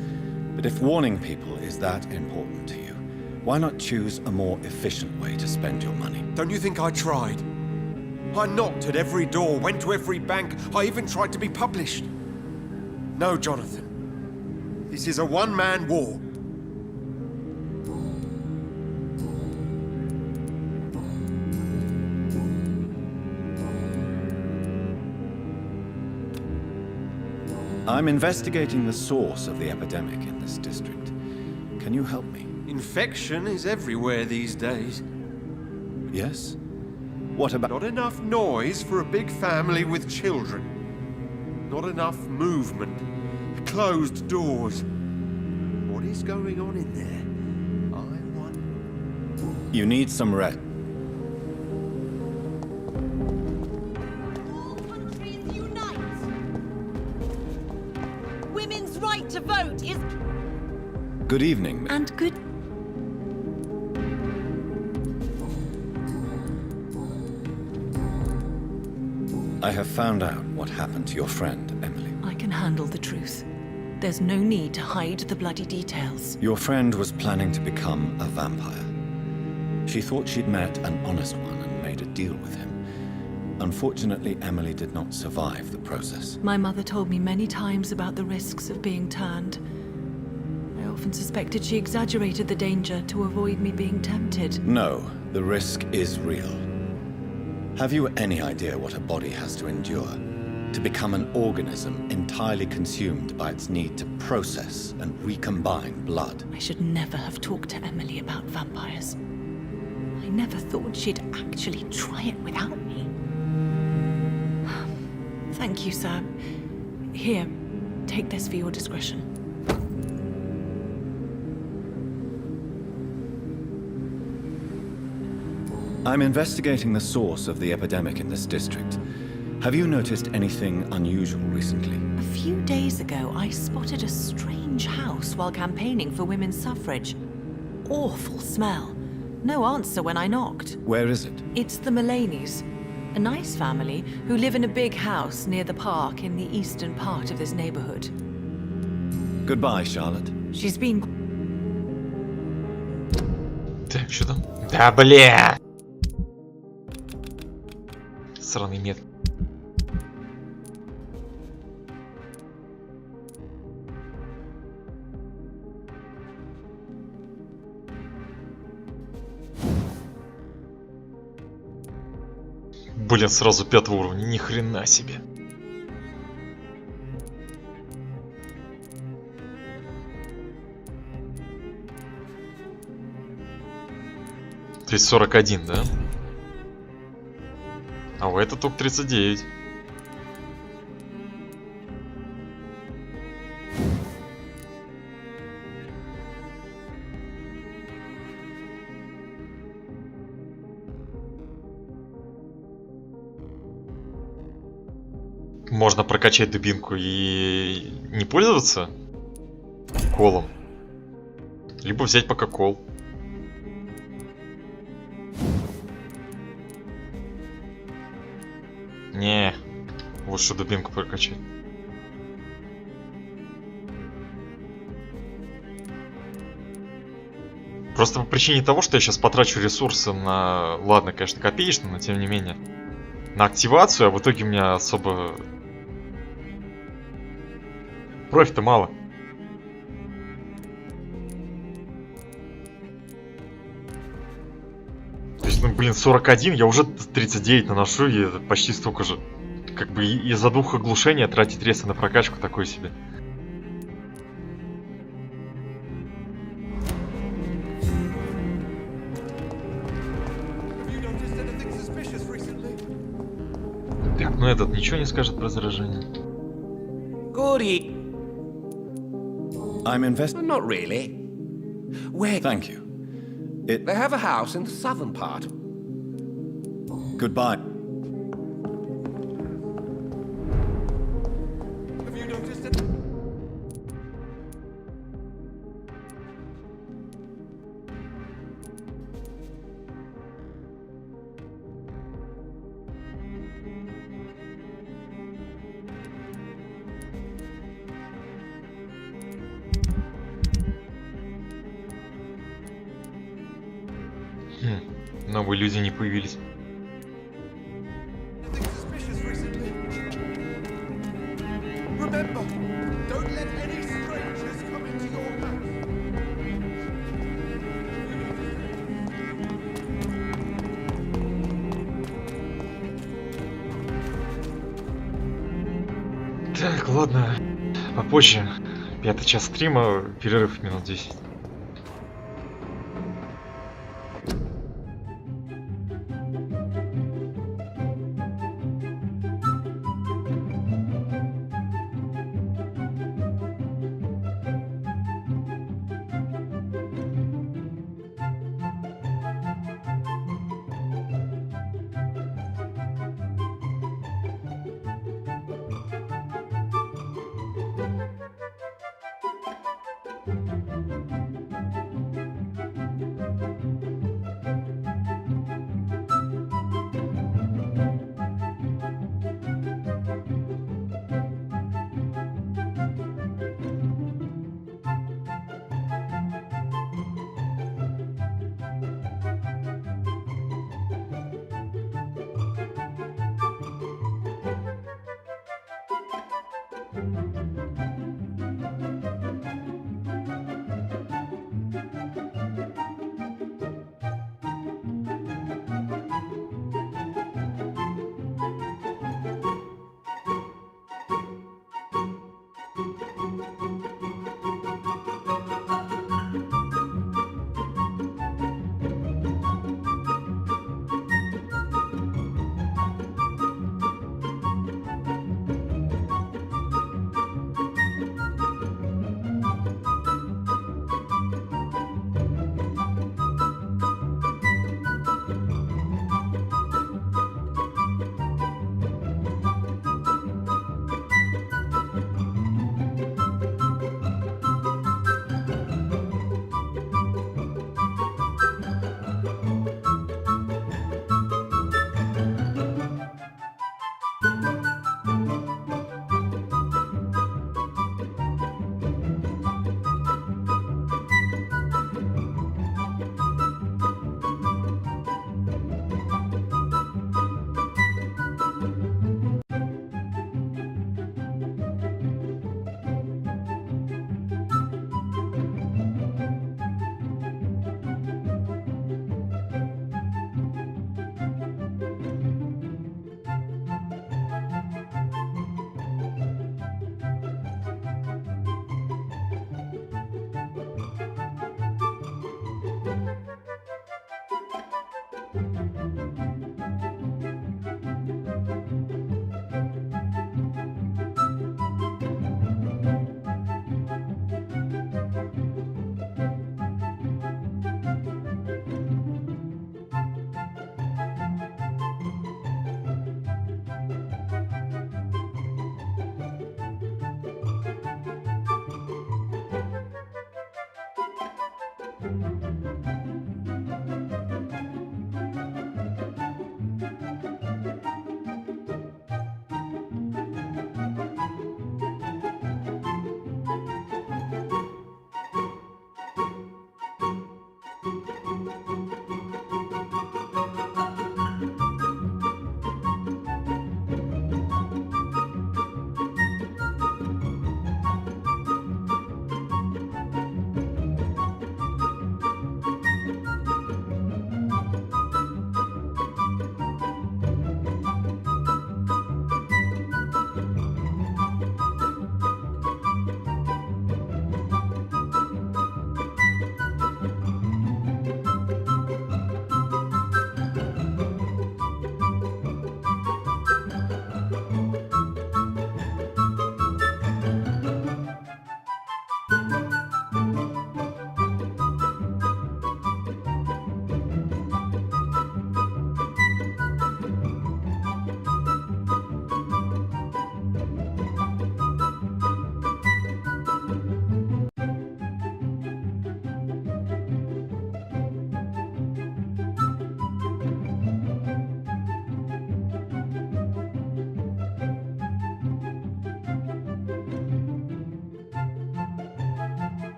but if warning people is that important to you, why not choose a more efficient way to spend your money? Don't you think I tried? I knocked at every door, went to every bank, I even tried to be published. No, Jonathan. This is a one-man war. I'm investigating the source of the epidemic in this district. Can you help me? Infection is everywhere these days. Yes? What about... Not enough noise for a big family with children. Not enough movement. Closed doors. What is going on in there? I wonder... You need some rest. Right to vote is... Good evening. And good... I have found out what happened to your friend, Emily. I can handle the truth. There's no need to hide the bloody details. Your friend was planning to become a vampire. She thought she'd met an honest one and made a deal with him. Unfortunately, Emily did not survive the process. My mother told me many times about the risks of being turned. I often suspected she exaggerated the danger to avoid me being tempted. No, the risk is real. Have you any idea what a body has to endure to become an organism entirely consumed by its need to process and recombine blood? I should never have talked to Emily about vampires. I never thought she'd actually try it without me. Thank you, sir. Here, take this for your discretion. I'm investigating the source of the epidemic in this district. Have you noticed anything unusual recently? A few days ago, I spotted a strange house while campaigning for women's suffrage. Awful smell. No answer when I knocked. Where is it? It's the Mullaneys. A nice family who live in a big house near the park in the eastern part of this neighborhood. Goodbye, Charlotte. She's been... Так, что там? Да, бля! Сраный мед. Блин, сразу 5-го уровня, ни хрена себе. То есть 41, да? А у этого только 39. Можно прокачать дубинку и не пользоваться колом. Либо взять пока кол. Не, лучше дубинку прокачать. Просто по причине того, что я сейчас потрачу ресурсы на... Ладно, конечно, копеечно, но тем не менее. На активацию, а в итоге у меня особо... Профита мало. То есть, ну, блин, 41, я уже 39 наношу, и это почти столько же. Как бы из-за двух оглушения тратить ресы на прокачку такой себе. Так, ну этот ничего не скажет про заражение. Goody. I'm invested. Not really. Where? Thank you. They have a house in the southern part. Goodbye. Have you noticed it? Новые люди не появились. Remember, don't let any strangers come into your house. Так, ладно. Попозже. 5-й час стрима, перерыв минут 10.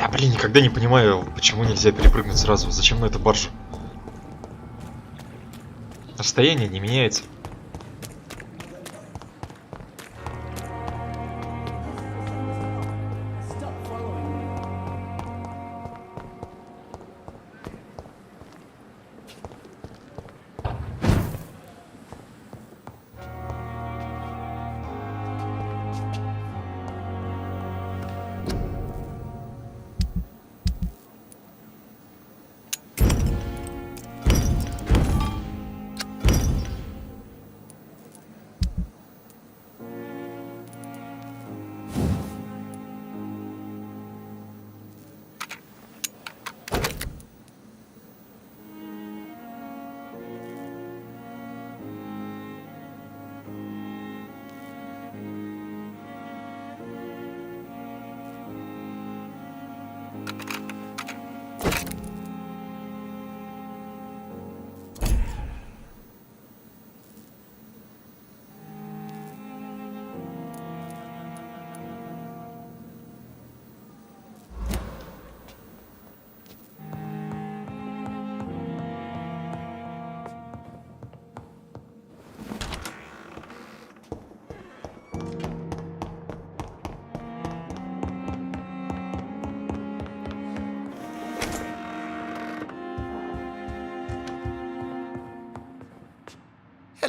Я, блин, никогда не понимаю, почему нельзя перепрыгнуть сразу. Зачем на это баржа? Расстояние не меняется.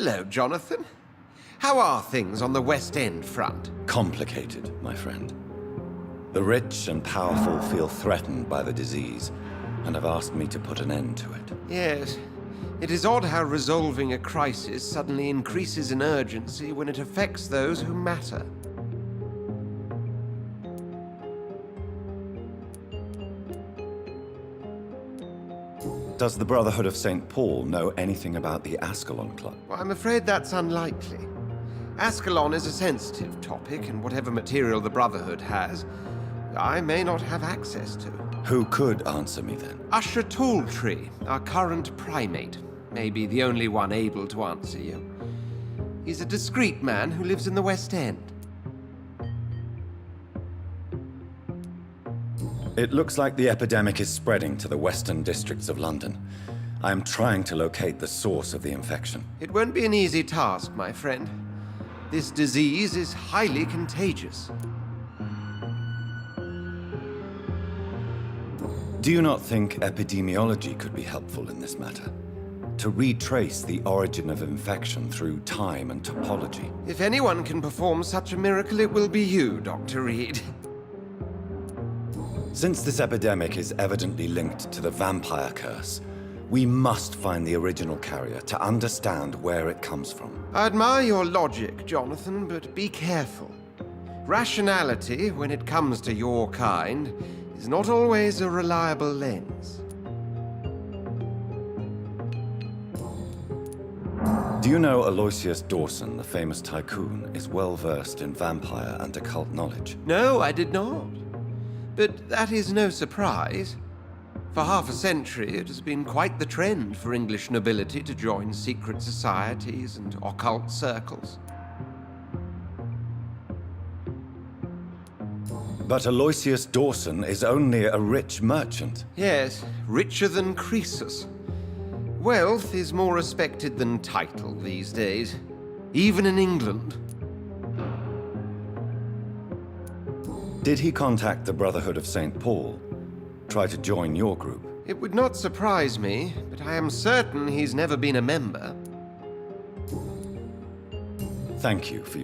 Hello, Jonathan. How are things on the West End front? Complicated, my friend. The rich and powerful feel threatened by the disease, and have asked me to put an end to it. Yes. It is odd how resolving a crisis suddenly increases in urgency when it affects those who matter. Does the Brotherhood of St. Paul know anything about the Ascalon Club? Well, I'm afraid that's unlikely. Ascalon is a sensitive topic, and whatever material the Brotherhood has, I may not have access to. Who could answer me then? Usher Talltree, our current primate, may be the only one able to answer you. He's a discreet man who lives in the West End. It looks like the epidemic is spreading to the western districts of London. I am trying to locate the source of the infection. It won't be an easy task, my friend. This disease is highly contagious. Do you not think epidemiology could be helpful in this matter? To retrace the origin of infection through time and topology. If anyone can perform such a miracle, it will be you, Dr. Reed. Since this epidemic is evidently linked to the vampire curse, we must find the original carrier to understand where it comes from. I admire your logic, Jonathan, but be careful. Rationality, when it comes to your kind, is not always a reliable lens. Do you know Aloysius Dawson, the famous tycoon, is well versed in vampire and occult knowledge? No, I did not. But that is no surprise. For half a century, it has been quite the trend for English nobility to join secret societies and occult circles. But Aloysius Dawson is only a rich merchant. Yes, richer than Croesus. Wealth is more respected than title these days, even in England. Did he contact the Brotherhood of St. Paul? Try to join your group? It would not surprise me, but I am certain he's never been a member. Thank you for...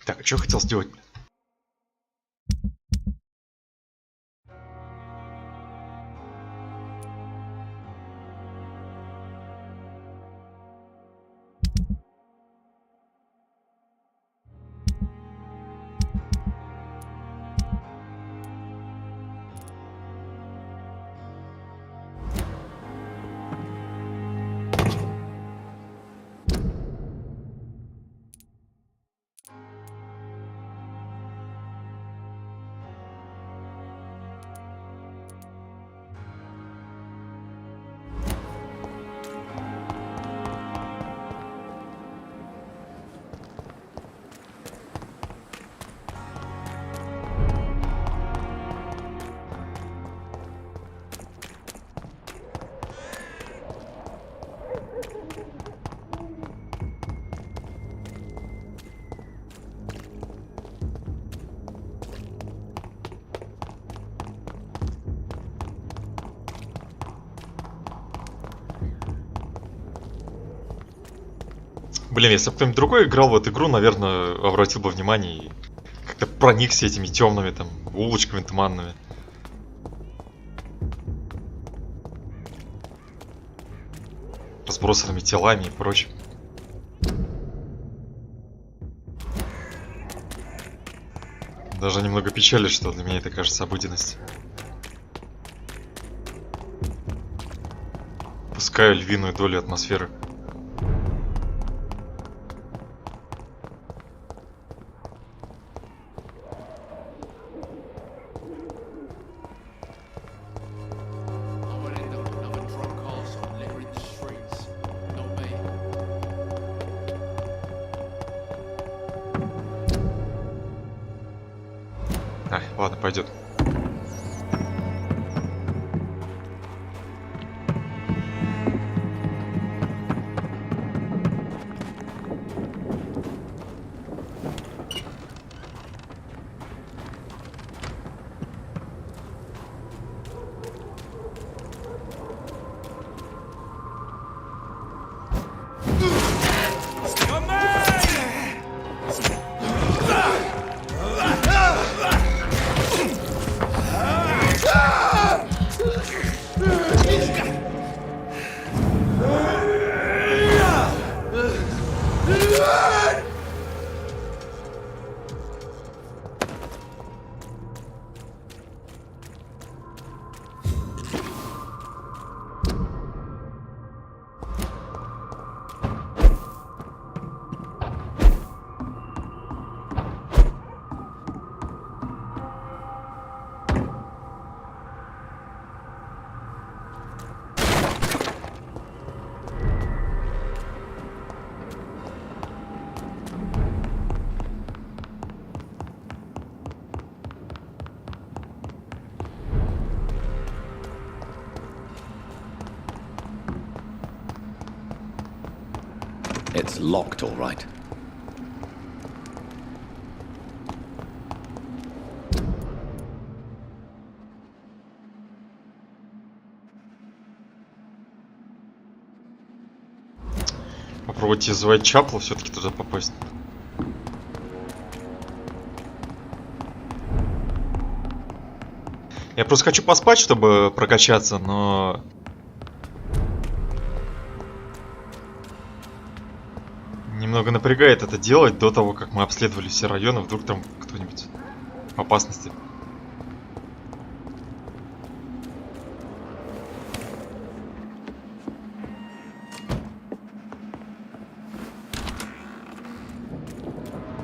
Так, а что я хотел сделать? Блин, если бы кто-нибудь другой играл в эту игру, наверное, обратил бы внимание и как-то проникся этими темными там улочками туманными. Разбросанными телами и прочим. Даже немного печали, что для меня это кажется обыденностью. Пускаю львиную долю атмосферы. Ладно, пойдет. It's locked, all right. Попробуйте звать Чапла, все-таки туда попасть. Я просто хочу поспать, чтобы прокачаться, но... Немного напрягает это делать до того, как мы обследовали все районы. Вдруг там кто-нибудь в опасности.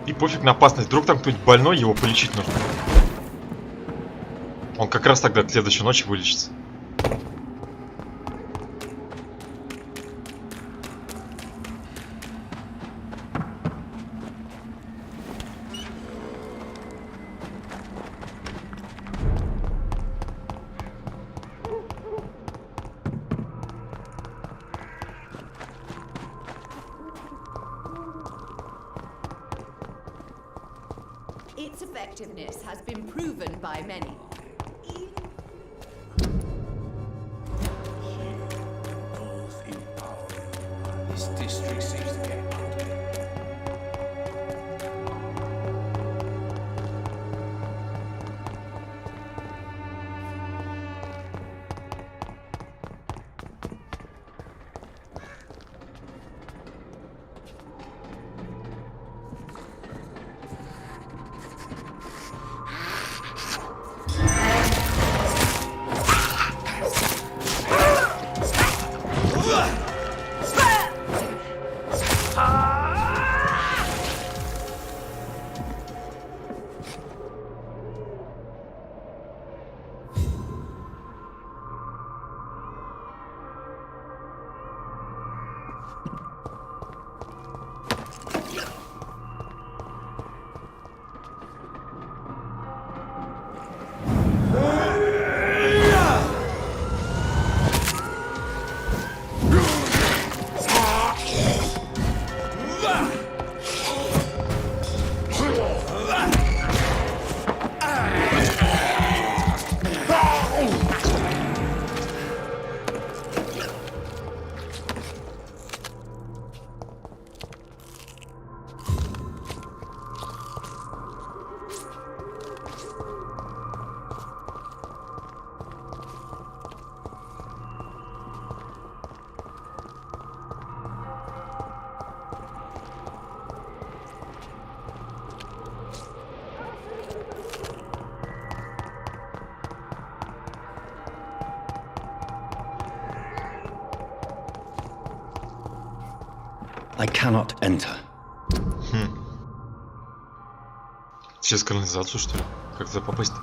И пофиг на опасность. Вдруг там кто-нибудь больной, его полечить нужно. Он как раз тогда к следующей ночи вылечится. Its effectiveness has been proven by many. This district seems to get I cannot enter. Через канализацию, что ли? Как туда попасть?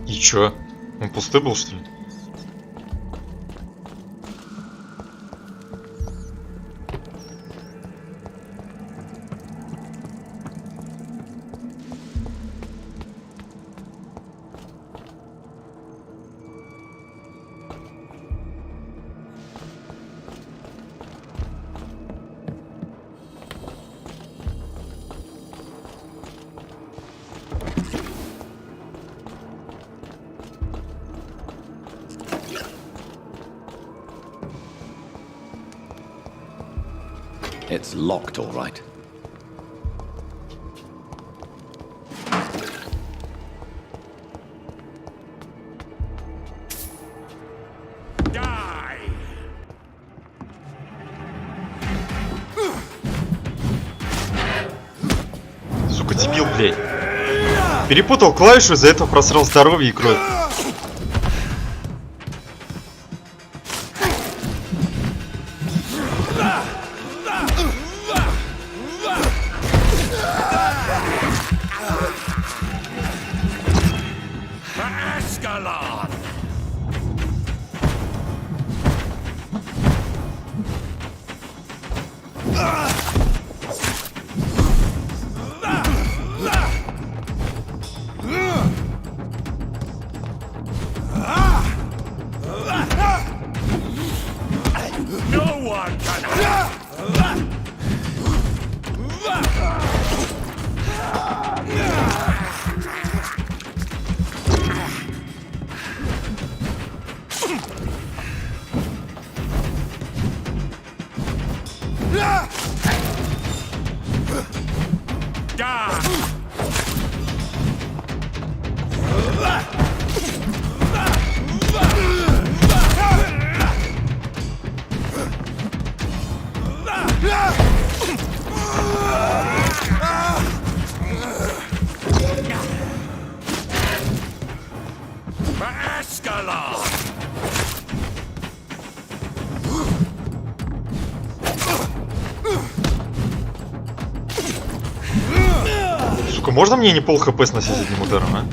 И чё? Он пустой был, что ли? It's locked, all right. Сука, дебил, блядь. Перепутал клавишу, из-за этого просрал здоровье и кровь. Сука, можно мне не пол хп сносить одним ударом, а?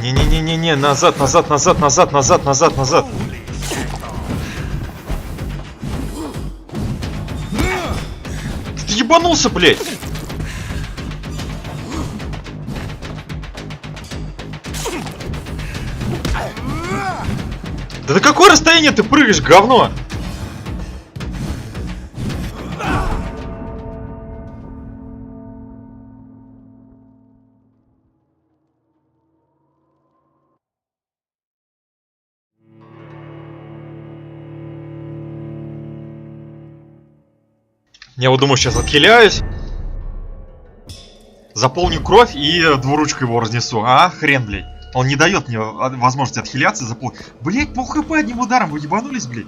Не-не-не-не-не, назад, назад, назад, назад, назад, назад, назад. Ты ебанулся, блядь! Да на какое расстояние ты прыгаешь, говно? Я вот думаю, сейчас отхиляюсь. Заполню кровь и двуручкой его разнесу. А, хрен, блядь. Он не дает мне возможности отхиляться. Блядь, пол хп одним ударом. Вы ебанулись, блядь?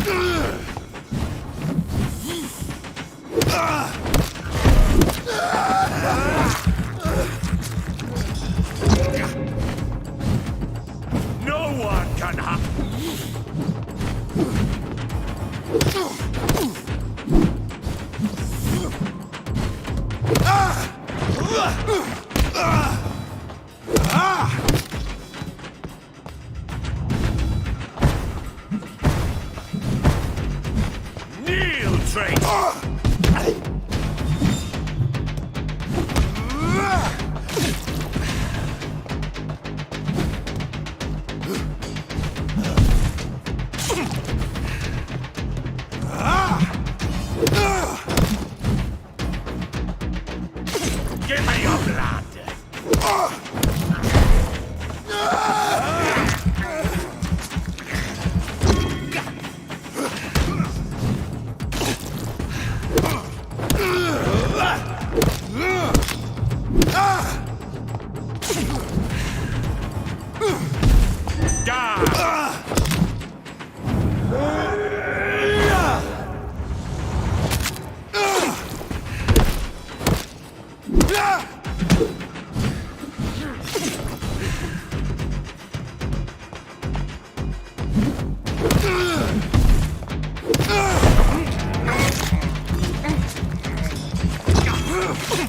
No one can have. Kneel, traitor! Give me your blood!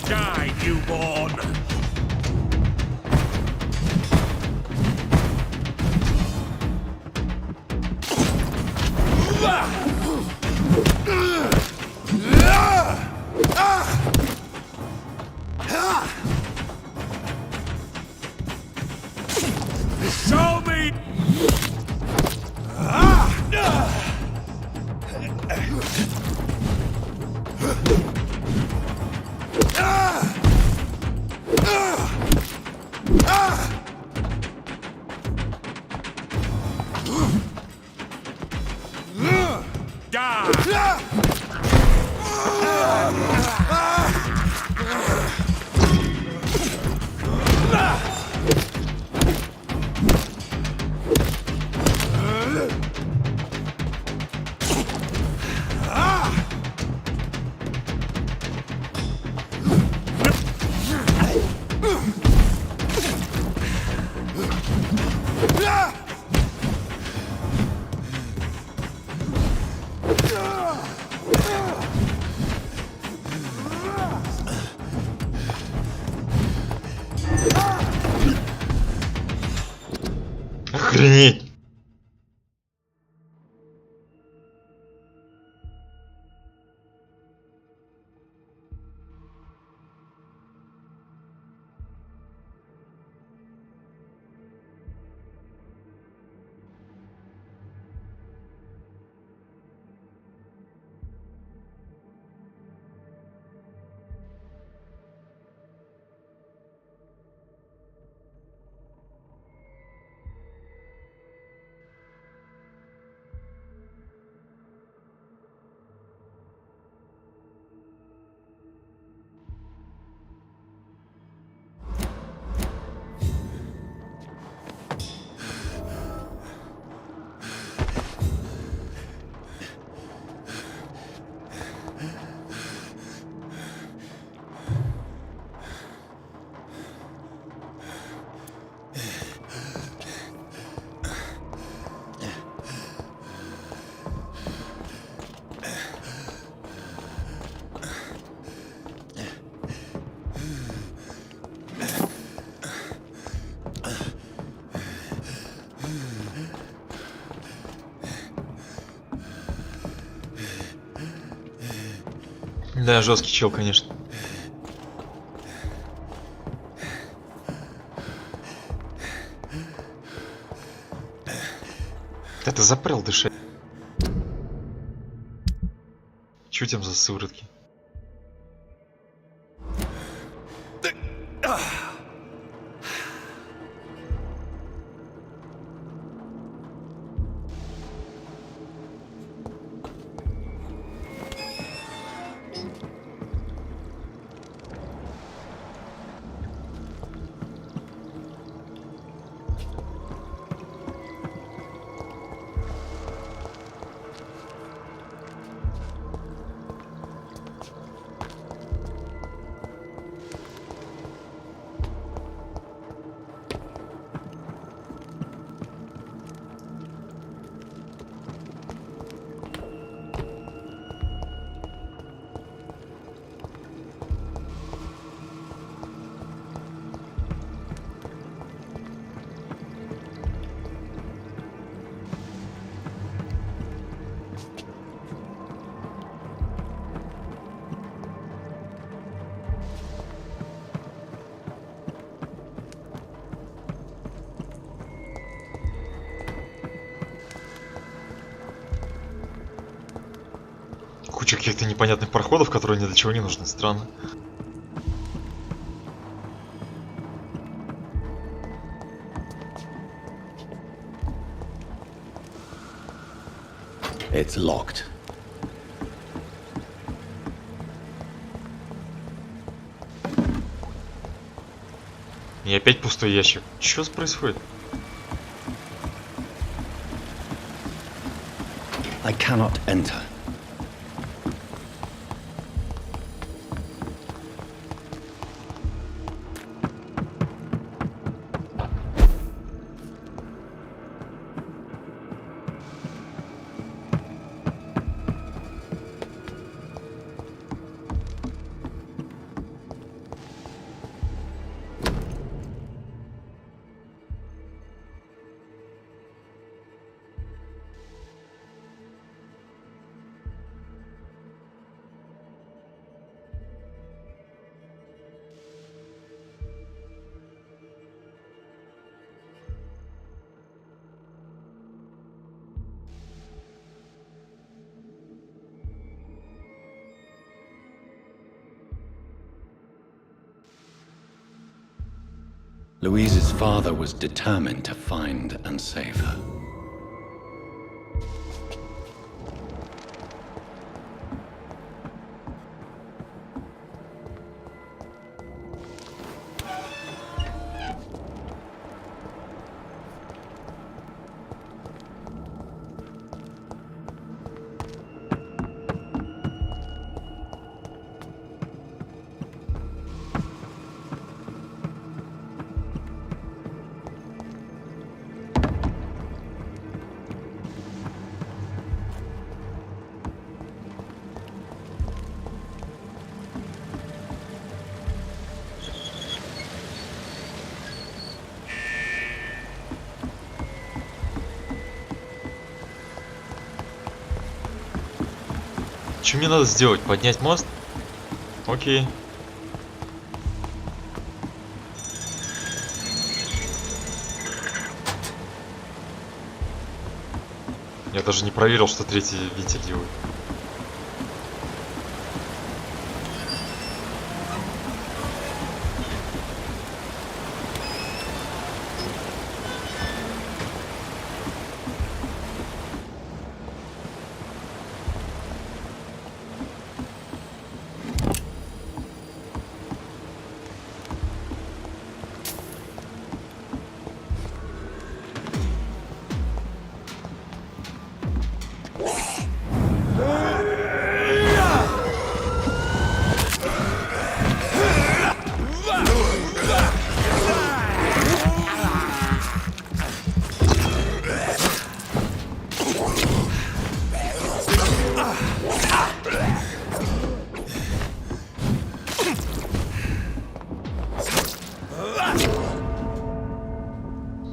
Die, newborn! Show me! Охренеть! Да, жесткий чел, конечно. Да ты запрел дышать. Чё там за сыворотки? куча каких-то непонятных проходов, которые ни для чего не нужны. Странно. It's locked. И опять пустой ящик. Что происходит? I cannot enter. Louise's father was determined to find and save her. Что мне надо сделать? Поднять мост? Окей. Я даже не проверил, что третий вентиль делает.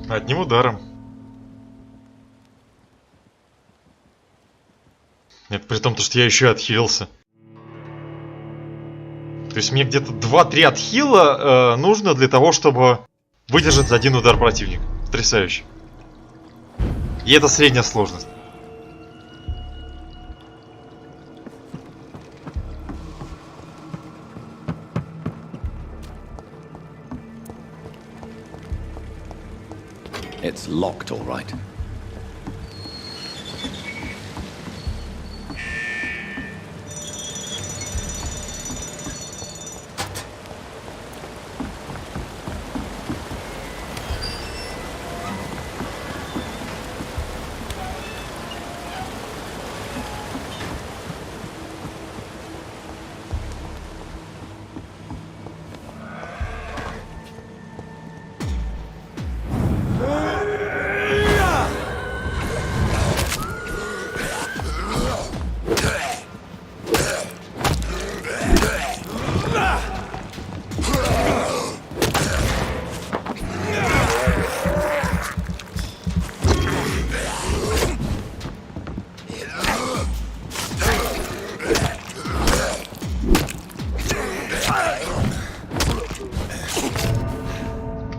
Одним ударом. Это при том, что я еще и отхилился. То есть мне где-то 2-3 отхила нужно для того, чтобы выдержать за один удар противника. Потрясающе. И это средняя сложность. It's locked, all right.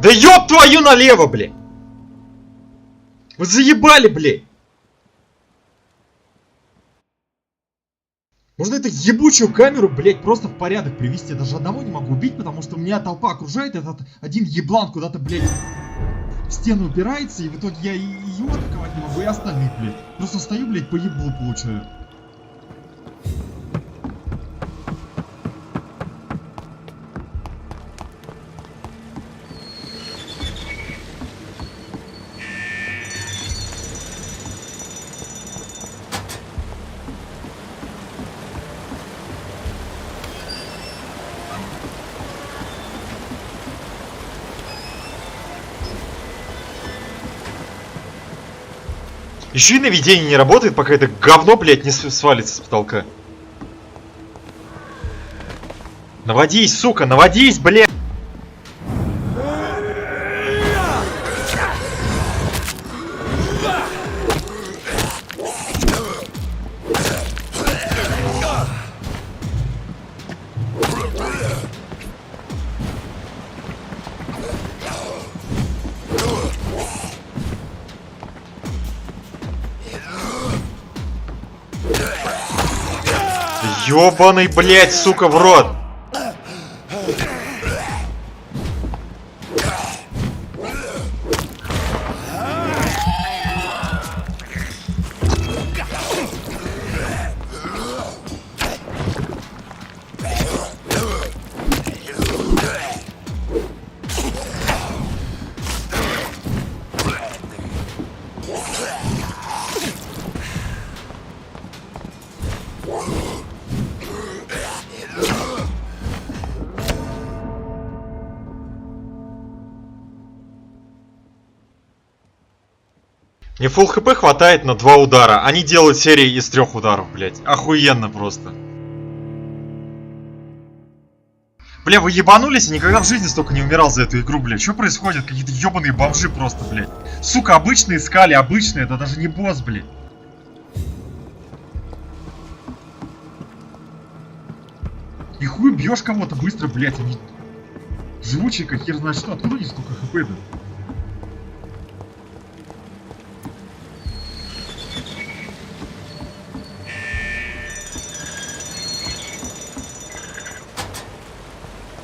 Да ёб твою налево, блядь! Вы заебали, блядь! Можно эту ебучую камеру, блядь, просто в порядок привести. Я даже одного не могу убить, потому что у меня толпа окружает. Этот один еблан куда-то, блядь, в стену упирается. И в итоге я и его атаковать не могу, и остальных, блядь. Просто стою, блядь, по еблу получаю. Еще и наведение не работает, пока это говно, блядь, не свалится с потолка. Наводись, сука, наводись, блядь! Ёбаный, блядь, сука, в рот! Мне фулл хп хватает на 2 удара. Они делают серии из 3 ударов, блядь. Охуенно просто. Бля, вы ебанулись? Я никогда в жизни столько не умирал за эту игру, блядь. Что происходит? Какие-то ебаные бомжи просто, блядь. Сука, обычные искали, обычные. Это даже не босс, блядь. И хуй бьешь кого-то быстро, блядь. Они живучие, как хер знает что. Откуда они столько хп-то?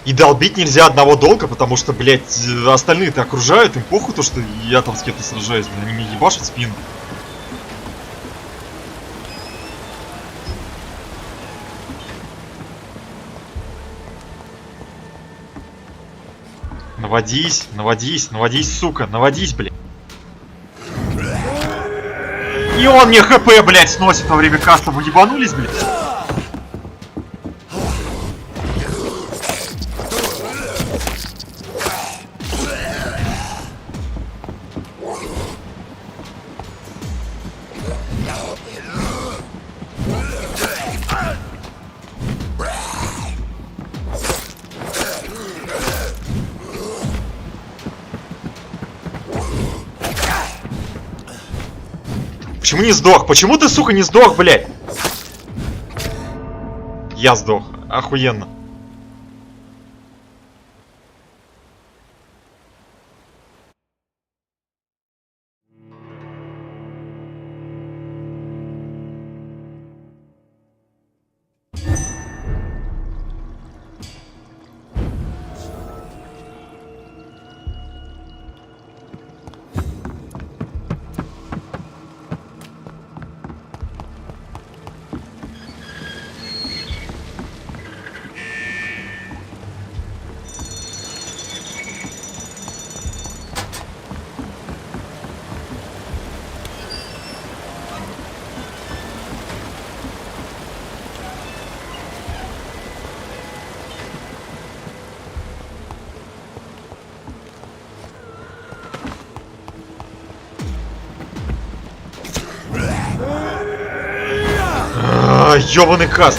И долбить нельзя одного долга, потому что, блядь, остальные-то окружают, им похуй то, что я там с кем-то сражаюсь, блядь, они мне ебашат в спину. Наводись, наводись, наводись, сука, наводись, блядь. И он мне хп, блядь, сносит во время каста, вы ебанулись, блядь? Почему не сдох? Почему ты, сука, не сдох, блядь? Я сдох. Охуенно. Ёбаный каст.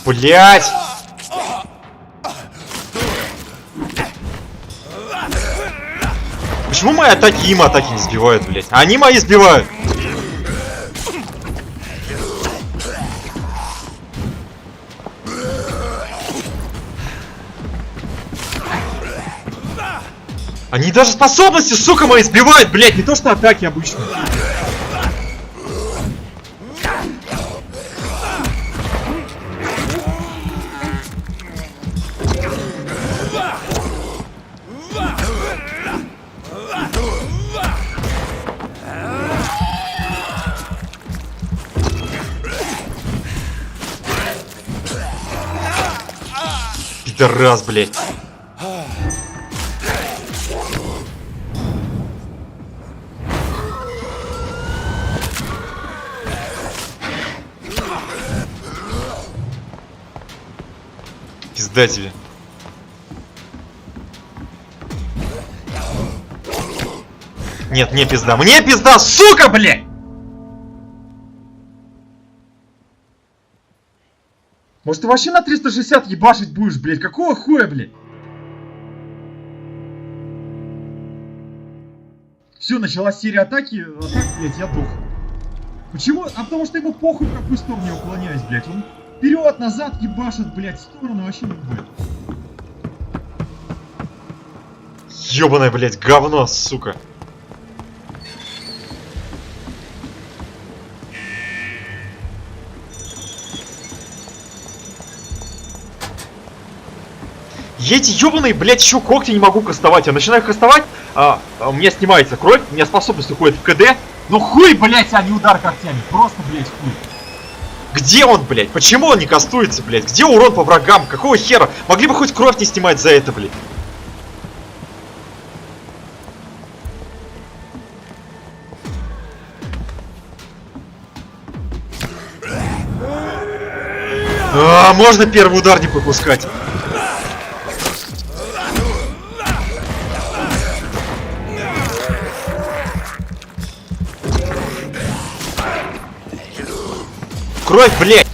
Блять! Почему мои атаки им атаки не сбивают, блять? Они мои сбивают! Они даже способности, сука, мои сбивают, блять, не то что атаки обычно. Пидорас, блять. Пизда тебе. Нет, мне пизда. Мне пизда, сука, блядь! Может, ты вообще на 360 ебашить будешь, блядь? Какого хуя, блядь? Все, началась серия атаки. Атак, блядь, я дух. Почему? А потому что ему похуй, в какую сторону я уклоняюсь, блядь. Он вперед, назад ебашит, блядь, в сторону вообще не будет. Ёбаное, блядь, говно, сука. Эти ёбаные, блядь, еще когти не могу кастовать. Я начинаю кастовать, у меня снимается кровь, у меня способность уходит в КД. Ну хуй, блядь, а не удар когтями. Просто, блядь, хуй. Где он, блядь? Почему он не кастуется, блядь? Где урон по врагам? Какого хера? Могли бы хоть кровь не снимать за это, блядь. Можно первый удар не пропускать. Кровь, блядь!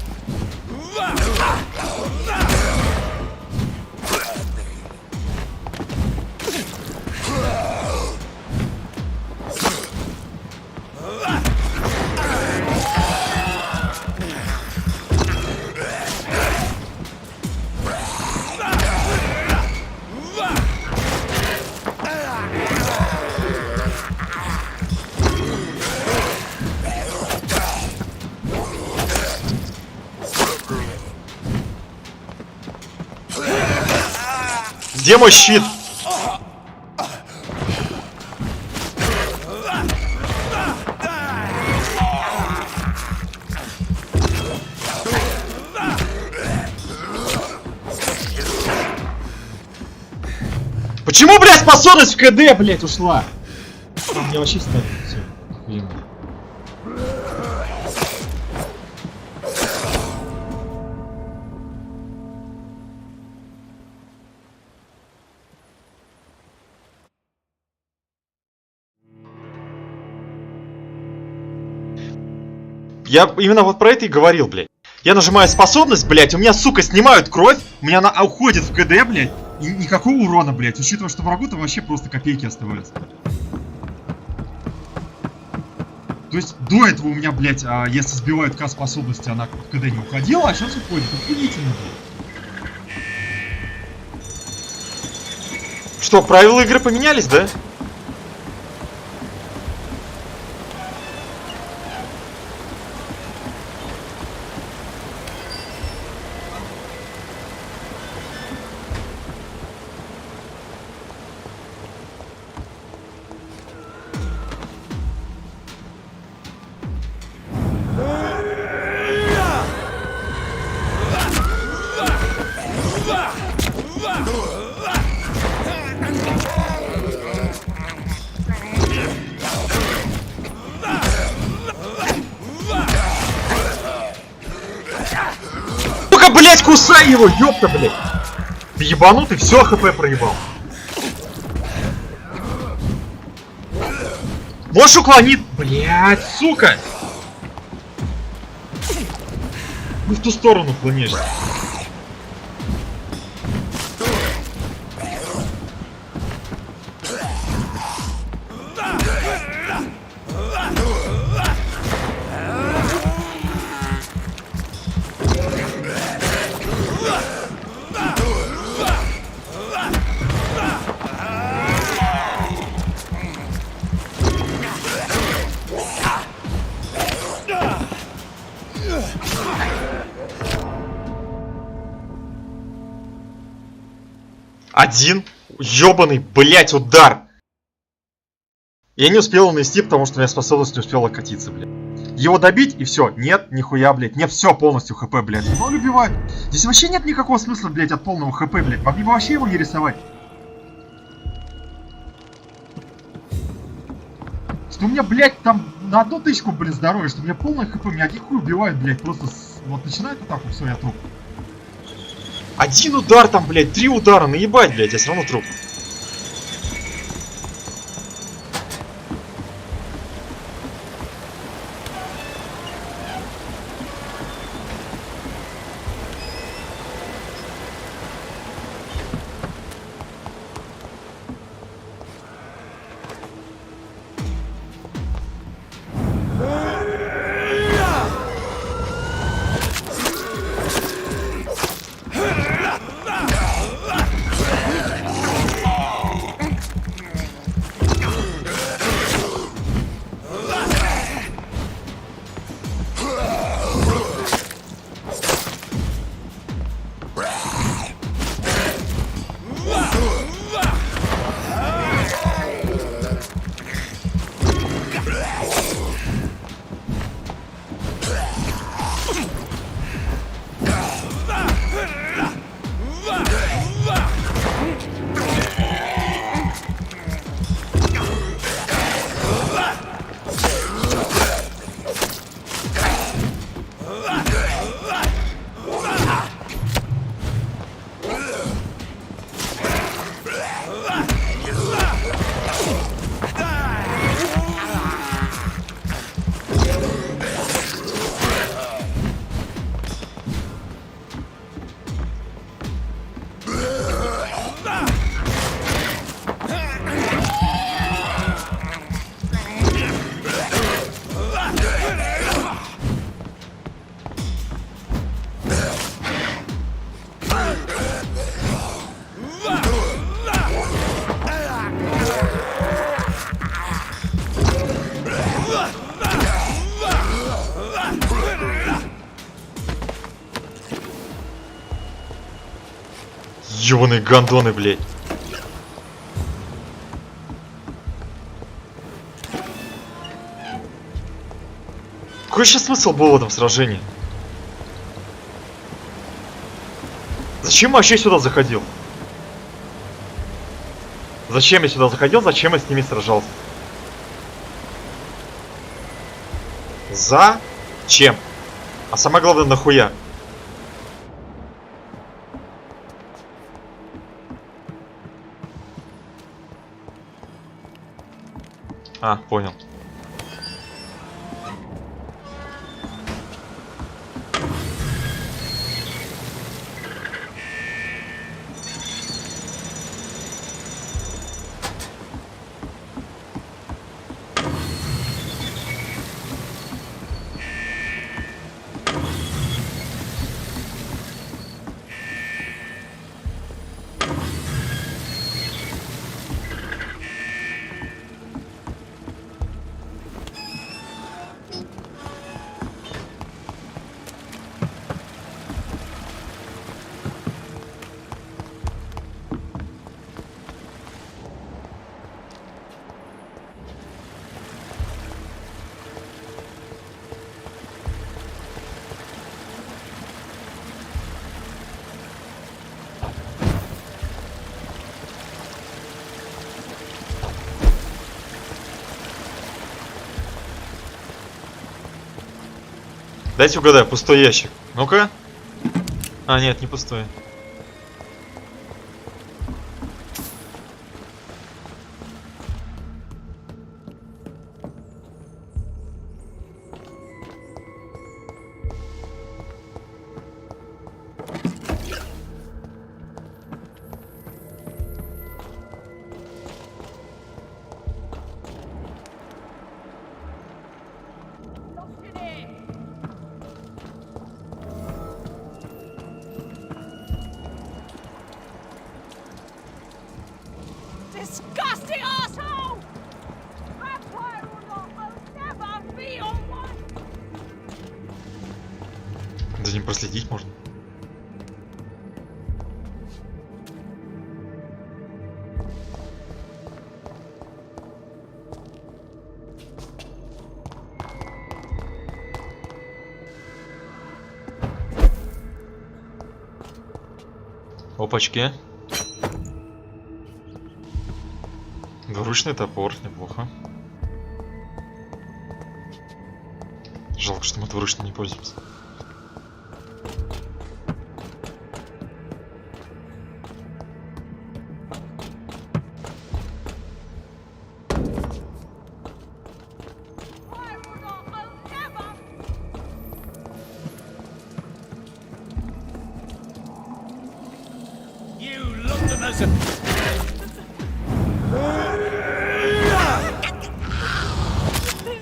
Где мой щит? Почему, блядь, способность в КД, блядь, ушла? Мне вообще ставит все. Охуенно. Я именно вот про это и говорил, блядь. Я нажимаю способность, блядь, у меня, сука, снимают кровь, у меня она уходит в КД, блядь, и никакого урона, блядь, учитывая, что врагу там вообще просто копейки оставаются. То есть до этого у меня, блядь, если сбивают К способности, она в КД не уходила, а сейчас уходит. Охуительно, блядь. Что, правила игры поменялись, да? Блять, кусай его, ёпта, блять! Ты ебанутый, все ХП проебал. Можешь уклонить? Блять, сука! Не в ту сторону уклоняешься. Один ёбаный, блять, удар! Я не успел нанести, потому что у меня способность не успела катиться, блядь. Его добить и все. Нет, нихуя, блядь. Нет, все полностью хп, блядь. Он убивает. Здесь вообще нет никакого смысла, блядь, от полного хп, блядь. Могли бы вообще его не рисовать. Что у меня, блядь, там на 1000, блин, здоровья, что у меня полное хп, меня один хуй убивает, блядь. Просто вот начинает вот так вот, все, я труп. Один удар там, блядь, 3 удара, наебать, блядь, я все равно труп. Ёбаные гандоны, блядь. Какой сейчас смысл был в этом сражении? Зачем я вообще сюда заходил? Зачем я сюда заходил? Зачем я с ними сражался? Зачем? А самое главное, нахуя? А, понял. Дайте угадаю, пустой ящик. Ну-ка. А, нет, не пустой. Disgusting asshole! Vampire or not, I'll never be on one! За ним проследить можно. Опачки. Двуручный топор, неплохо. Жалко, что мы двуручным не пользуемся.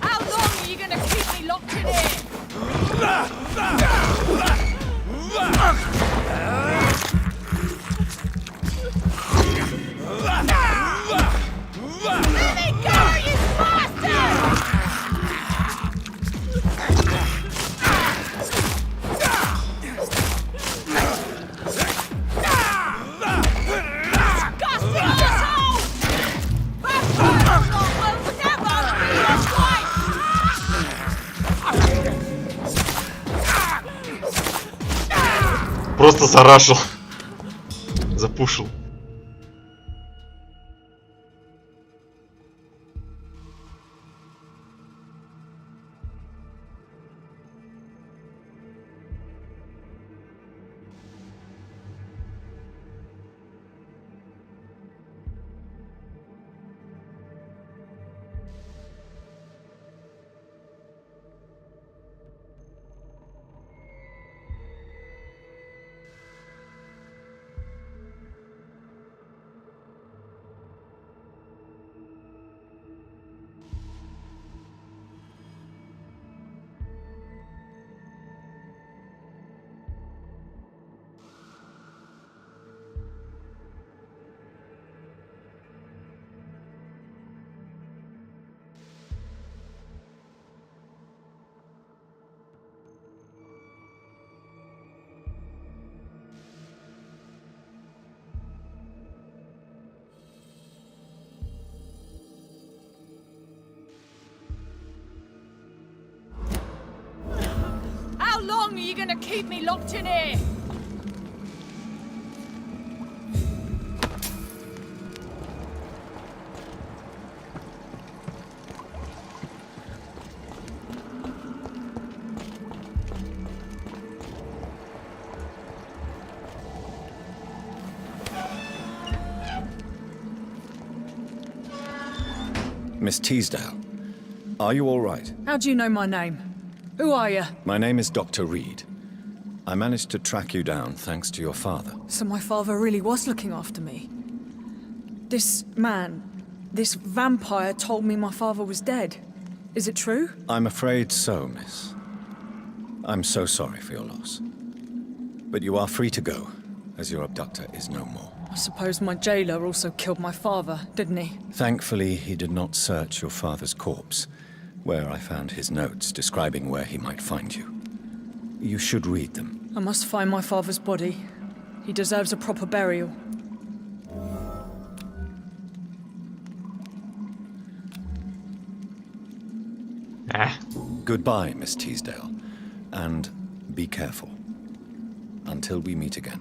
How long are you gonna keep me locked in here? Let me go, you bastard! Disgusting asshole! Vampires will never be your wife! Просто зарашил. Запушил. How long are you gonna keep me locked in here? Miss Teasdale, are you all right? How do you know my name? Who are you? My name is Dr. Reed. I managed to track you down thanks to your father. So my father really was looking after me. This man, this vampire told me my father was dead. Is it true? I'm afraid so, miss. I'm so sorry for your loss. But you are free to go, as your abductor is no more. I suppose my jailer also killed my father, didn't he? Thankfully, he did not search your father's corpse, where I found his notes describing where he might find you. You should read them. I must find my father's body. He deserves a proper burial. Goodbye, Miss Teasdale. And be careful. Until we meet again.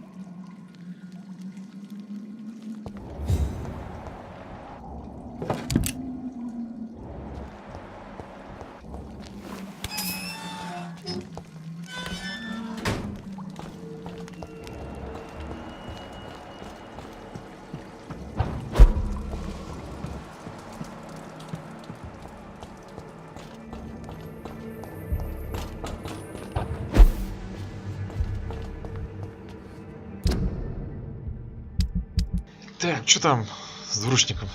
Так, что там с двуручником?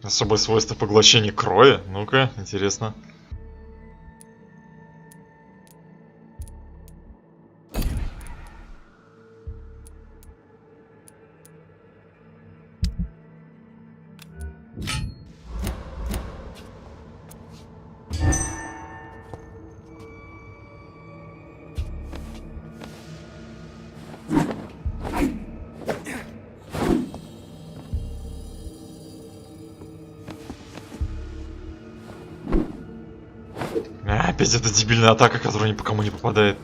Особое свойство поглощения крови. Ну-ка, интересно. Опять эта дебильная атака, которая ни по кому не попадает.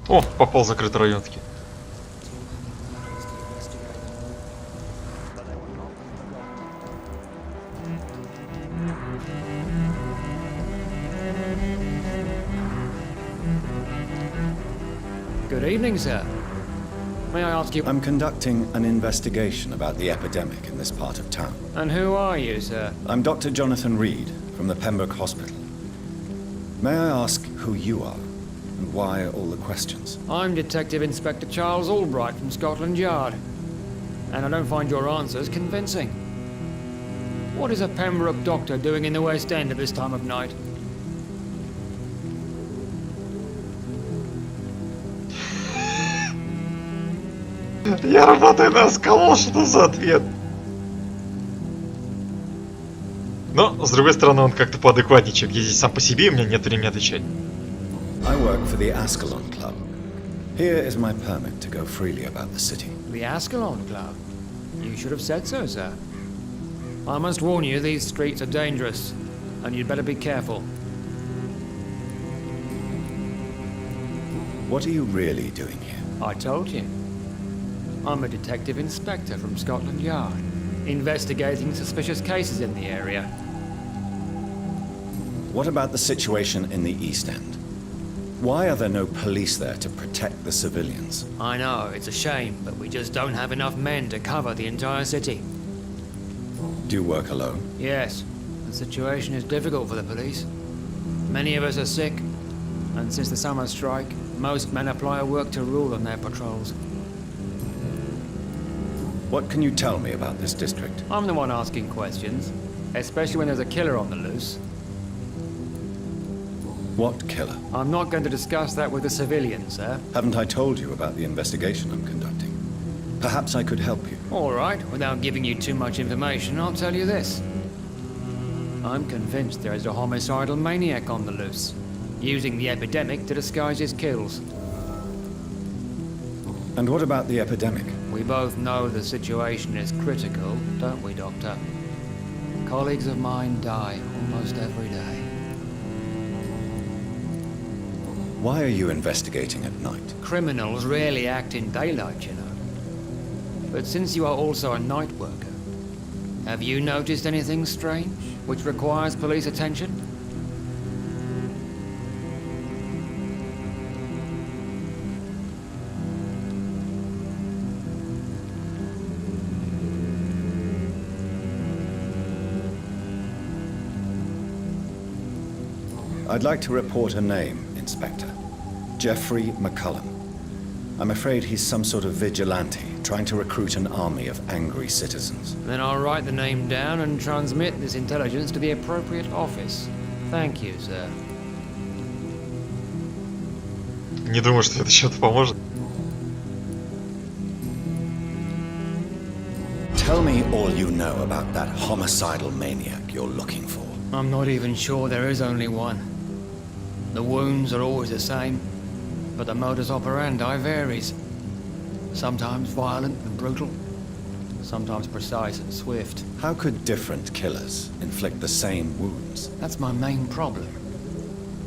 О, попал в закрытый район таки. Good evening, sir. May I ask you... I'm conducting an investigation about the epidemic in this part of town. And who are you, sir? I'm Dr. Jonathan Reed from the Pembroke Hospital. May I ask who you are and why all the questions? I'm Detective Inspector Charles Albright from Scotland Yard. And I don't find your answers convincing. What is a Pembroke doctor doing in the West End at this time of night? Я работаю на скалу, что за ответ? Но, с другой стороны, он как-то поадекватнее, чем я здесь сам по себе, и у меня нет времени отвечать. I work for the Ascalon Club. Here is my permit to go freely about the city. The Ascalon Club? You should have said so, sir. I must warn you, these streets are dangerous, and you'd better be careful. What are you really doing here? I told you. I'm a detective inspector from Scotland Yard, investigating suspicious cases in the area. What about the situation in the East End? Why are there no police there to protect the civilians? I know, it's a shame, but we just don't have enough men to cover the entire city. Do you work alone? Yes, the situation is difficult for the police. Many of us are sick, and since the summer strike, most men apply a work to rule on their patrols. What can you tell me about this district? I'm the one asking questions, especially when there's a killer on the loose. What killer? I'm not going to discuss that with the civilians, sir. Haven't I told you about the investigation I'm conducting? Perhaps I could help you. All right, without giving you too much information, I'll tell you this. I'm convinced there is a homicidal maniac on the loose, using the epidemic to disguise his kills. And what about the epidemic? We both know the situation is critical, don't we, Doctor? Colleagues of mine die almost every day. Why are you investigating at night? Criminals rarely act in daylight, you know. But since you are also a night worker, have you noticed anything strange which requires police attention? I'd like to report a name, Inspector. Jeffrey McCullum. I'm afraid he's some sort of vigilante, trying to recruit an army of angry citizens. Then I'll write the name down and transmit this intelligence to the appropriate office. Thank you, sir. Не думаю, что это что-то поможет. Tell me all you know about that homicidal maniac you're looking for. I'm not even sure there is only one. The wounds are always the same, but the modus operandi varies. Sometimes violent and brutal, sometimes precise and swift. How could different killers inflict the same wounds? That's my main problem.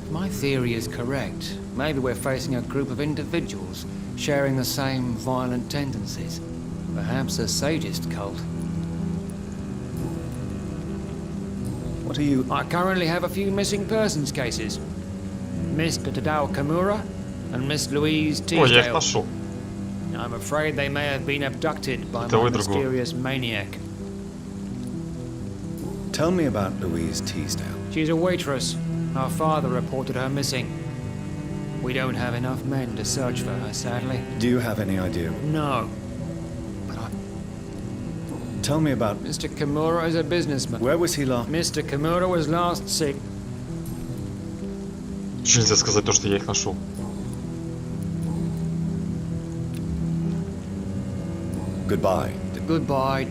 If my theory is correct, maybe we're facing a group of individuals sharing the same violent tendencies. Perhaps a sadist cult. What are you... I currently have a few missing persons cases. Mr. Tadao Kamura and Miss Louise О, я их Teasdale. нашел. I'm afraid they may have been abducted by Того my и другого. mysterious maniac. Tell me about Louise Teasdale. She's a waitress. Our father reported her missing. We don't have enough men to search for her, sadly. Do you have any idea? No. But Tell me about... Mr. Kimura is a businessman. Where was he last? Mr. Kimura was last sick. Что нельзя сказать то, что я их нашел? Goodbye. Goodbye.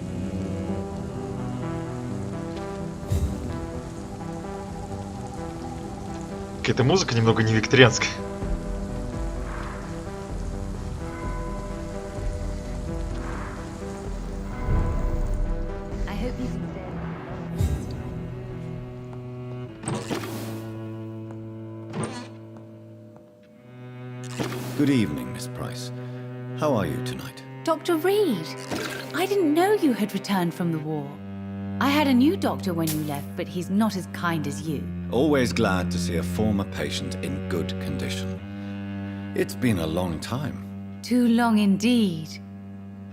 Какая-то музыка немного не викторианская. Good evening, Miss Price. How are you tonight? Dr. Reed, I didn't know you had returned from the war. I had a new doctor when you left, but he's not as kind as you. Always glad to see a former patient in good condition. It's been a long time. Too long indeed.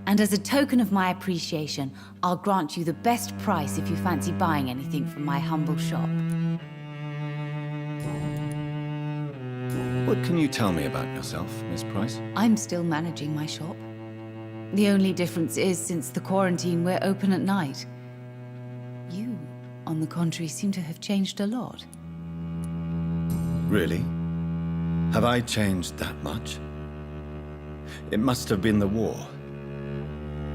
And as a token of my appreciation, I'll grant you the best price if you fancy buying anything from my humble shop. What can you tell me about yourself, Miss Price? I'm still managing my shop. The only difference is, since the quarantine, we're open at night. You, on the contrary, seem to have changed a lot. Really? Have I changed that much? It must have been the war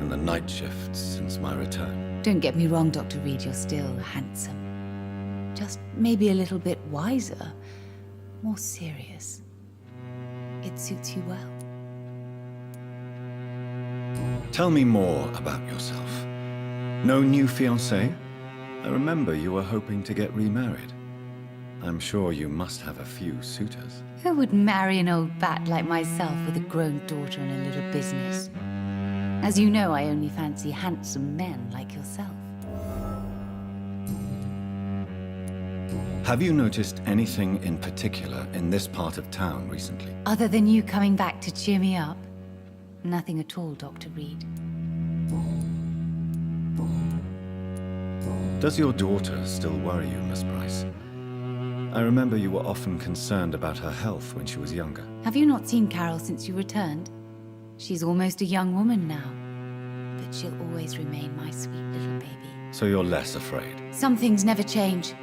and the night shifts since my return. Don't get me wrong, Dr. Reed, you're still handsome. Just maybe a little bit wiser, more serious. It suits you well. Tell me more about yourself. No new fiancé? I remember you were hoping to get remarried. I'm sure you must have a few suitors. Who would marry an old bat like myself with a grown daughter and a little business? As you know, I only fancy handsome men like yourself. Have you noticed anything in particular in this part of town recently? Other than you coming back to cheer me up? Nothing at all, Dr. Reed. Does your daughter still worry you, Miss Price? I remember you were often concerned about her health when she was younger. Have you not seen Carol since you returned? She's almost a young woman now. But she'll always remain my sweet little baby. So you're less afraid? Some things never change.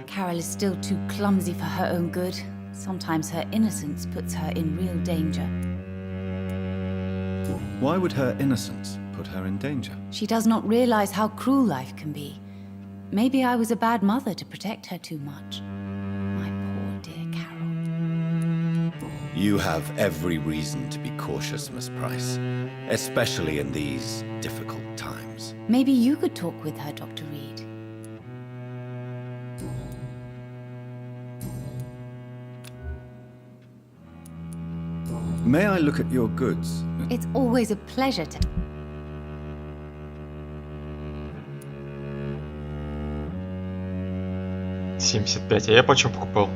Carol is still too clumsy for her own good. Sometimes her innocence puts her in real danger. Why would her innocence put her in danger? She does not realize how cruel life can be. Maybe I was a bad mother to protect her too much. My poor dear Carol. You have every reason to be cautious, Miss Price, especially in these difficult times. Maybe you could talk with her, Dr. Reed. May I look at your goods? It's always a pleasure to... $75, а я почем покупал?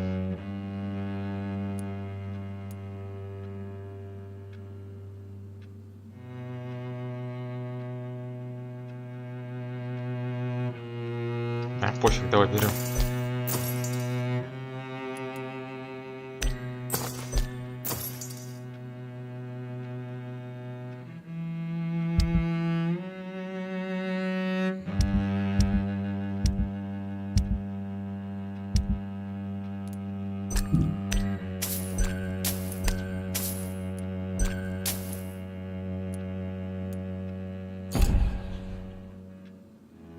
Пофиг, давай берем.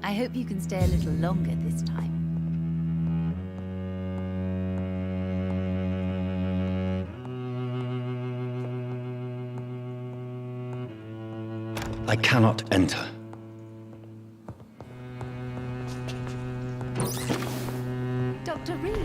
I hope you can stay a little longer this time. I cannot enter. Dr. Reed.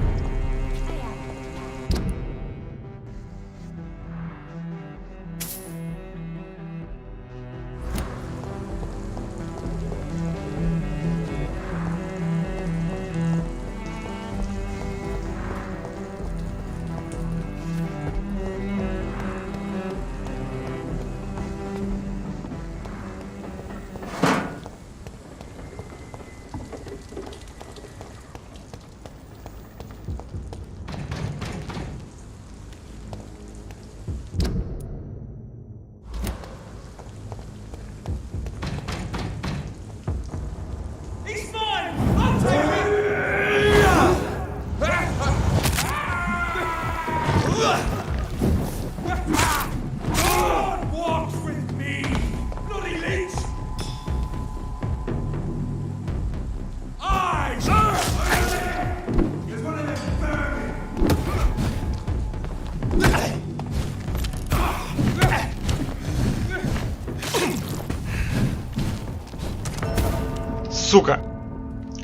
Сука!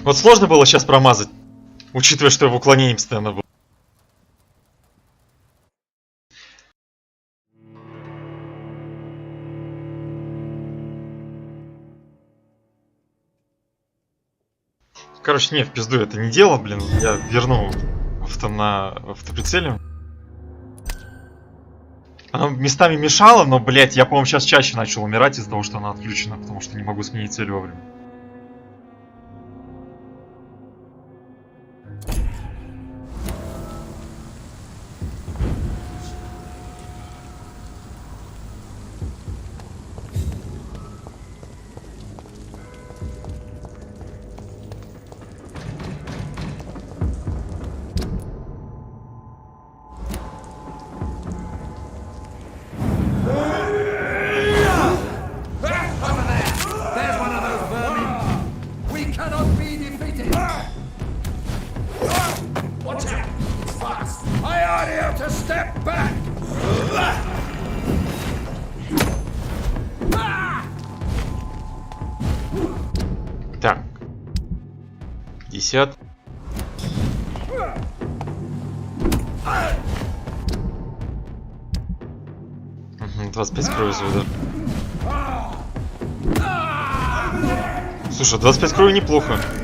Вот сложно было сейчас промазать, учитывая, что я в уклонении постоянно был. Короче, не, в пизду это не дело, блин. Я верну на автоприцеле. Она местами мешала, но, блять, я, по-моему, сейчас чаще начал умирать из-за того, что она отключена, потому что не могу сменить цель вовремя. Так. 50. Угу, 25 крови за удар. Слушай, 25 крови неплохо. —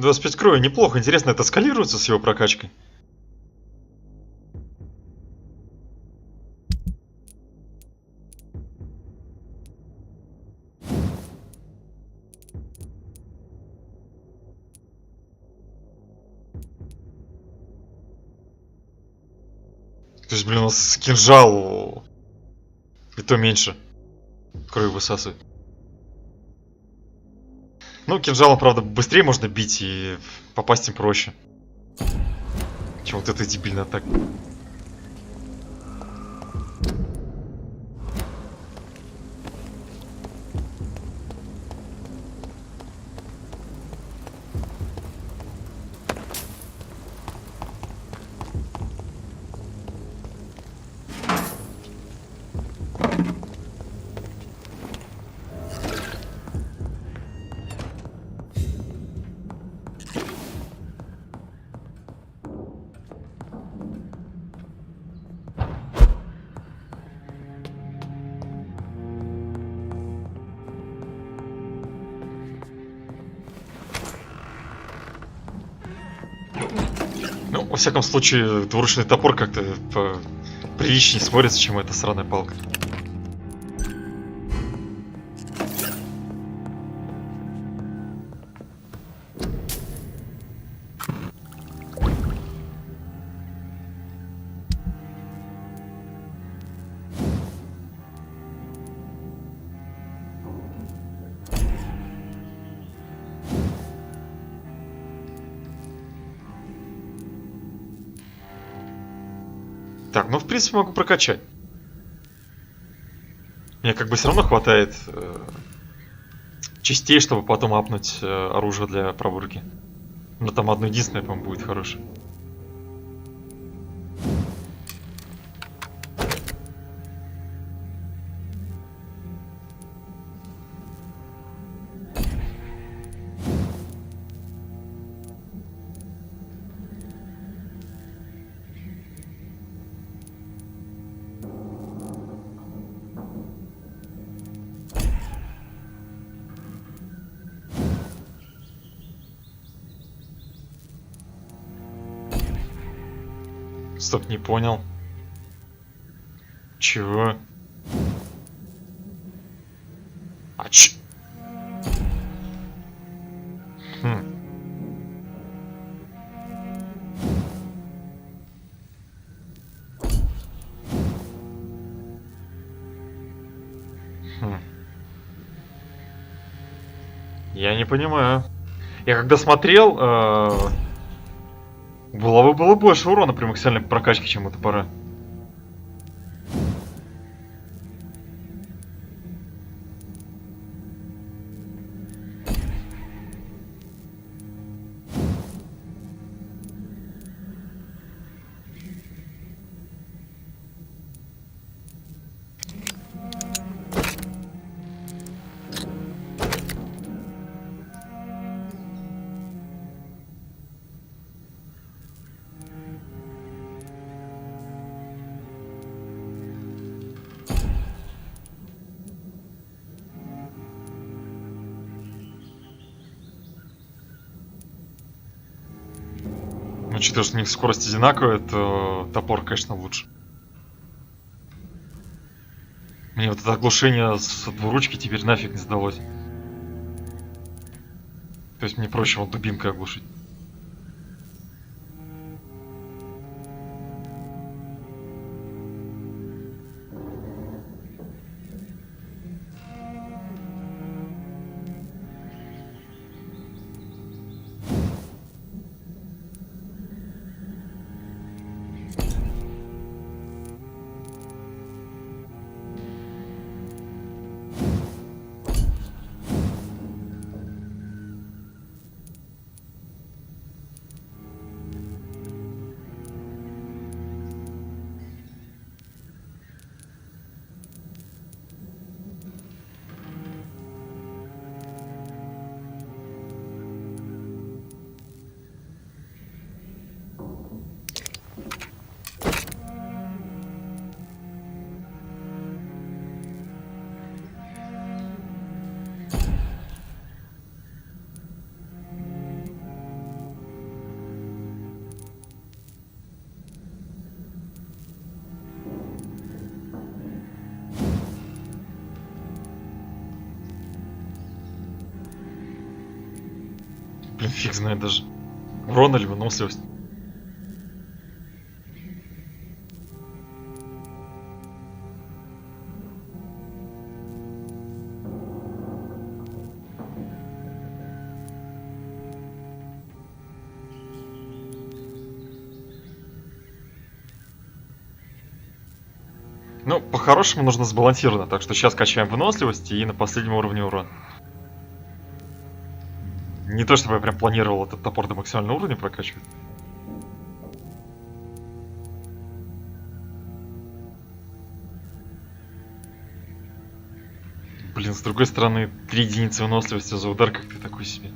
25 крови неплохо. Интересно, это скалируется с его прокачкой? То есть, блин, у нас кинжал и то меньше крови высасывает. Ну, кинжалом, правда, быстрее можно бить и попасть им проще, чем вот эта дебильная атака. Ну, во всяком случае, двуручный топор как-то приличнее смотрится, чем эта сраная палка. Так, ну в принципе могу прокачать. Мне как бы все равно хватает частей, чтобы потом апнуть оружие для пробурки. Но там одно единственное, по-моему, будет хорошее. Стоп, не понял. Чего? А ч... Хм. Я не понимаю. Я когда смотрел, булавы было больше урона при максимальной прокачке, чем у топора. Учитывая, что у них скорость одинаковая, то топор, конечно, лучше. Мне вот это оглушение с двуручки теперь нафиг не сдалось. То есть мне проще вот дубинкой оглушить. Блин, фиг знает даже. Урон или выносливость. Ну, по-хорошему нужно сбалансировано, так что сейчас качаем выносливость и на последнем уровне урон. Не то чтобы я прям планировал этот топор до максимального уровня прокачивать. Блин, с другой стороны, 3 единицы выносливости за удар как-то такой себе.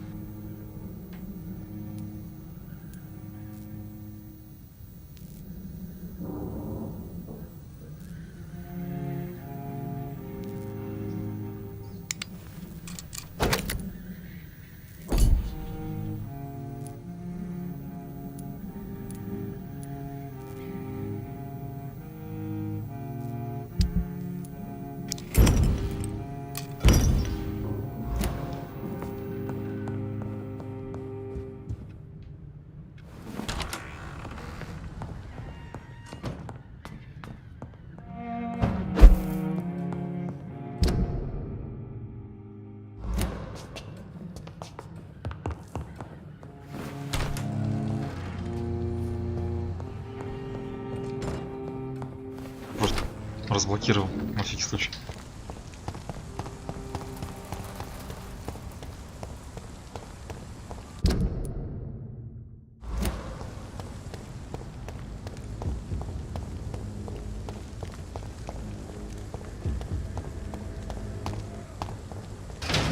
Разблокировал, на всякий случай.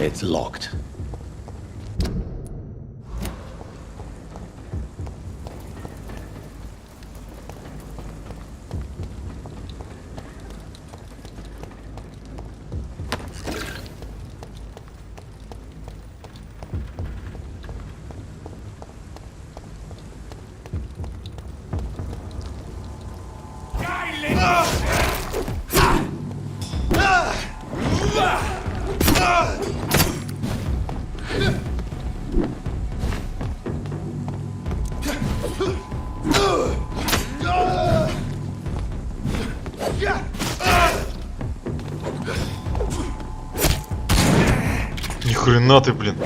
It's locked. Ни хрена ты, блин.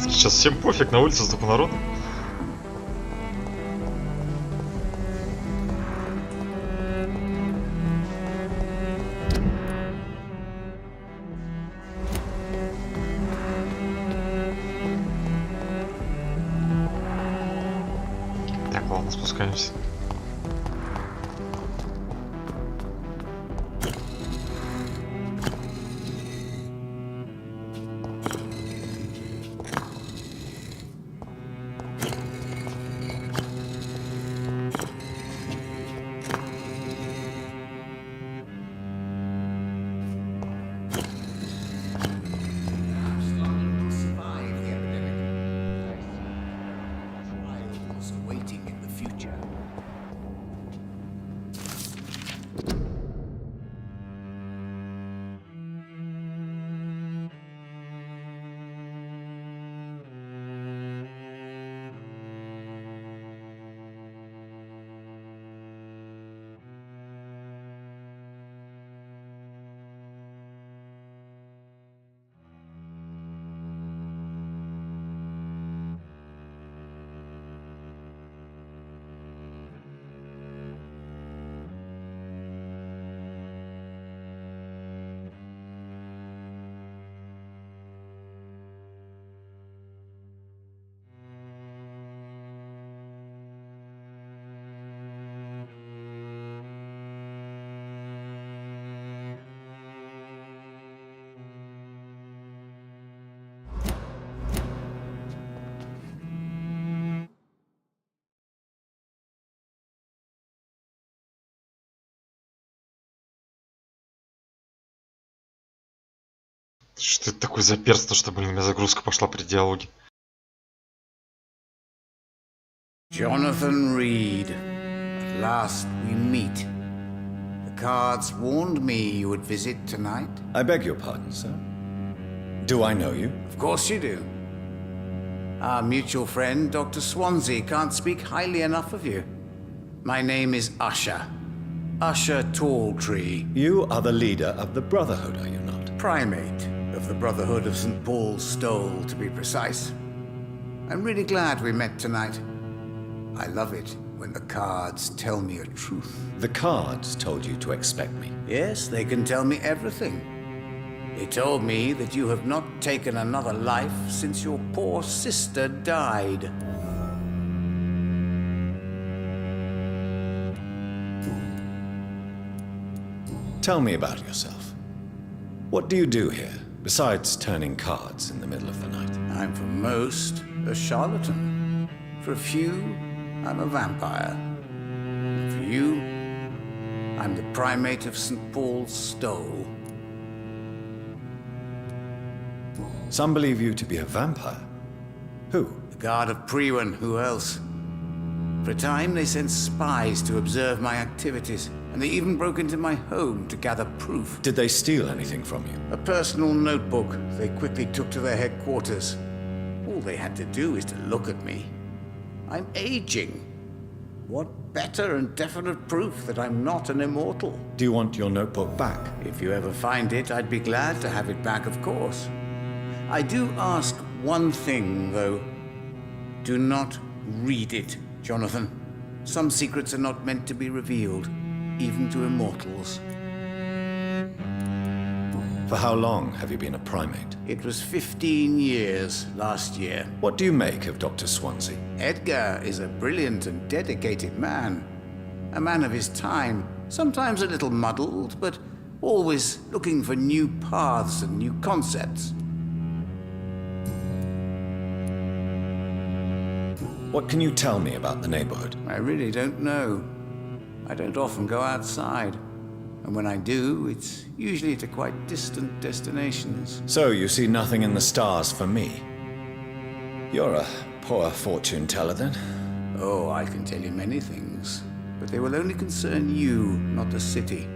Сейчас всем пофиг, на улице столько народу. Так, ладно, спускаемся. Что это такое за перство, что, блин, у меня загрузка пошла при диалоге? Jonathan Reed, at last we meet. The cards warned me you would visit tonight. I beg your pardon, sir. Do I know you? Of course you do. Our mutual friend, Dr. Swansea, can't speak highly enough of you. My name is Usher. Usher Talltree. You are the leader of the Brotherhood, are you not? Primate of the Brotherhood of St. Paul's Stole, to be precise. I'm really glad we met tonight. I love it when the cards tell me a truth. The cards told you to expect me. Yes, they can tell me everything. They told me that you have not taken another life since your poor sister died. Tell me about yourself. What do you do here, besides turning cards in the middle of the night? I'm for most a charlatan. For a few, I'm a vampire. And for you, I'm the primate of St. Paul's Stole. Some believe you to be a vampire. Who? The Guard of Prewen, who else? For a time, they sent spies to observe my activities, and they even broke into my home to gather proof. Did they steal anything from you? A personal notebook they quickly took to their headquarters. All they had to do is to look at me. I'm aging. What better and definite proof that I'm not an immortal? Do you want your notebook back? If you ever find it, I'd be glad to have it back, of course. I do ask one thing, though. Do not read it, Jonathan. Some secrets are not meant to be revealed, even to immortals. For how long have you been a primate? It was 15 years last year. What do you make of Dr. Swansea? Edgar is a brilliant and dedicated man. A man of his time, sometimes a little muddled, but always looking for new paths and new concepts. What can you tell me about the neighborhood? I really don't know. I don't often go outside. And when I do, it's usually to quite distant destinations. So you see nothing in the stars for me? You're a poor fortune teller, then? Oh, I can tell you many things. But they will only concern you, not the city.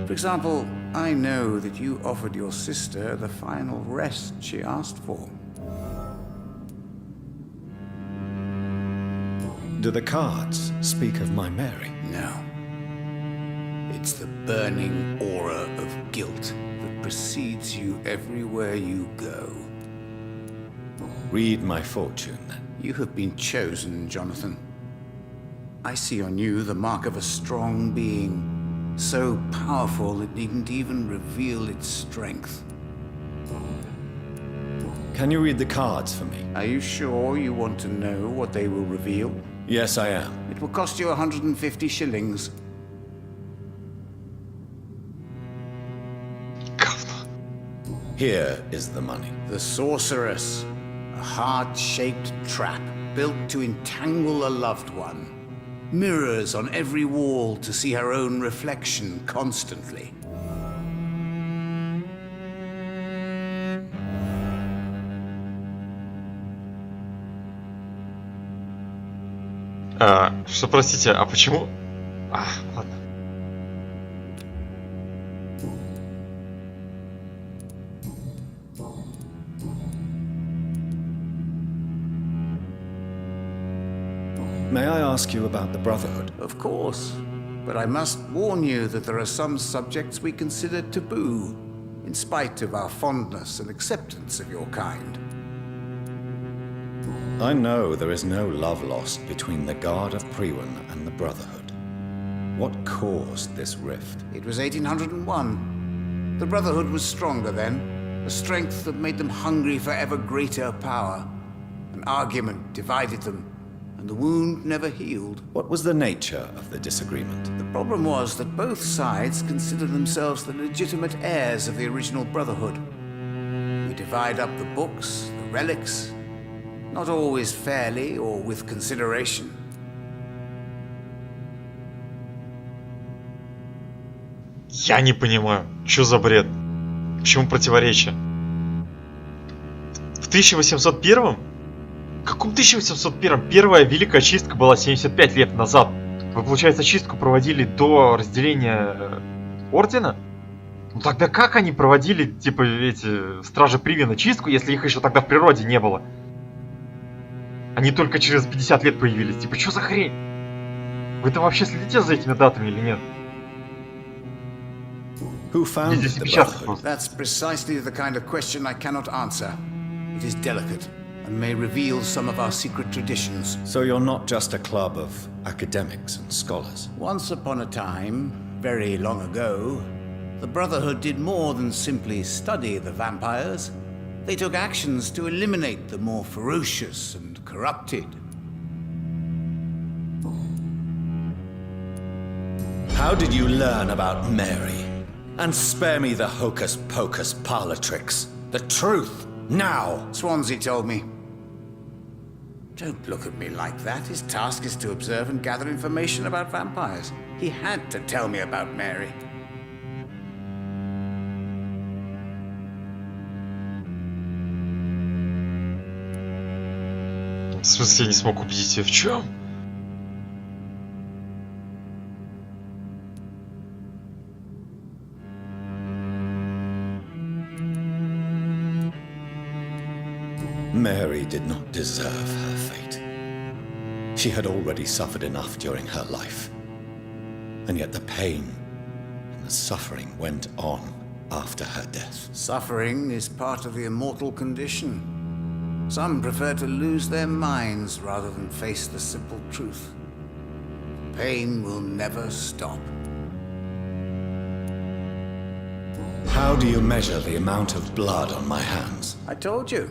For example, I know that you offered your sister the final rest she asked for. Do the cards speak of my Mary? No. It's the burning aura of guilt that precedes you everywhere you go. Read my fortune, then. You have been chosen, Jonathan. I see on you the mark of a strong being, so powerful it needn't even reveal its strength. Can you read the cards for me? Are you sure you want to know what they will reveal? Yes, I am. It will cost you 150 shillings. Here is the money. The Sorceress. A heart-shaped trap built to entangle a loved one. Mirrors on every wall to see her own reflection constantly. Что, простите, а почему... ладно. May I ask you about the Brotherhood? Of course. But I must warn you that there are some subjects we consider taboo, in spite of our fondness and acceptance of your kind. I know there is no love lost between the Guard of Prewen and the Brotherhood. What caused this rift? It was 1801. The Brotherhood was stronger then, a strength that made them hungry for ever greater power. An argument divided them, and the wound never healed. What was the nature of the disagreement? The problem was that both sides considered themselves the legitimate heirs of the original Brotherhood. We divide up the books, the relics, not always fairly or with consideration. Я не понимаю, что за бред? К чему противоречие? В 1801? В каком 1801? Первая Великая Чистка была 75 лет назад. Вы, получается, чистку проводили до разделения Ордена? Ну тогда как они проводили, типа, эти Стражи Привена чистку, если их еще тогда в природе не было? Они только через 50 лет появились. Типа, что за хрень? Вы-то вообще следите за этими датами или нет? Who found Здесь the опечатка Brotherhood? просто. That's precisely the kind of question I cannot answer. It is delicate and may reveal some of our secret traditions. So you're not just a club of academics and scholars. Once upon a time, very long ago, the Brotherhood did more than simply study the vampires. They took actions to eliminate the more ferocious and corrupted. How did you learn about Mary? And spare me the hocus-pocus parlor tricks. The truth, now! Swansea told me. Don't look at me like that. His task is to observe and gather information about vampires. He had to tell me about Mary. В смысле, я не смог убедить ее в чем? Mary did not deserve her fate. She had already suffered enough during her life. And yet the pain and the suffering went on after her death. Suffering is part of the immortal condition. Some prefer to lose their minds rather than face the simple truth. Pain will never stop. How do you measure the amount of blood on my hands? I told you.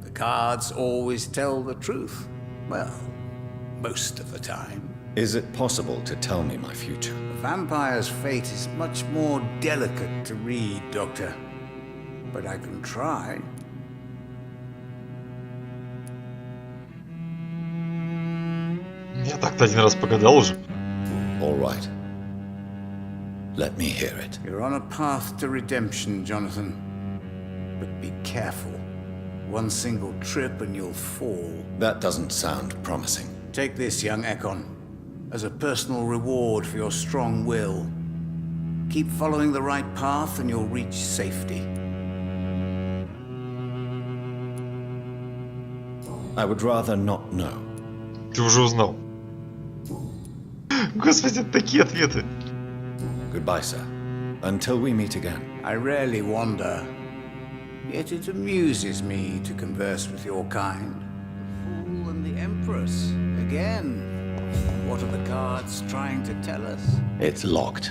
The cards always tell the truth. Well, most of the time. Is it possible to tell me my future? The vampire's fate is much more delicate to read, Doctor. But I can try. Я так-то один раз погадал уже. All right. Let me hear it. You're on a path to redemption, Jonathan. But be careful. One single trip and you'll fall. That doesn't sound promising. Take this, young Ekon, as a personal reward for your strong will. Keep following the right path and you'll reach safety. I would rather not know. Ты уже узнал. Господи, это такие ответы. Goodbye, sir. Until we meet again. I rarely wander, yet it amuses me to converse with your kind. The Fool and the Empress. Again. What are the cards trying to tell us? It's locked.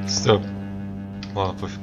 Стоп. Ладно, пофиг.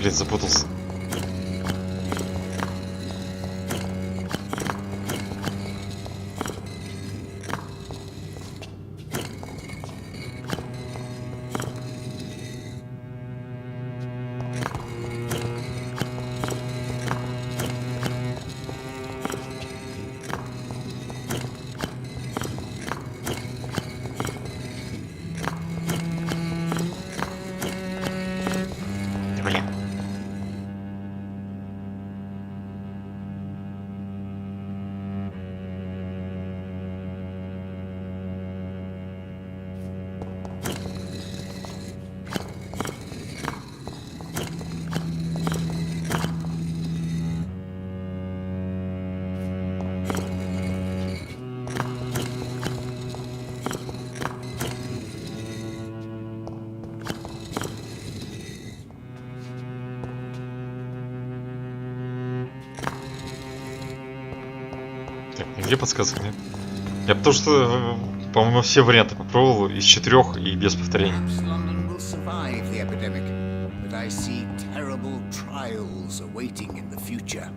Блин, запутался. Где подсказка, нет? Я потому что, по-моему, все варианты попробовал из 4 и без повторений. London will survive the epidemic, but I see terrible trials awaiting in the future.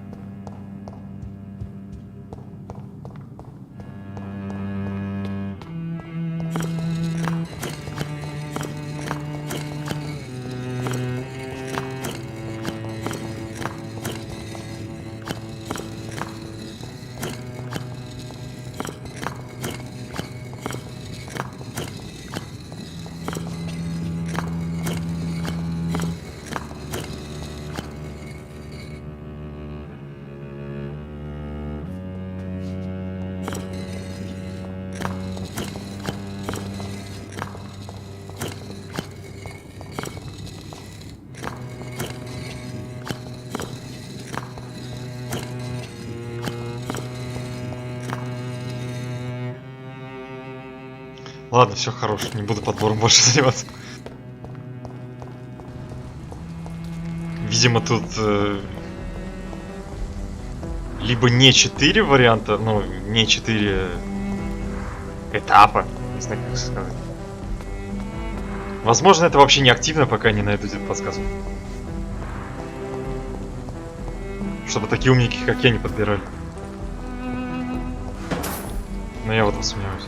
Ладно, все хорош, не буду подбором больше заниматься. Видимо, тут либо не 4 варианта, ну, не 4 этапа, не знаю, как сказать. Возможно, это вообще не активно, пока не найду где-то подсказку. Чтобы такие умники, как я, не подбирали. Но я в этом сомневаюсь.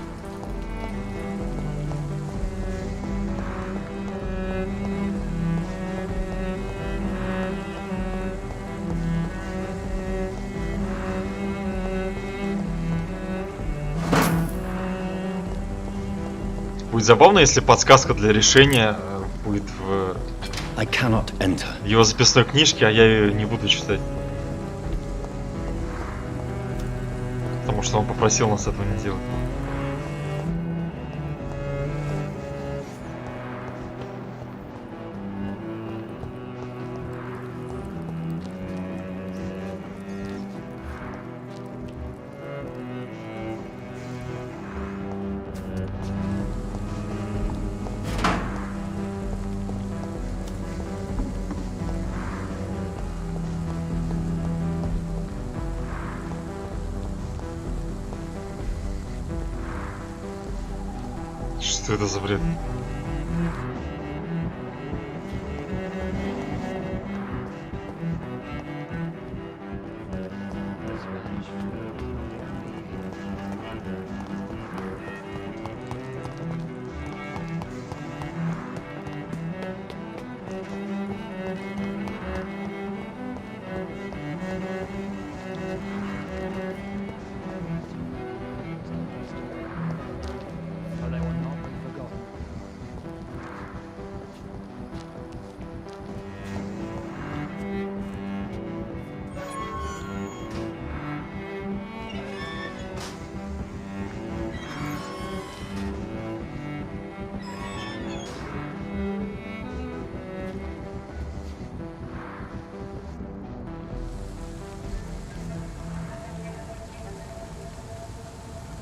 Будет забавно, если подсказка для решения будет в его записной книжке, а я ее не буду читать. Потому что он попросил нас этого не делать. Что это за бред?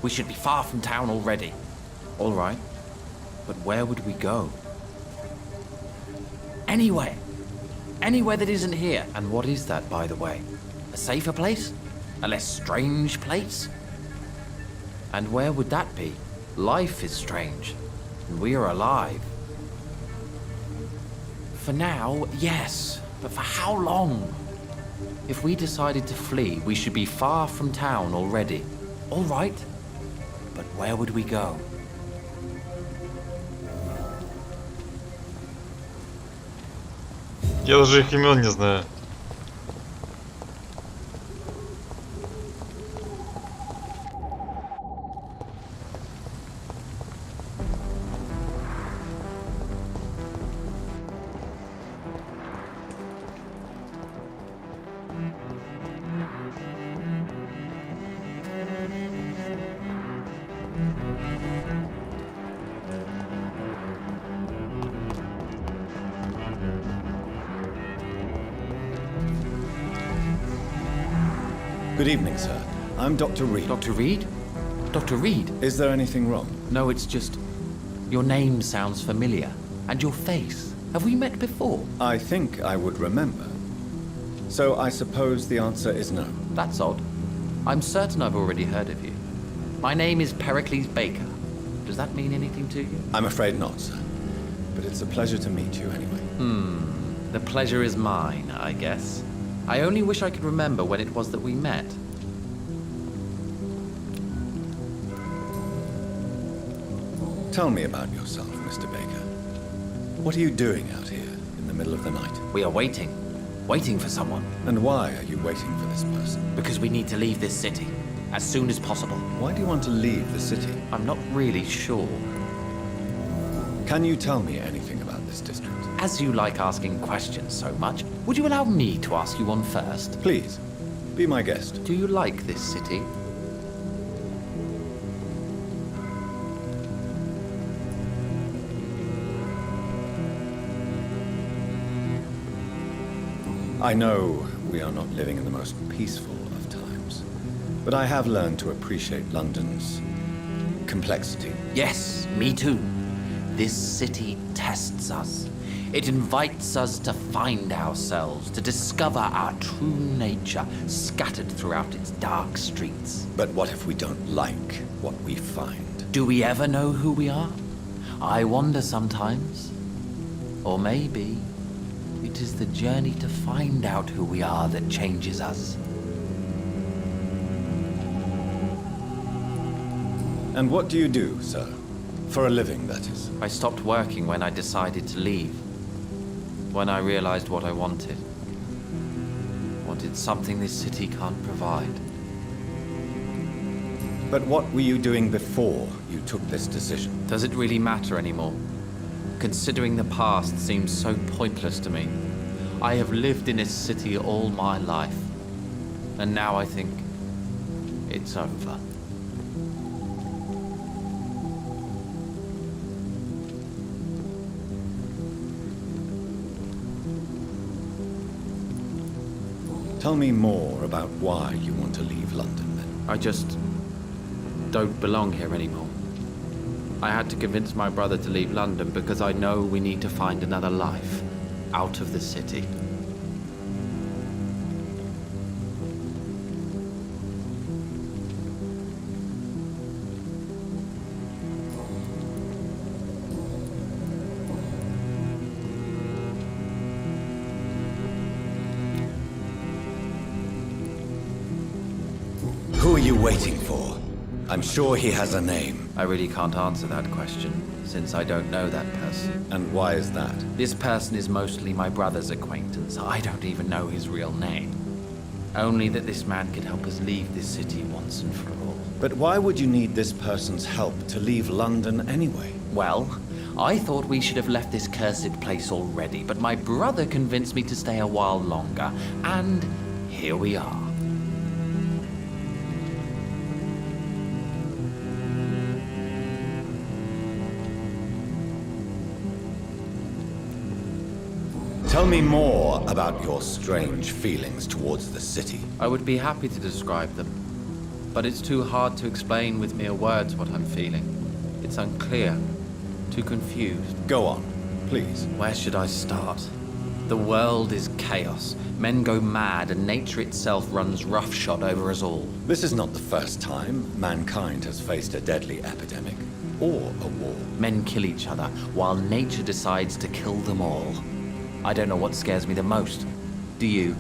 We should be far from town already. All right. But where would we go? Anywhere. Anywhere that isn't here. And what is that, by the way? A safer place? A less strange place? And where would that be? Life is strange. And we are alive. For now, yes. But for how long? If we decided to flee, we should be far from town already. All right, but where would we go? Я даже их имен не знаю. Good evening, sir. I'm Dr. Reed. Dr. Reed? Dr. Reed? Is there anything wrong? No, it's just... your name sounds familiar. And your face. Have we met before? I think I would remember. So I suppose the answer is no. That's odd. I'm certain I've already heard of you. My name is Pericles Baker. Does that mean anything to you? I'm afraid not, sir. But it's a pleasure to meet you anyway. The pleasure is mine, I guess. I only wish I could remember when it was that we met. Tell me about yourself, Mr. Baker. What are you doing out here in the middle of the night? We are waiting. Waiting for someone. And why are you waiting for this person? Because we need to leave this city. As soon as possible. Why do you want to leave the city? I'm not really sure. Can you tell me anything about this district? As you like asking questions so much, would you allow me to ask you one first? Please, be my guest. Do you like this city? I know we are not living in the most peaceful of times, but I have learned to appreciate London's complexity. Yes, me too. This city tests us. It invites us to find ourselves, to discover our true nature scattered throughout its dark streets. But what if we don't like what we find? Do we ever know who we are? I wonder sometimes. Or maybe it is the journey to find out who we are that changes us. And what do you do, sir? For a living, that is. I stopped working when I decided to leave. When I realized what I wanted. Wanted something this city can't provide. But what were you doing before you took this decision? Does it really matter anymore? Considering the past seems so pointless to me. I have lived in this city all my life. And now I think it's over. Tell me more about why you want to leave London, then. I just don't belong here anymore. I had to convince my brother to leave London because I know we need to find another life out of the city. Who are you waiting for? I'm sure he has a name. I really can't answer that question, since I don't know that person. And why is that? This person is mostly my brother's acquaintance. I don't even know his real name. Only that this man can help us leave this city once and for all. But why would you need this person's help to leave London anyway? Well, I thought we should have left this cursed place already, but my brother convinced me to stay a while longer, and here we are. Tell me more about your strange feelings towards the city. I would be happy to describe them, but it's too hard to explain with mere words what I'm feeling. It's unclear, too confused. Go on, please. Where should I start? The world is chaos. Men go mad, and nature itself runs roughshod over us all. This is not the first time mankind has faced a deadly epidemic or a war. Men kill each other, while nature decides to kill them all. I don't know what scares me the most. Do you?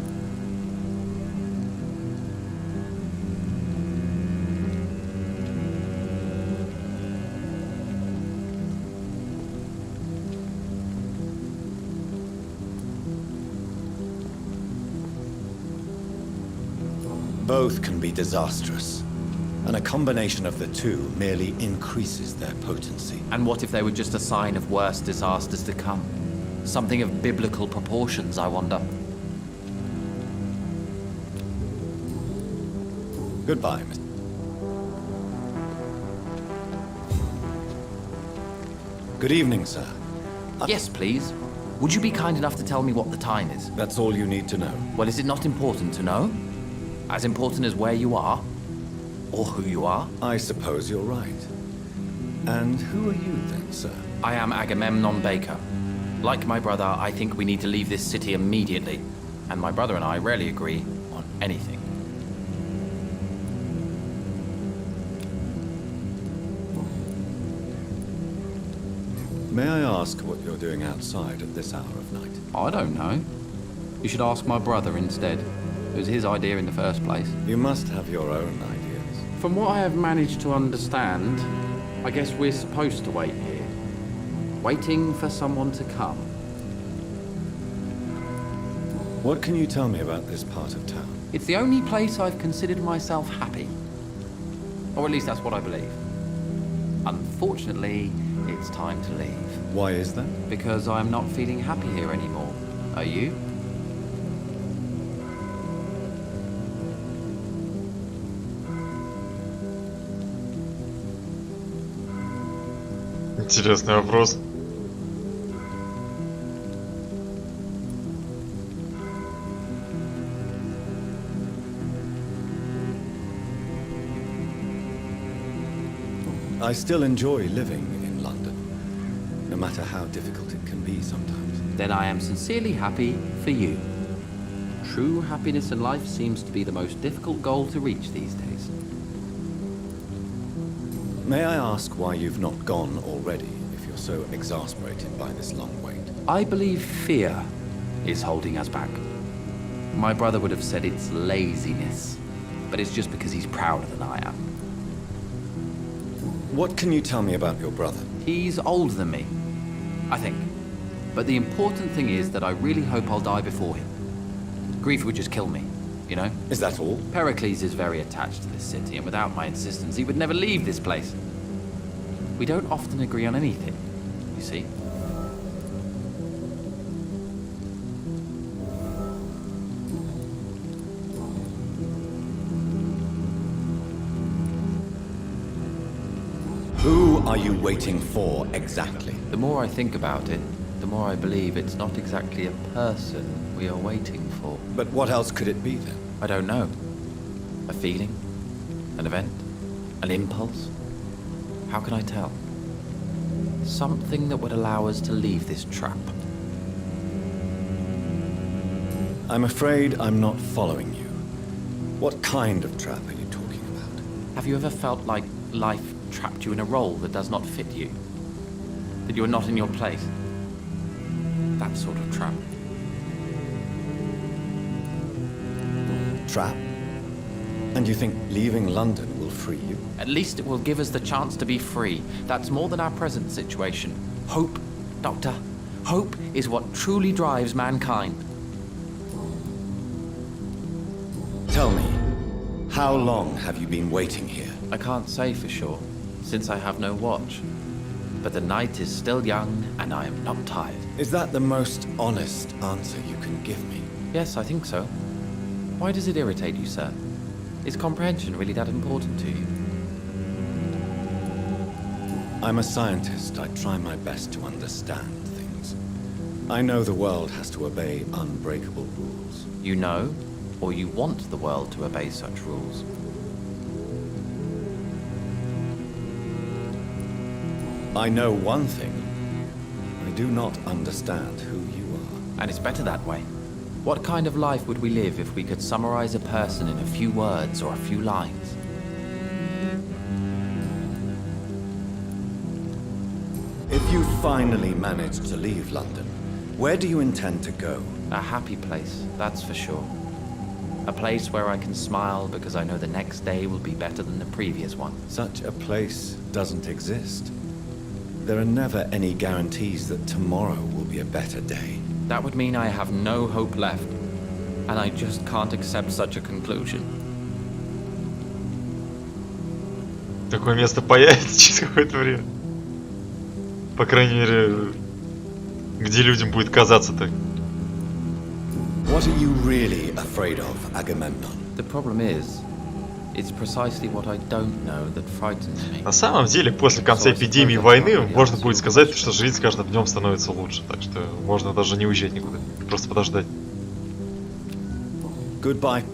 Both can be disastrous, and a combination of the two merely increases their potency. And what if they were just a sign of worse disasters to come? Something of biblical proportions, I wonder. Goodbye, Mr. Good evening, sir. Yes, please. Would you be kind enough to tell me what the time is? That's all you need to know. Well, is it not important to know? As important as where you are? Or who you are? I suppose you're right. And who are you then, sir? I am Agamemnon Baker. Like my brother, I think we need to leave this city immediately. And my brother and I rarely agree on anything. May I ask what you're doing outside at this hour of night? I don't know. You should ask my brother instead. It was his idea in the first place. You must have your own ideas. From what I have managed to understand, I guess we're supposed to wait here. Waiting for someone to come. What can you tell me about this part of town? It's the only place I've considered myself happy. Or at least that's what I believe. Unfortunately, it's time to leave. Why is that? Because I'm not feeling happy here anymore. Are you? Интересный вопрос. I still enjoy living in London, no matter how difficult it can be sometimes. Then I am sincerely happy for you. True happiness in life seems to be the most difficult goal to reach these days. May I ask why you've not gone already, if you're so exasperated by this long wait? I believe fear is holding us back. My brother would have said it's laziness, but it's just because he's prouder than I am. What can you tell me about your brother? He's older than me, I think. But the important thing is that I really hope I'll die before him. Grief would just kill me, you know? Is that all? Pericles is very attached to this city, and without my insistence, he would never leave this place. We don't often agree on anything, you see. Who are you waiting for exactly? The more I think about it, the more I believe it's not exactly a person we are waiting for. But what else could it be then? I don't know. A feeling? An event? An impulse? How can I tell? Something that would allow us to leave this trap. I'm afraid I'm not following you. What kind of trap are you talking about? Have you ever felt like life trapped you in a role that does not fit you? That you are not in your place? That sort of trap. Trap? And you think leaving London will free you? At least it will give us the chance to be free. That's more than our present situation. Hope, Doctor. Hope is what truly drives mankind. Tell me, how long have you been waiting here? I can't say for sure, since I have no watch. But the night is still young, and I am not tired. Is that the most honest answer you can give me? Yes, I think so. Why does it irritate you, sir? Is comprehension really that important to you? I'm a scientist. I try my best to understand things. I know the world has to obey unbreakable rules. You know, or you want the world to obey such rules? I know one thing. I do not understand who you are. And it's better that way. What kind of life would we live if we could summarize a person in a few words or a few lines? If you finally manage to leave London, Where do you intend to go? A happy place, that's for sure. A place where I can smile because I know the next day will be better than the previous one. Such a place doesn't exist. There are never any guarantees that tomorrow will be a better day. That would mean I have no hope left, and I just can't accept such a conclusion. Такое место появится через какое-то время. По крайней мере, где людям будет казаться так. What are you really afraid of, Agamemnon? The problem is, it's precisely what I don't know that frightens me. На самом деле, после конца эпидемии войны, можно будет сказать, что жизнь с каждым днем становится лучше. Так что можно даже не уезжать никуда. Просто подождать. Goodbye.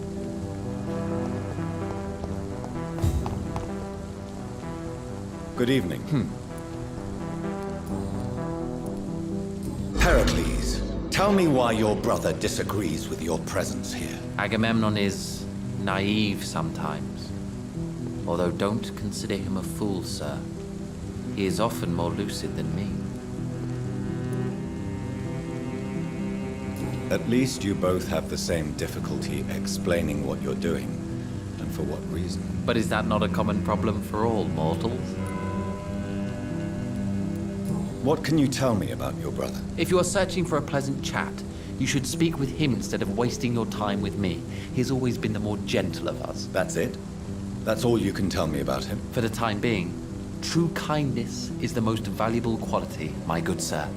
Good evening. Pericles, tell me why your brother disagrees with your presence here. Agamemnon is naive sometimes. Although don't consider him a fool, sir. He is often more lucid than me. At least you both have the same difficulty explaining what you're doing, and for what reason. But is that not a common problem for all mortals? What can you tell me about your brother? If you are searching for a pleasant chat, you should speak with him instead of wasting your time with me. He's always been the more gentle of us. That's it? That's all you can tell me about him? For the time being, true kindness is the most valuable quality, my good sir.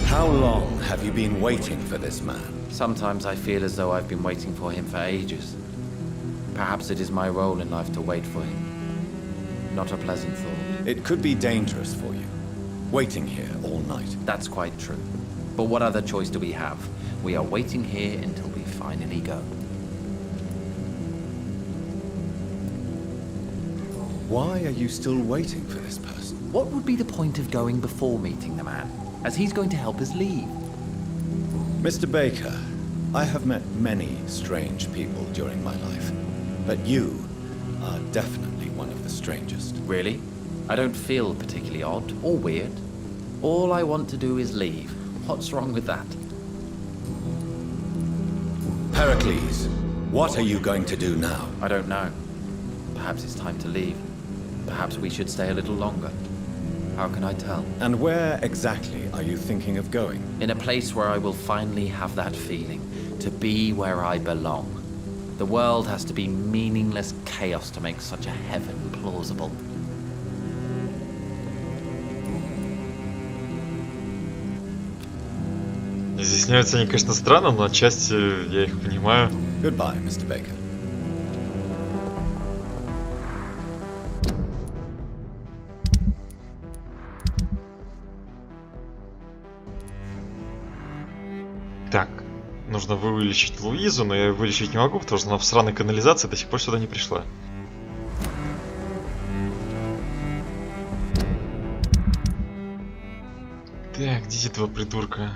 How long have you been waiting for this man? Sometimes I feel as though I've been waiting for him for ages. Perhaps it is my role in life to wait for him. Not a pleasant thought. It could be dangerous for you, waiting here all night. That's quite true. But what other choice do we have? We are waiting here until we finally go. Why are you still waiting for this person? What would be the point of going before meeting the man, as he's going to help us leave? Mr. Baker, I have met many strange people during my life, but you are definitely one of the strangest. Really? I don't feel particularly odd or weird. All I want to do is leave. What's wrong with that? Pericles, what are you going to do now? I don't know. Perhaps it's time to leave. Perhaps we should stay a little longer. How can I tell? And where exactly are you thinking of going? In a place where I will finally have that feeling, to be where I belong. The world has to be meaningless chaos to make such a heaven plausible. Изъясняются они, конечно, странно, но отчасти я их понимаю. Goodbye, Mr. Baker. Так, нужно вылечить Луизу, но я ее вылечить не могу, потому что она в сраной канализации до сих пор сюда не пришла. Так, где эти два придурка?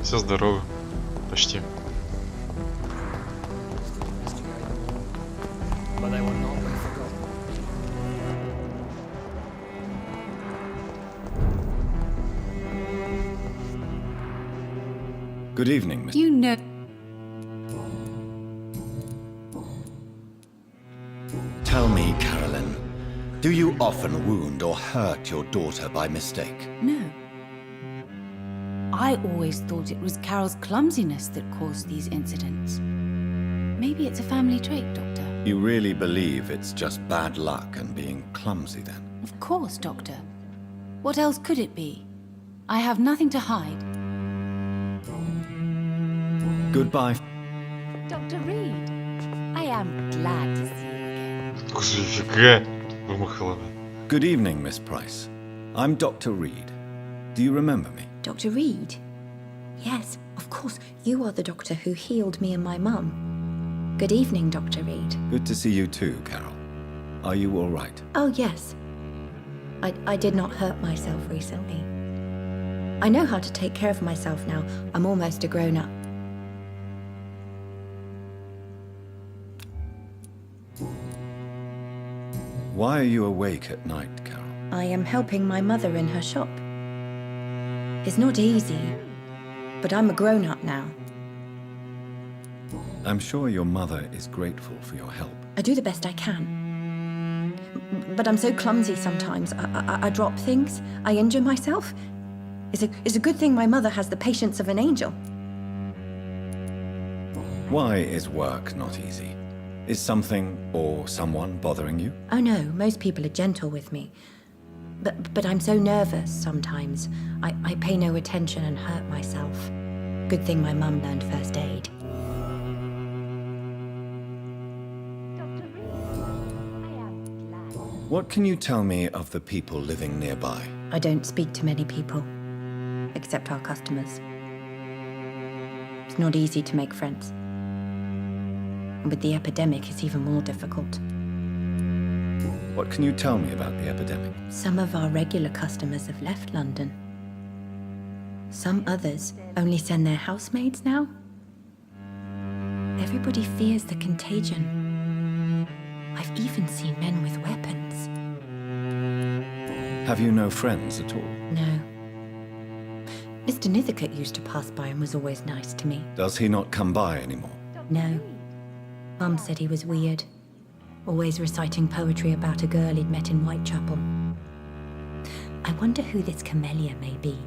Все здорово. Почти. Good evening, Mr. You know. Tell me, Carolyn, do you often wound or hurt your daughter by mistake? No. I always thought it was Carol's clumsiness that caused these incidents. Maybe it's a family trait, Doctor. You really believe it's just bad luck and being clumsy, then? Of course, Doctor. What else could it be? I have nothing to hide. Goodbye. Dr. Reed, I am glad to see you again. Слушай, фига вымахала. Good evening, Miss Price. I'm Dr. Reed. Do you remember me? Dr. Reed? Yes, of course. You are the doctor who healed me and my mum. Good evening, Dr. Reed. Good to see you too, Carol. Are you all right? Oh, yes. I did not hurt myself recently. I know how to take care of myself now. I'm almost a grown-up. Why are you awake at night, Carol? I am helping my mother in her shop. It's not easy, but I'm a grown-up now. I'm sure your mother is grateful for your help. I do the best I can. But I'm so clumsy sometimes. I drop things. I injure myself. It's a good thing my mother has the patience of an angel. Why is work not easy? Is something or someone bothering you? Oh no, most people are gentle with me. But I'm so nervous sometimes. I pay no attention and hurt myself. Good thing my mum learned first aid. What can you tell me of the people living nearby? I don't speak to many people, except our customers. It's not easy to make friends. With the epidemic, it's even more difficult. What can you tell me about the epidemic? Some of our regular customers have left London. Some others only send their housemaids now. Everybody fears the contagion. I've even seen men with weapons. Have you no friends at all? No. Mr. Nithercote used to pass by and was always nice to me. Does he not come by anymore? No. Mum said he was weird. Always reciting poetry about a girl he'd met in Whitechapel. I wonder who this camellia may be.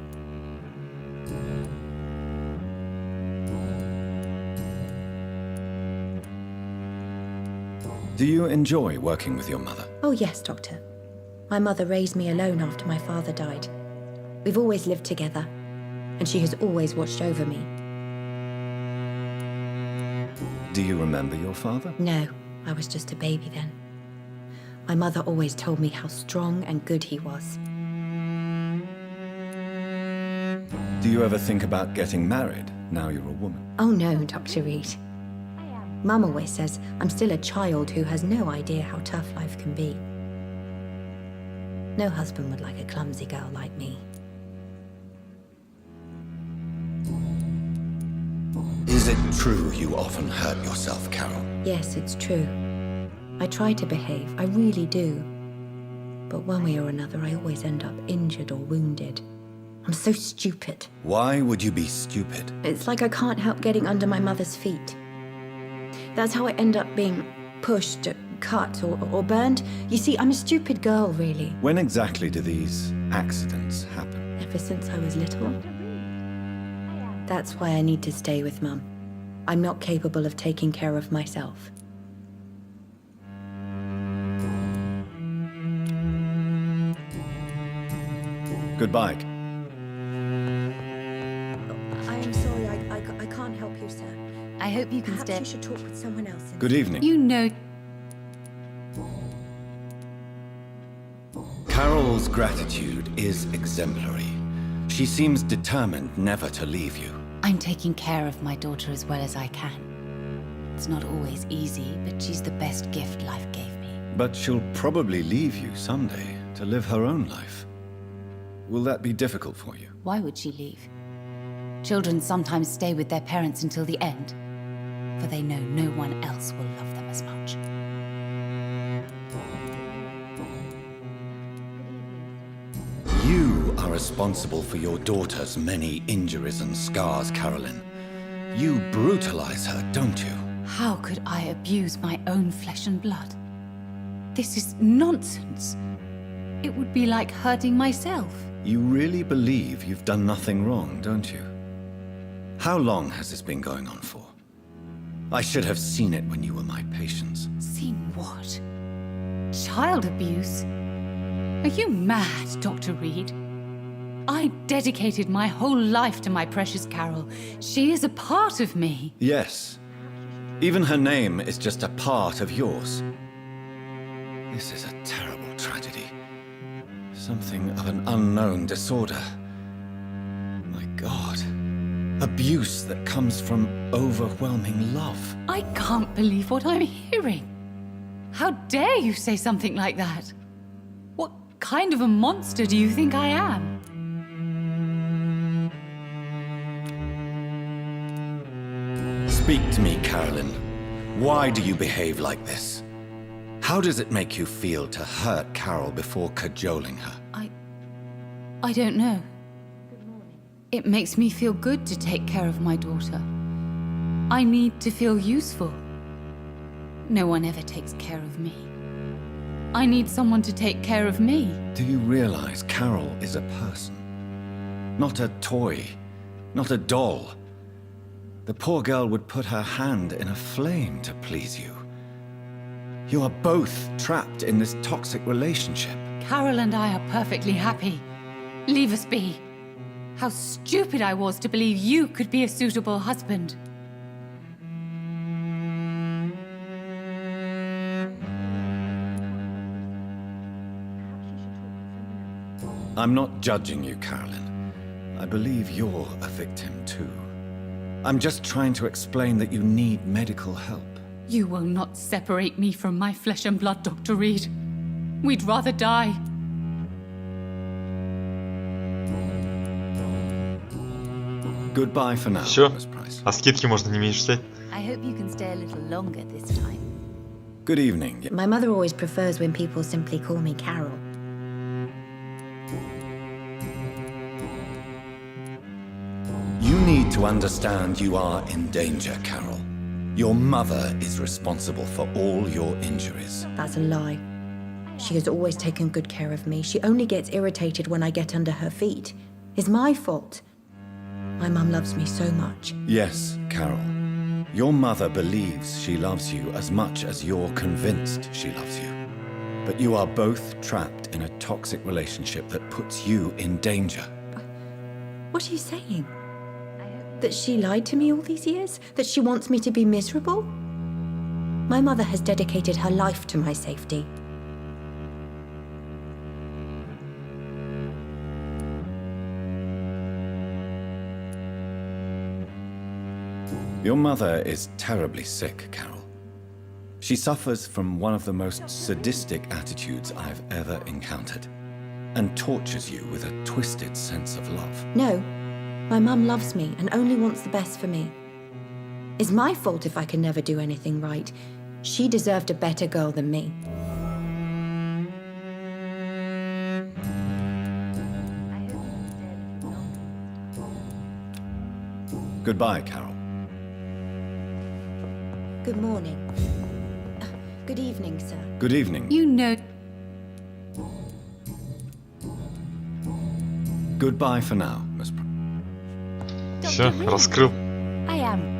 Do you enjoy working with your mother? Oh yes, Doctor. My mother raised me alone after my father died. We've always lived together, and she has always watched over me. Do you remember your father? No, I was just a baby then. My mother always told me how strong and good he was. Do you ever think about getting married now you're a woman? Oh no, Dr. Reed. Mum always says I'm still a child who has no idea how tough life can be. No husband would like a clumsy girl like me. Is it true you often hurt yourself, Carol? Yes, it's true. I try to behave, I really do. But one way or another, I always end up injured or wounded. I'm so stupid. Why would you be stupid? It's like I can't help getting under my mother's feet. That's how I end up being pushed, cut, or burned. You see, I'm a stupid girl, really. When exactly do these accidents happen? Ever since I was little. That's why I need to stay with Mum. I'm not capable of taking care of myself. Goodbye. I am sorry, I can't help you, sir. I hope you can Perhaps stay. you should talk with someone else. Good evening. You know. Carol's gratitude is exemplary. She seems determined never to leave you. I'm taking care of my daughter as well as I can. It's not always easy, but she's the best gift life gave me. But she'll probably leave you someday to live her own life. Will that be difficult for you? Why would she leave? Children sometimes stay with their parents until the end, for they know no one else will love them as much. You are responsible for your daughter's many injuries and scars, Carolyn. You brutalize her, don't you? How could I abuse my own flesh and blood? This is nonsense. It would be like hurting myself. You really believe you've done nothing wrong, don't you? How long has this been going on for? I should have seen it when you were my patients. Seen what? Child abuse? Are you mad, Dr. Reed? I dedicated my whole life to my precious Carol. She is a part of me. Yes. Even her name is just a part of yours. This is a terrible tragedy. Something of an unknown disorder. My God. Abuse that comes from overwhelming love. I can't believe what I'm hearing. How dare you say something like that? What kind of a monster do you think I am? Speak to me, Carolyn. Why do you behave like this? How does it make you feel to hurt Carol before cajoling her? I don't know. It makes me feel good to take care of my daughter. I need to feel useful. No one ever takes care of me. I need someone to take care of me. Do you realize Carol is a person? Not a toy, not a doll. The poor girl would put her hand in a flame to please you. You are both trapped in this toxic relationship. Carol and I are perfectly happy. Leave us be. How stupid I was to believe you could be a suitable husband. I'm not judging you, Carolyn. I believe you're a victim too. I'm just trying to explain that you need medical help. You will not separate me from my flesh and blood, Dr. Reed. We'd rather die. Goodbye for now. Все. А скидки можно не мечтать. I hope you can stay a little longer this time. Good evening. My mother always prefers when people simply call me Carol. You need to understand you are in danger, Carol. Your mother is responsible for all your injuries. That's a lie. She has always taken good care of me. She only gets irritated when I get under her feet. It's my fault. My mum loves me so much. Yes, Carol. Your mother believes she loves you as much as you're convinced she loves you. But you are both trapped in a toxic relationship that puts you in danger. What are you saying? That she lied to me all these years? That she wants me to be miserable? My mother has dedicated her life to my safety. Your mother is terribly sick, Carol. She suffers from one of the most sadistic attitudes I've ever encountered, and tortures you with a twisted sense of love. No, my mum loves me and only wants the best for me. It's my fault if I can never do anything right. She deserved a better girl than me. Goodbye, Carol. Good morning. Good evening, sir. Good evening. You know... Goodbye for now, Miss Все, раскрыл. I am.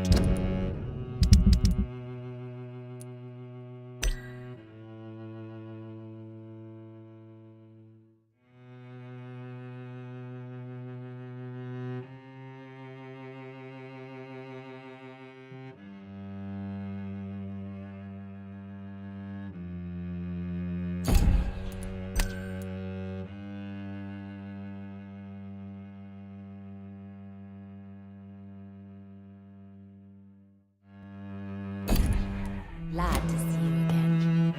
Glad to see you again.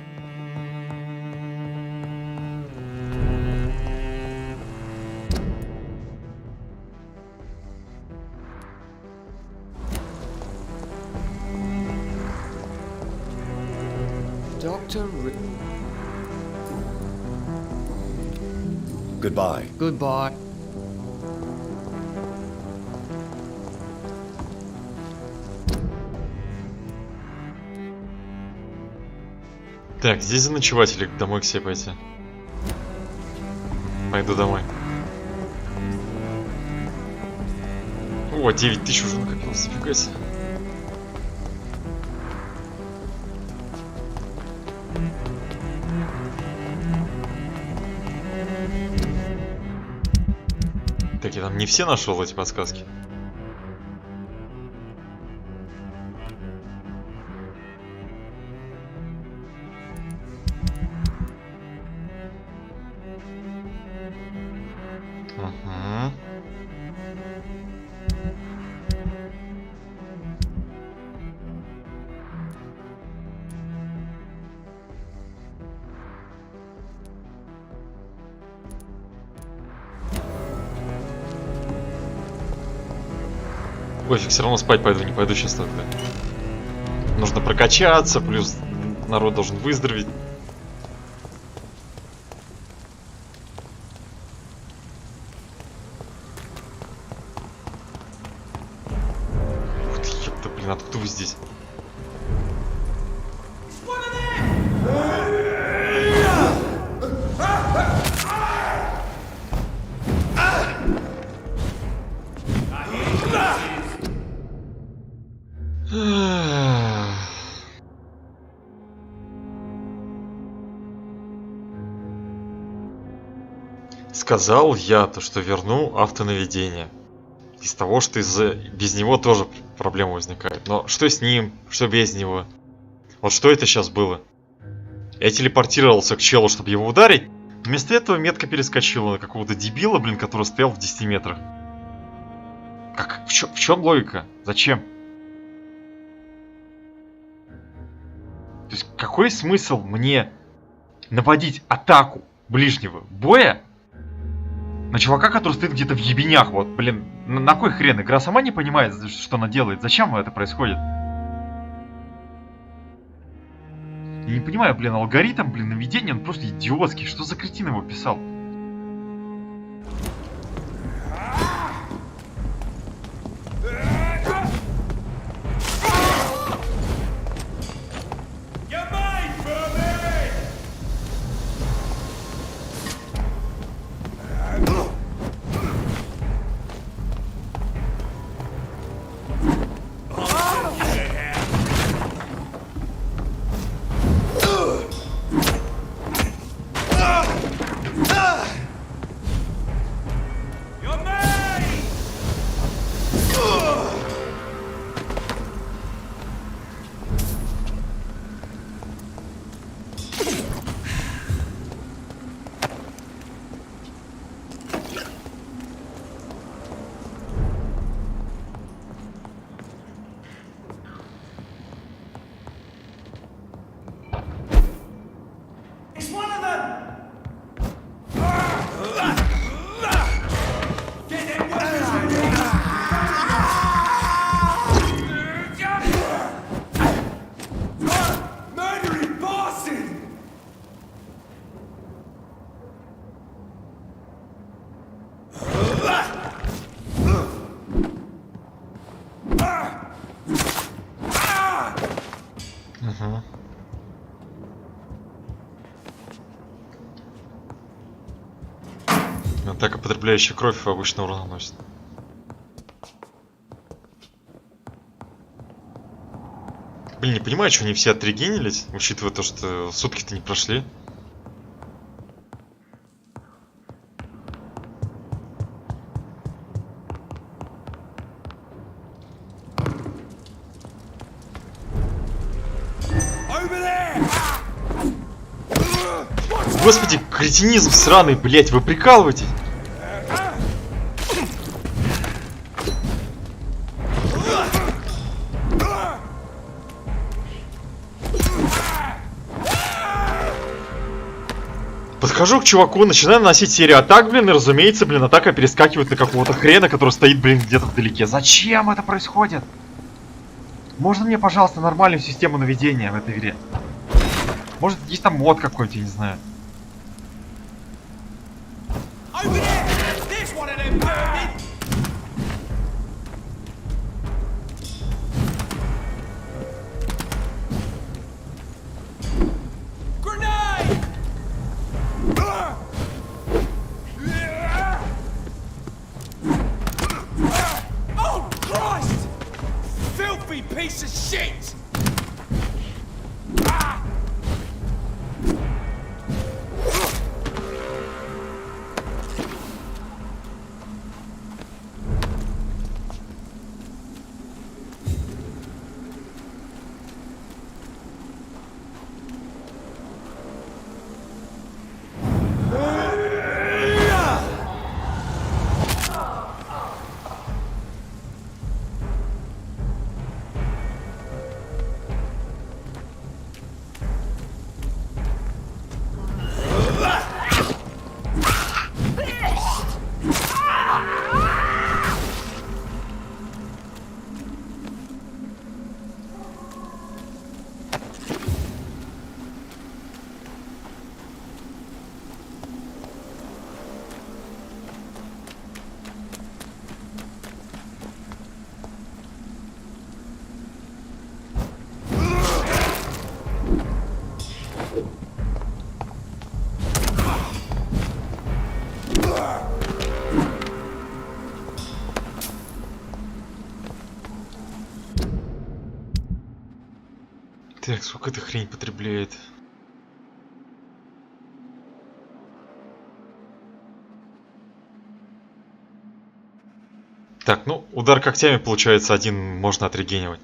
Dr. Goodbye. Goodbye. Так, здесь заночевать или домой к себе пойти? Пойду домой. О, 9000 уже накопилось, зафига себе. Так, я там не все нашел эти подсказки. Пофиг, все равно спать пойду, не пойду сейчас тогда. Нужно прокачаться, плюс народ должен выздороветь. Ух ты, ёпта, блин, откуда вы здесь? Сказал я то, что верну автонаведение. Из того, что без него тоже проблема возникает. Но что с ним, что без него? Вот что это сейчас было? Я телепортировался к челу, чтобы его ударить. Вместо этого метка перескочила на какого-то дебила, блин, который стоял в 10 метрах. В чем логика? Зачем? То есть какой смысл мне наводить атаку ближнего боя на чувака, который стоит где-то в ебенях? Вот, блин, на кой хрен? Игра сама не понимает, что она делает. Зачем это происходит? Я не понимаю, блин, алгоритм, блин, наведения, он просто идиотский. Что за кретин его писал? Атака, потребляющая кровь, обычно урон наносит. Блин, не понимаю, что они все отрегенились, учитывая то, что сутки-то не прошли. Господи, кретинизм сраный, блять, вы прикалываетесь? Подхожу к чуваку, начинаю наносить серию атак, блин, и разумеется, блин, атака перескакивает на какого-то хрена, который стоит, блин, где-то вдалеке. Зачем это происходит? Можно мне, пожалуйста, нормальную систему наведения в этой игре? Может, есть там мод какой-то, я не знаю. Так, сколько эта хрень потребляет? Так, ну, удар когтями, получается, один можно отрегенивать.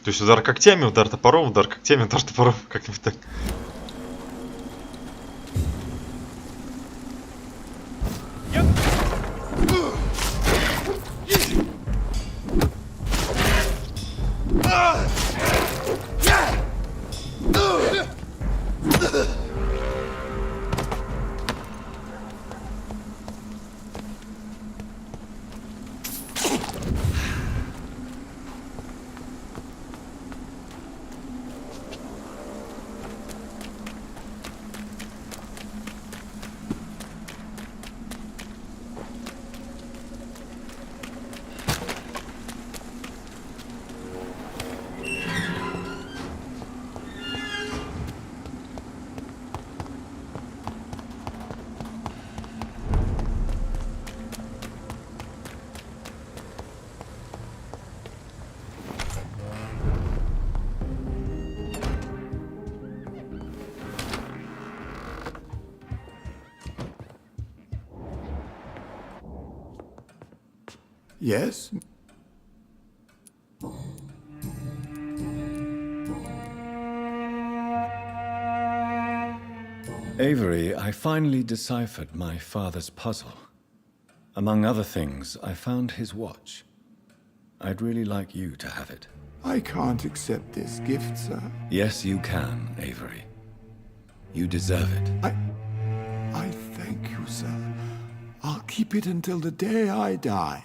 То есть удар когтями, удар топором, удар когтями, удар топором, как-нибудь так. Yes? Avery, I finally deciphered my father's puzzle. Among other things, I found his watch. I'd really like you to have it. I can't accept this gift, sir. Yes, you can, Avery. You deserve it. I thank you, sir. I'll keep it until the day I die.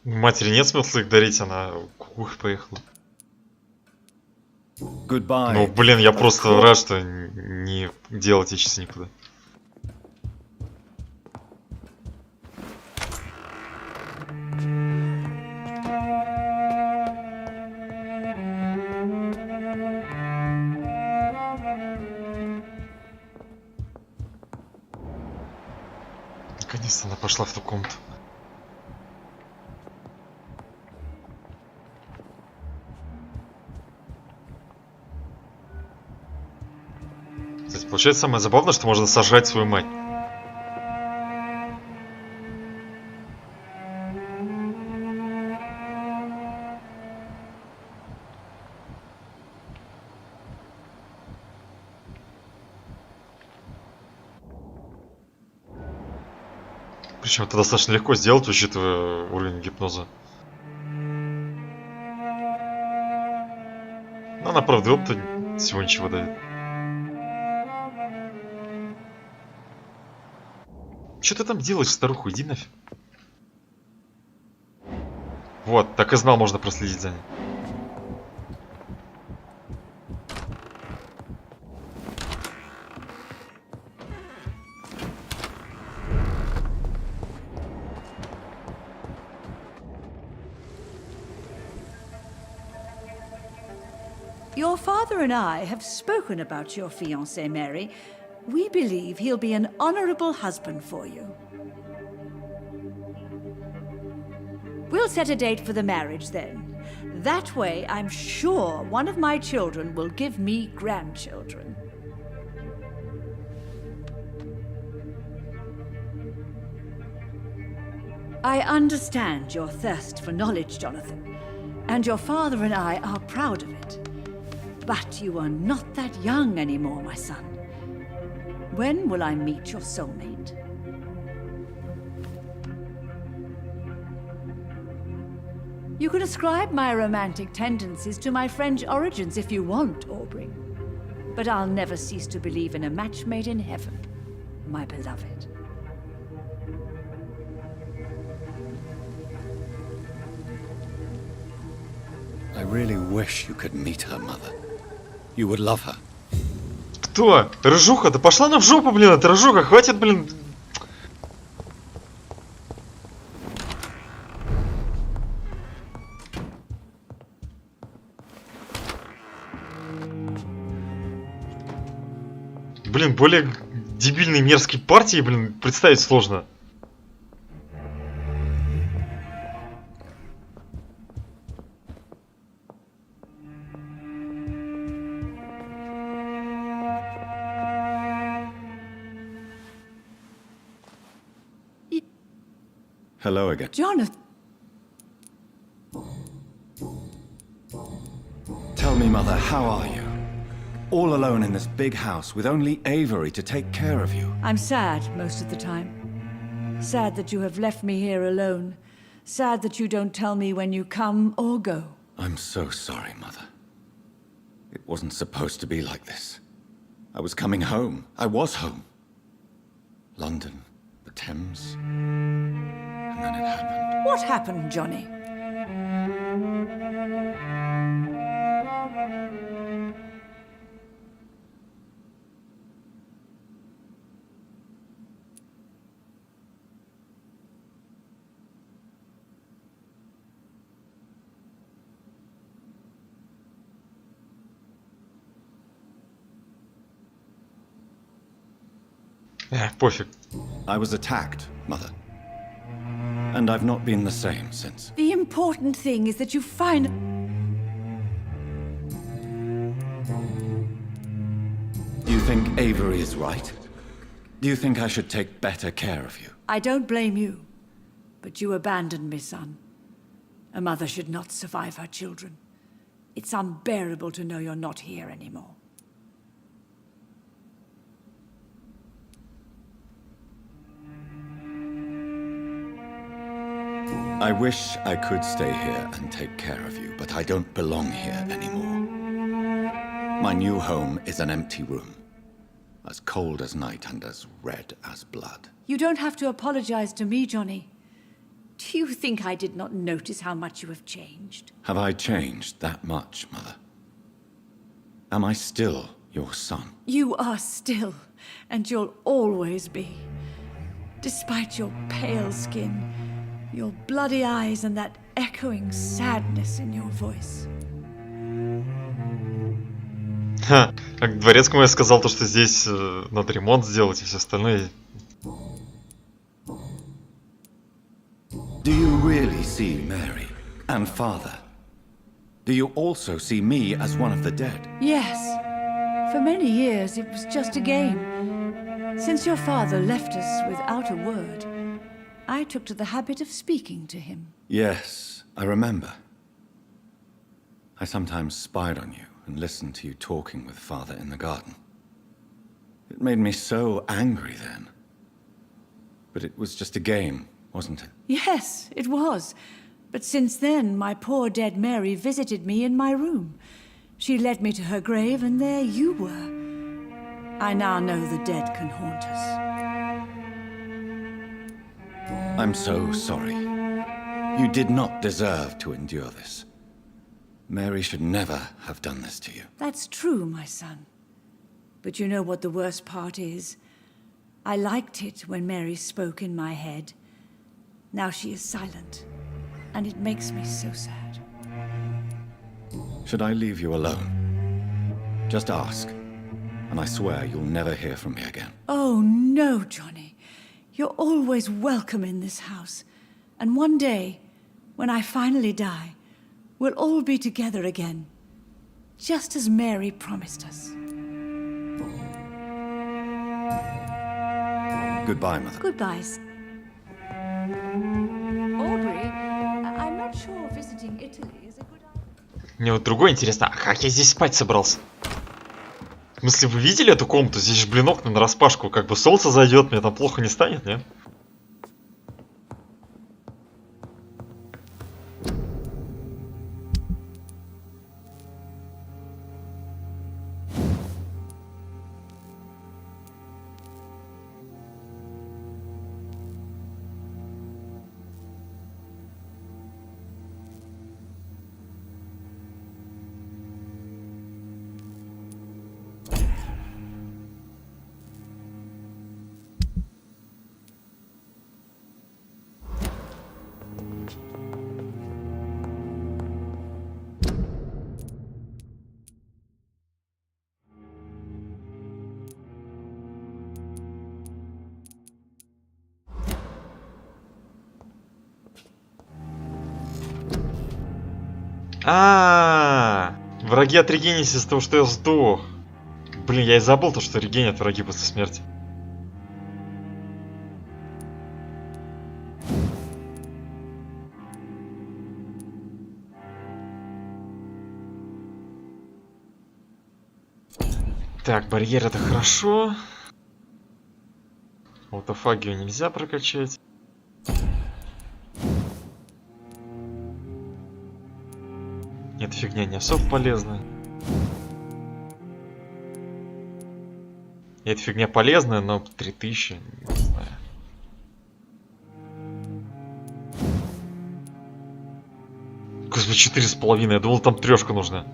Матери нет смысла их дарить, она кукух поехала. Goodbye. Ну, блин, я просто рад, что не делать я сейчас никуда. Наконец-то она пошла в ту комнату. Кстати, получается самое забавное, что можно сожрать свою мать. Причем это достаточно легко сделать, учитывая уровень гипноза. Но она, правда, опыта всего ничего дает. Что ты там делаешь, старуху? Иди нафиг. Вот, так и знал, можно проследить за ней. Your father and I have spoken about your fiancé, Mary. We believe he'll be an honorable husband for you. We'll set a date for the marriage then. That way, I'm sure one of my children will give me grandchildren. I understand your thirst for knowledge, Jonathan, and your father and I are proud of it. But you are not that young anymore, my son. When will I meet your soulmate? You can ascribe my romantic tendencies to my French origins if you want, Aubrey. But I'll never cease to believe in a match made in heaven, my beloved. I really wish you could meet her, Mother. You would love her. Кто? Рыжуха? Да пошла она в жопу, блин, это рыжуха, хватит, блин. Блин, более дебильной мерзкой партии, блин, представить сложно. Hello again. Jonathan. Tell me, Mother, how are you? All alone in this big house with only Avery to take care of you. I'm sad most of the time. Sad that you have left me here alone. Sad that you don't tell me when you come or go. I'm so sorry, Mother. It wasn't supposed to be like this. I was coming home. I was home. London, the Thames, and then it happened. What happened, Johnny? Пофиг. I was attacked, Mother. And I've not been the same since. The important thing is that you find... Do you think Avery is right? Do you think I should take better care of you? I don't blame you. But you abandoned me, son. A mother should not survive her children. It's unbearable to know you're not here anymore. I wish I could stay here and take care of you, but I don't belong here anymore. My new home is an empty room, as cold as night and as red as blood. You don't have to apologize to me, Johnny. Do you think I did not notice how much you have changed? Have I changed that much, Mother? Am I still your son? You are still, and you'll always be. Despite your pale skin, your bloody eyes and that echoing sadness in your voice. Ха, а к дворецкому я сказал то, что здесь надо ремонт сделать и все остальное. Do you really see Mary and Father? Do you also see me as one of the dead? Yes. For many years it was just a game. Since your father left us without a word, I took to the habit of speaking to him. Yes, I remember. I sometimes spied on you and listened to you talking with Father in the garden. It made me so angry then. But it was just a game, wasn't it? Yes, it was. But since then, my poor dead Mary visited me in my room. She led me to her grave, and there you were. I now know the dead can haunt us. I'm so sorry. You did not deserve to endure this. Mary should never have done this to you. That's true, my son. But you know what the worst part is? I liked it when Mary spoke in my head. Now she is silent, and it makes me so sad. Should I leave you alone? Just ask, and I swear you'll never hear from me again. Oh, no, Johnny. You're always welcome in this house. And one day, when I finally die, we'll all be together again, just as Mary promised us. Goodbye, Mother. Goodbye. Aubrey, I'm not sure visiting Italy is a good idea. Мне вот другое интересно, а как я здесь спать собрался? В смысле, вы видели эту комнату? Здесь же, блин, окна нараспашку. Как бы солнце зайдет, мне там плохо не станет, не? Враги отрегенились из-за того, что я сдох. Блин, я и забыл то, что регенят враги после смерти. Так, барьер это хорошо. Фотофагию нельзя прокачать. Эта фигня не особо полезная. Эта фигня полезная, но 3000, не знаю. Господи, 4,5, я думал, там 3 нужна.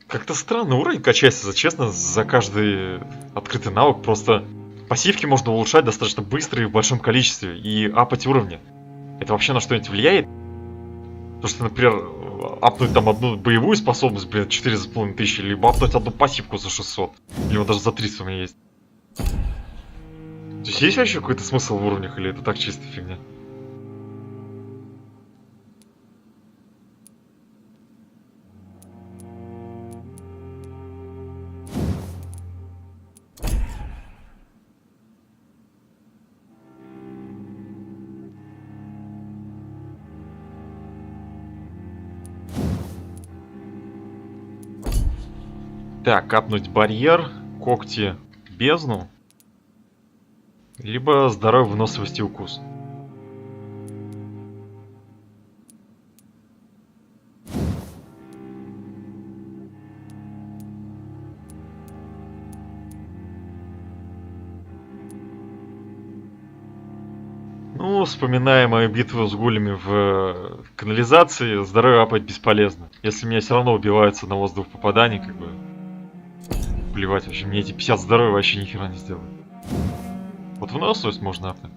Как-то странно уровень качается, честно, за каждый открытый навык. Просто пассивки можно улучшать достаточно быстро и в большом количестве, и апать уровни. Это вообще на что-нибудь влияет? Потому что, например, апнуть там одну боевую способность, блин, 4500, либо апнуть одну пассивку за 600, либо даже за 300 у меня есть. То есть вообще какой-то смысл в уровнях, или это так чисто фигня? Так, капнуть барьер, когти, бездну, либо здоровье, выносливость и укус. Ну, вспоминая мою битву с гулями в канализации, здоровье апать бесполезно. Если меня все равно убивают с одного с 2 попаданий, как бы... Плевать вообще, мне эти 50 здоровья вообще ни хера не сделают. Вот выносливость можно апнуть.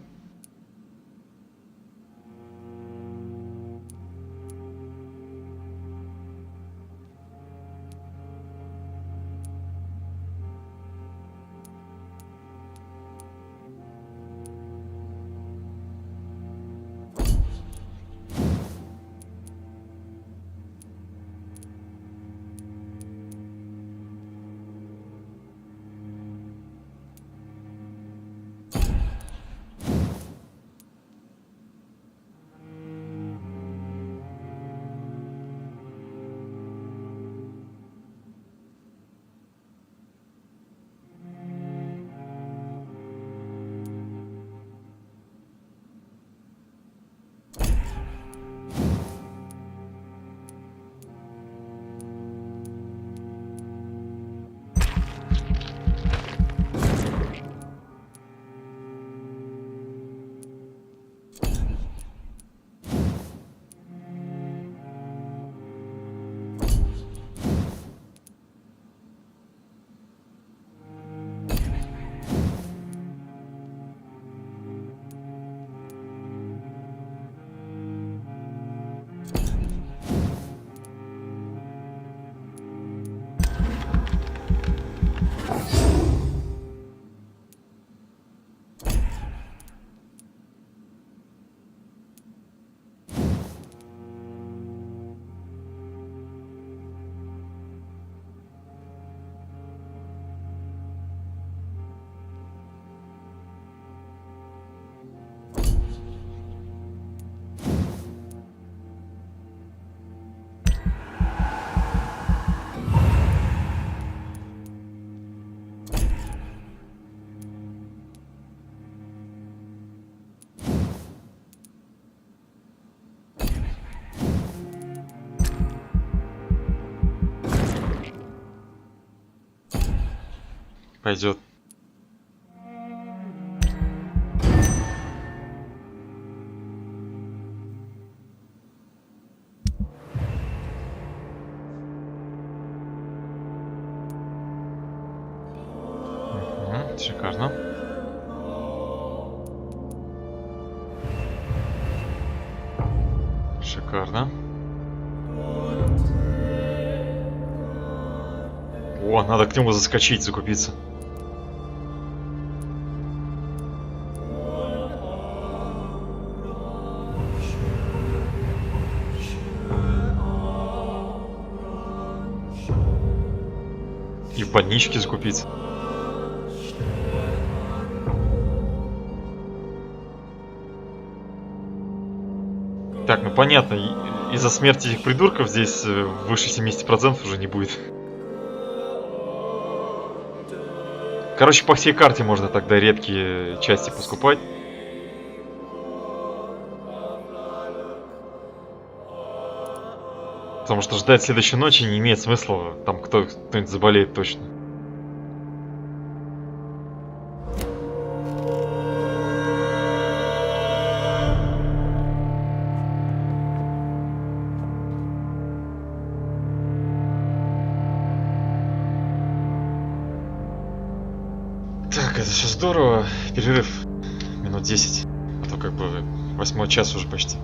Пойдет. Шикарно. Шикарно. О, надо к нему заскочить, закупиться. И в больничке закупиться. Так, ну понятно, из-за смерти этих придурков здесь выше 70% уже не будет. Короче, по всей карте можно тогда редкие части поскупать. Потому что ждать следующей ночи не имеет смысла, там кто-нибудь заболеет точно. Так, это все здорово. Перерыв минут 10. А то как бы 8 час уже почти.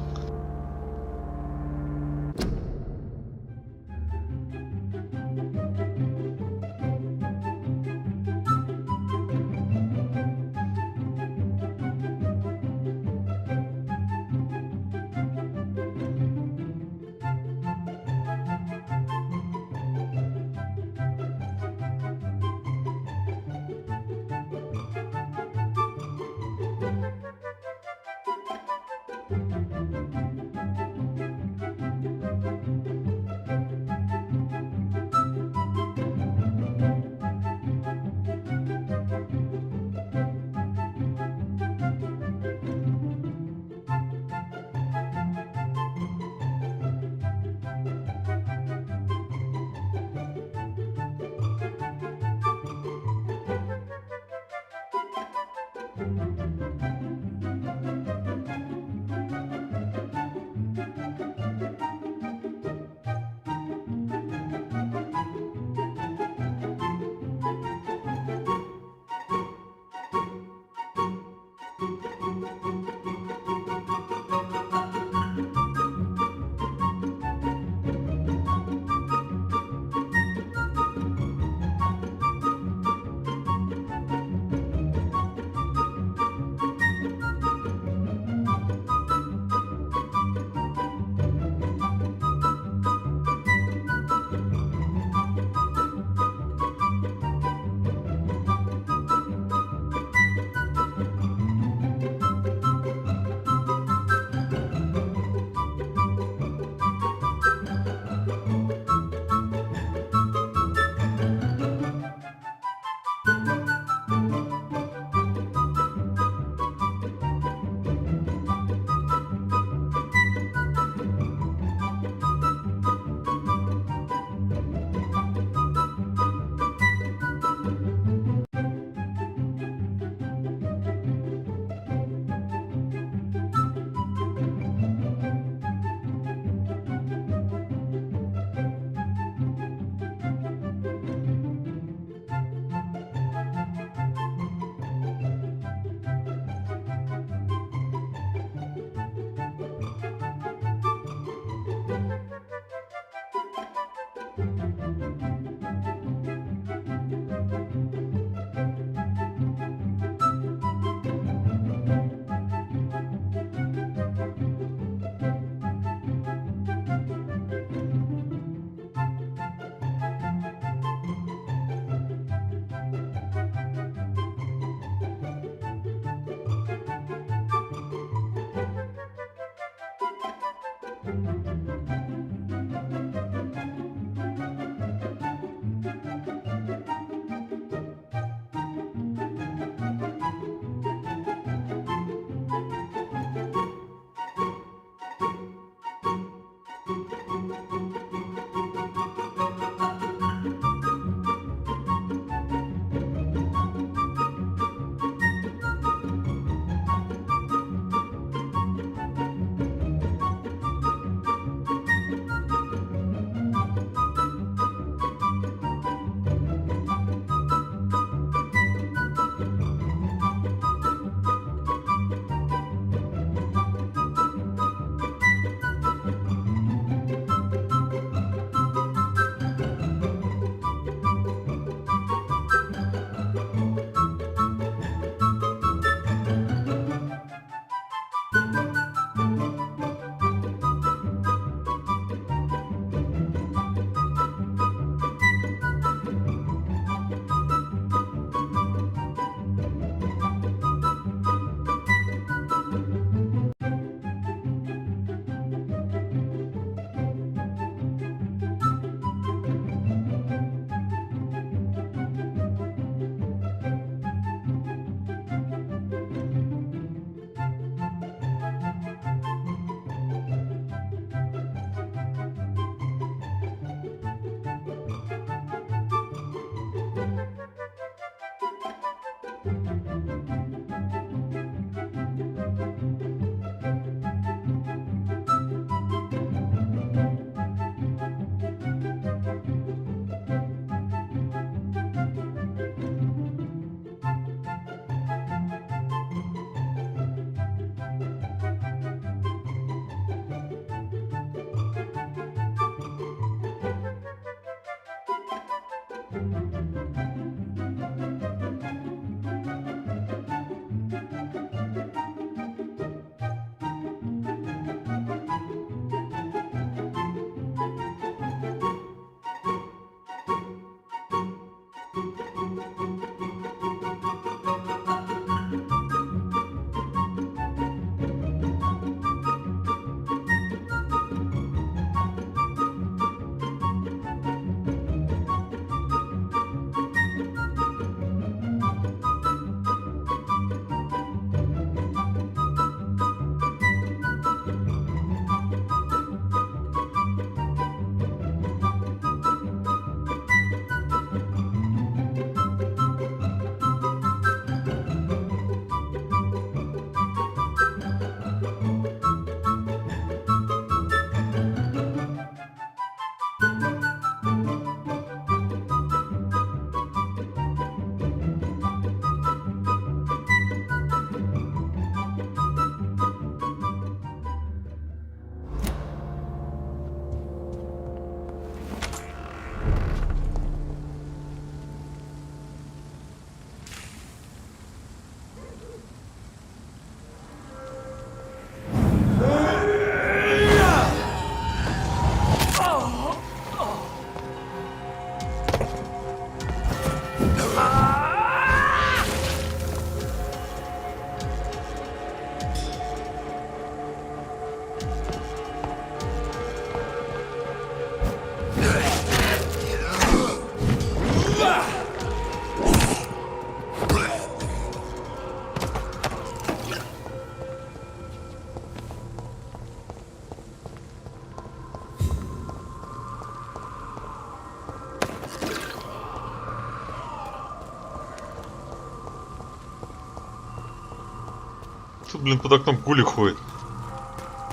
Тут, блин, под окном пули ходит.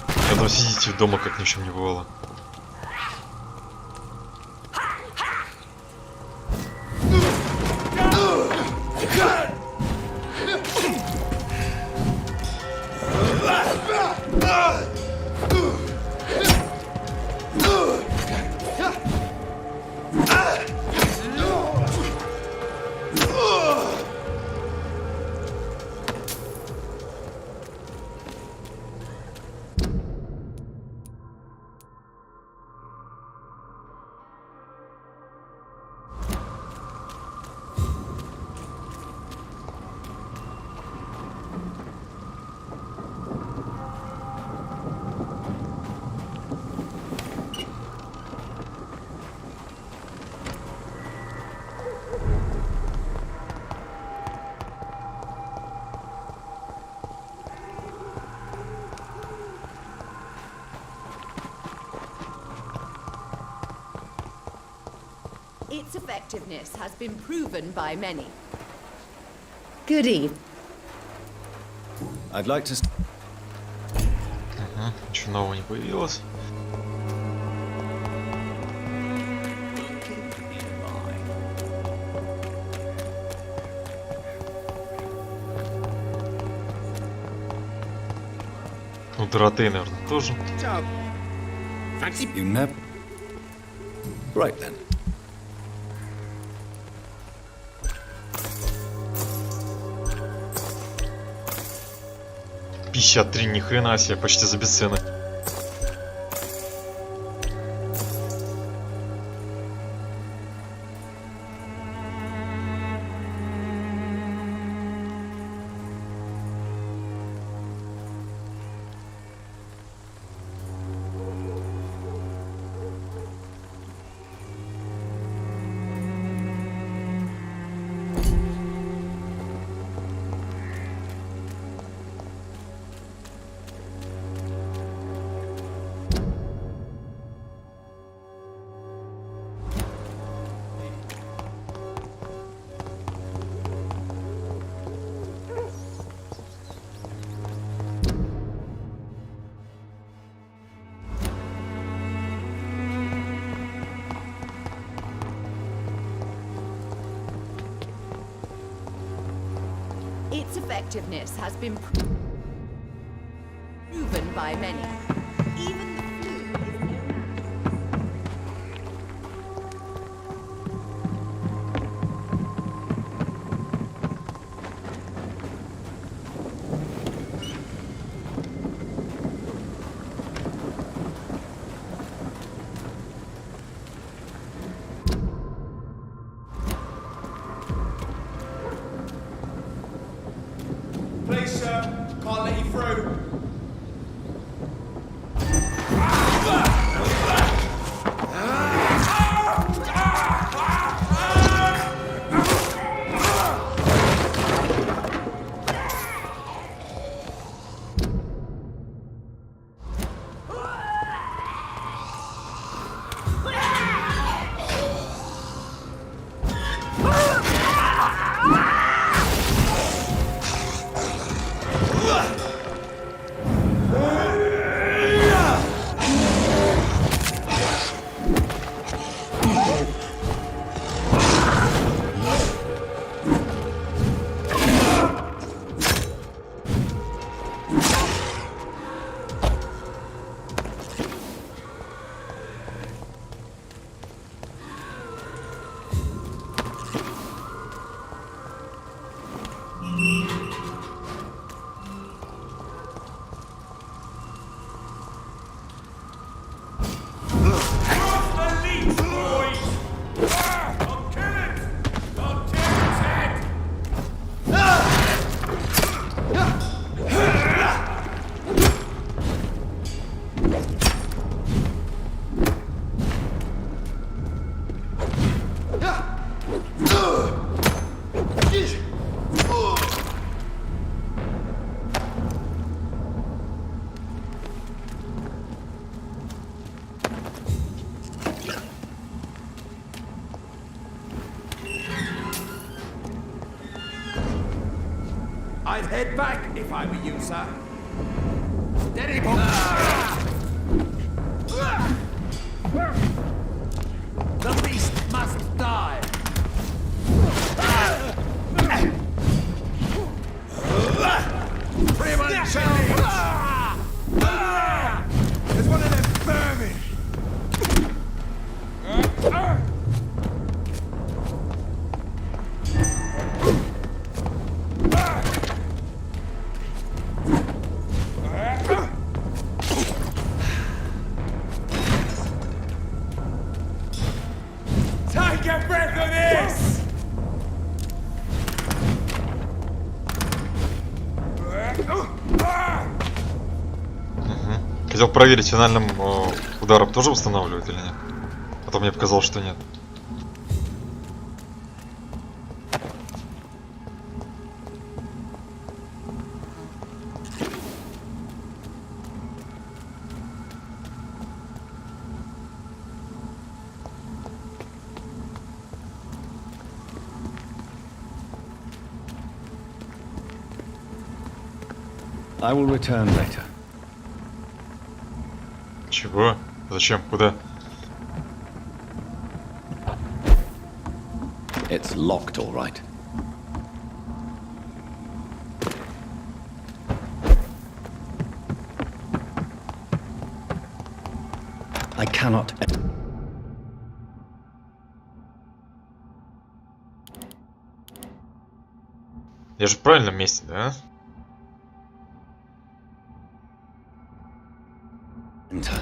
А там сидите дома, как ни в чем не бывало. Its effectiveness has been proven by many. Good evening. I'd like to... Ага, ничего нового не появилось. Ну, дроты, наверное, тоже. You never... Right then. 53, ни хрена себе, почти за бесценок. Its effectiveness has been proven by many. Even the flu is no match. I'd head back if I were you, sir. Steady, The beast must die. Freeman challenge! There's one of them vermin! Take a breath of this! Хотел проверить, финальным ударом тоже восстанавливает или нет? А то мне показалось, что нет. I will return later. Чего? Зачем? Куда? It's locked, all right. I cannot. Я же в правильном месте, да? Enter.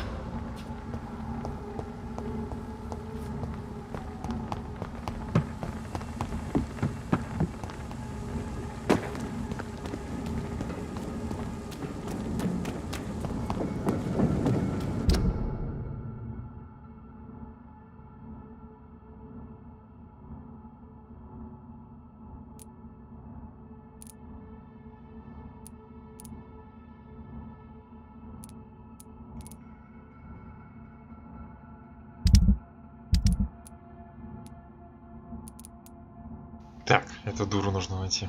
Так, эту дуру нужно найти.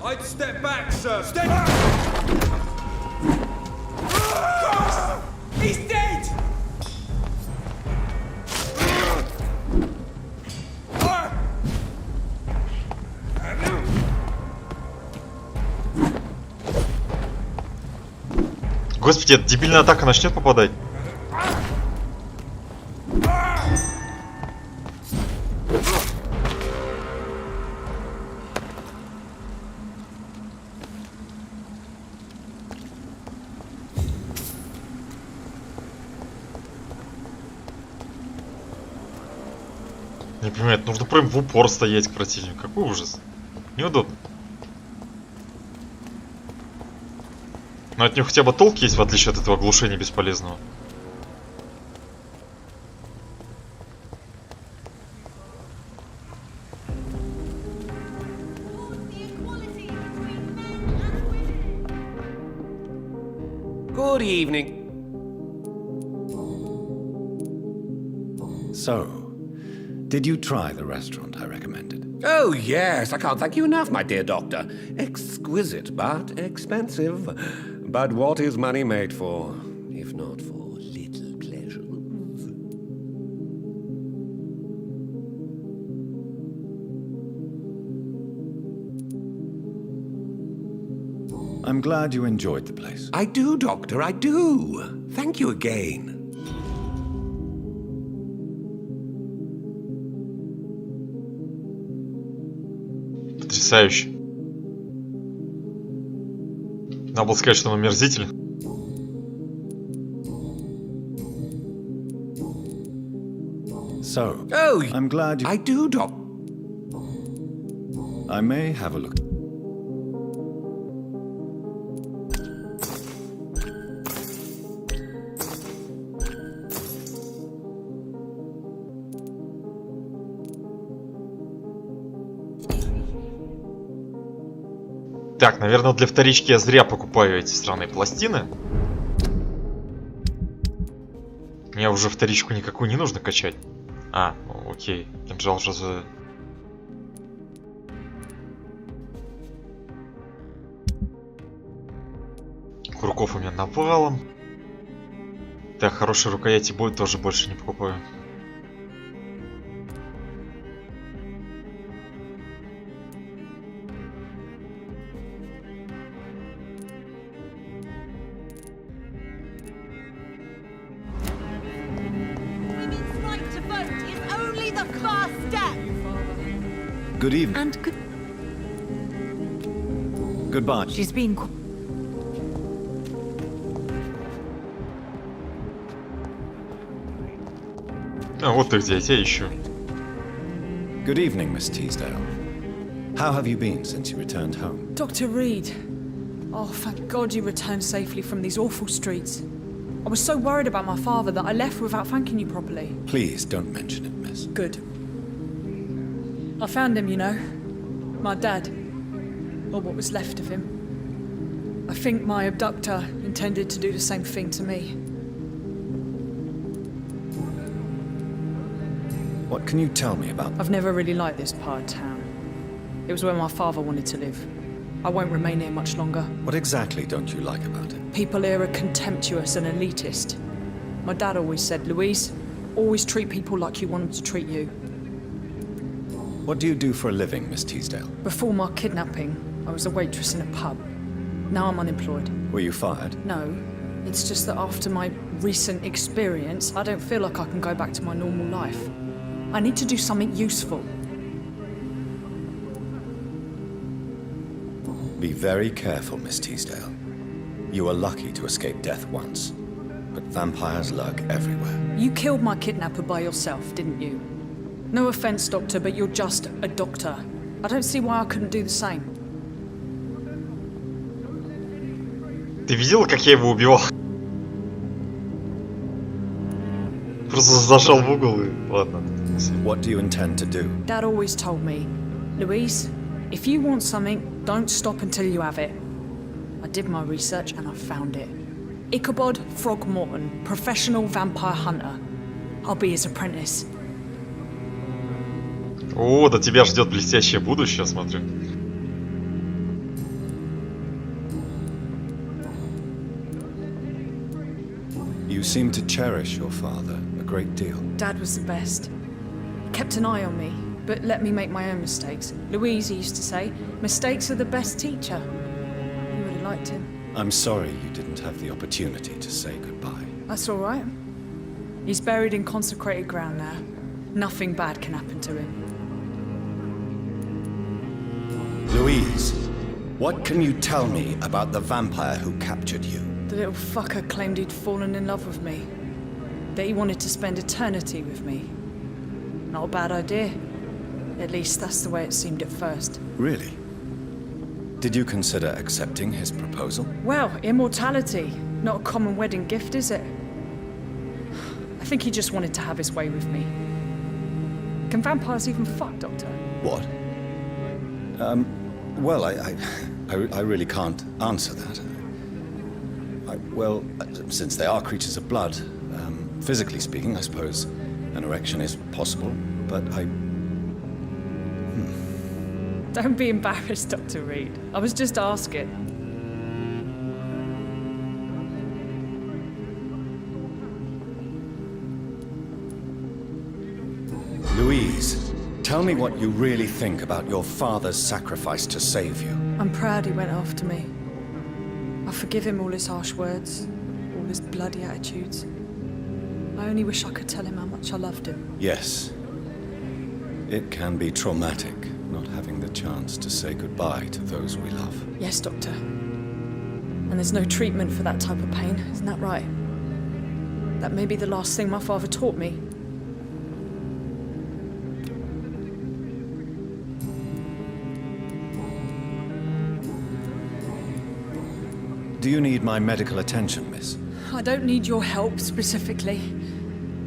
I'd step back, sir. Step back! He's dead! Господи, эта дебильная атака начнет попадать. Не понимаю, это нужно прям в упор стоять к противнику. Какой ужас. Неудобно. Но от него хотя бы толк есть, в отличие от этого оглушения бесполезного. Good evening. So, did you try the restaurant I recommended? Oh, yes. I can't thank you enough, my dear doctor. Exquisite, but expensive. But what is money made for, if not for little pleasures? I'm glad you enjoyed the place. I do, Doctor, I do. Thank you again. Потрясающе. Надо было сказать, что он омерзитель. So, Oh, I'm glad you... I do, Doc. I may have a look. Так, наверное, для вторички я зря покупаю эти странные пластины. Мне уже вторичку никакую не нужно качать. А, окей. Кинжал же... Курков у меня навалом. Так, хорошие рукояти будет, тоже больше не покупаю. Good evening. And Goodbye. she's been... А, вот ты где, я тебя ищу. Good evening, Miss Teasdale. How have you been since you returned home? Dr. Reed. Oh, thank God you returned safely from these awful streets. I was so worried about my father that I left without thanking you properly. Please don't mention it, miss. Good. I found him, you know. My dad. Or what was left of him. I think my abductor intended to do the same thing to me. What can you tell me about... I've never really liked this part of town. It was where my father wanted to live. I won't remain here much longer. What exactly don't you like about it? People here are contemptuous and elitist. My dad always said, Louise, always treat people like you want them to treat you. What do you do for a living, Miss Teasdale? Before my kidnapping, I was a waitress in a pub. Now I'm unemployed. Were you fired? No, it's just that after my recent experience, I don't feel like I can go back to my normal life. I need to do something useful. Be very careful, Miss Teasdale. You were lucky to escape death once, but vampires lurk everywhere. You killed my kidnapper by yourself, didn't you? No offense, Doctor, but you're just a doctor. I don't see why I couldn't do the same. Ты видела, как я его убивал? Просто зажал в угол и ладно. What do you intend to do? Dad always told me, Louise, if you want something, don't stop until you have it. I did my research and I found it. Ichabod Throgmorton, professional vampire hunter. I'll be his apprentice. О, да тебя ждет блестящее будущее, смотрю. You seem to cherish your father a great deal. Dad was the best. He kept an eye on me, but let me make my own mistakes. Louise used to say, mistakes are the best teacher. You would have liked him. I'm sorry you didn't have the opportunity to say goodbye. That's all right. He's buried in consecrated ground now. Nothing bad can happen to him. Louise, what can you tell me about the vampire who captured you? The little fucker claimed he'd fallen in love with me. That he wanted to spend eternity with me. Not a bad idea. At least that's the way it seemed at first. Really? Did you consider accepting his proposal? Well, immortality. Not a common wedding gift, is it? I think he just wanted to have his way with me. Can vampires even fuck, Doctor? What? Well, I really can't answer that. Well, since they are creatures of blood, physically speaking, I suppose an erection is possible, but Don't be embarrassed, Dr. Reed. I was just asking. Louise, tell me what you really think about your father's sacrifice to save you. I'm proud he went after me. I forgive him all his harsh words, all his bloody attitudes. I only wish I could tell him how much I loved him. Yes. It can be traumatic, not having the chance to say goodbye to those we love. Yes, Doctor. And there's no treatment for that type of pain, isn't that right? That may be the last thing my father taught me. Do you need my medical attention, miss? I don't need your help specifically.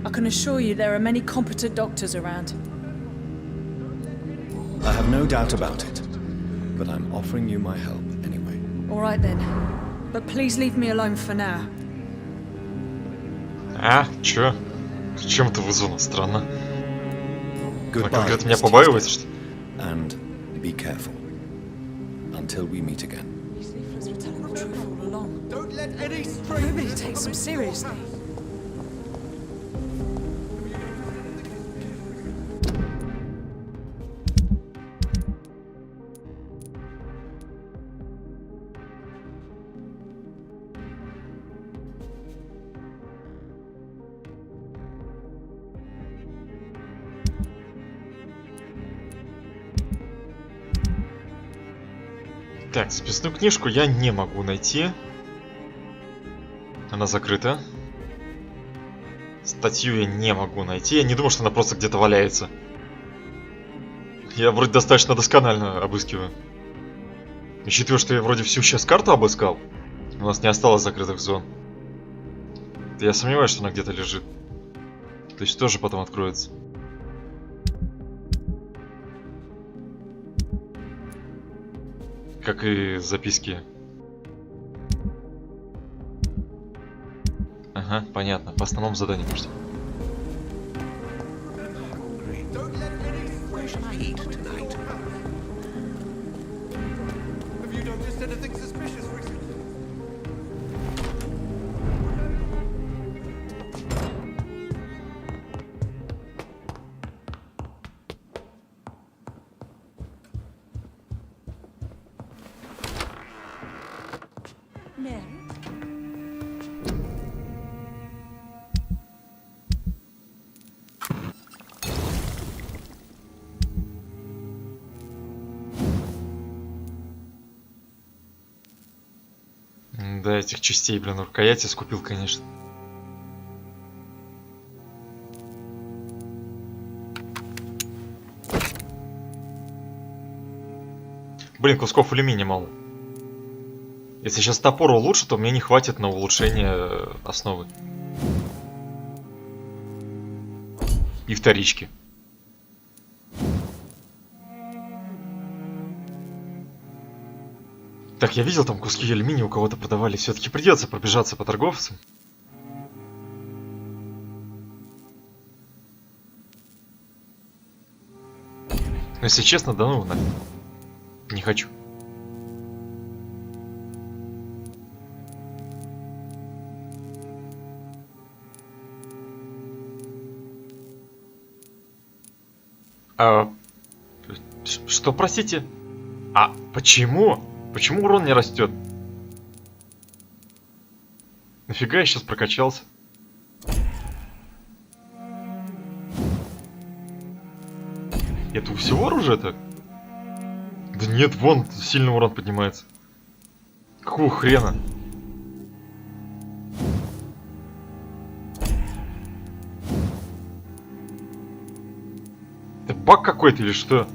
I can assure you there are many competent doctors around. I have no doubt about it, but I'm offering you my help anyway. All right then. But please leave me alone for now. А, чё? Чем это вызвано? Странно. Goodbye, Конкретно меня побаивается, что ли? And be careful. Until we meet again. These leaflets were telling the truth all along. Don't let any stranger... Nobody takes them seriously. Так, записную книжку я не могу найти. Она закрыта. Статью я не могу найти. Я не думаю, что она просто где-то валяется. Я вроде достаточно досконально обыскиваю. Учитывая, что я вроде всю сейчас карту обыскал, у нас не осталось закрытых зон. Я сомневаюсь, что она где-то лежит. То есть тоже потом откроется. Как и записки. Ага, понятно. По основному заданию можно. Where shall I eat tonight? Have you noticed anything suspicious recently? Да, этих частей, блин, рукояти скупил, конечно. Блин, кусков алюминия мало. Если сейчас топор улучшит, то мне не хватит на улучшение основы. И вторички. Так, я видел, там куски алюминия у кого-то продавали. Все-таки придется пробежаться по торговцам. Но если честно, да ну, не хочу. Что, простите? А почему? Почему урон не растет? Нафига я сейчас прокачался? Это у всего оружия-то? Да нет, вон сильный урон поднимается. Какого хрена? Это баг какой-то или что?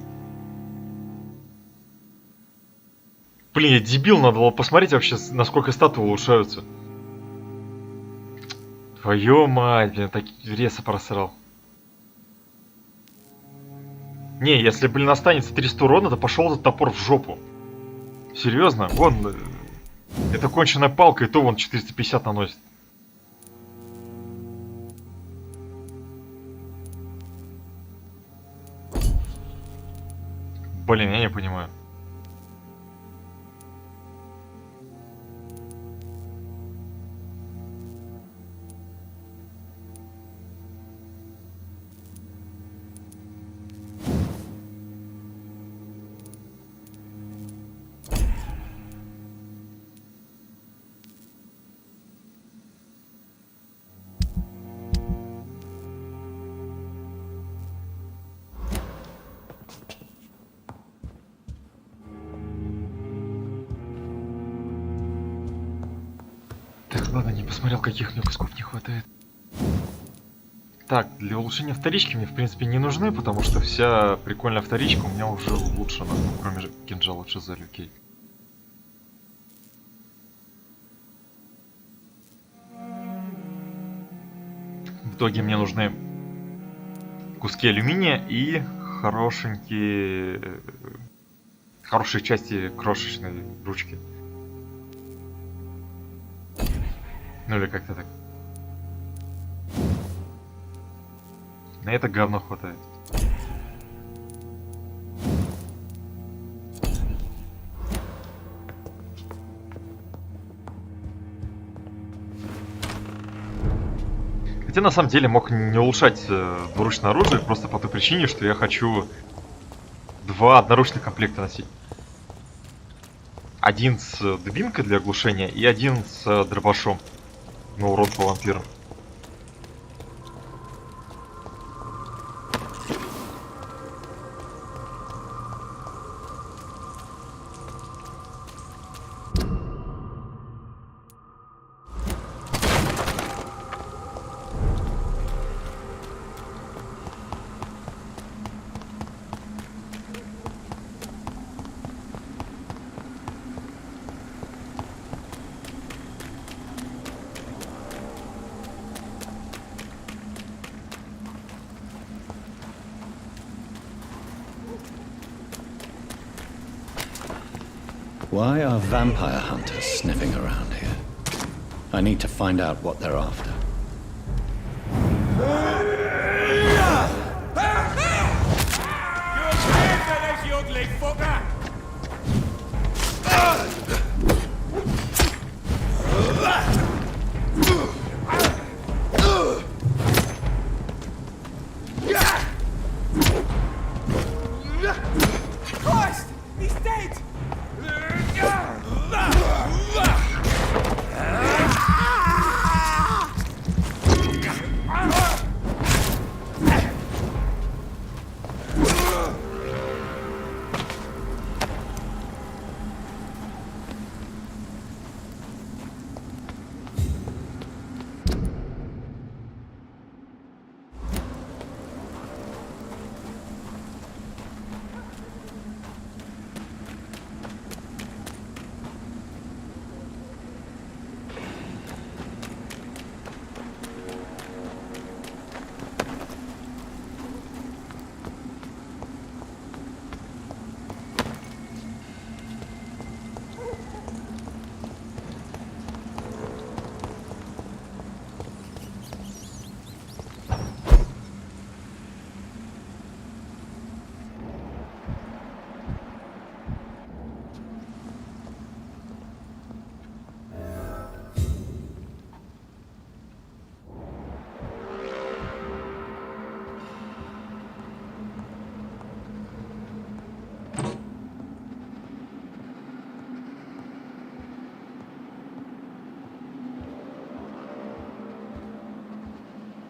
Блин, я дебил, надо было посмотреть вообще, насколько статы улучшаются. Твою мать, блин, так реса просрал. Не, если, блин, останется 300 урона, то пошел этот топор в жопу. Серьезно? Вон, это конченая палка, и то вон 450 наносит. Блин, я не понимаю. Так, ладно, не посмотрел, каких мне кусков не хватает. Так, для улучшения вторички мне, в принципе, не нужны, потому что вся прикольная вторичка у меня уже улучшена, ну, кроме кинжала в Шазаре, окей. В итоге мне нужны куски алюминия и хорошие части крошечной ручки. Ну или как-то так. На это говно хватает. Хотя на самом деле мог не улучшать двуручное оружие просто по той причине, что я хочу 2 одноручных комплекта носить. Один с дубинкой для оглушения и один с дробашом на урон по вампирам. Why are vampire hunters sniffing around here? I need to find out what they're after. Christ! He's dead!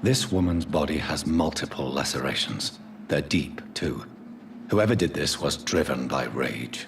This woman's body has multiple lacerations. They're deep, too. Whoever did this was driven by rage.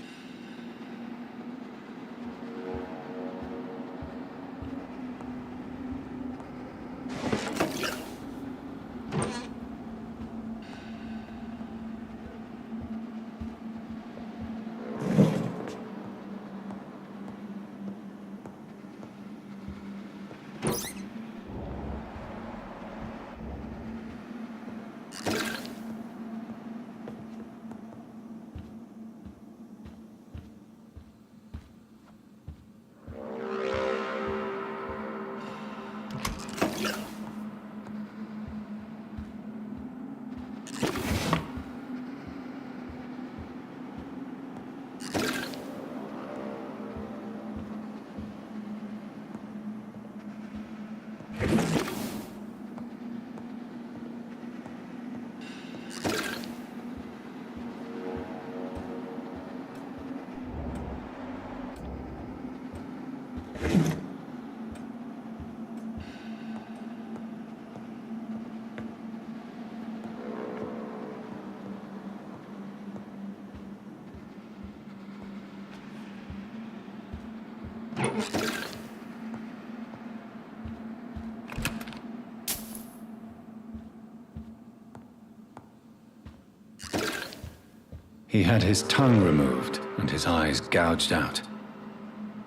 He had his tongue removed and his eyes gouged out.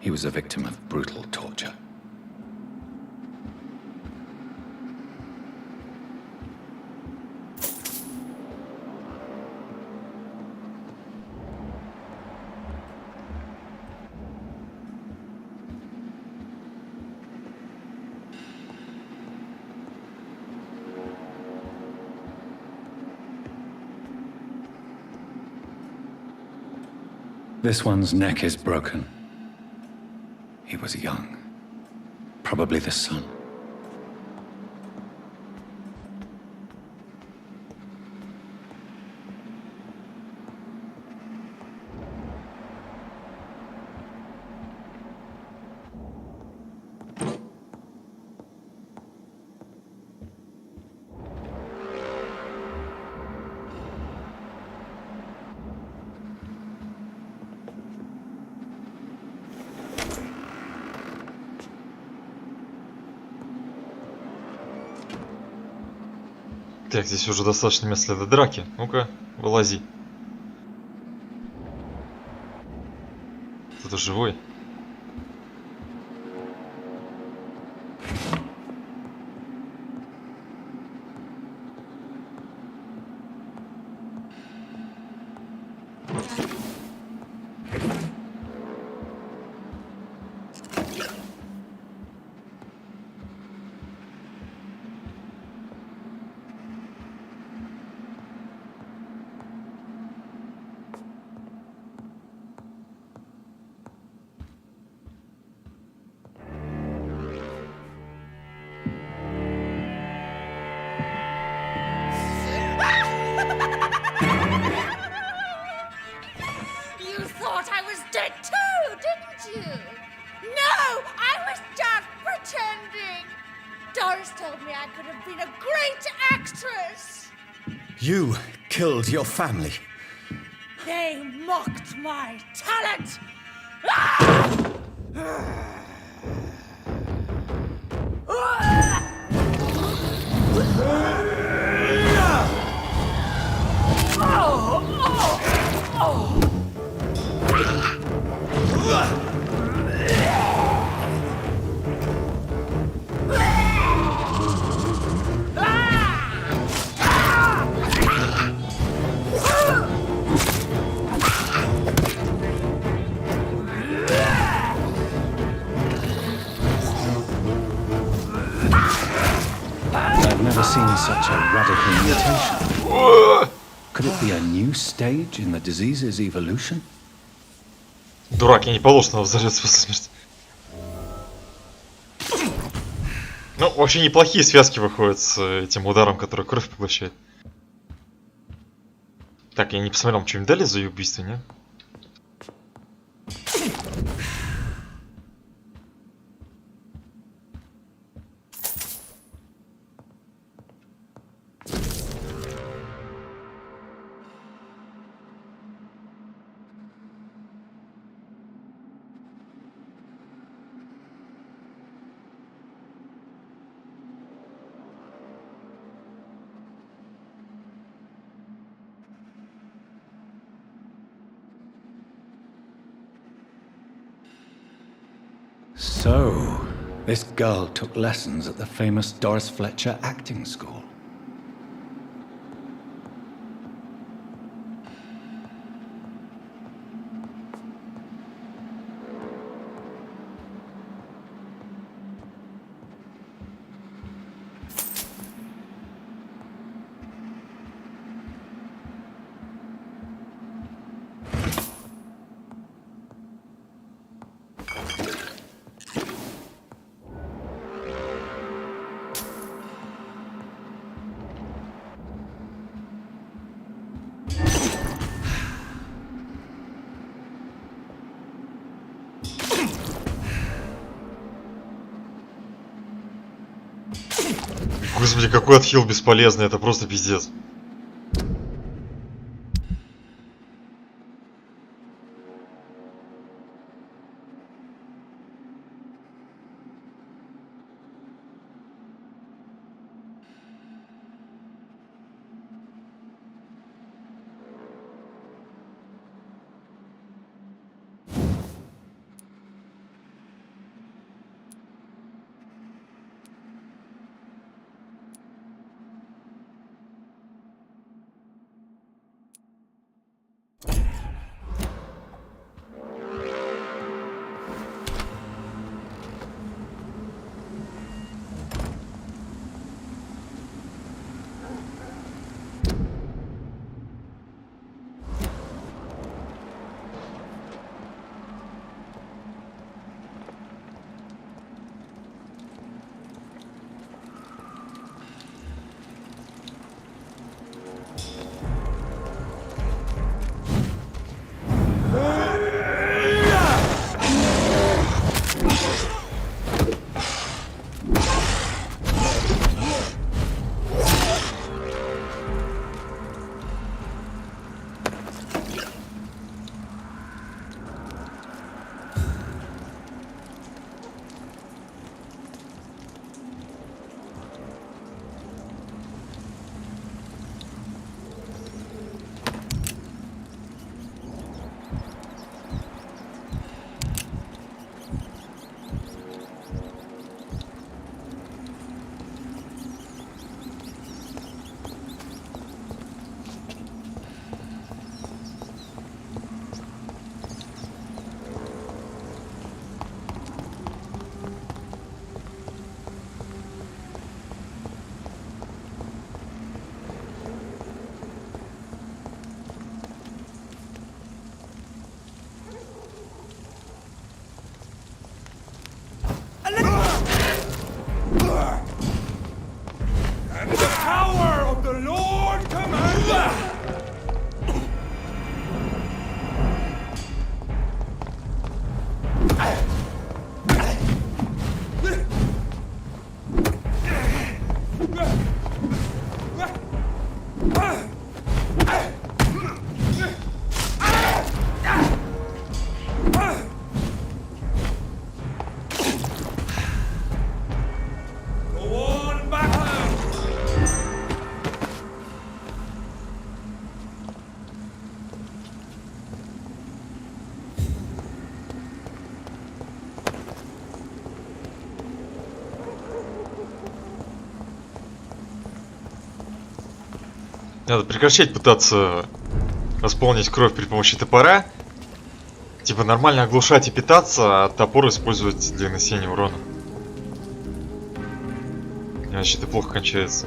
He was a victim of brutal torture. This one's neck is broken. He was young. Probably the son. Так, здесь уже достаточно места для драки. Ну-ка, вылази. Кто-то живой. You thought I was dead too, didn't you? No, I was just pretending. Doris told me I could have been a great actress. You killed your family. They mocked my talent. Ah! I've never seen such a radical mutation. Could it be a new stage in the disease's evolution? Дурак, я не положено возрождаться после смерти. Ну, вообще неплохие связки выходят с этим ударом, который кровь поглощает. Так, я не посмотрел, что им дали за ее убийство, нет? So, this girl took lessons at the famous Doris Fletcher acting school. Господи, какой отхил бесполезный, это просто пиздец. Надо прекращать пытаться восполнить кровь при помощи топора. Типа нормально оглушать и питаться, а топор использовать для нанесения урона. Иначе это плохо кончается.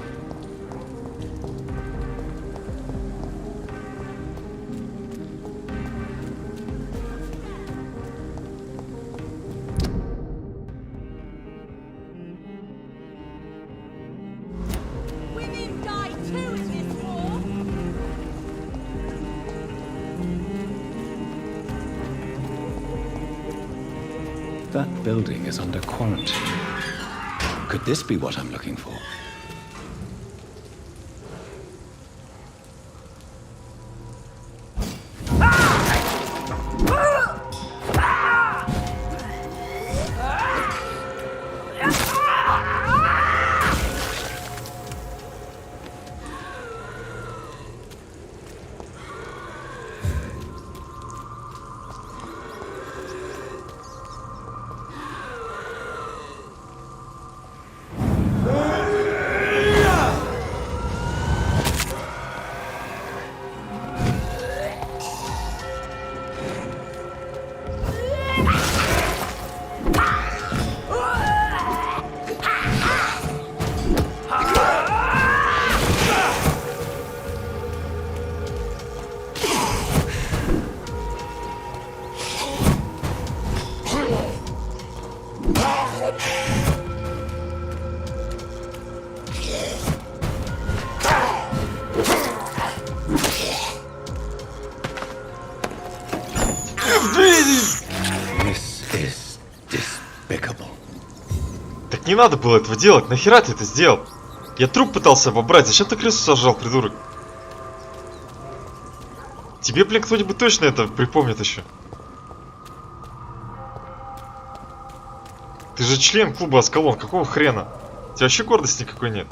That building is under quarantine. Could this be what I'm looking for? Не надо было этого делать. Нахера ты это сделал? Я труп пытался обобрать. Зачем ты крысу сожрал, придурок? Тебе, блин, кто-нибудь точно это припомнит еще. Ты же член клуба Аскалон. Какого хрена? У тебя вообще гордости никакой нет.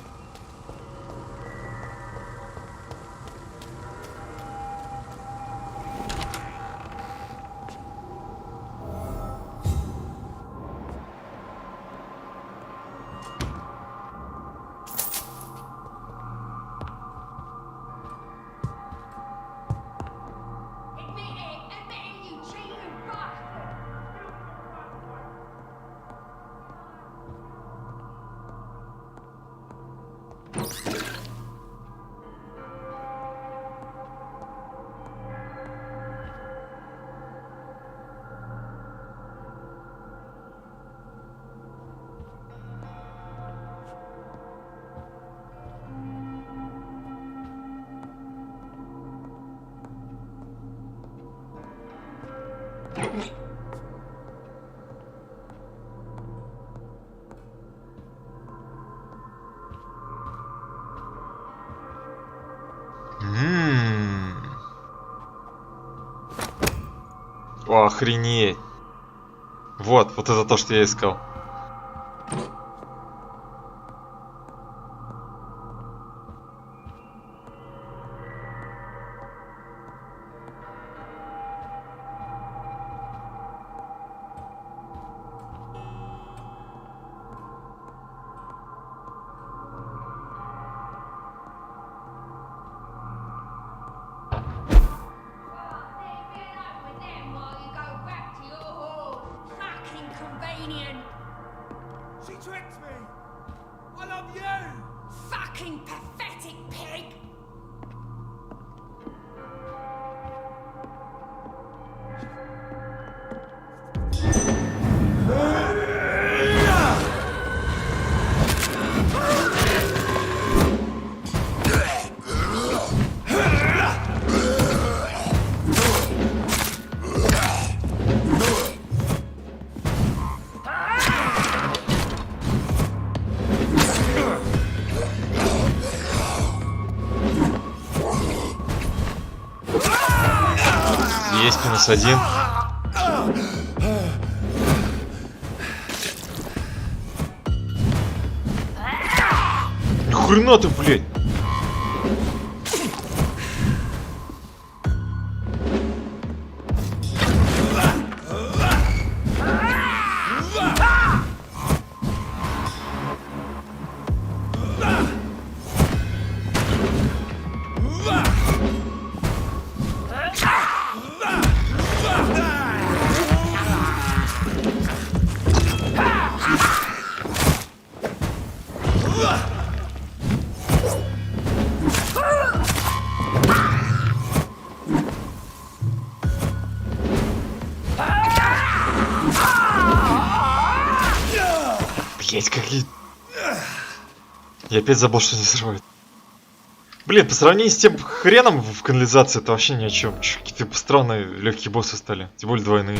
О, охренеть. Вот это то, что я искал. She tricked me! I love you! Fucking pathetic pig! Есть -1. Ни хрена ты, блядь! Блять, какие... Я опять забыл, что не взрывает. Блин, по сравнению с тем хреном в канализации, это вообще ни о чем. Какие-то странные легкие боссы стали. Тем более двойные.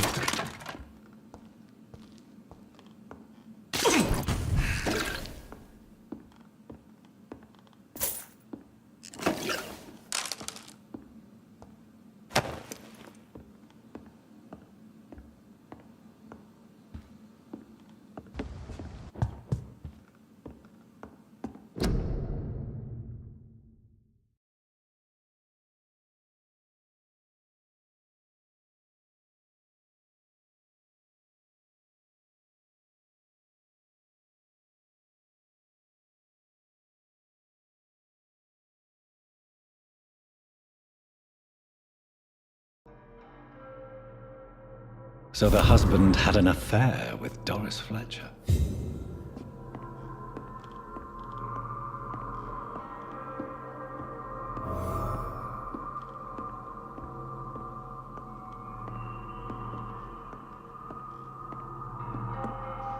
So the husband had an affair with Doris Fletcher.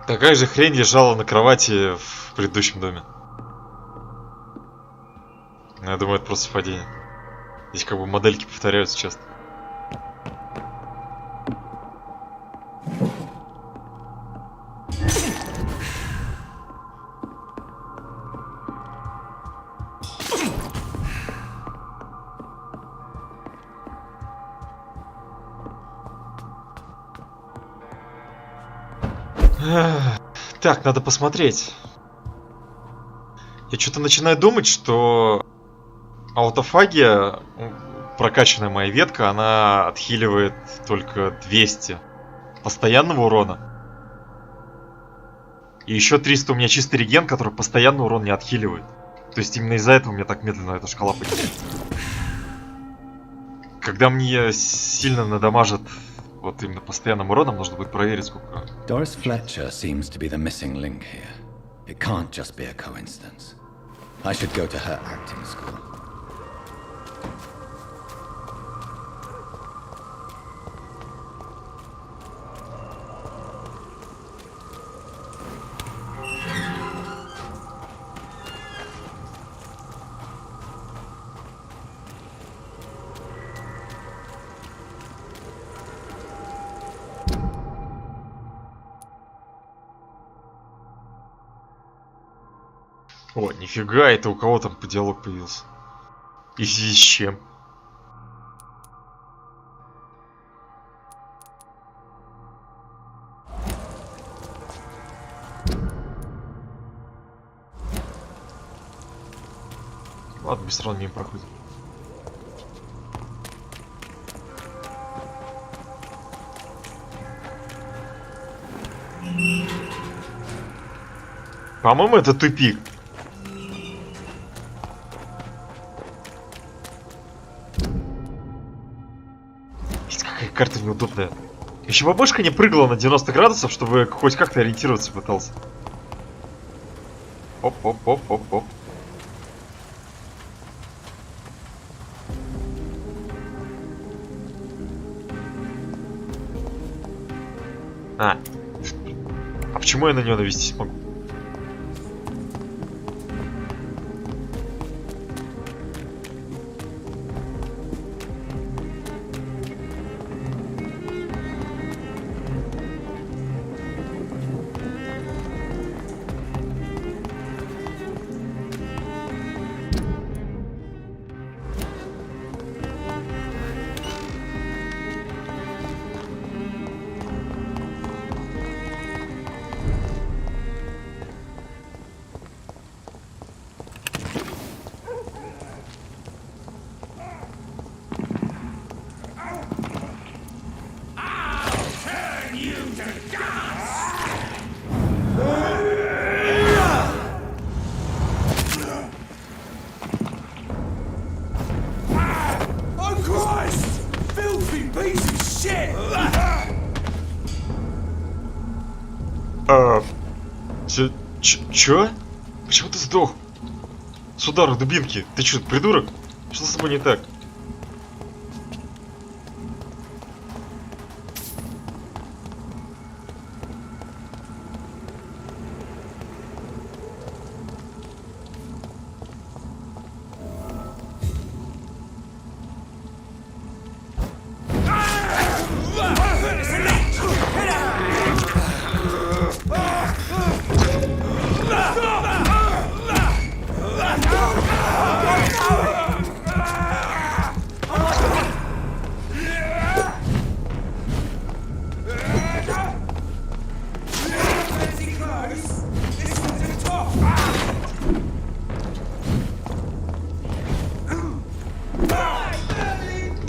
Такая же хрень лежала на кровати в предыдущем доме. Я думаю, это просто совпадение. Здесь как бы модельки повторяются часто. Так, надо посмотреть. Я что-то начинаю думать, что аутофагия, прокачанная моя ветка, она отхиливает только 200 постоянного урона. И еще 300 у меня чистый реген, который постоянный урон не отхиливает. То есть именно из-за этого у меня так медленно эта шкала поднимается. Когда мне сильно надамажат вот именно постоянным уроном, нужно будет проверить, сколько... Doris Fletcher seems to be the missing link here. It can't just be a coincidence. I should go to her acting school. О, нифига, это у кого там диалог появился? И в связи с чем? Ладно, мы все равно мимо проходим. По-моему, это тупик. Какая карта неудобная. Еще бабушка не прыгала на 90 градусов, чтобы хоть как-то ориентироваться пытался. Оп-оп-оп-оп-оп. А почему я на нее навестись могу? Чё? Почему ты сдох? С удара дубинки. Ты чё, придурок? Что с тобой не так?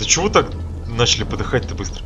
Чего вы так начали подыхать-то быстро?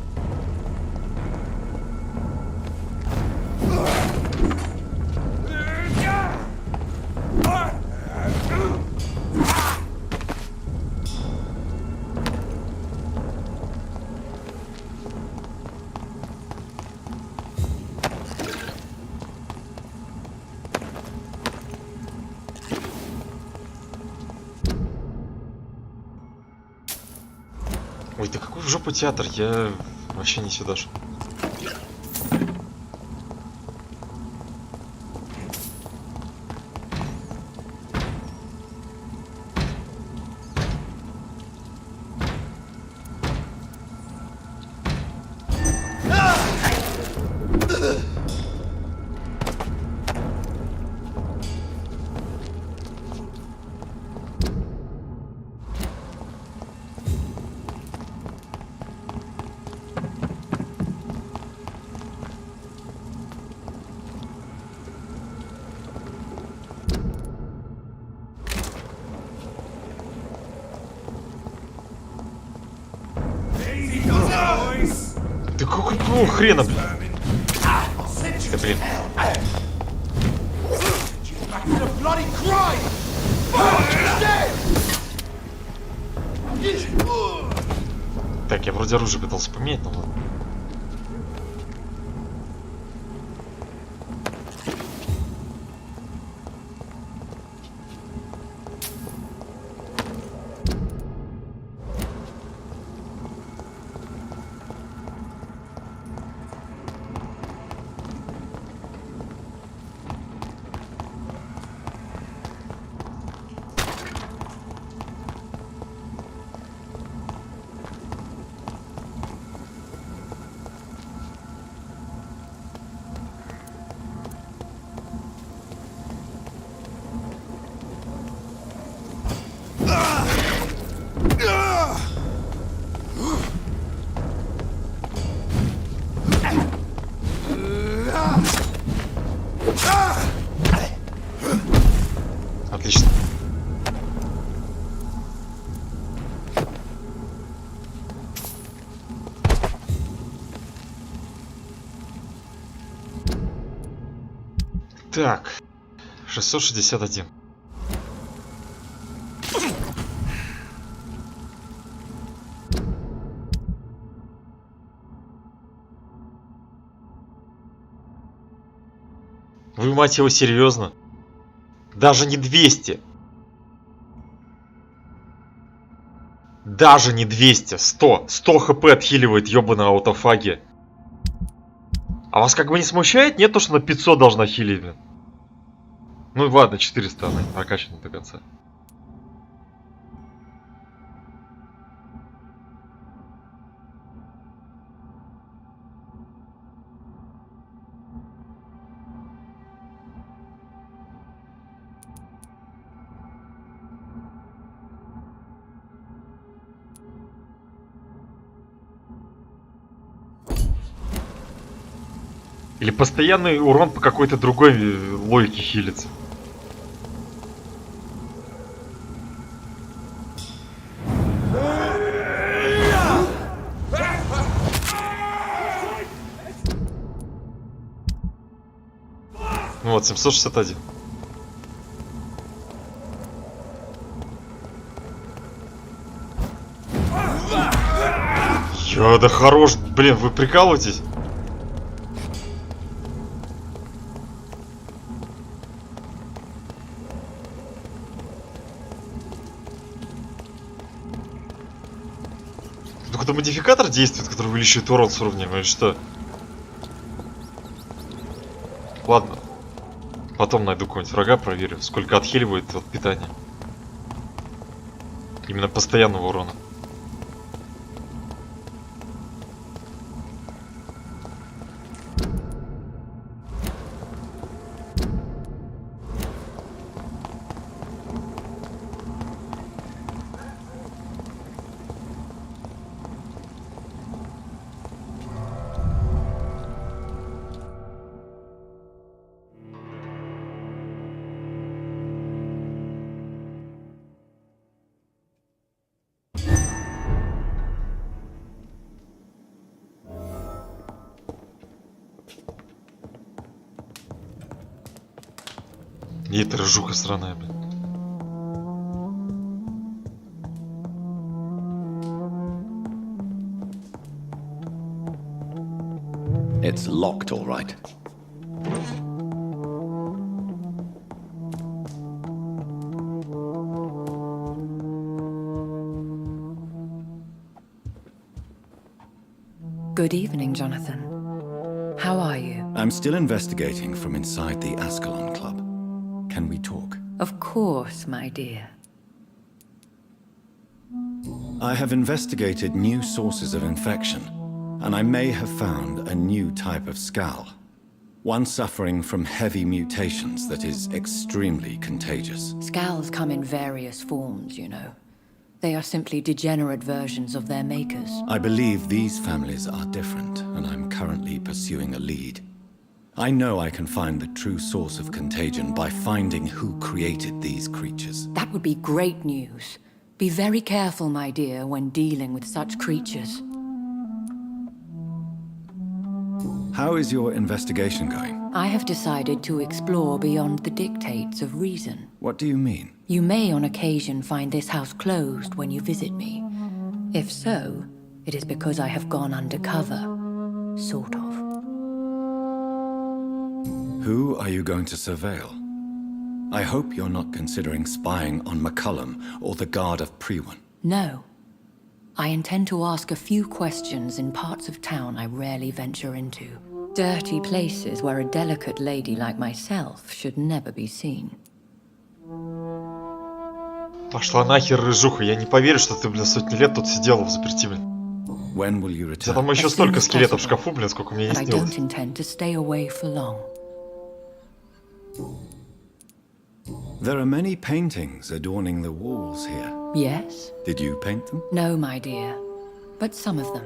Ой, да какой в жопу театр, я вообще не сюда шел. Да какого хрена, блин? Да блин. Так, я вроде оружие пытался поменять, но ладно. Отлично. Так, 661. Вы, мать его, серьезно? Даже не 200. Даже не 200. 100. 100 хп отхиливает ебаная аутофагия. А вас как бы не смущает? Нет, то, что на 500 должна хилить, блин. Ну ладно, 400 она не прокачана до конца. Или постоянный урон по какой-то другой логике хилится. Ну вот, 761. Да хорош, блин, вы прикалываетесь? Какой-то модификатор действует, который увеличивает урон с уровнем, или что? Ладно. Потом найду какого-нибудь врага, проверю, сколько отхиливает от питания. Именно постоянного урона. И эта рыжуха сраная, блин. It's locked, all right. Good evening, Jonathan. How are you? I'm still investigating from inside the Ascalon Club. Can we talk? Of course, my dear. I have investigated new sources of infection, and I may have found a new type of skull. One suffering from heavy mutations that is extremely contagious. Scals come in various forms, you know. They are simply degenerate versions of their makers. I believe these families are different, and I'm currently pursuing a lead. I know I can find the true source of contagion by finding who created these creatures. That would be great news. Be very careful, my dear, when dealing with such creatures. How is your investigation going? I have decided to explore beyond the dictates of reason. What do you mean? You may on occasion find this house closed when you visit me. If so, it is because I have gone undercover. Sort of. Who are you going to surveil? I hope you're not considering spying on McCullum or the Guard of Prewen. No. I intend to ask a few questions in parts of town I rarely venture into. Dirty places where a delicate lady like myself should never be seen. Пошла нахер, рыжуха. Я не поверю, что ты, блин, сотни лет тут сидела взаперти, блин. When will you У тебя там return? еще столько скелетов в шкафу, блин, сколько у меня не I снилось. don't intend to stay away for long. There are many paintings adorning the walls here. Yes? Did you paint them? No, my dear. But some of them.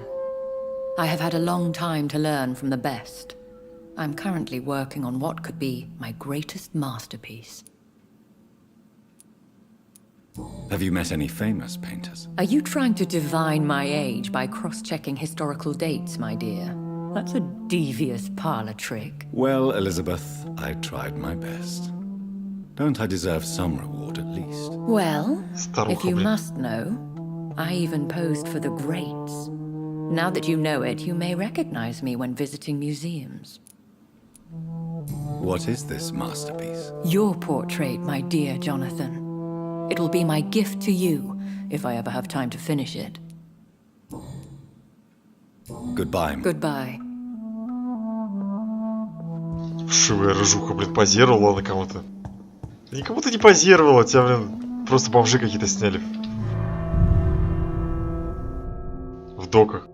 I have had a long time to learn from the best. I'm currently working on what could be my greatest masterpiece. Have you met any famous painters? Are you trying to divine my age by cross-checking historical dates, my dear? That's a devious parlor trick. Well, Elizabeth, I tried my best. Don't I deserve some reward at least? Well, Старуха, if you блин. must know, I even posed for the greats. Now that you know it, you may recognize me when visiting museums. What is this masterpiece? Your portrait, my dear Jonathan. It will be my gift to you, if I ever have time to finish it. Goodbye. Goodbye. Вшивая рыжуха, блин, позировала на кого-то. Да никому ты не позировала, тебя, блин, просто бомжи какие-то сняли. В доках.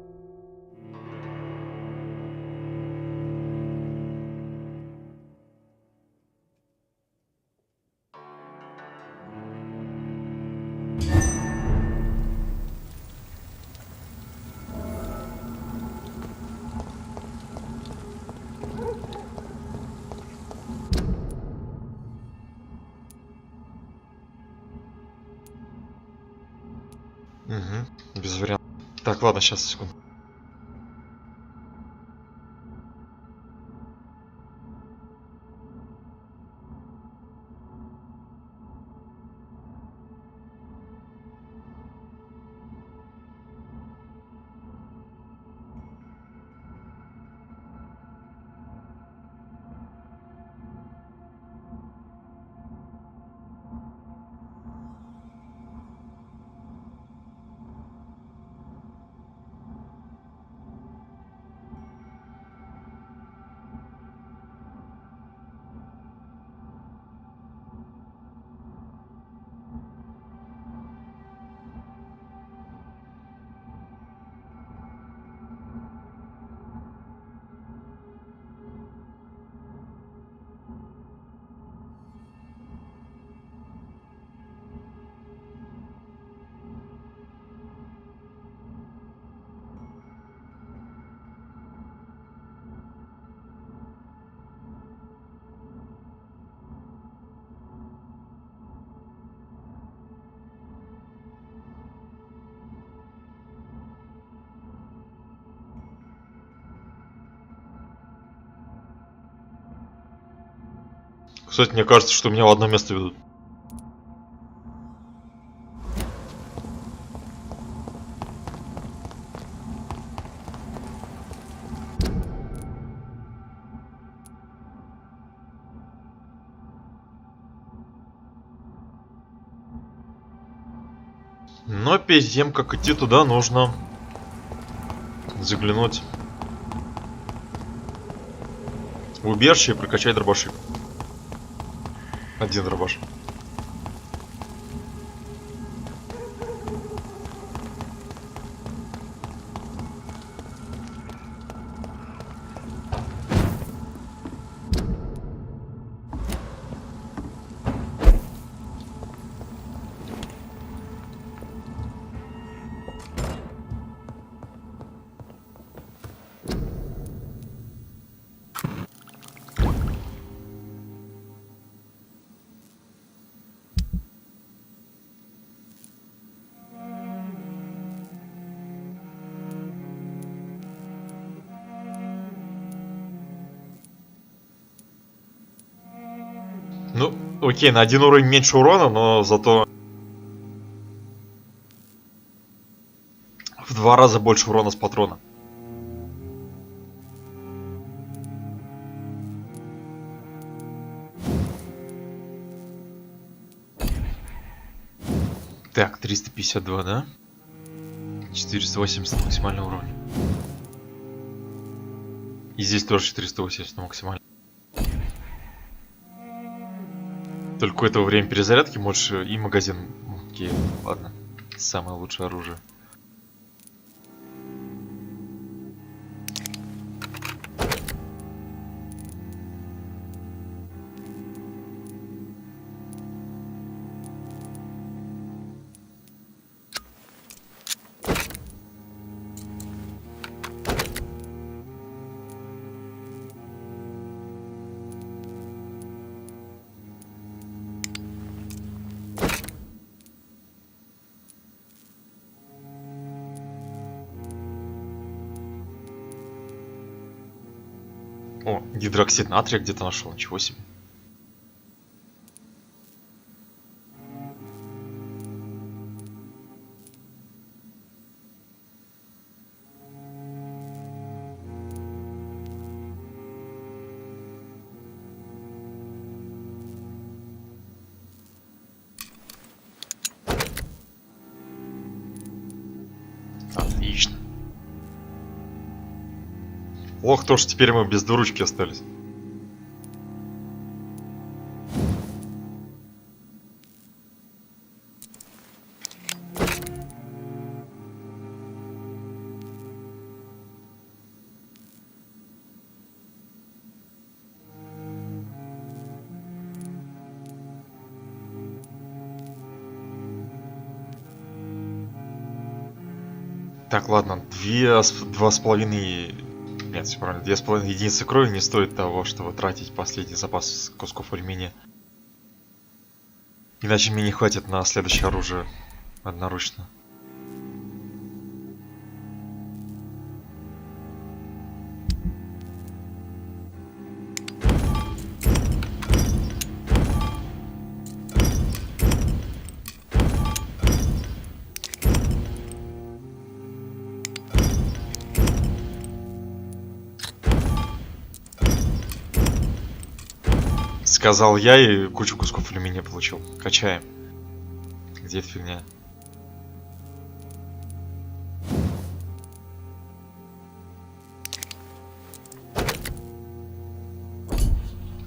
Угу, без вариантов. Так, ладно, сейчас, секунду. Кстати, мне кажется, что меня в одно место ведут. Но перед тем, как идти туда, нужно заглянуть в убежище и прокачать дробаши. Один дробаш. окей, на 1 уровень меньше урона, но зато в 2 раза больше урона с патрона. Так, 352, да? 480 на максимальный уровень. И здесь тоже 480 на максимальный. Только у этого время перезарядки больше и магазин. Окей, ладно. Самое лучшее оружие. О, гидроксид натрия где-то нашел, ничего себе. Отлично. Ох, то, что теперь мы без двуручки остались. Так, ладно, 2,5... Нет, все правильно. 2,5 единицы крови не стоит того, чтобы тратить последний запас кусков алюминия. Иначе мне не хватит на следующее оружие одноручно. Сказал я и кучу кусков алюминия получил. Качаем. Где эта фигня?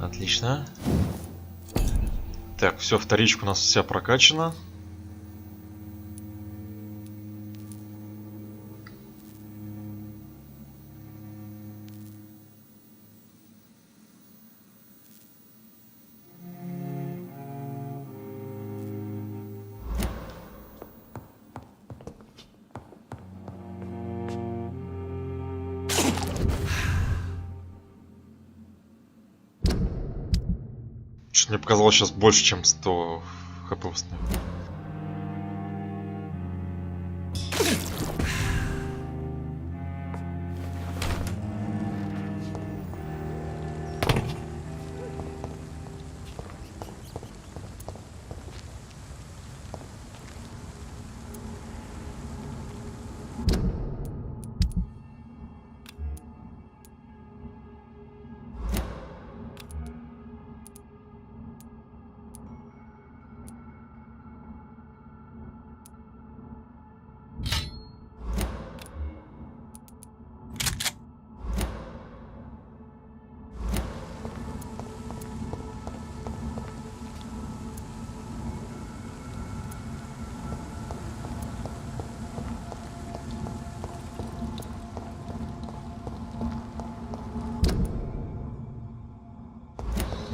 Отлично. Так, все, вторичка у нас вся прокачана. Мне показалось сейчас больше, чем 100 хп восстановил.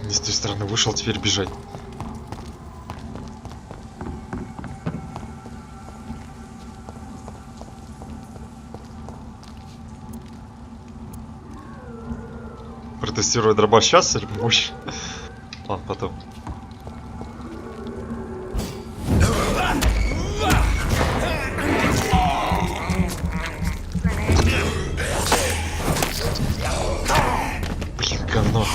С той стороны вышел, теперь бежать. Протестирую дробаш сейчас или позже? Ладно, потом. Блин, говно.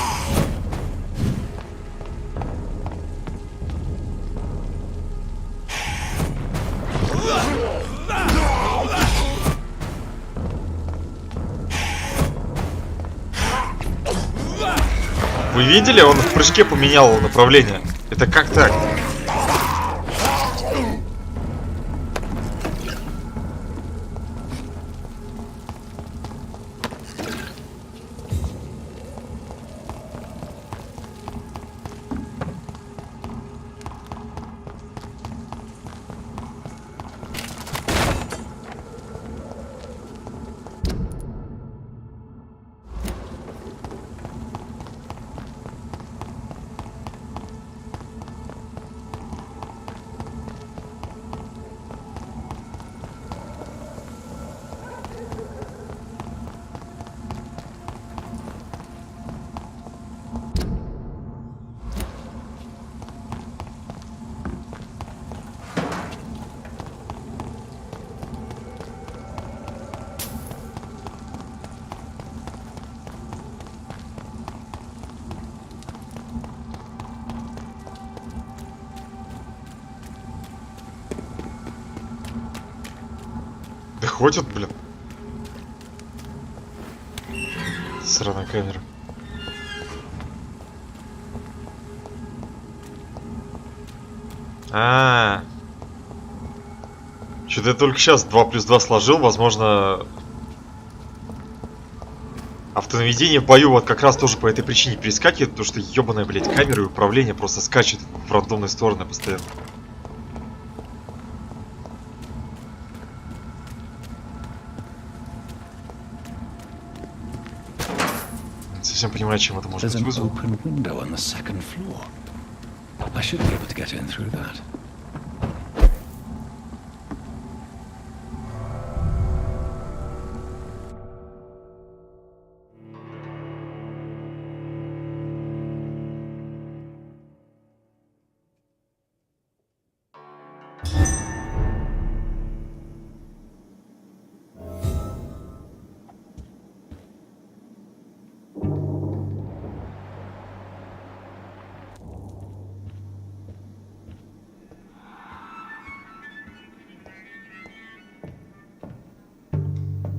Вы видели? Он в прыжке поменял направление. Это как так? Да хватит, блин. Сраная камера. Что-то я только сейчас 2 плюс 2 сложил, возможно... Автонаведение в бою вот как раз тоже по этой причине перескакивает, потому что ебаная, блядь, камера и управление просто скачет в рандомные стороны постоянно. Не совсем понимаю, чем это может быть вызвано.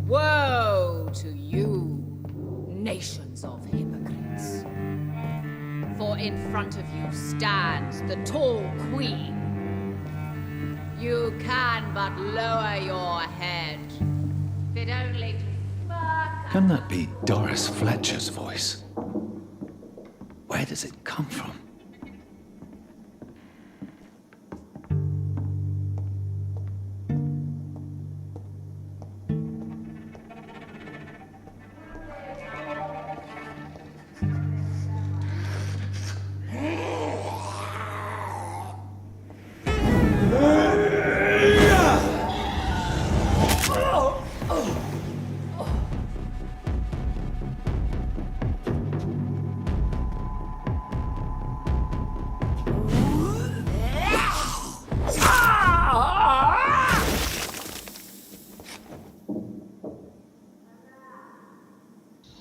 Woe to you, nations of hypocrites. For in front of you stands the tall queen. You can but lower your head, fit only to fuck. Can that be Doris Fletcher's voice? Where does it come from?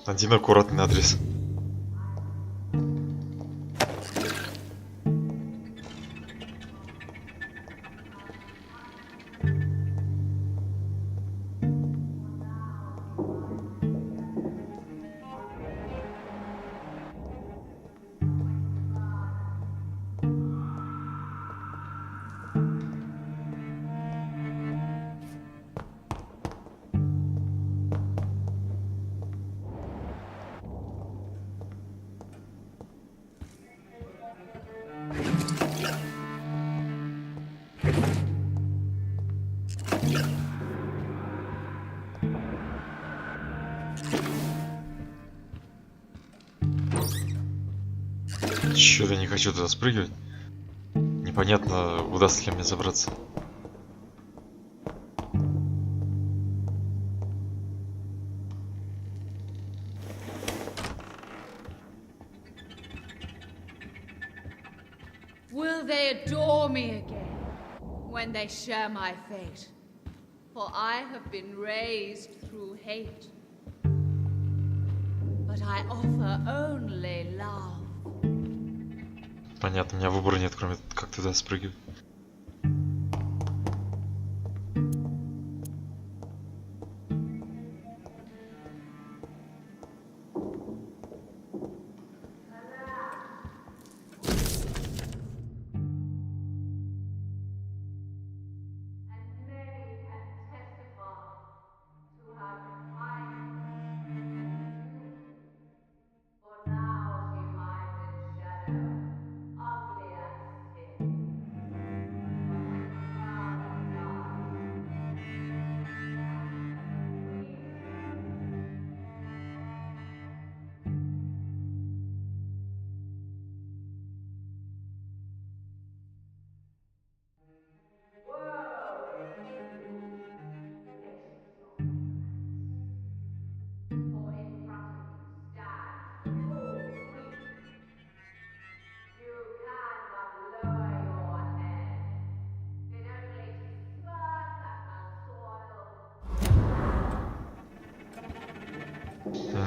Один аккуратный адрес. Чё-то не хочу туда спрыгивать. Непонятно, удастся ли мне забраться. Will they adore me again when they share my fate? For I have been raised through hate. But I offer only love. Понятно, у меня выбора нет, кроме как туда спрыгивать.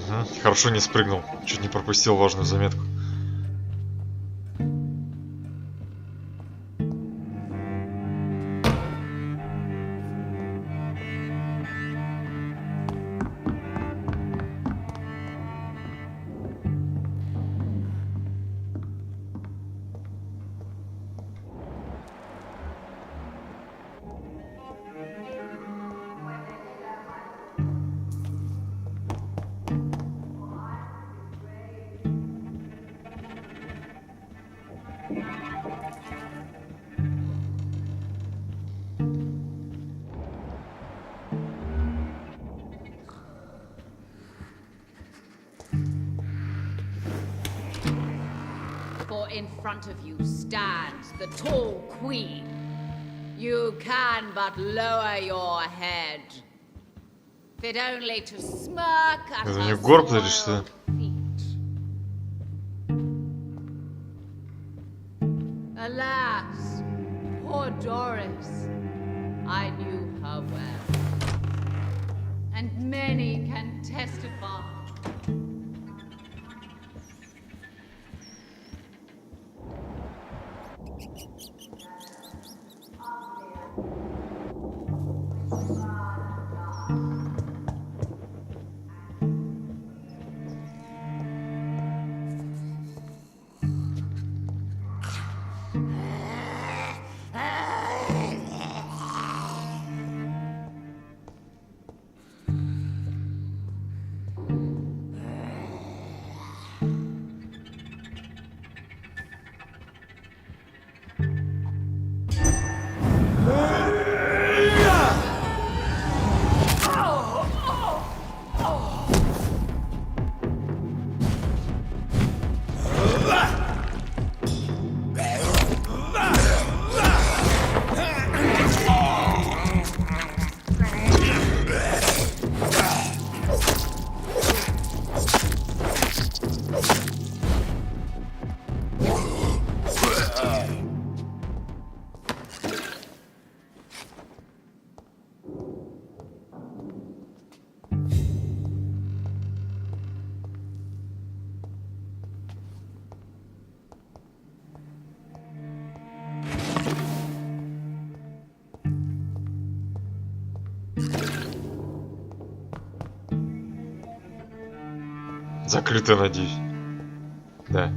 Угу. Хорошо не спрыгнул. Чуть не пропустил важную заметку. In front of you stands the tall queen. You can but lower your head, fit only to smirk at Это не her горб или что? feet. Alas, poor Doris, I knew her well, and many can testify. Закрыто, надеюсь. Да.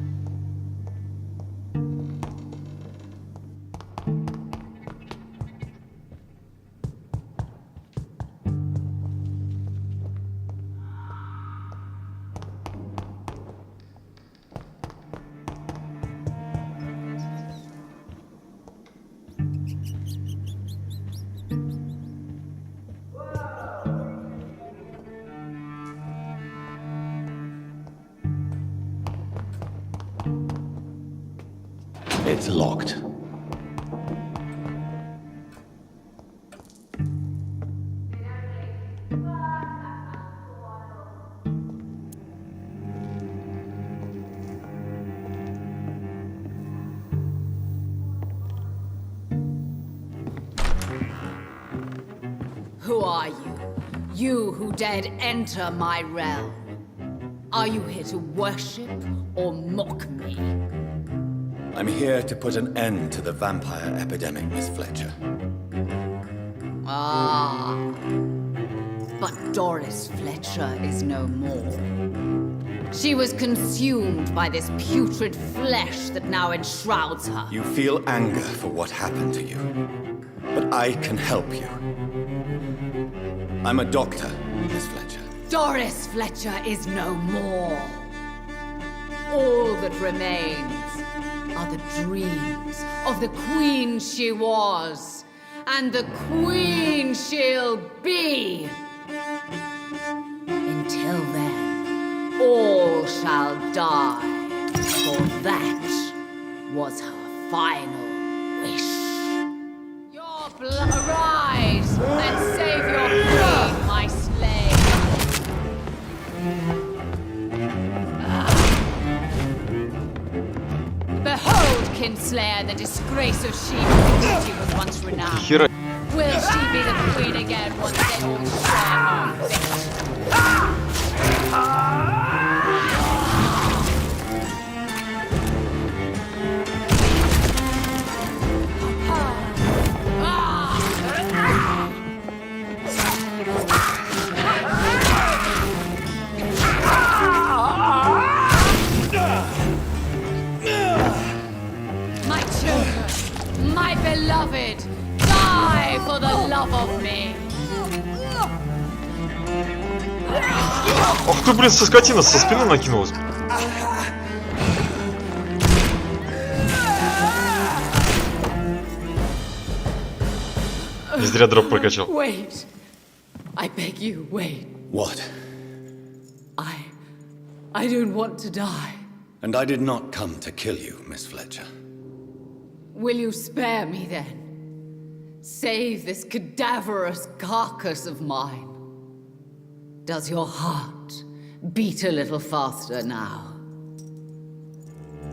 It's locked. Who are you? You who dared enter my realm. Are you here to worship or mock me? I'm here to put an end to the vampire epidemic, Miss Fletcher. Ah. But Doris Fletcher is no more. She was consumed by this putrid flesh that now enshrouds her. You feel anger for what happened to you, but I can help you. I'm a doctor, Miss Fletcher. Doris Fletcher is no more. All that remains are the dreams of the queen she was, and the queen she'll be. Until then, all shall die, for that was her final wish. Your blood, arise and save your queen, my slave. Behold, Kinslayer, the disgrace of she whose beauty was once renowned. Will she be the queen again once they all share her fate? enough of me. Ах ты, блин, со скотина со спины накинулась. Не зря дроп прокачал. Wait. I beg you, wait. What? I don't want to die. And I did not come to kill you, Miss Fletcher. Will you spare me then? Save this cadaverous carcass of mine. Does your heart beat a little faster now?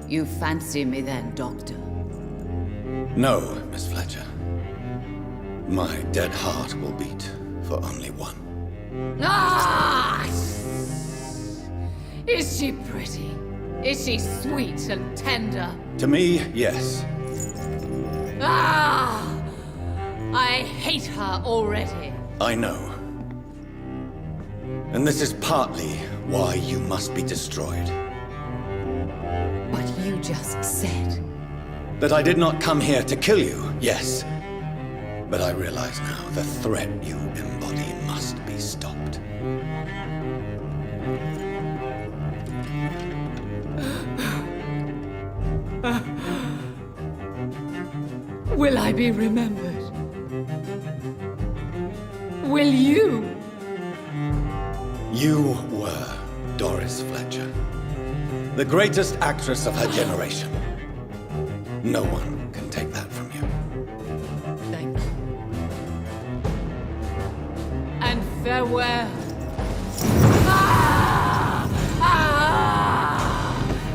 You fancy me then, Doctor? No, Miss Fletcher. My dead heart will beat for only one. Ah! Is she pretty? Is she sweet and tender? To me, yes. Ah! I hate her already. I know. And this is partly why you must be destroyed. But you just said... That I did not come here to kill you, yes. But I realize now the threat you embody must be stopped. Will I be remembered? Will you? You were Doris Fletcher, the greatest actress of her generation. No one can take that from you. Thank you. And farewell. Ah! Ah!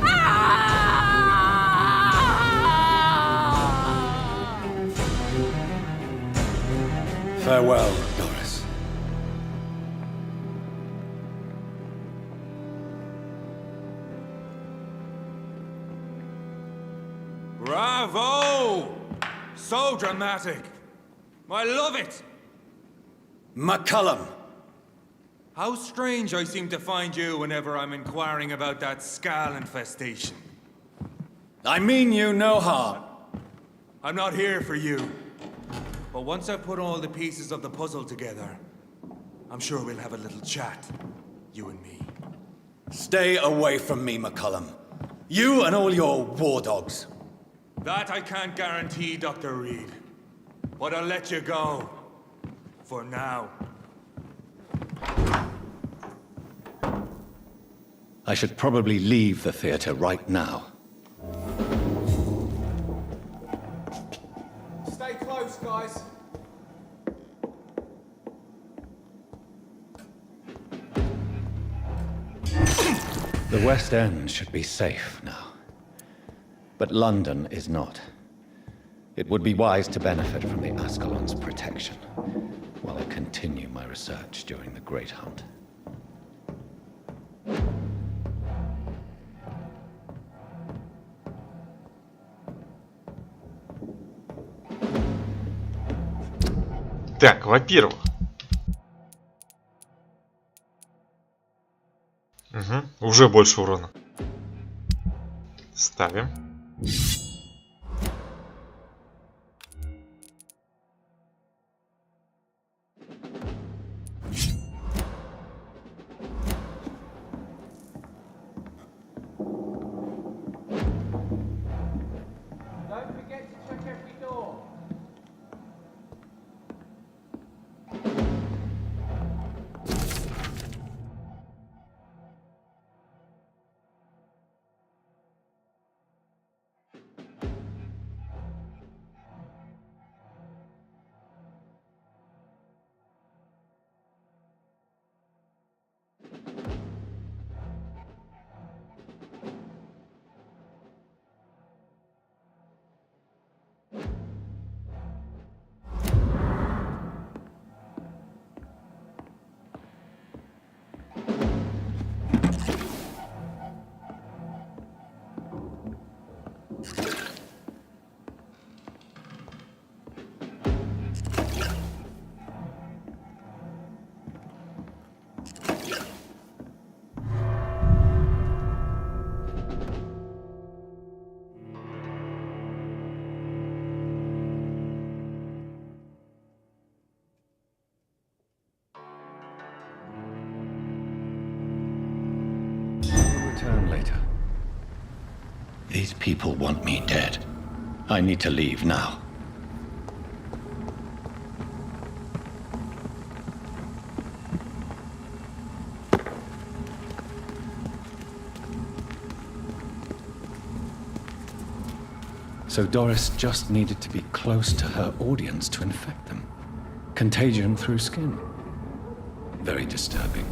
Ah! Farewell, Doris. Bravo! So dramatic. I love it. McCullum! How strange I seem to find you whenever I'm inquiring about that Skal infestation. I mean you no harm. I'm not here for you. But once I put all the pieces of the puzzle together, I'm sure we'll have a little chat, you and me. Stay away from me, McCullum. You and all your war dogs. That I can't guarantee, Dr. Reed. But I'll let you go. For now. I should probably leave the theater right now. Stay close, guys. The West End should be safe now. But London is not. It would be wise to benefit from the Ascalon's protection while I continue my research during the Great Hunt. Так, во-первых. Угу, уже больше урона. Ставим. return later. These people want me dead. I need to leave now. So Doris just needed to be close to her audience to infect them. Contagion through skin. Very disturbing.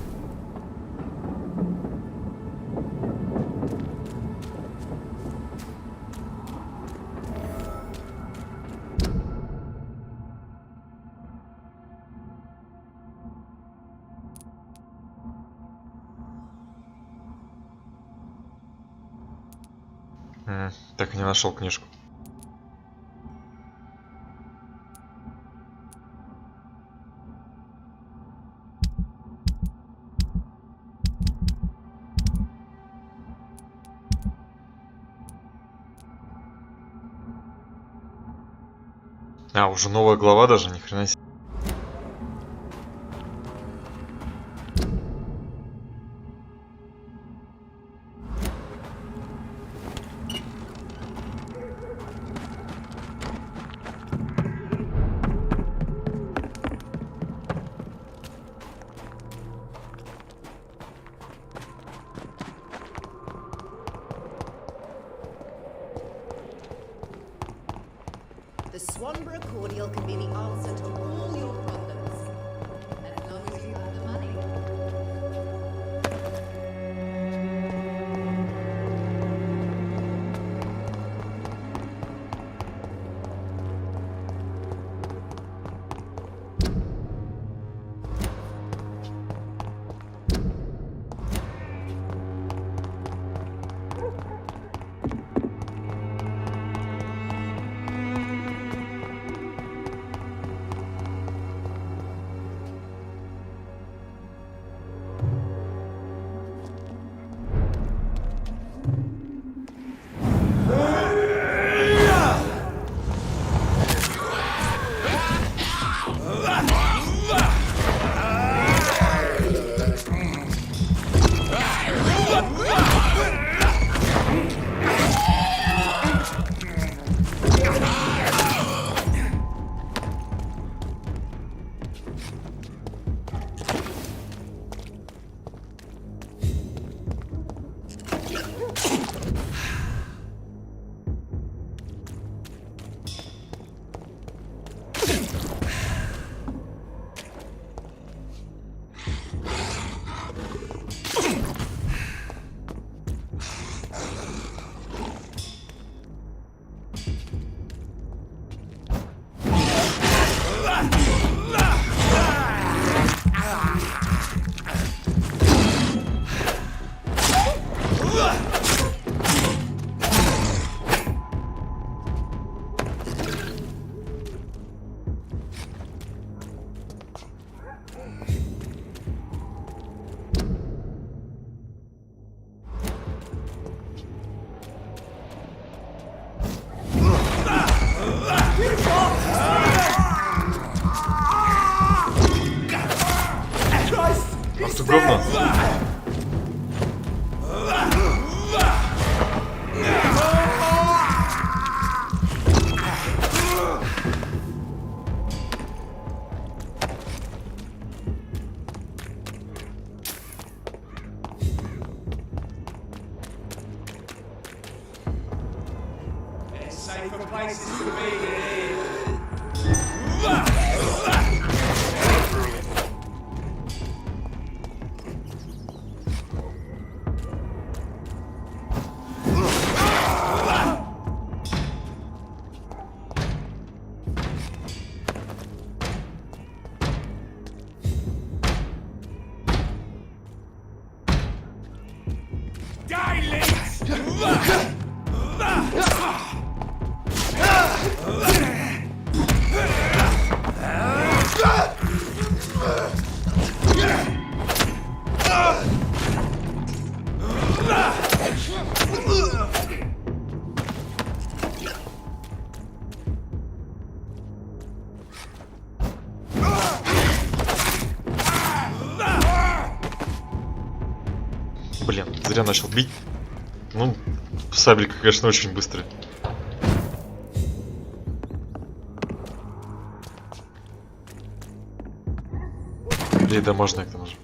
Так и не нашел книжку. А, уже новая глава даже, ни хрена себе. The Swanborough cordial can be the answer to all your problems. As long as you have the money. Ах ты говно. Safer places to be. Блин, зря начал бить. Ну, сабелька, конечно, очень быстрая. И дамажная к тому же.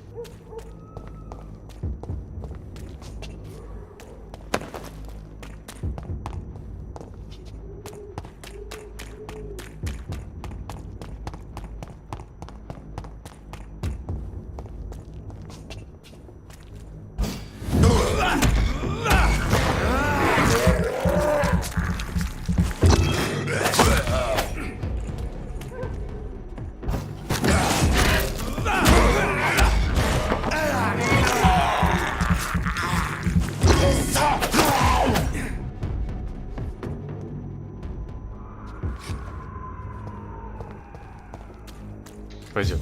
Пойдет.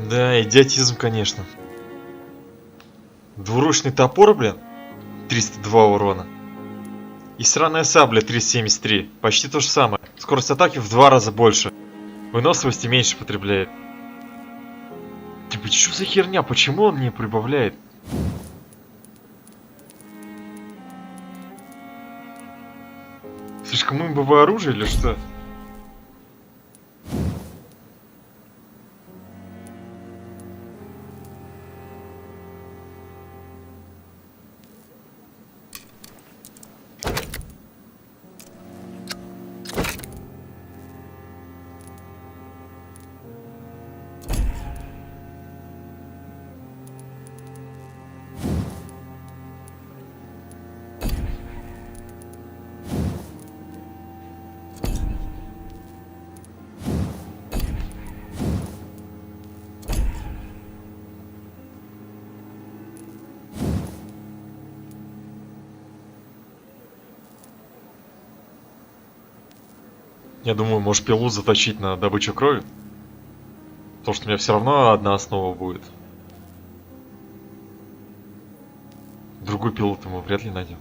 Да, идиотизм, конечно. Двуручный топор, блин, 302 урона. И сраная сабля 373, почти то же самое. Скорость атаки в 2 раза больше. Выносливости меньше потребляет. Типа, что за херня? Почему он не прибавляет? Слишком имбовое оружие или что? Я думаю, может пилу заточить на добычу крови? Потому что у меня все равно одна основа будет. Другую пилу-то мы вряд ли найдем.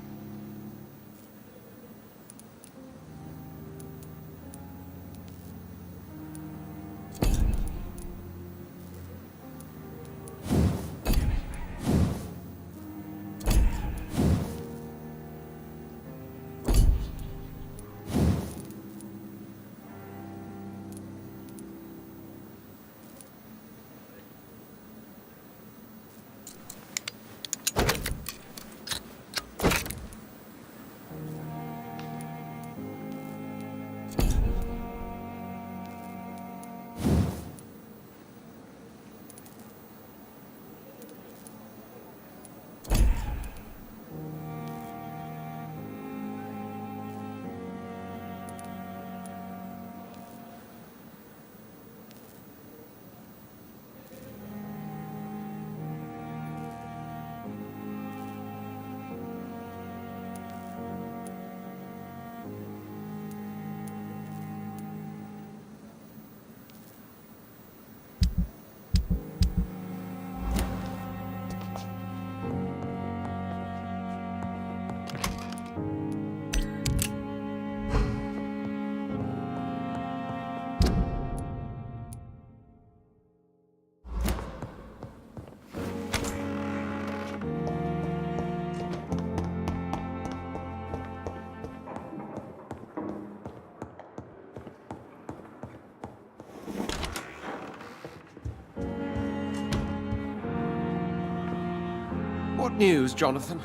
What news, Jonathan?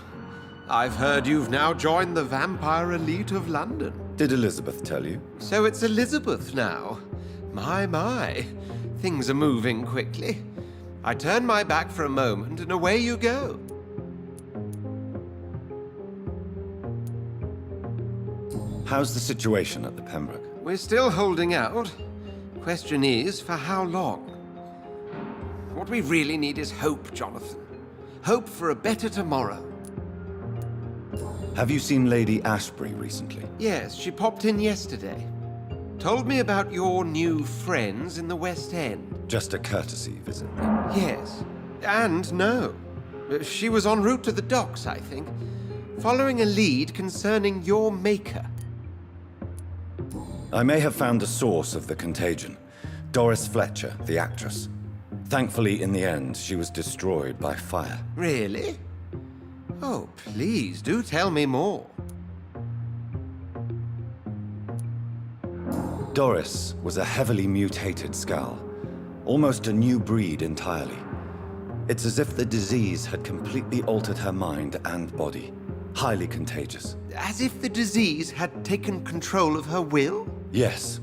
I've heard you've now joined the vampire elite of London. Did Elizabeth tell you? So it's Elizabeth now. My. Things are moving quickly. I turn my back for a moment and away you go. How's the situation at the Pembroke? We're still holding out. Question is, for how long? What we really need is hope, Jonathan. Hope for a better tomorrow. Have you seen Lady Ashbury recently? Yes, she popped in yesterday. Told me about your new friends in the West End. Just a courtesy visit. Yes. And no. She was en route to the docks, I think, following a lead concerning your maker. I may have found the source of the contagion. Doris Fletcher, the actress. Thankfully, in the end, she was destroyed by fire. Really? Oh, please, do tell me more. Doris was a heavily mutated skull. Almost a new breed entirely. It's as if the disease had completely altered her mind and body. Highly contagious. As if the disease had taken control of her will? Yes.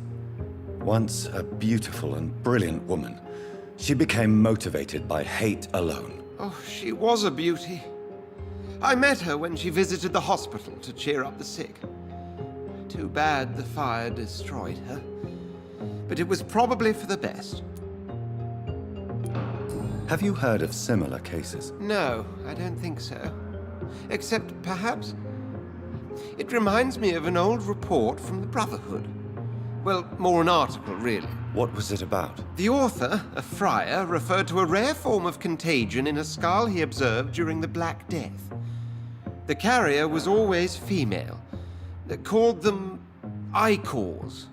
Once a beautiful and brilliant woman, she became motivated by hate alone. Oh, she was a beauty. I met her when she visited the hospital to cheer up the sick. Too bad the fire destroyed her. But it was probably for the best. Have you heard of similar cases? No, I don't think so. Except, perhaps, it reminds me of an old report from the Brotherhood. Well, more an article, really. What was it about? The author, a friar, referred to a rare form of contagion in a skull he observed during the Black Death. The carrier was always female. They called them Icors.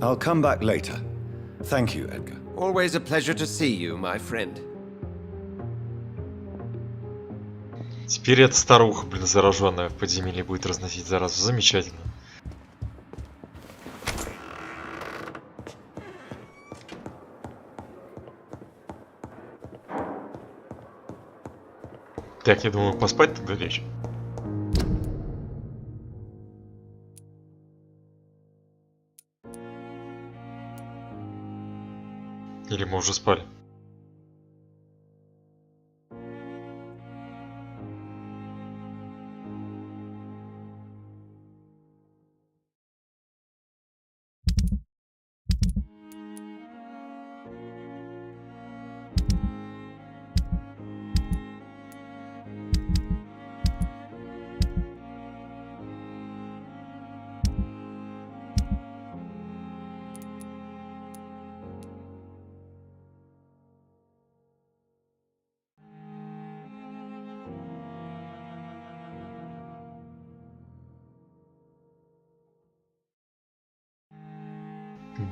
I'll come back later. Thank you, Edgar. Always a pleasure to see you, my friend. Теперь эта старуха, блин, зараженная в подземелье будет разносить заразу. Замечательно. Так, я думаю, поспать тогда лечь. Или мы уже спали?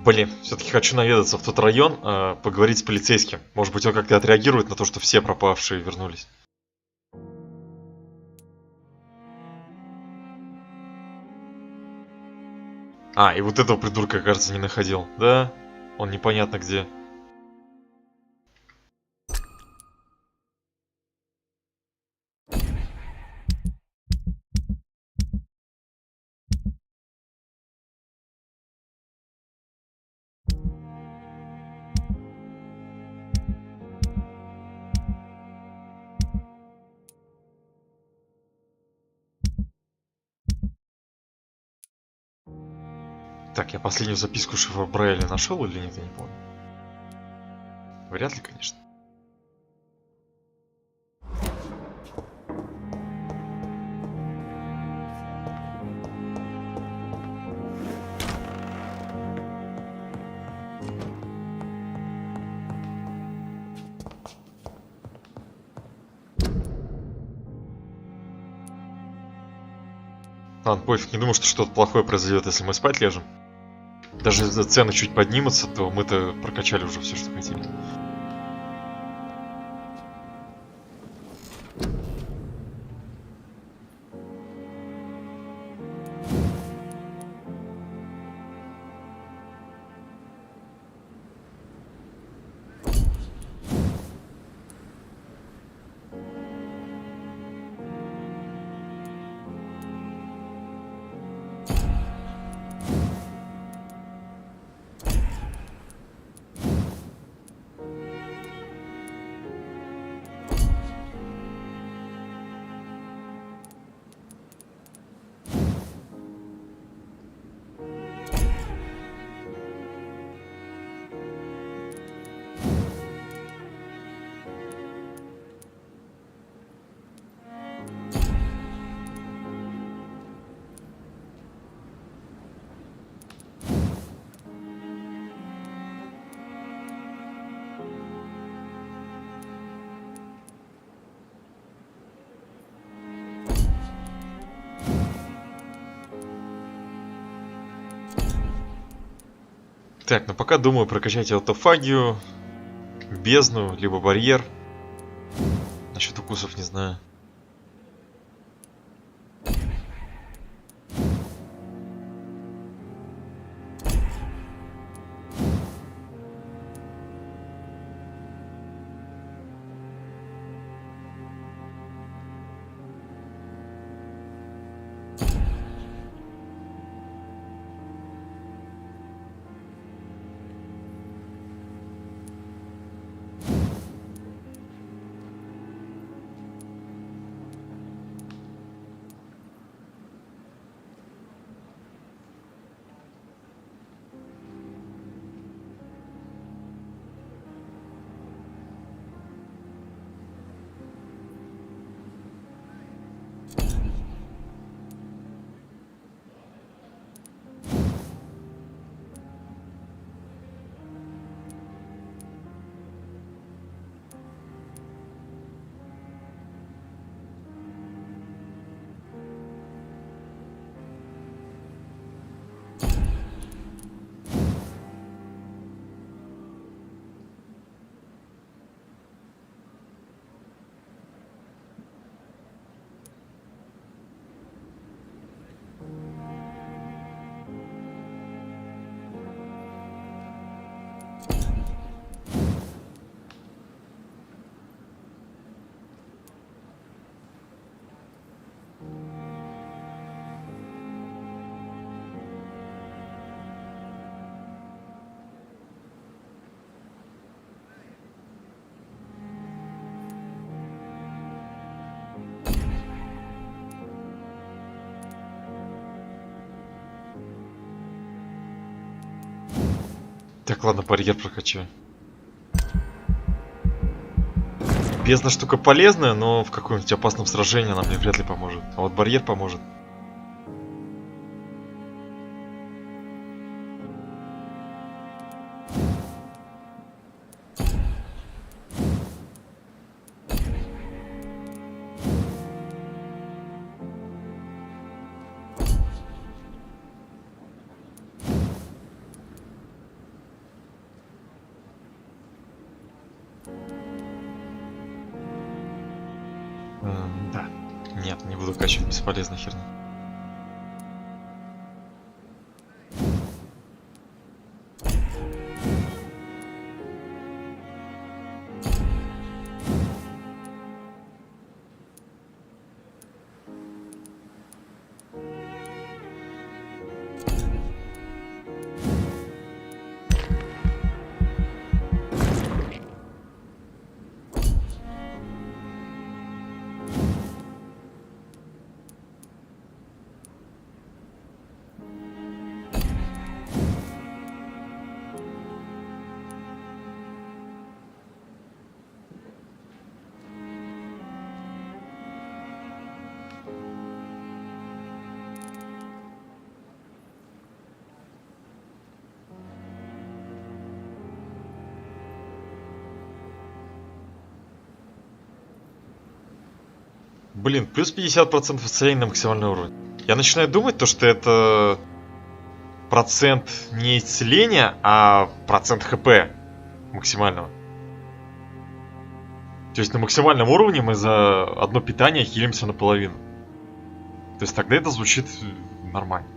Блин, все-таки хочу наведаться в тот район, поговорить с полицейским. Может быть, он как-то отреагирует на то, что все пропавшие вернулись. И вот этого придурка, кажется, не находил. Да, он непонятно где. Так, я последнюю записку шифра Брайля нашел или нет, я не помню. Вряд ли, конечно. Ладно, пофиг, не думаю, что что-то плохое произойдет, если мы спать ляжем. Даже если цены чуть поднимутся, то мы-то прокачали уже все, что хотели. Так, ну пока думаю прокачать аутофагию, бездну, либо барьер. Насчет укусов не знаю. Так, ладно, барьер прокачаю. Бездна штука полезная, но в каком-нибудь опасном сражении она мне вряд ли поможет. А вот барьер поможет. Да. Нет, не буду качать бесполезной херни. Блин, плюс 50% исцеления на максимальный уровень. Я начинаю думать, то, что это процент не исцеления, а процент ХП максимального. То есть на максимальном уровне мы за одно питание хилимся наполовину. То есть тогда это звучит нормально.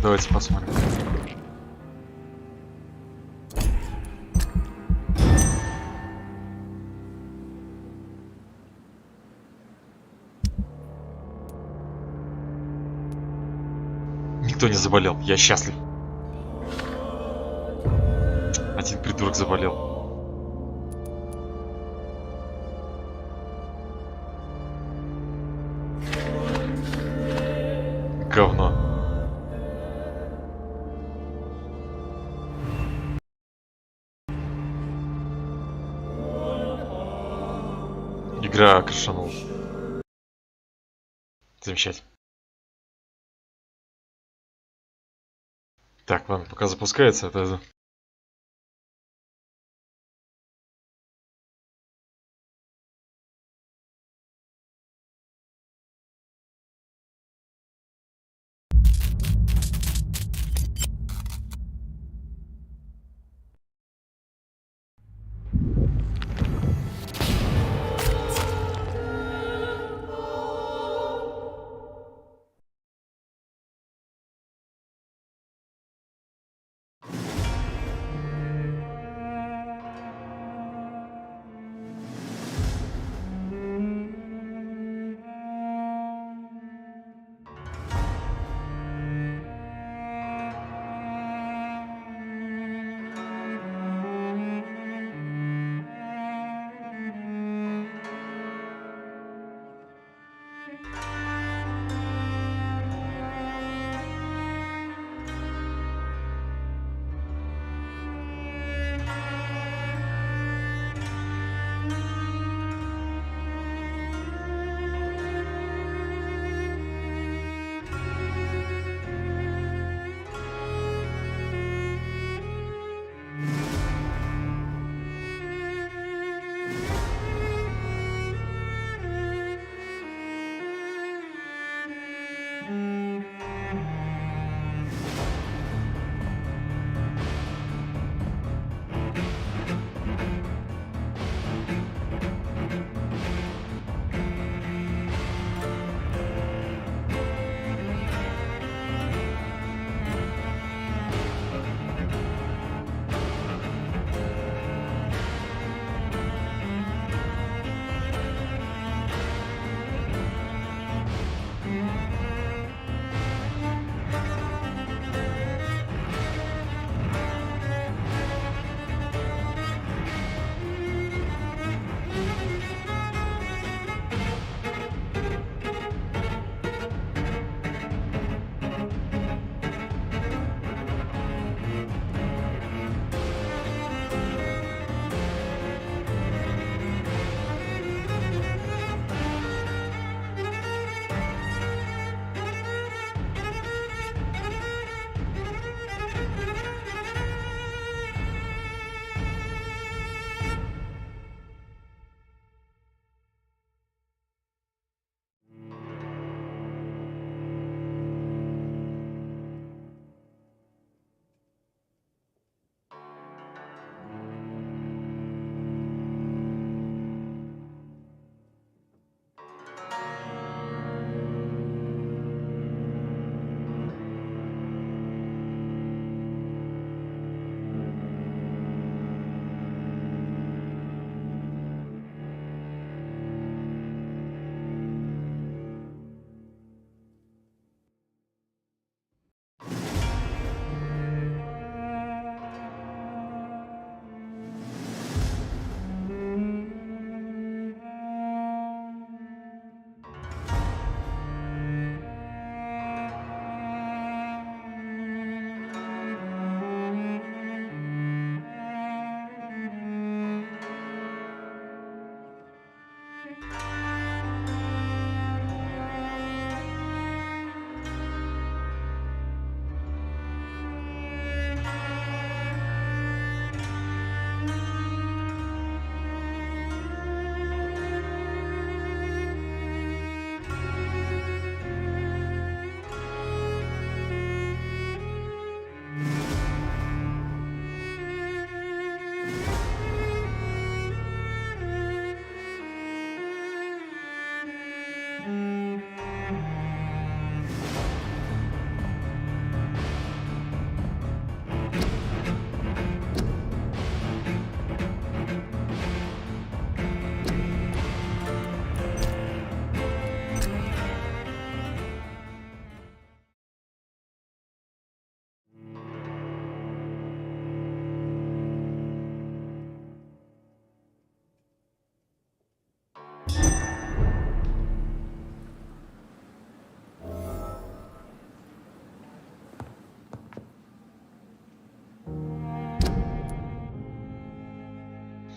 Давайте посмотрим. Никто не заболел, я счастлив. Один придурок заболел. говно. Игра крашанула. Замечательно. Так, ладно, пока запускается, это...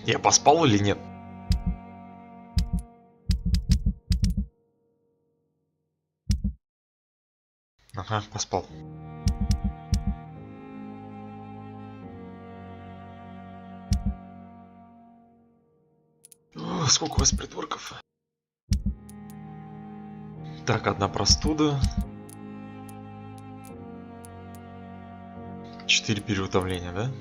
Я поспал или нет? Ага, поспал. О, сколько у вас придурков? Так, одна простуда. 4 переутомления, да?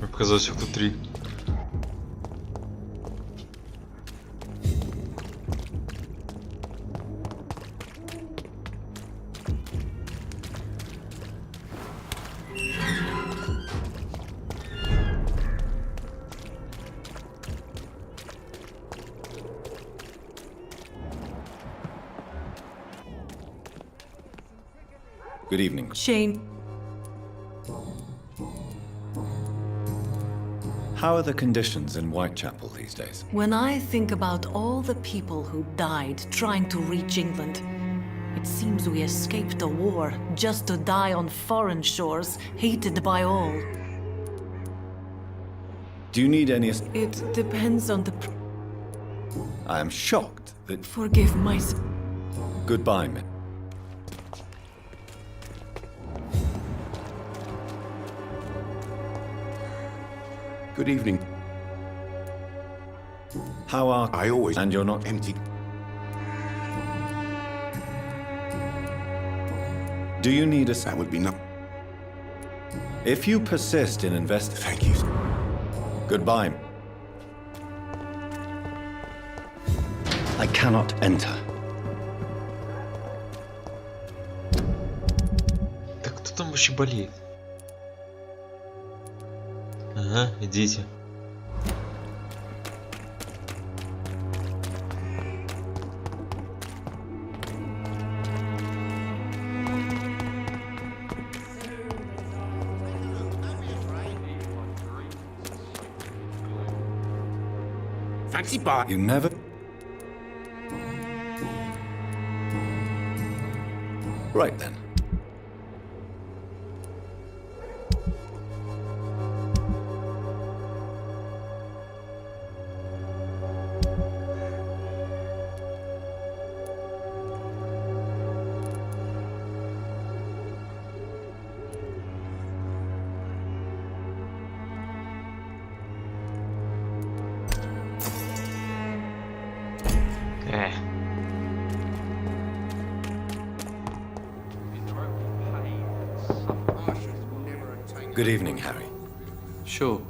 Показалось, их тут 3. Good evening. Shane. How are the conditions in Whitechapel these days? When I think about all the people who died trying to reach England, it seems we escaped a war just to die on foreign shores, hated by all. Do you need any... It depends on the... I am shocked that... Forgive my... Goodbye, men. Good evening. How are... I always... And you're not... Empty. Do you need a... That would be no... If you persist in investing... Thank you. Goodbye. I cannot enter. Так кто там вообще болеет? Ага, идите. You never... Right then. Good evening, Harry. Sure.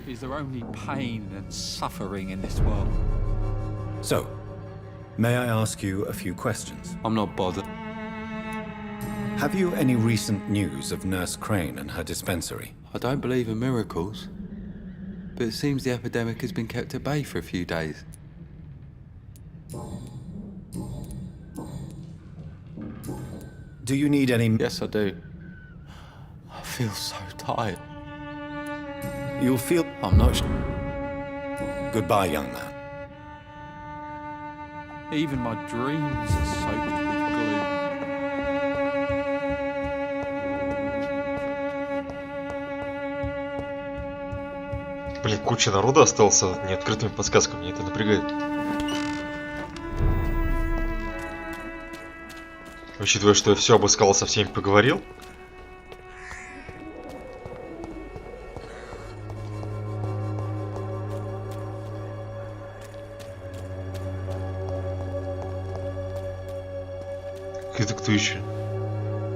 Is there only pain and suffering in this world? So, may I ask you a few questions? I'm not bothered. Have you any recent news of Nurse Crane and her dispensary? I don't believe in miracles, but it seems the epidemic has been kept at bay for a few days. Do you need any... Yes, I do. I feel so tired. You'll feel... I'm not Goodbye, young man. Even my dreams are soaked with gloom. Блин, куча народа остался неоткрытыми подсказками, мне это напрягает. Учитывая, что я все обыскал, со всеми поговорил. Это кто еще?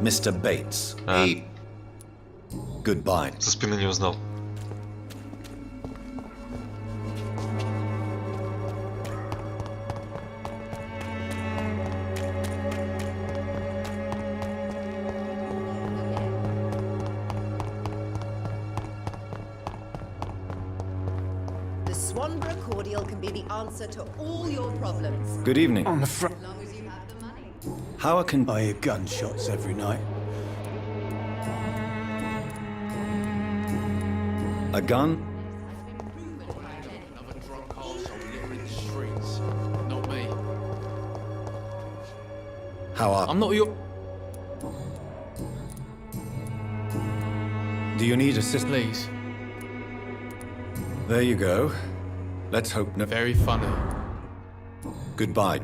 Mr. Bates. Goodbye. Со спины не узнал. The Swanborough cordial can be the answer to all your problems. Good evening. As long as you have the money. How can... I hear gunshots every night. A gun? Another drunk arsehole in the streets. Not me. How are... I'm not your... Do you need assistance? Please. There you go. Let's hope no... Very funny. Goodbye.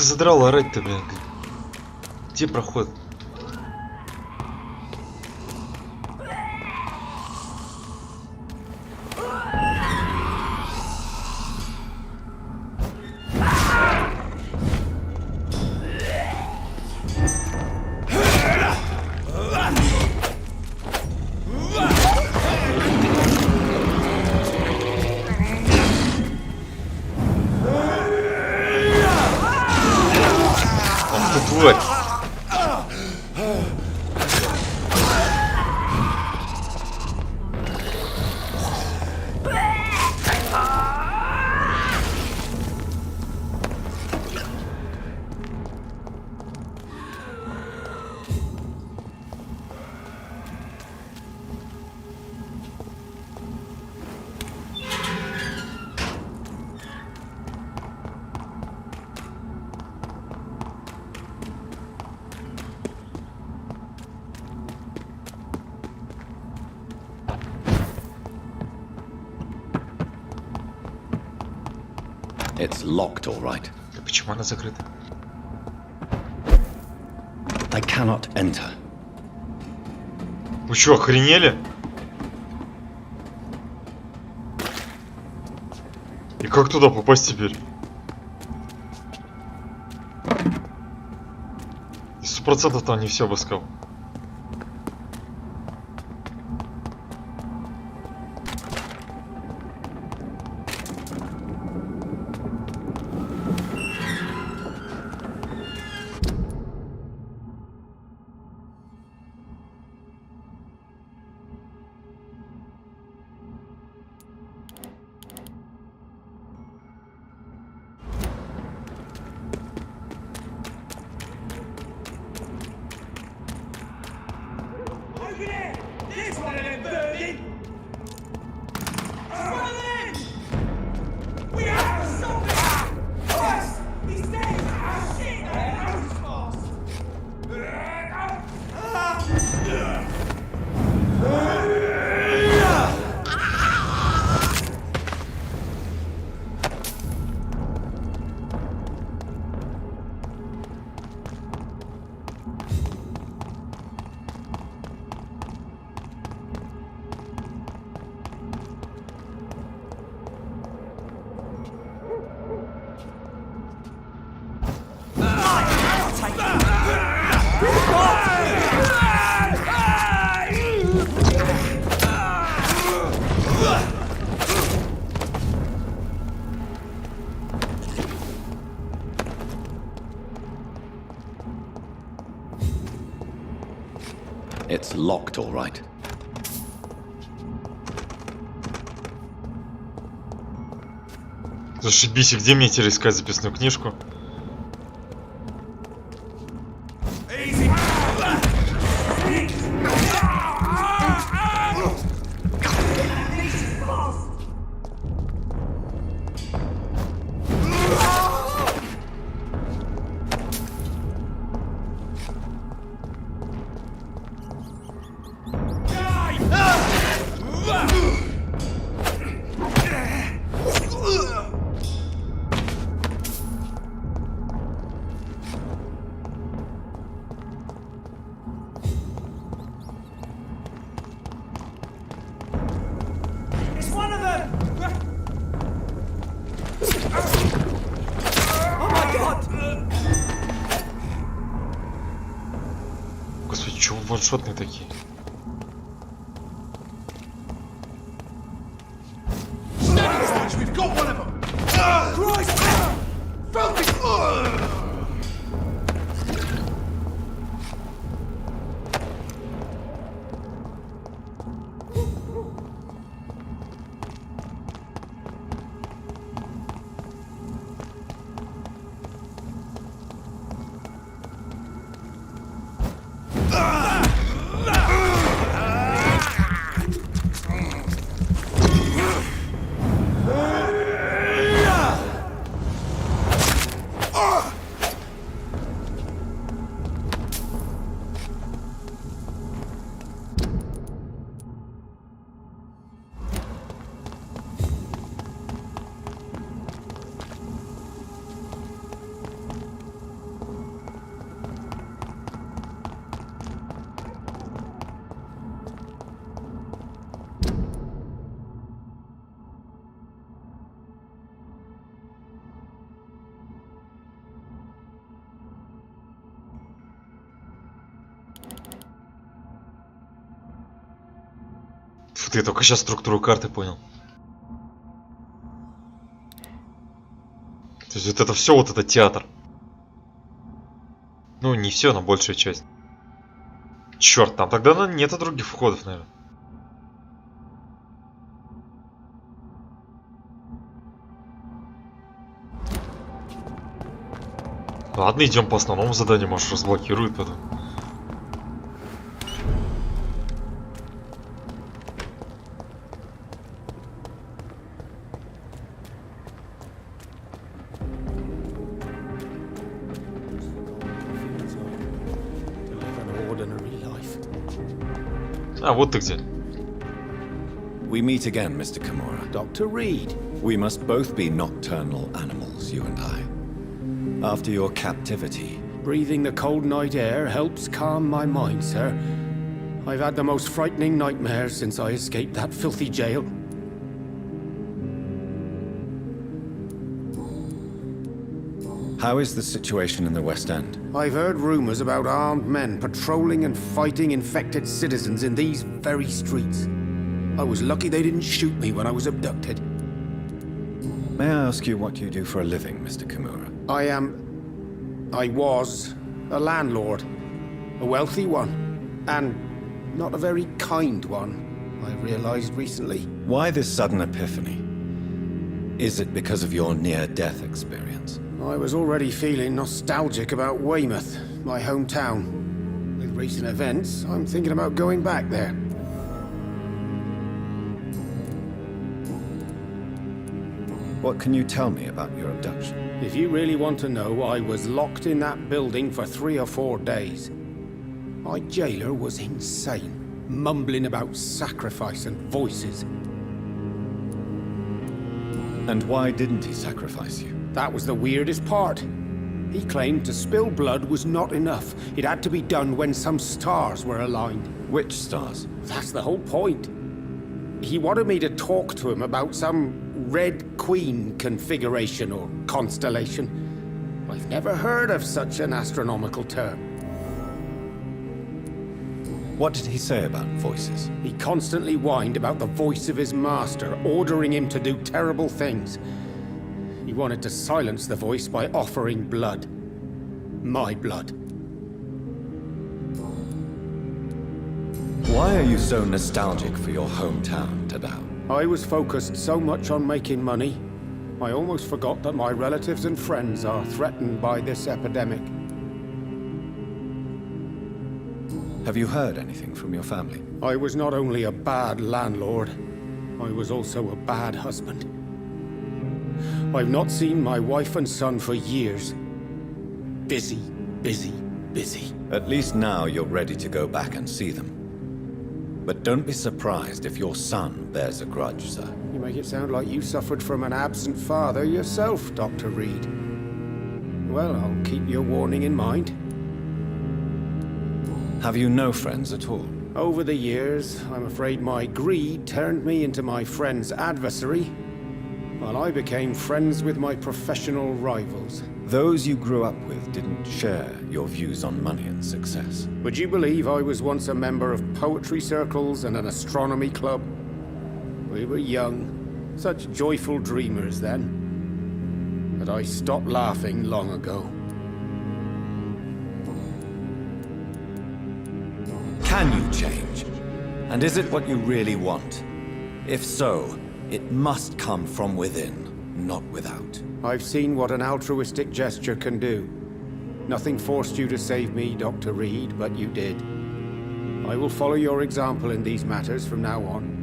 задрал орать-то, блин? Где проход? Ах ты тварь! It's locked, all right. Да почему она закрыта? I cannot enter. Вы что, охренели? И как туда попасть теперь? И 100% там не все обыскал. It's locked, all right. Зашибись, и где мне теперь искать записную книжку? Господи, чего ваншотные такие? We've got one of them! Christ! Filthy! Ух ты, только сейчас структуру карты понял. То есть вот это все, вот это театр. Ну, не все, но большая часть. Черт, там тогда нету других входов, наверное. Ладно, идем по основному заданию, может, разблокирует потом. А, вот ты где. We meet again, Mr. Kimura. Dr. Reed. We must both be nocturnal animals, you and I. After your captivity. Breathing the cold night air helps calm my mind, sir. I've had the most frightening nightmares since I escaped that filthy jail. How is the situation in the West End? I've heard rumors about armed men patrolling and fighting infected citizens in these very streets. I was lucky they didn't shoot me when I was abducted. May I ask you what you do for a living, Mr. Kimura? I was a landlord. A wealthy one. And not a very kind one, I realized recently. Why this sudden epiphany? Is it because of your near-death experience? I was already feeling nostalgic about Weymouth, my hometown. With recent events, I'm thinking about going back there. What can you tell me about your abduction? If you really want to know, I was locked in that building for 3 or 4 days. My jailer was insane, mumbling about sacrifice and voices. And why didn't he sacrifice you? That was the weirdest part. He claimed to spill blood was not enough. It had to be done when some stars were aligned. Which stars? That's the whole point. He wanted me to talk to him about some Red Queen configuration or constellation. I've never heard of such an astronomical term. What did he say about voices? He constantly whined about the voice of his master, ordering him to do terrible things. He wanted to silence the voice by offering blood. My blood. Why are you so nostalgic for your hometown, Tadao? I was focused so much on making money, I almost forgot that my relatives and friends are threatened by this epidemic. Have you heard anything from your family? I was not only a bad landlord, I was also a bad husband. I've not seen my wife and son for years. Busy, busy, busy. At least now you're ready to go back and see them. But don't be surprised if your son bears a grudge, sir. You make it sound like you suffered from an absent father yourself, Dr. Reed. Well, I'll keep your warning in mind. Have you no friends at all? Over the years, I'm afraid my greed turned me into my friend's adversary, while I became friends with my professional rivals. Those you grew up with didn't share your views on money and success. Would you believe I was once a member of poetry circles and an astronomy club? We were young, such joyful dreamers then. But I stopped laughing long ago. Can you change? And is it what you really want? If so, it must come from within, not without. I've seen what an altruistic gesture can do. Nothing forced you to save me, Dr. Reed, but you did. I will follow your example in these matters from now on.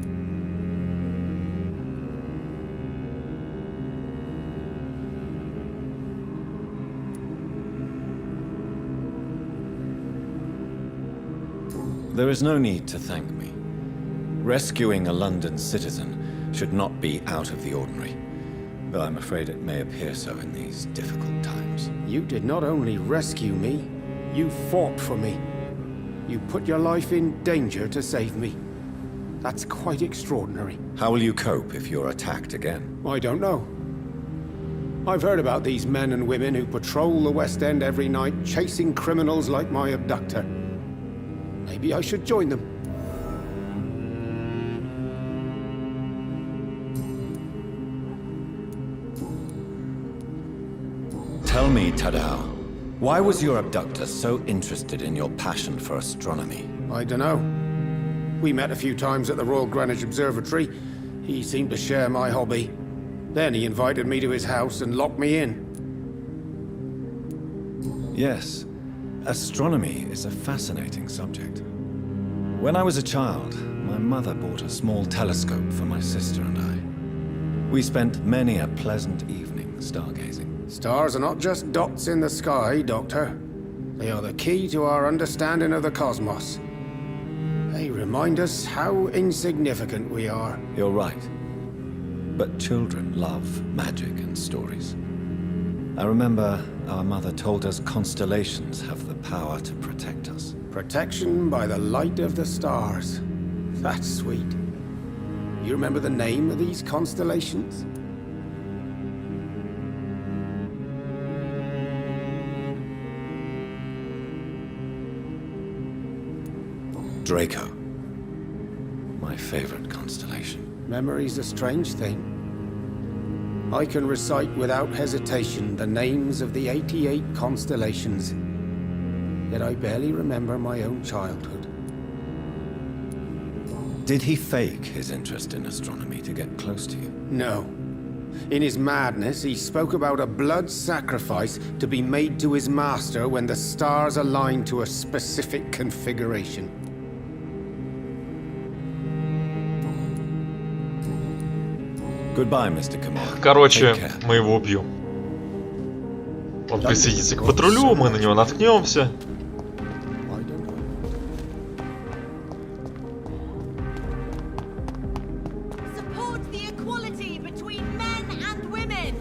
There is no need to thank me. Rescuing a London citizen should not be out of the ordinary, though I'm afraid it may appear so in these difficult times. You did not only rescue me, you fought for me. You put your life in danger to save me. That's quite extraordinary. How will you cope if you're attacked again? I don't know. I've heard about these men and women who patrol the West End every night, chasing criminals like my abductor. Maybe I should join them. me, Tadao, why was your abductor so interested in your passion for astronomy? I dunno. We met a few times at the Royal Greenwich Observatory. He seemed to share my hobby. Then he invited me to his house and locked me in. Yes, astronomy is a fascinating subject. When I was a child, my mother bought a small telescope for my sister and I. We spent many a pleasant evening stargazing. Stars are not just dots in the sky, Doctor. They are the key to our understanding of the cosmos. They remind us how insignificant we are. You're right. But children love magic and stories. I remember our mother told us constellations have the power to protect us. Protection by the light of the stars. That's sweet. You remember the name of these constellations? Draco. My favorite constellation. Memory's a strange thing. I can recite without hesitation the names of the 88 constellations. Yet I barely remember my own childhood. Did he fake his interest in astronomy to get close to you? No. In his madness, he spoke about a blood sacrifice to be made to his master when the stars aligned to a specific configuration. Goodbye, Mr. Kamar. Короче, мы его убьем. Он присоединится к патрулю, мы на него наткнемся. Support the equality between men and women.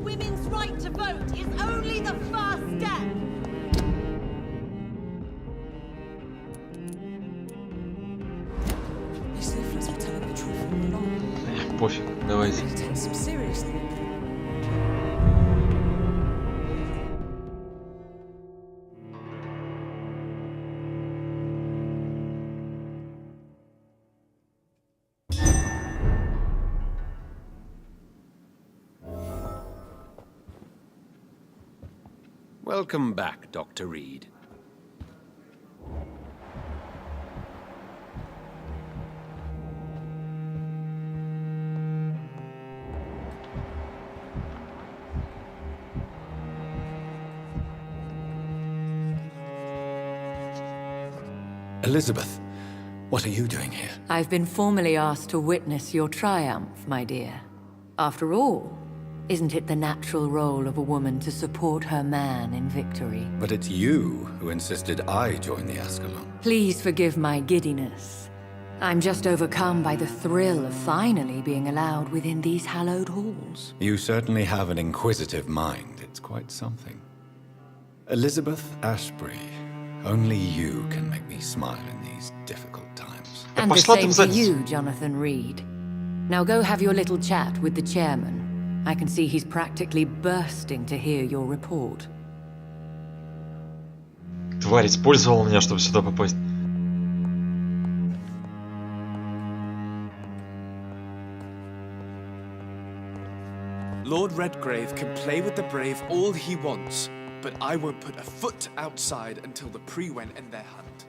Women's right to vote is only the first step. These leaflets were telling the truth all along. Пофиг, давайте. Take them seriously. Welcome back, Dr. Reed. Elizabeth, what are you doing here? I've been formally asked to witness your triumph, my dear. After all, isn't it the natural role of a woman to support her man in victory? But it's you who insisted I join the Ascalon. Please forgive my giddiness. I'm just overcome by the thrill of finally being allowed within these hallowed halls. You certainly have an inquisitive mind. It's quite something. Elizabeth Ashbury, only you can make me smile in these difficult times. And the same to you, Jonathan Reed. Now go have your little chat with the chairman. I can see he's practically bursting to hear your report. Тварь использовала меня, чтобы сюда попасть. Lord Redgrave can play with the brave all he wants, but I won't put a foot outside until the Prewen end their hunt.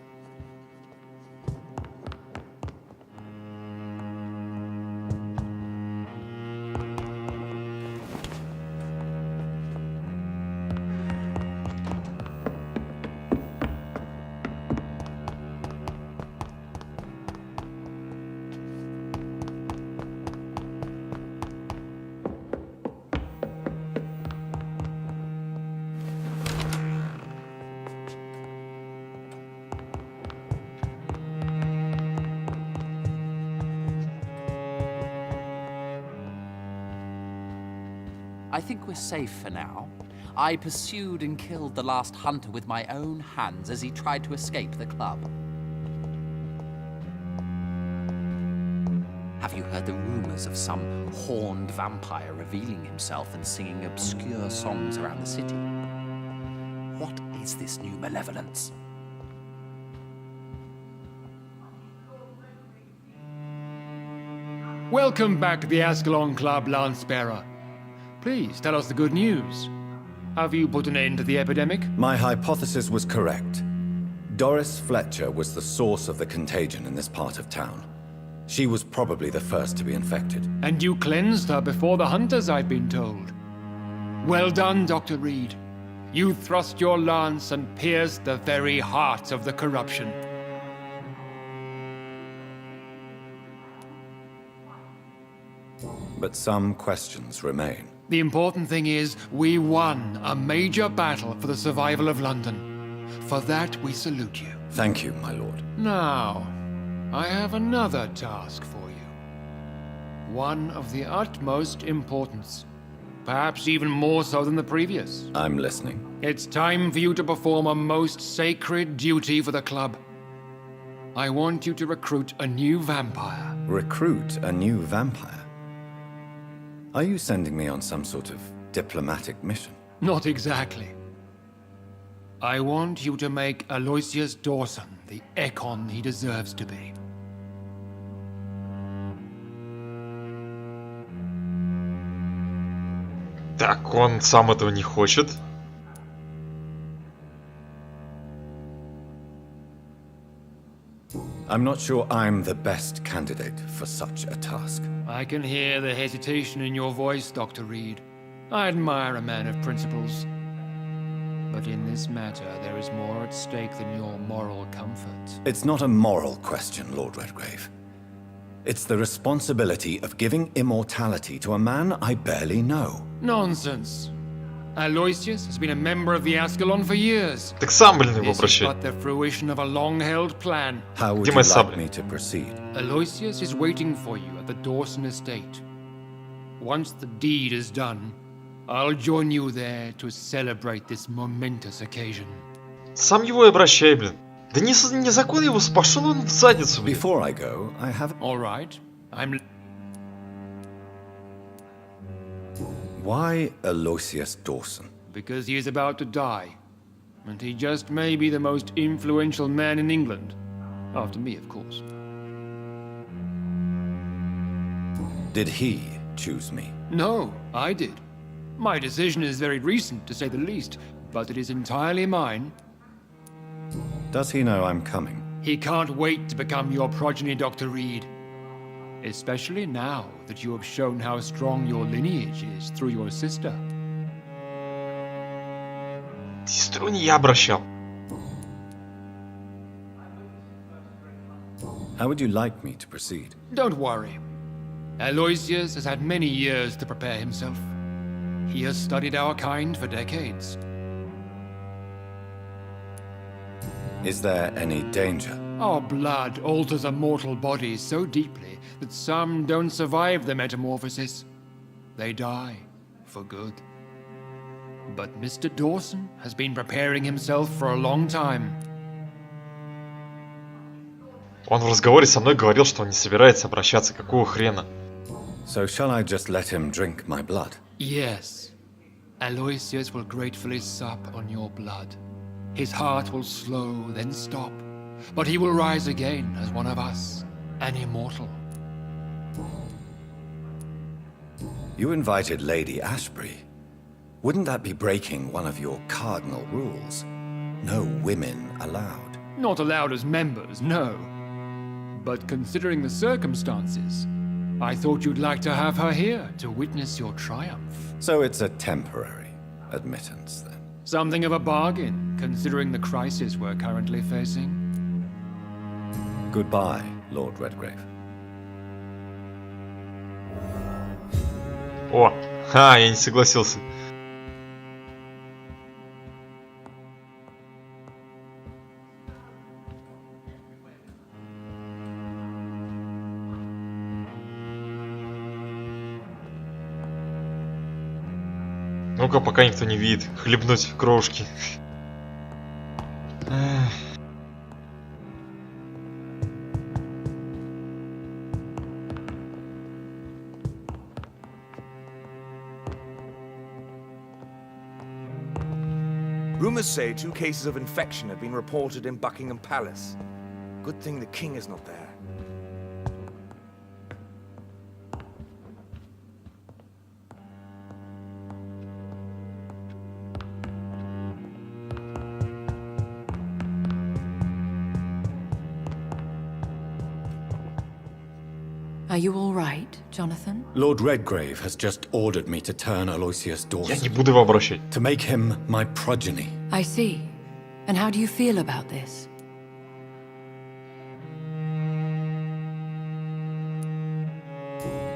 I think we're safe for now. I pursued and killed the last hunter with my own hands as he tried to escape the club. Have you heard the rumors of some horned vampire revealing himself and singing obscure songs around the city? What is this new malevolence? Welcome back to the Ascalon Club, Lancebearer. Please, tell us the good news. Have you put an end to the epidemic? My hypothesis was correct. Doris Fletcher was the source of the contagion in this part of town. She was probably the first to be infected. And you cleansed her before the hunters, I've been told. Well done, Dr. Reed. You thrust your lance and pierced the very heart of the corruption. But some questions remain. The important thing is, we won a major battle for the survival of London. For that, we salute you. Thank you, my lord. Now, I have another task for you. One of the utmost importance. Perhaps even more so than the previous. I'm listening. It's time for you to perform a most sacred duty for the club. I want you to recruit a new vampire. Recruit a new vampire? Are you sending me on some sort of diplomatic mission? Not exactly. I want you to make Aloysius Dawson the Ekon he deserves to be. Так, он сам этого не хочет. I'm not sure I'm the best candidate for such a task. I can hear the hesitation in your voice, Dr. Reed. I admire a man of principles. But in this matter, there is more at stake than your moral comfort. It's not a moral question, Lord Redgrave. It's the responsibility of giving immortality to a man I barely know. Nonsense. Aloysius has been a member of the Ascalon for years. Так сам, блин, его This is прощай. but the fruition of a long-held plan. How would Где you мои like сабли? me to proceed? Aloysius is waiting for you at the Dawson estate. Once the deed is done, I'll join you there to celebrate this momentous occasion. Сам его и обращай, блин. Да не закон его, пошел он в задницу, блин. Before I go, I have... All right. Why Aloysius Dawson? Because he is about to die. And he just may be the most influential man in England. After me, of course. Did he choose me? No, I did. My decision is very recent, to say the least, but it is entirely mine. Does he know I'm coming? He can't wait to become your progeny, Dr. Reed. Especially now that you have shown how strong your lineage is through your sister. Сестру не я обращал. How would you like me to proceed? Don't worry. Aloysius has had many years to prepare himself. He has studied our kind for decades. Is there any danger? Our blood alters a mortal body so deeply that some don't survive the metamorphosis. They die for good. But Mr. Dawson has been preparing himself for a long time. Он в разговоре со мной говорил, что он не собирается обращаться. Какого хрена? So shall I just let him drink my blood? Yes. Aloysius will gratefully sup on your blood. His heart will slow, then stop. But he will rise again as one of us, an immortal. You invited Lady Ashbury. Wouldn't that be breaking one of your cardinal rules? No women allowed. Not allowed as members, no. But considering the circumstances, I thought you'd like to have her here to witness your triumph. So it's a temporary admittance, then? Something of a bargain, considering the crisis we're currently facing. Goodbye, Lord Redgrave. О, я не согласился. Ну-ка, пока никто не видит, хлебнуть крошки. Rumors say 2 cases of infection have been reported in Buckingham Palace. Good thing the king is not there. Are you all right, Jonathan? Lord Redgrave has just ordered me to turn Aloysius Я не Dawson. буду его обращать. To make him my progeny. I see. And how do you feel about this?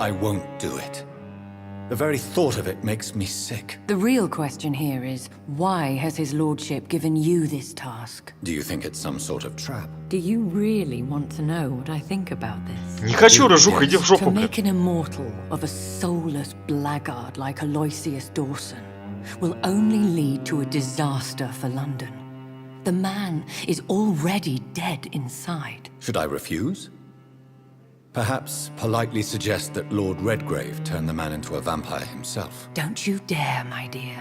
I won't do it. The very thought of it makes me sick. The real question here is, why has his lordship given you this task? Do you think it's some sort of trap? Do you really want to know what I think about this? Не хочу, Рыжуха, иди в жопу, To блин. make an immortal of a soulless blackguard like Aloysius Dawson will only lead to a disaster for London. The man is already dead inside. Should I refuse? Perhaps politely suggest that Lord Redgrave turn the man into a vampire himself. Don't you dare, my dear.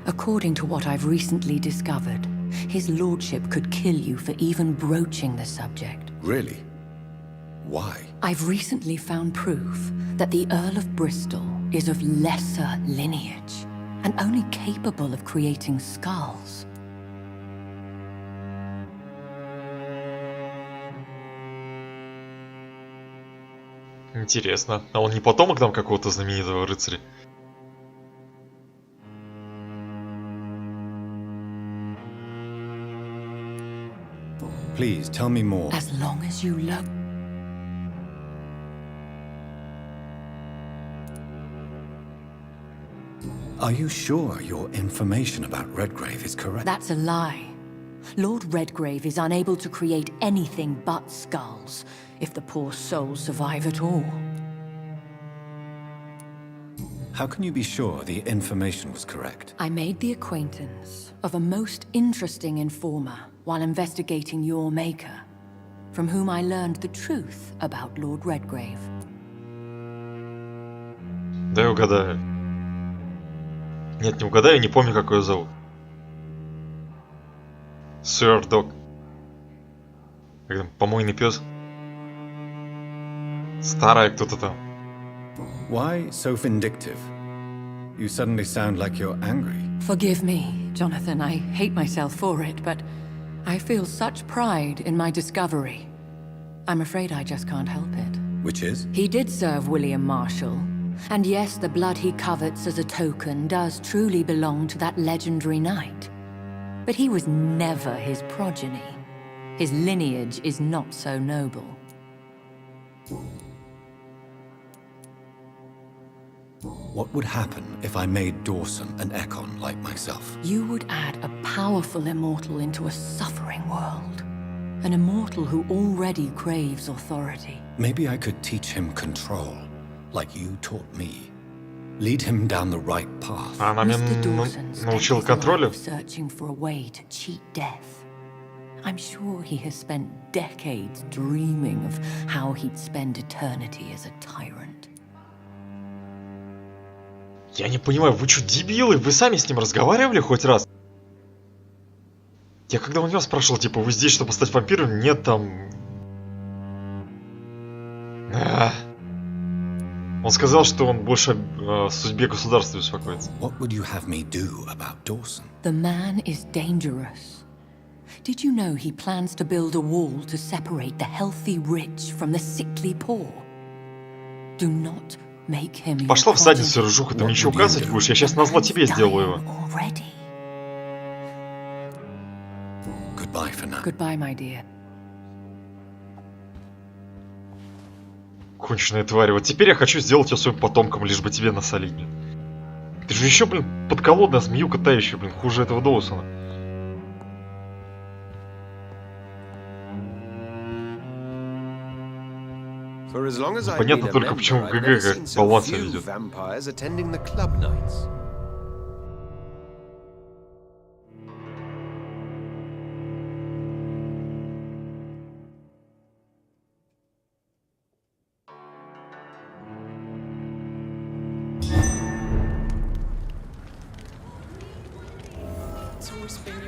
According to what I've recently discovered, his lordship could kill you for even broaching the subject. Really? Why? I've recently found proof that the Earl of Bristol is of lesser lineage and only capable of creating skulls. Интересно. А он не потомок там какого-то знаменитого рыцаря? Please tell me more. As long as you look. Are you sure your information about Redgrave is correct? That's a lie. Lord Redgrave is unable to create anything but skulls, if the poor souls survive at all. How can you be sure the information was correct? I made the acquaintance of a most interesting informer while investigating your maker, from whom I learned the truth about Lord Redgrave. Да я угадаю. Нет, не угадаю, не помню, как ее зовут. Сэр Дог. Как там, помойный пес? Старая кто-то там. Why so vindictive? You suddenly sound like you're angry. Forgive me, Jonathan. I hate myself for it, but I feel such pride in my discovery. I'm afraid I just can't help it. Which is? He did serve William Marshall. And yes, the blood he covets as a token does truly belong to that legendary knight. But he was never his progeny. His lineage is not so noble. What would happen if I made Dawson an Ekon like myself? You would add a powerful immortal into a suffering world. An immortal who already craves authority. Maybe I could teach him control, like you taught me. Lead him down the right path. Она меня научила контролю. Searching for a way to cheat death. I'm sure he has spent decades dreaming of how he'd spend eternity as a tyrant. Я не понимаю, вы что, дебилы? Вы сами с ним разговаривали хоть раз? Я когда у него спрашивал, типа, вы здесь, чтобы стать вампиром? Нет, там... Он сказал, что он больше о судьбе государства беспокоится. What would you have me do about Dawson? The man is dangerous. Did you know he plans to build a wall to separate the healthy rich from the sickly poor? Do not make him your Пошла в progeny. задницу, Рыжуха, ты мне еще указывать будешь? Я сейчас назло тебе сделаю его. Already. Goodbye for now. Goodbye, my dear. Конченая тварь. Вот теперь я хочу сделать ее своим потомком, лишь бы тебе насолить. Ты же еще, блин, подколодная змеюка тающая, блин, хуже этого Доусона. Понятно только, почему ГГ как болван себя ведет.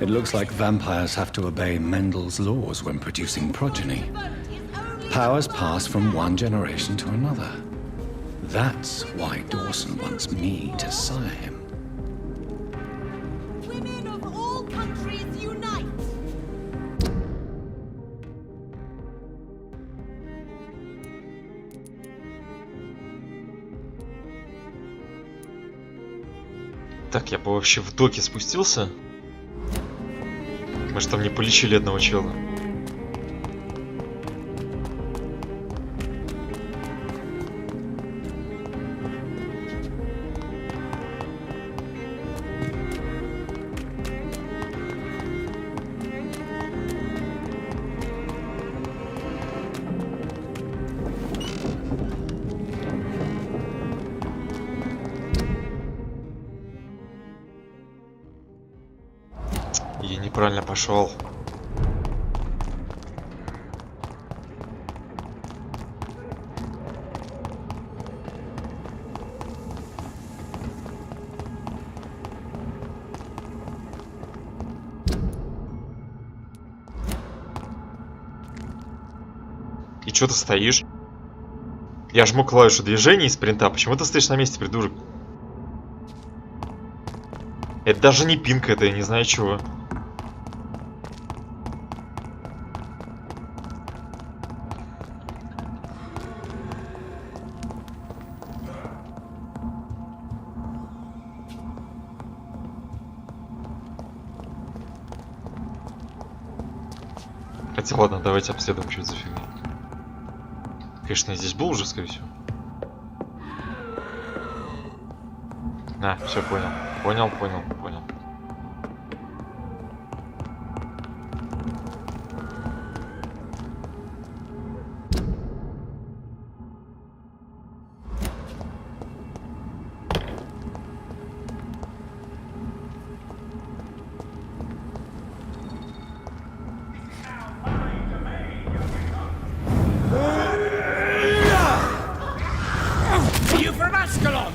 It looks like vampires have to obey Mendel's laws when producing progeny. Powers pass from one generation to another. That's why Dawson wants me to sire him. Women of all countries unite! Так, я бы вообще в доке спустился. Мы же там не полечили одного чела. Я неправильно пошел. И чё ты стоишь? Я жму клавишу движения и спринта. Почему ты стоишь на месте, придурок? Это даже не пинг, это я не знаю чего. Хотя ладно, давайте обследуем, что это за фигня. Конечно, я здесь был уже, скорее всего. А, все понял. Понял. You from Ascalon?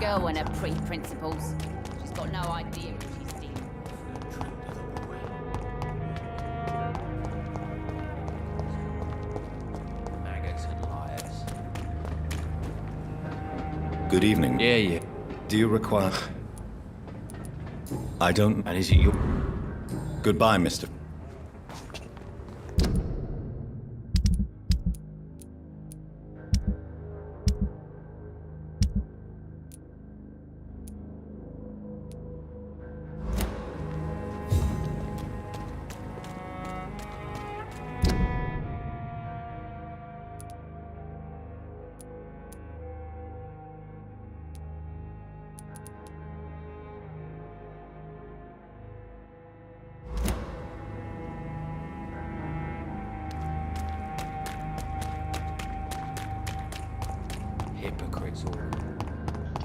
Girl and her pre-principles. She's got no idea what she's doing. Maggots and liars. Good evening. Yeah. Do you require... I don't... And is it your... Goodbye, Mr.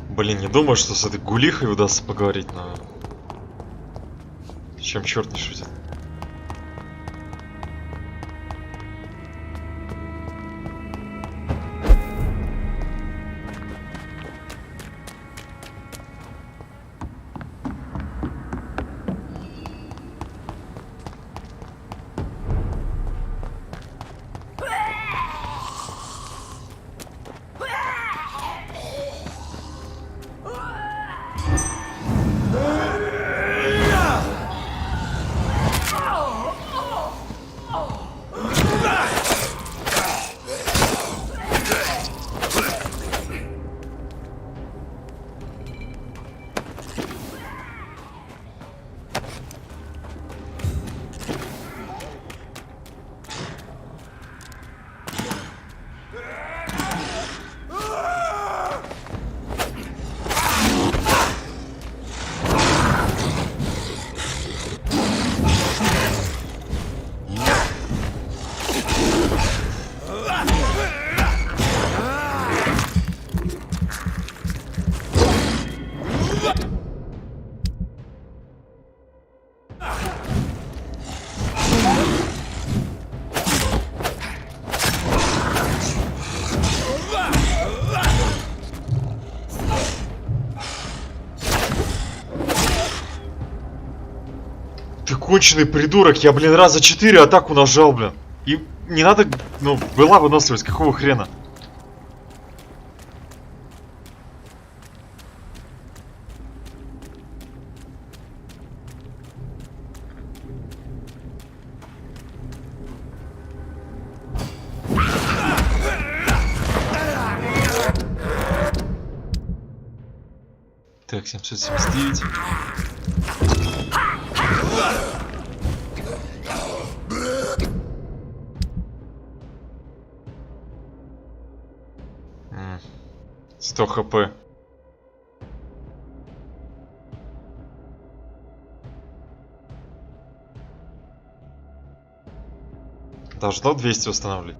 Блин, не думаю, что с этой гулихой удастся поговорить, но... Чем черт не шутит. Ты конченый придурок, я, блин, раза 4 атаку нажал, блин. И не надо, ну, была выносливость, какого хрена? Так, 779. М, 100 хп. Должно 200 устанавливать.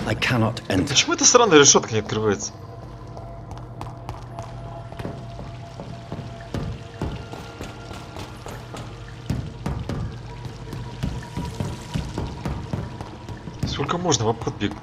I cannot enter. Почему эта странная решетка не открывается? Сколько можно в обход бегать?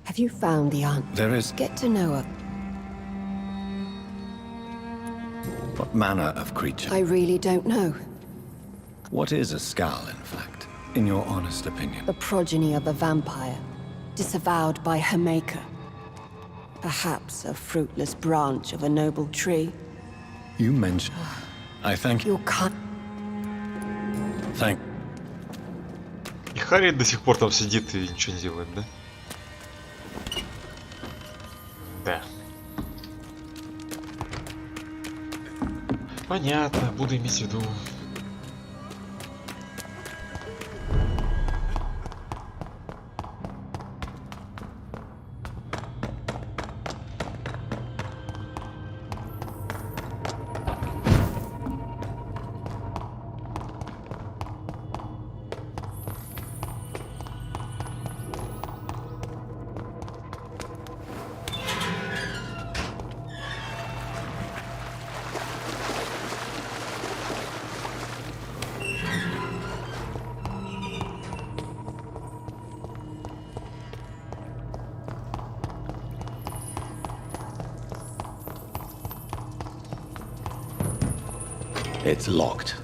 Have you found the answer? There is. Get to know her. What manner of creature? I really don't know. What is a skull, in fact, in your honest opinion? The progeny of a vampire, disavowed by her maker. Perhaps a fruitless branch of a noble tree. You mentioned. I thank you. Your cut. Thank. И Харри до сих пор там сидит и ничего не делает, да? Да. Понятно, буду иметь в виду. It's locked.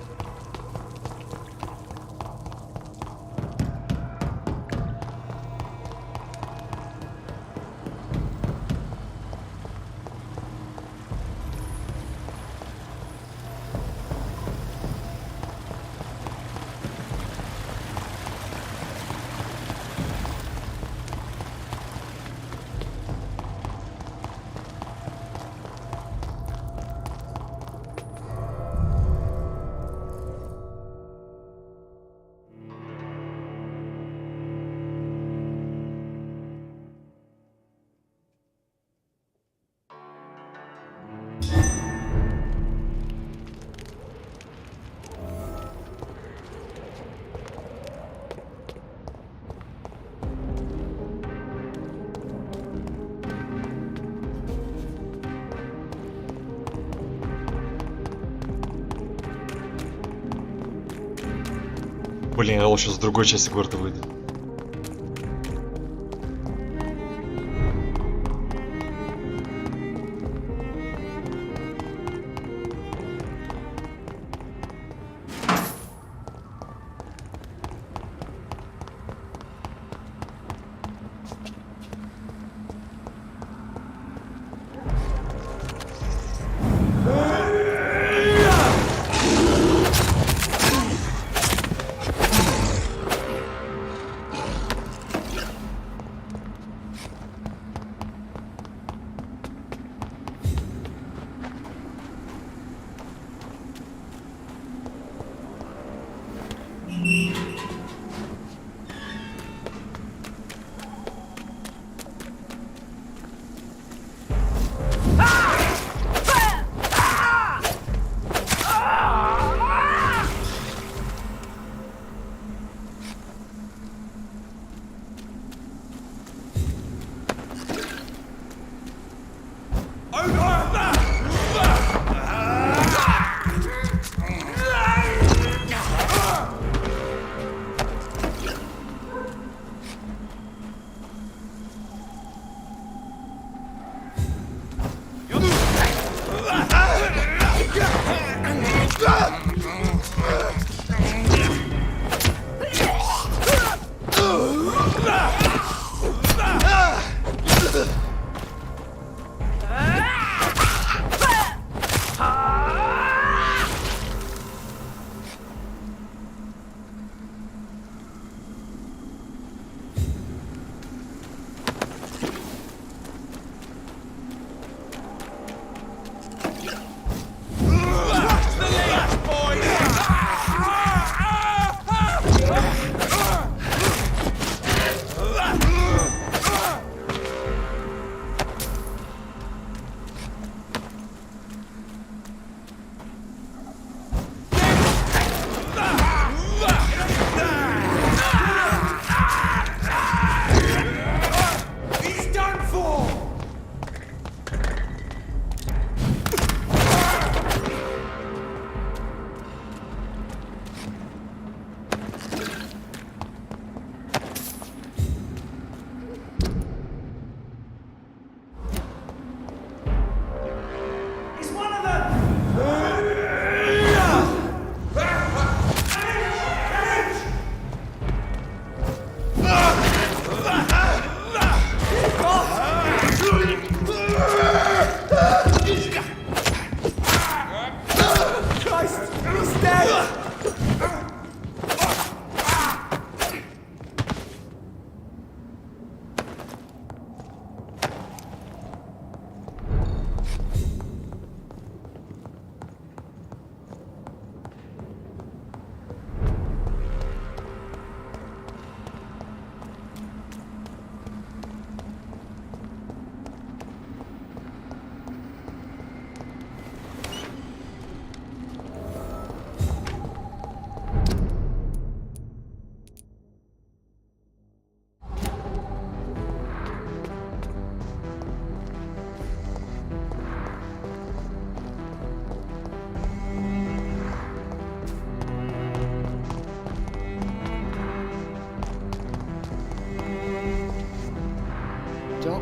Блин, я сейчас с другой части города выйду.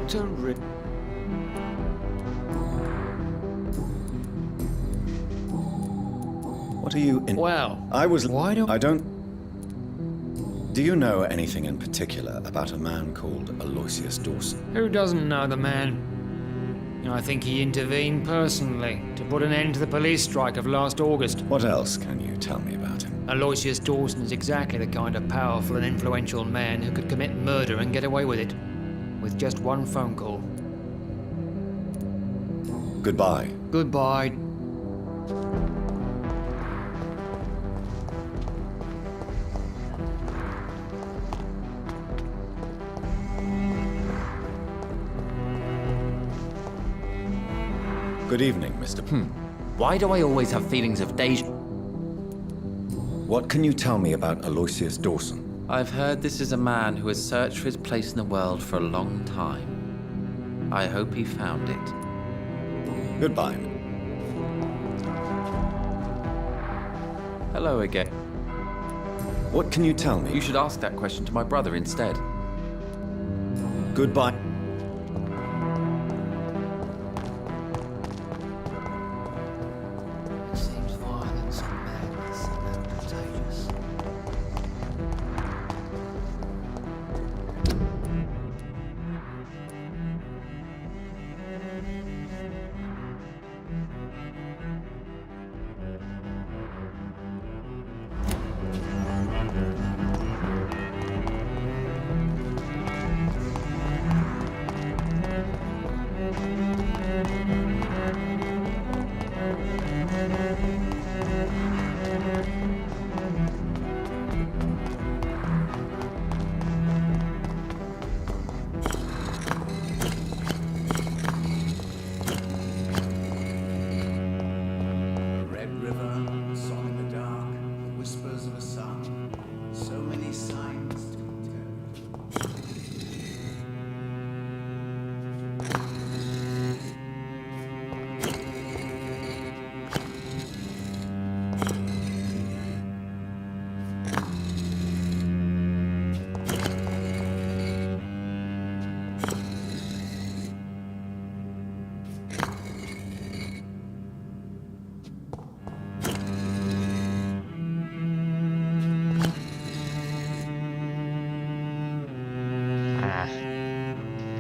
Dr. Rick. What are you in? Well, I was. why don't I don't. Do you know anything in particular about a man called Aloysius Dawson? Who doesn't know the man? I think he intervened personally to put an end to the police strike of last August. What else can you tell me about him? Aloysius Dawson is exactly the kind of powerful and influential man who could commit murder and get away with it. With just one phone call. Goodbye. Goodbye. Good evening, Mr. Why do I always have feelings of deja? What can you tell me about Aloysius Dawson? I've heard this is a man who has searched for his place in the world for a long time. I hope he found it. Goodbye. Hello again. What can you tell me? You should ask that question to my brother instead. Goodbye. It seems violence and madness are not contagious.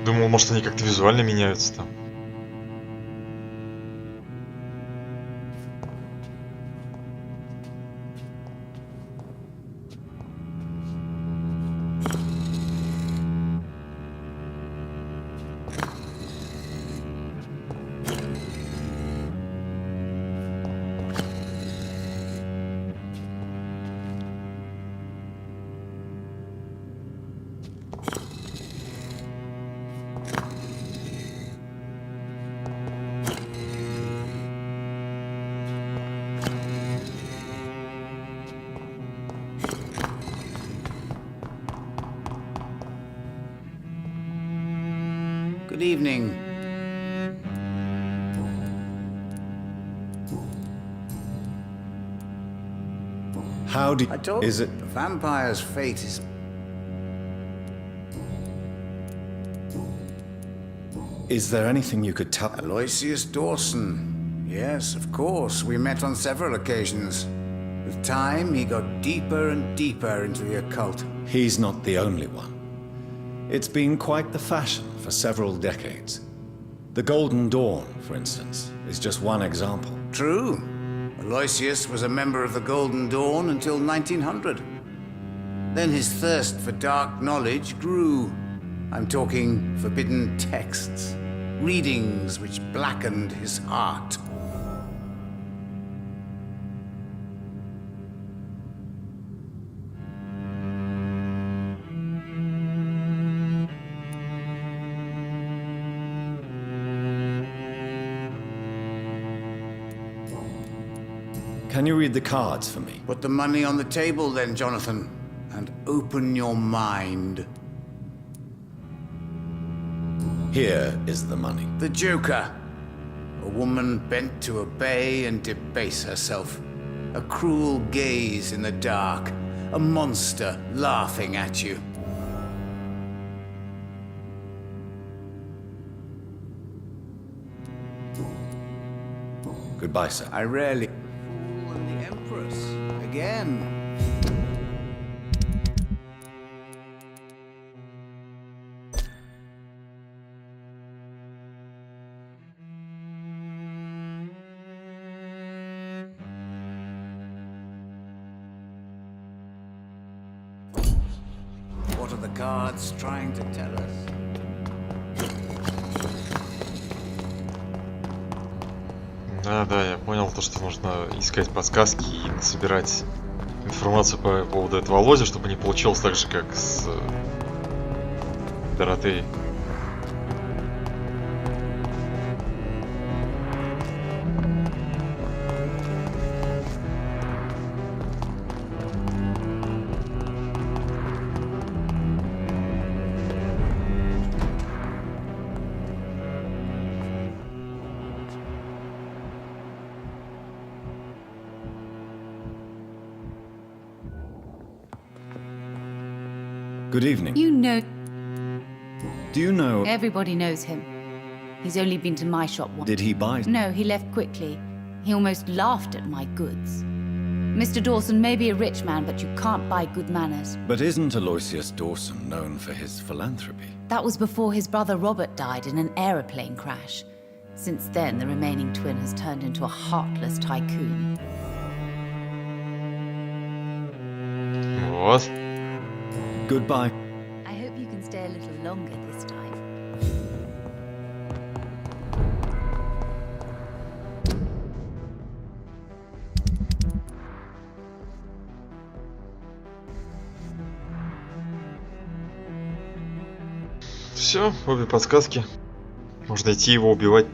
Думал, может, они как-то визуально меняются там. Good evening. How do I told is it? The vampire's fate is... Is there anything you could tell? Aloysius Dawson. Yes, of course. We met on several occasions. With time, he got deeper and deeper into the occult. He's not the only one. It's been quite the fashion for several decades. The Golden Dawn, for instance, is just one example. True. Aloysius was a member of the Golden Dawn until 1900. Then his thirst for dark knowledge grew. I'm talking forbidden texts, readings which blackened his heart. Can you read the cards for me? Put the money on the table then, Jonathan, and open your mind. Here is the money. The Joker. A woman bent to obey and debase herself. A cruel gaze in the dark. A monster laughing at you. Goodbye, sir. I rarely... Fool and the Empress. Again. What are the cards trying to tell us? Да, я понял то, что нужно искать подсказки и собирать информацию по поводу этого Лози, чтобы не получилось так же, как с Доротеей. Good evening. You know... Do you know... Everybody knows him. He's only been to my shop once. Did he buy... No, he left quickly. He almost laughed at my goods. Mr. Dawson may be a rich man, but you can't buy good manners. But isn't Aloysius Dawson known for his philanthropy? That was before his brother Robert died in an aeroplane crash. Since then, the remaining twin has turned into a heartless tycoon. What? Goodbye. I hope you can stay a little longer this time. Все, обе подсказки. Можно идти его убивать.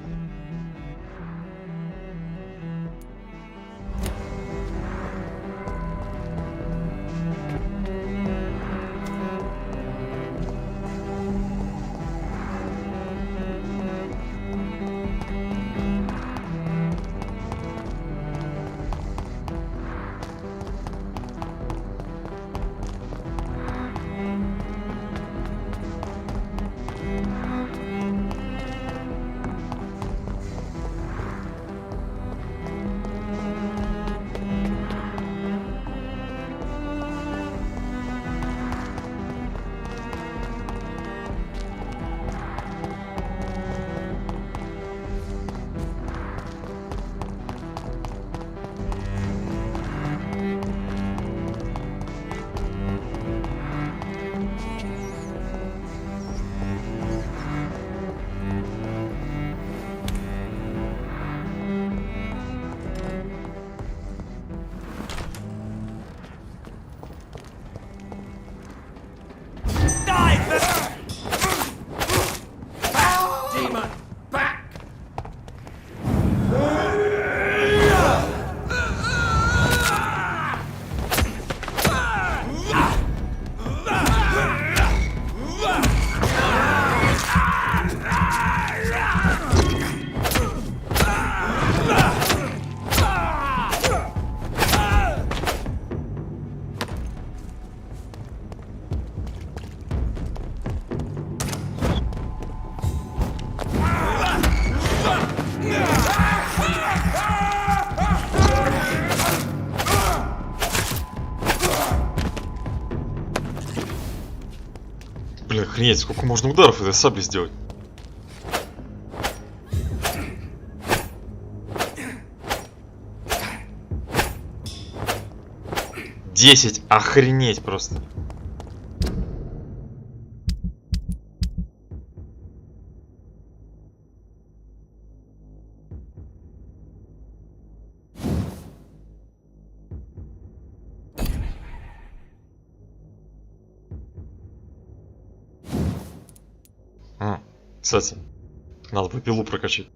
Блин, охренеть, сколько можно ударов этой сабли сделать? Десять, охренеть просто. Кстати, надо бы пилу прокачать.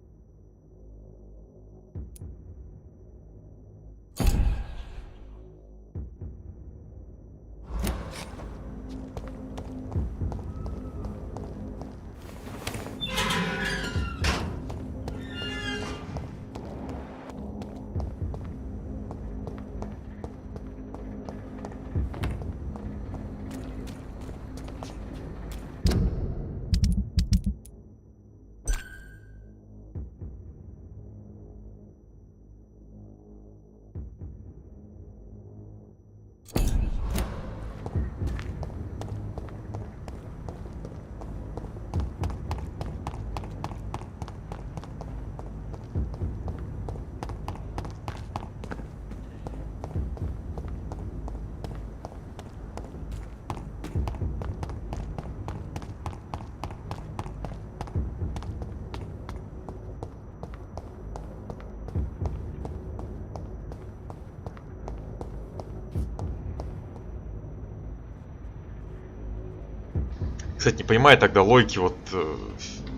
Кстати, не понимаю тогда логики вот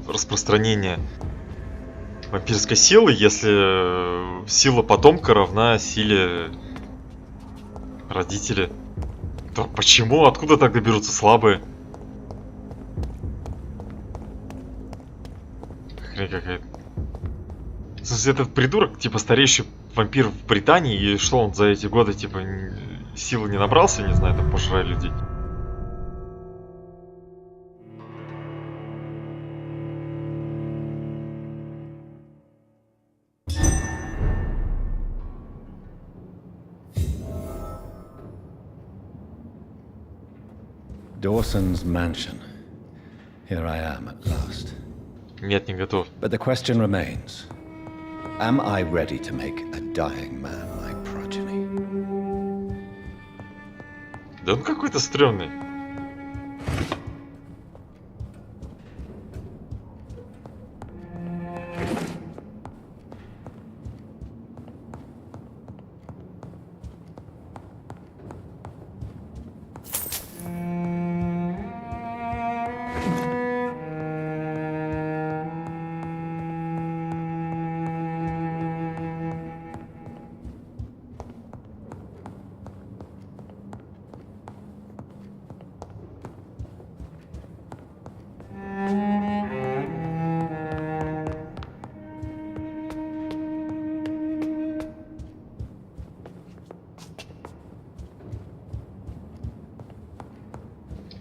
распространения вампирской силы, если сила потомка равна силе родителя. То почему? Откуда тогда берутся слабые? Хрень какая-то. Этот придурок, типа старейший вампир в Британии, и что он за эти годы, типа, силы не набрался, не знаю, там пожирая людей. Dawson's mansion. Here I am at last. Нет, не готов. But the question remains. Am I ready to make a dying man my progeny? Да он какой-то стрёмный.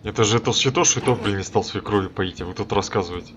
Это же толстый и тот, блин, не стал своей кровью поить, а вы тут рассказываете.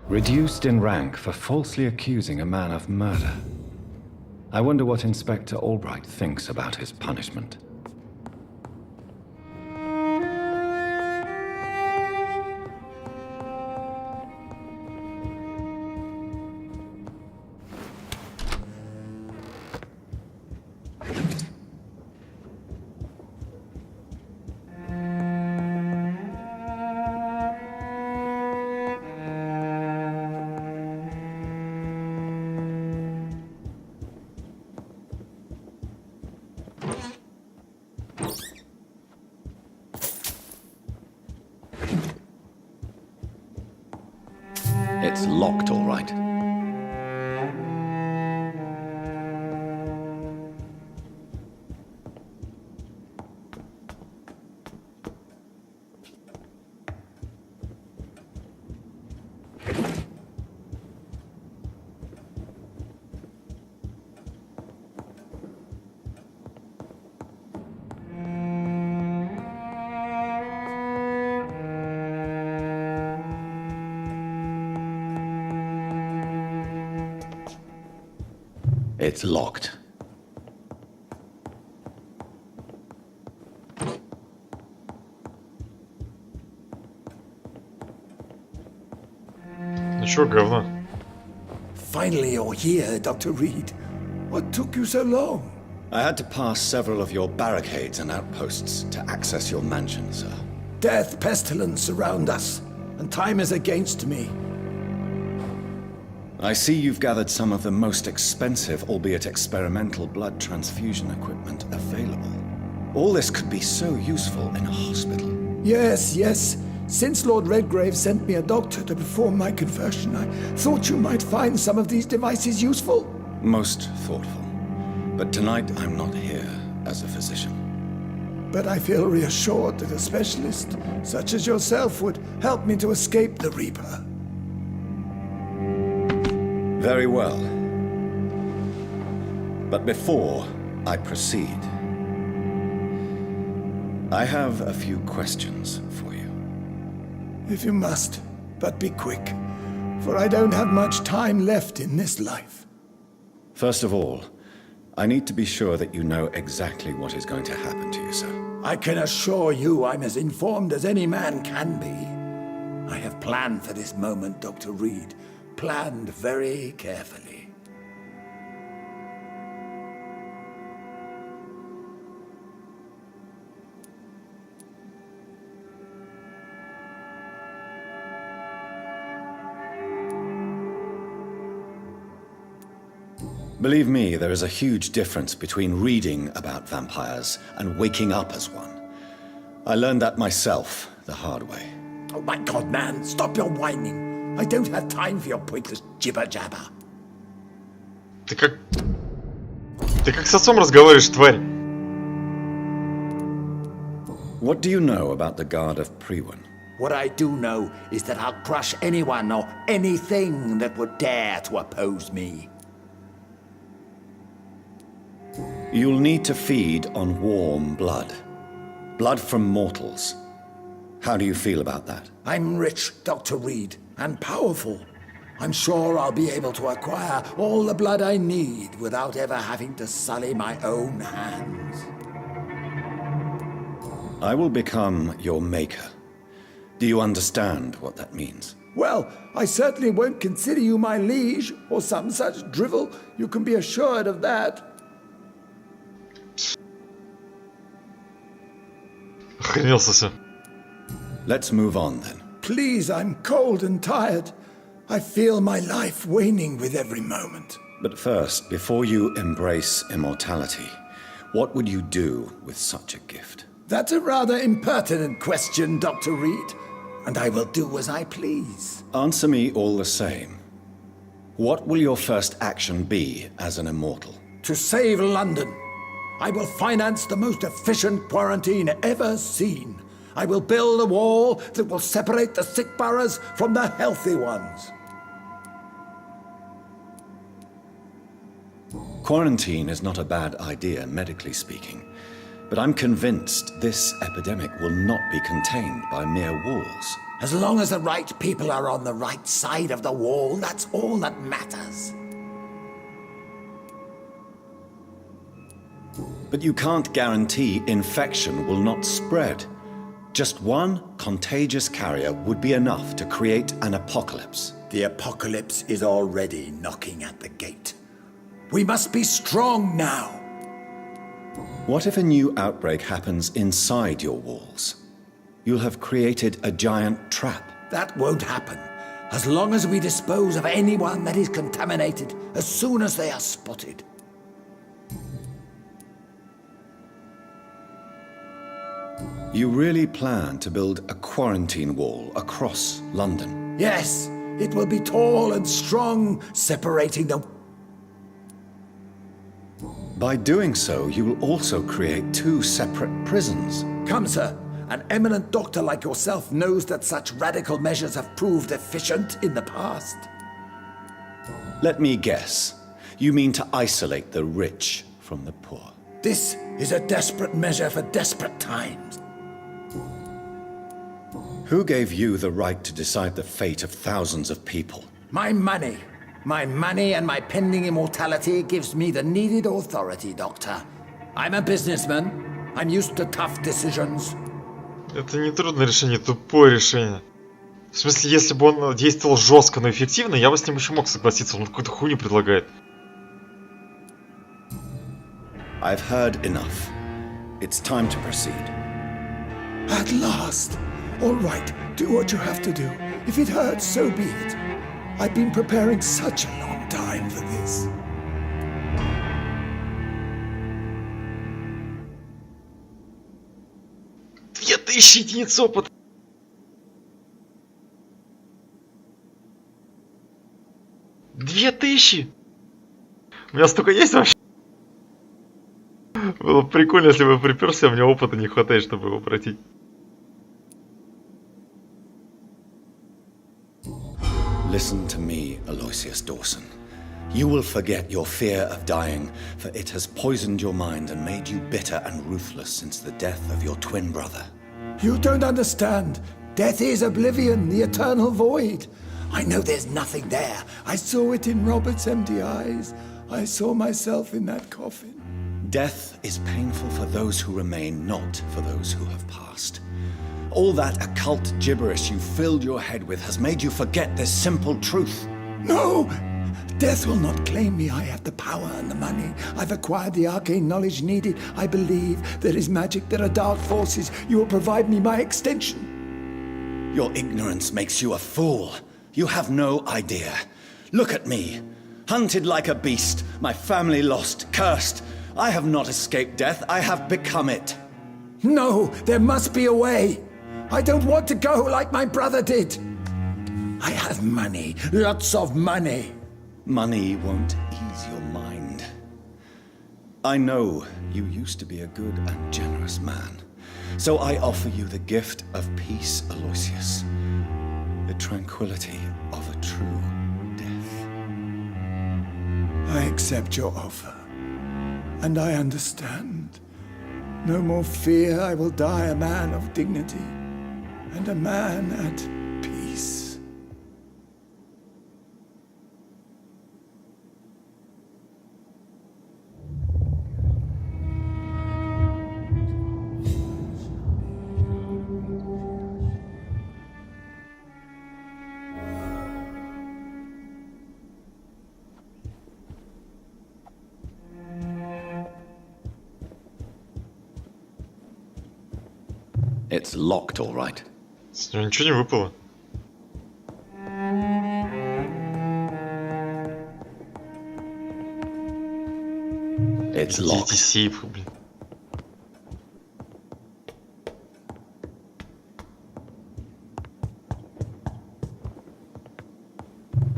Reduced in rank for falsely accusing a man of murder. I wonder what Inspector Albright thinks about his punishment. It's locked, all right. It's locked. Ну чё, говно? Finally you're here, Dr. Reed. What took you so long? I had to pass several of your barricades and outposts to access your mansion, sir. Death, pestilence surround us, and time is against me. I see you've gathered some of the most expensive, albeit experimental, blood transfusion equipment available. All this could be so useful in a hospital. Yes, yes. Since Lord Redgrave sent me a doctor to perform my conversion, I thought you might find some of these devices useful. Most thoughtful. But tonight I'm not here as a physician. But I feel reassured that a specialist such as yourself would help me to escape the Reaper. Very well. But before I proceed, I have a few questions for you. If you must, but be quick, for I don't have much time left in this life. First of all, I need to be sure that you know exactly what is going to happen to you, sir. I can assure you I'm as informed as any man can be. I have planned for this moment, Dr. Reed. Planned very carefully. Believe me, there is a huge difference between reading about vampires and waking up as one. I learned that myself the hard way. Oh my God, man, stop your whining. I don't have time for your pointless jibber-jabber. Ты как с отцом разговариваешь, тварь? What do you know about the Guard of Priwen? What I do know is that I'll crush anyone or anything that would dare to oppose me. You'll need to feed on warm blood. Blood from mortals. How do you feel about that? I'm rich, Dr. Reed, and powerful. I'm sure I'll be able to acquire all the blood I need without ever having to sully my own hands. I will become your maker. Do you understand what that means? Well, I certainly won't consider you my liege or some such drivel. You can be assured of that. Охренел совсем. Let's move on then. Please, I'm cold and tired. I feel my life waning with every moment. But first, before you embrace immortality, what would you do with such a gift? That's a rather impertinent question, Dr. Reed, and I will do as I please. Answer me all the same. What will your first action be as an immortal? To save London. I will finance the most efficient quarantine ever seen. I will build a wall that will separate the sick boroughs from the healthy ones. Quarantine is not a bad idea, medically speaking. But I'm convinced this epidemic will not be contained by mere walls. As long as the right people are on the right side of the wall, that's all that matters. But you can't guarantee infection will not spread. Just one contagious carrier would be enough to create an apocalypse. The apocalypse is already knocking at the gate. We must be strong now. What if a new outbreak happens inside your walls? You'll have created a giant trap. That won't happen. As long as we dispose of anyone that is contaminated as soon as they are spotted. You really plan to build a quarantine wall across London? Yes, it will be tall and strong, separating the... By doing so, you will also create two separate prisons. Come, sir. An eminent doctor like yourself knows that such radical measures have proved efficient in the past. Let me guess. You mean to isolate the rich from the poor? This is a desperate measure for desperate times. Who gave you the right to decide the fate of thousands of people? My money. My money and my pending immortality gives me the needed authority, Doctor. I'm a businessman. I'm used to tough decisions. Это не трудное решение, тупое решение. В смысле, если бы он действовал жестко, но эффективно, я бы с ним еще мог согласиться. Он какую-то хуйню предлагает. I've heard enough. It's time to proceed. At last. All right, do what you have to do. If it hurts, so be it. I've been preparing such a long time for this. единиц опыта. $2000! У меня столько есть вообще? Было бы прикольно, если бы я приперся, а у меня опыта не хватает, чтобы его пройти. Listen to me, Aloysius Dawson. You will forget your fear of dying, for it has poisoned your mind and made you bitter and ruthless since the death of your twin brother. You don't understand. Death is oblivion, the eternal void. I know there's nothing there. I saw it in Robert's empty eyes. I saw myself in that coffin. Death is painful for those who remain, not for those who have passed. All that occult gibberish you filled your head with has made you forget this simple truth. No! Death will not claim me. I have the power and the money. I've acquired the arcane knowledge needed. I believe there is magic, there are dark forces. You will provide me my extension. Your ignorance makes you a fool. You have no idea. Look at me. Hunted like a beast, my family lost, cursed. I have not escaped death, I have become it. No, there must be a way. I don't want to go like my brother did. I have money, lots of money. Money won't ease your mind. I know you used to be a good and generous man. So I offer you the gift of peace, Aloysius. The tranquility of a true death. I accept your offer. And I understand. No more fear, I will die a man of dignity. And a man at peace. It's locked, all right. С него ничего не выпало. It's locked. Сейф, блин.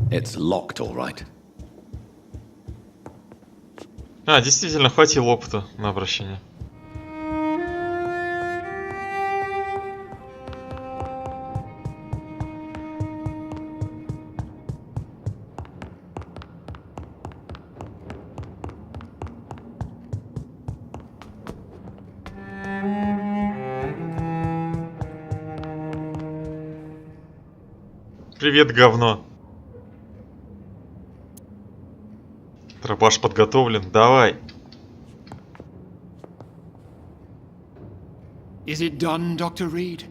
It's locked, all right. А, действительно, хватило опыта на обращение. Привет, говно. Тропаж подготовлен, давай. Is it done, Dr. Reed?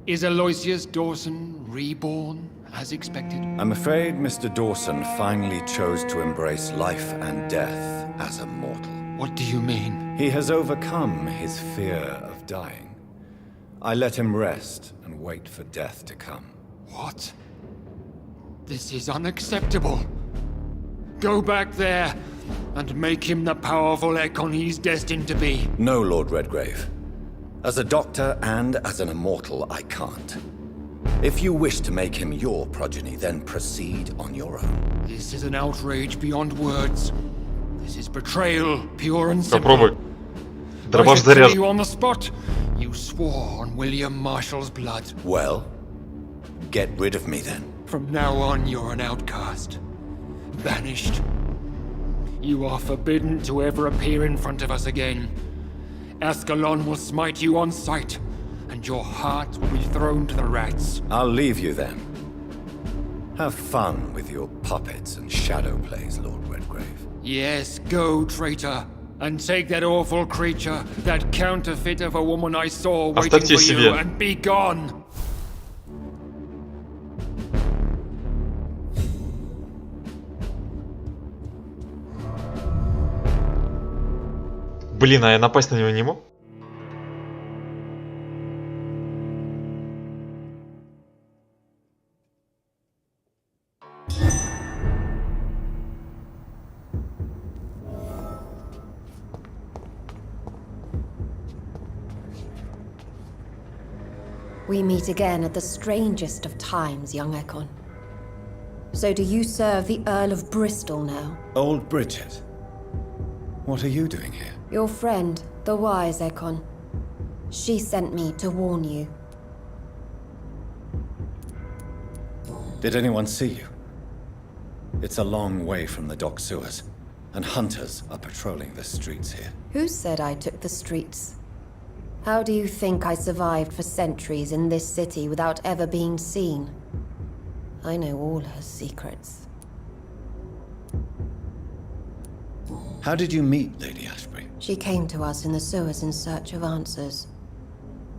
Is Aloysius Dawson reborn, as expected? I'm afraid Mr. Dawson finally chose to embrace life and death as a mortal. What do you mean? He has overcome his fear of dying. I let him rest and wait for death to come. What? This is unacceptable. Go back there and make him the powerful Ekon he's destined to be. No, Lord Redgrave. As a doctor and as an immortal, I can't. If you wish to make him your progeny, then proceed on your own. This is an outrage beyond words. This is betrayal, pure and simple. Попробуй. Дробаш I should kill заряжен. you on the spot. You swore on William Marshall's blood. Well, get rid of me then. From now on, you're an outcast. Banished. You are forbidden to ever appear in front of us again. Ascalon will smite you on sight, and your heart will be thrown to the rats. I'll leave you then. Have fun with your puppets and shadow plays, Lord Redgrave. Yes, go, traitor, and take that awful creature, that counterfeit of a woman I saw waiting Оставьте for себе. you, and be gone. Блин, а я напасть на него не мог? We meet again at the strangest of times, young Ekon. So do you serve the Earl of Bristol now? Old Bridget. What are you doing here? Your friend, the wise Ekon. She sent me to warn you. Did anyone see you? It's a long way from the dock sewers, and hunters are patrolling the streets here. Who said I took the streets? How do you think I survived for centuries in this city without ever being seen? I know all her secrets. How did you meet Lady Ashbury? She came to us in the sewers in search of answers.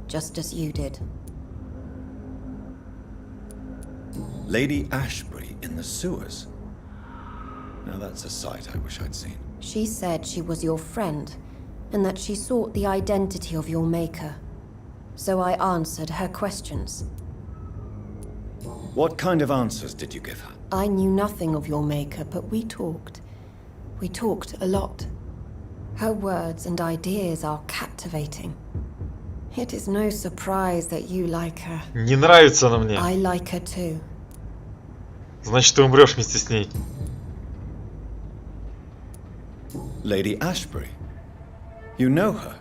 Just as you did. Lady Ashbury in the sewers? Now that's a sight I wish I'd seen. She said she was your friend, and that she sought the identity of your maker. So I answered her questions. What kind of answers did you give her? I knew nothing of your maker, but we talked. We talked a lot. Her words and ideas are captivating. It is no surprise that you like her. Не нравится она мне. I like her too. Значит, ты умрешь вместе с ней. Lady Ashbury. You know her.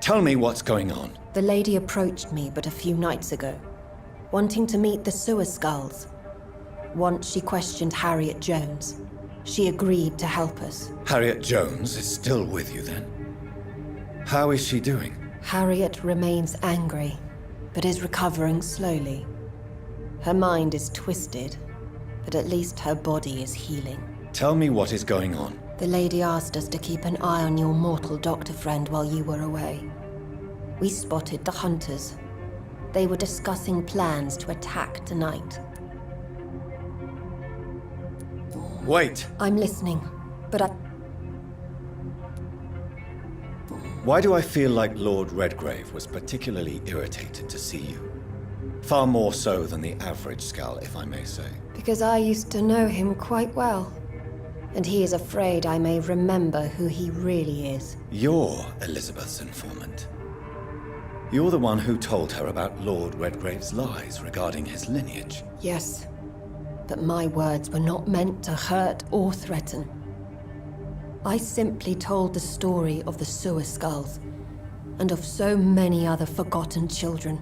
Tell me what's going on. The lady approached me but a few nights ago, wanting to meet the sewer skulls. Once she questioned Harriet Jones. She agreed to help us. Harriet Jones is still with you then? How is she doing? Harriet remains angry, but is recovering slowly. Her mind is twisted, but at least her body is healing. Tell me what is going on. The lady asked us to keep an eye on your mortal doctor friend while you were away. We spotted the hunters. They were discussing plans to attack tonight. Wait. I'm listening, but Why do I feel like Lord Redgrave was particularly irritated to see you? Far more so than the average Skull, if I may say. because I used to know him quite well. And he is afraid I may remember who he really is. You're Elizabeth's informant. You're the one who told her about Lord Redgrave's lies regarding his lineage. Yes, but my words were not meant to hurt or threaten. I simply told the story of the sewer skulls, and of so many other forgotten children.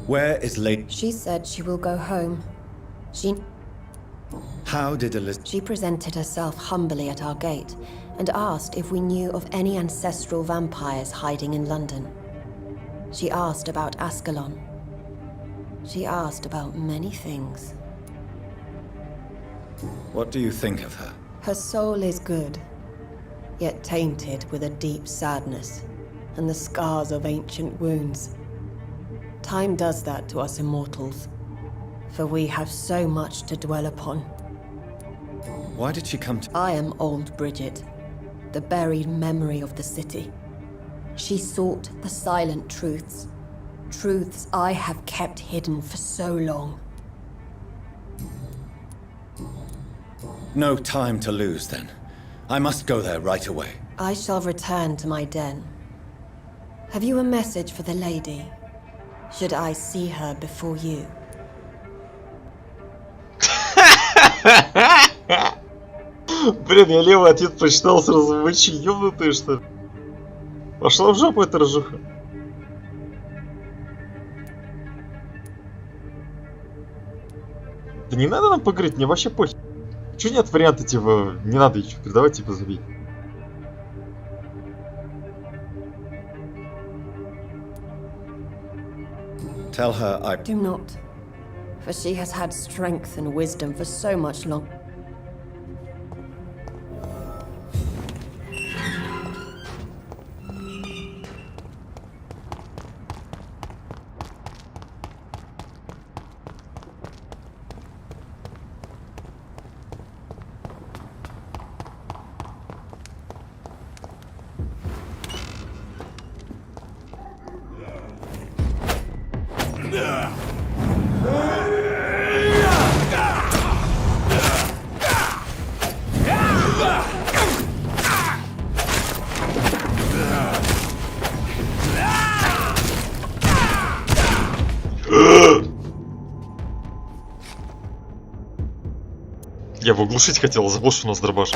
Where is Lady... She said she will go home. How did Elizabeth... She presented herself humbly at our gate, and asked if we knew of any ancestral vampires hiding in London. She asked about Ascalon. She asked about many things. What do you think of her? Her soul is good, yet tainted with a deep sadness, and the scars of ancient wounds. Time does that to us immortals, for we have so much to dwell upon. Why did she come to... I am old Bridget, the buried memory of the city. She sought the silent truths, truths I have kept hidden for so long. No time to lose, then. I must go there right away. I shall return to my den. Have you a message for the lady? Should I see her before you? Блин, я левый ответ прочитал сразу. Вы че, ёбнутые, что ли? Пошла в жопу эта рожуха. Да не надо нам поговорить, мне вообще похер. Чё нет варианта, типа, не надо ничего передавать, типа, забей. Tell her I... Do not, for she has had strength and wisdom for so much long. Я бы оглушить хотел, забыл, что у нас дробаш.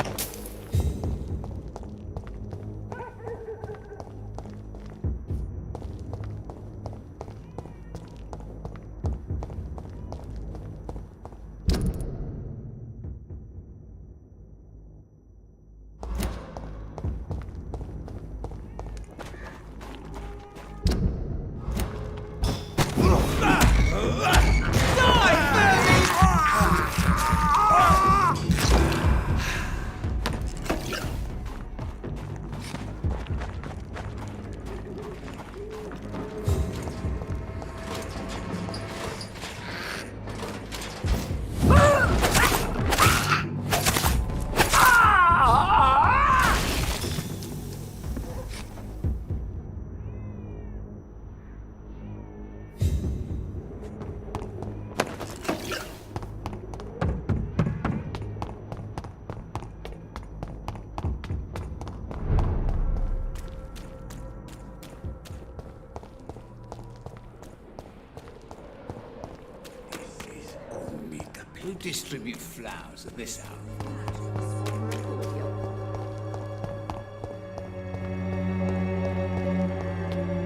distribute flowers at this hour.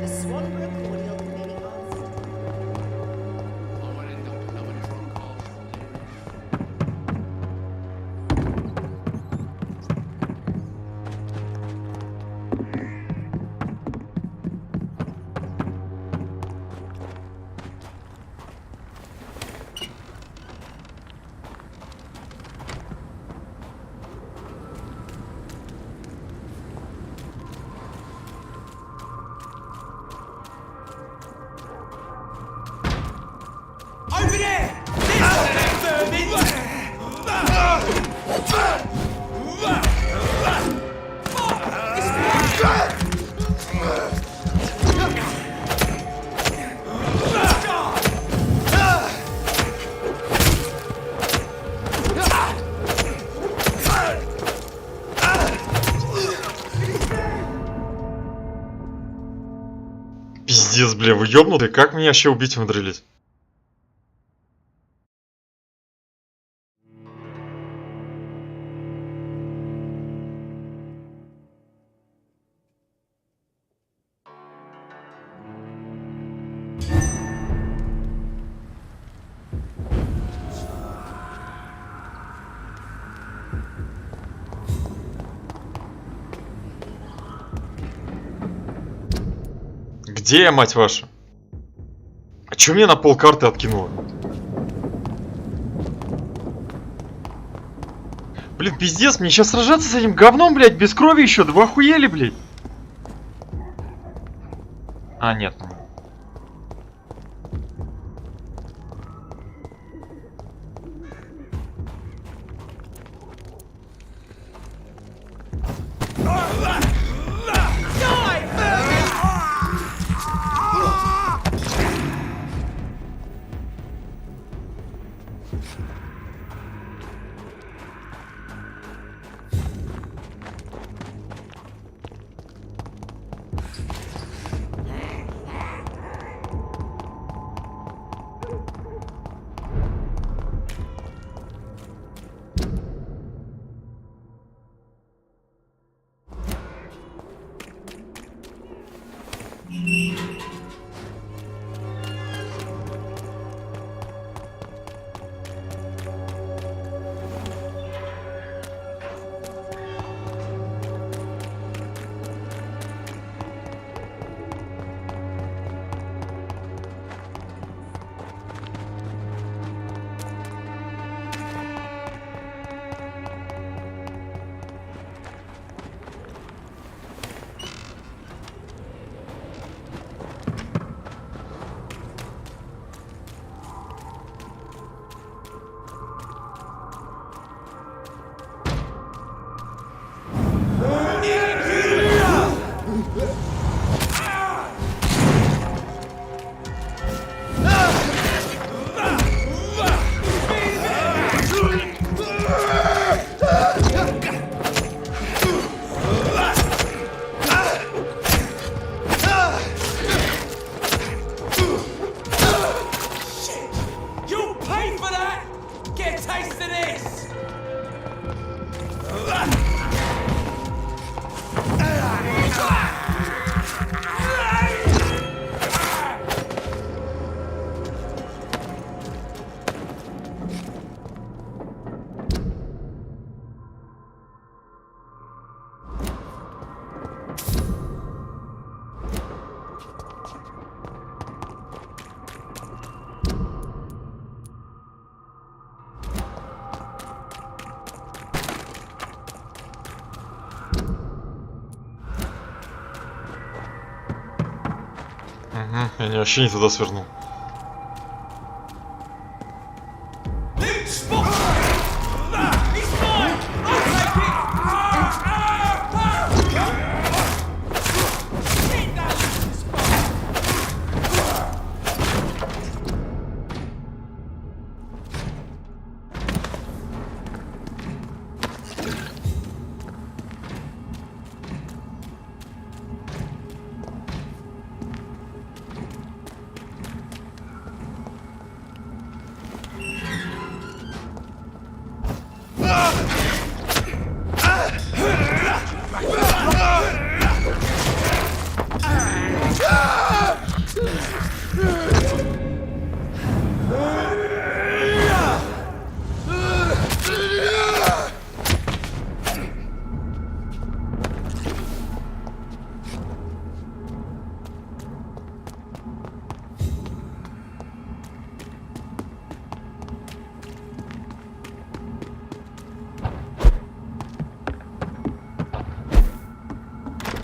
The Swanborough cordial can be the answer. Over there! Пиздец, бля, вы ёбнутые, как меня вообще убить умудрились? Где я, мать ваша? А чё меня на полкарты откинуло? Блин, пиздец, мне сейчас сражаться с этим говном, блядь, без крови еще, да вы охуели, блядь. А, нет. Я вообще не туда свернул.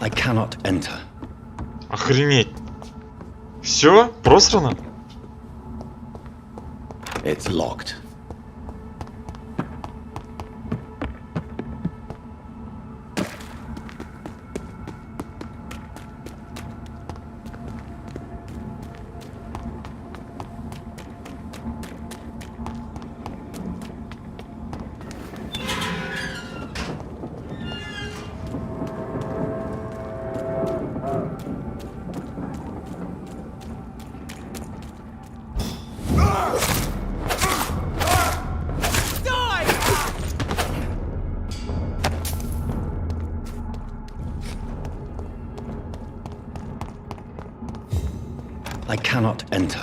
I cannot enter. Охренеть. Все? Просрано? It's locked. I cannot enter.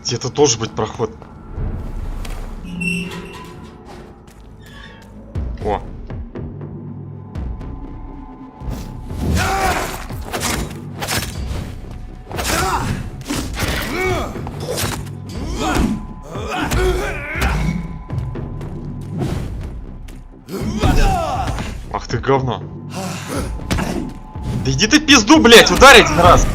Где-то должен быть проход. О. Ах ты говно. Да иди ты в пизду, блядь, ударь один раз.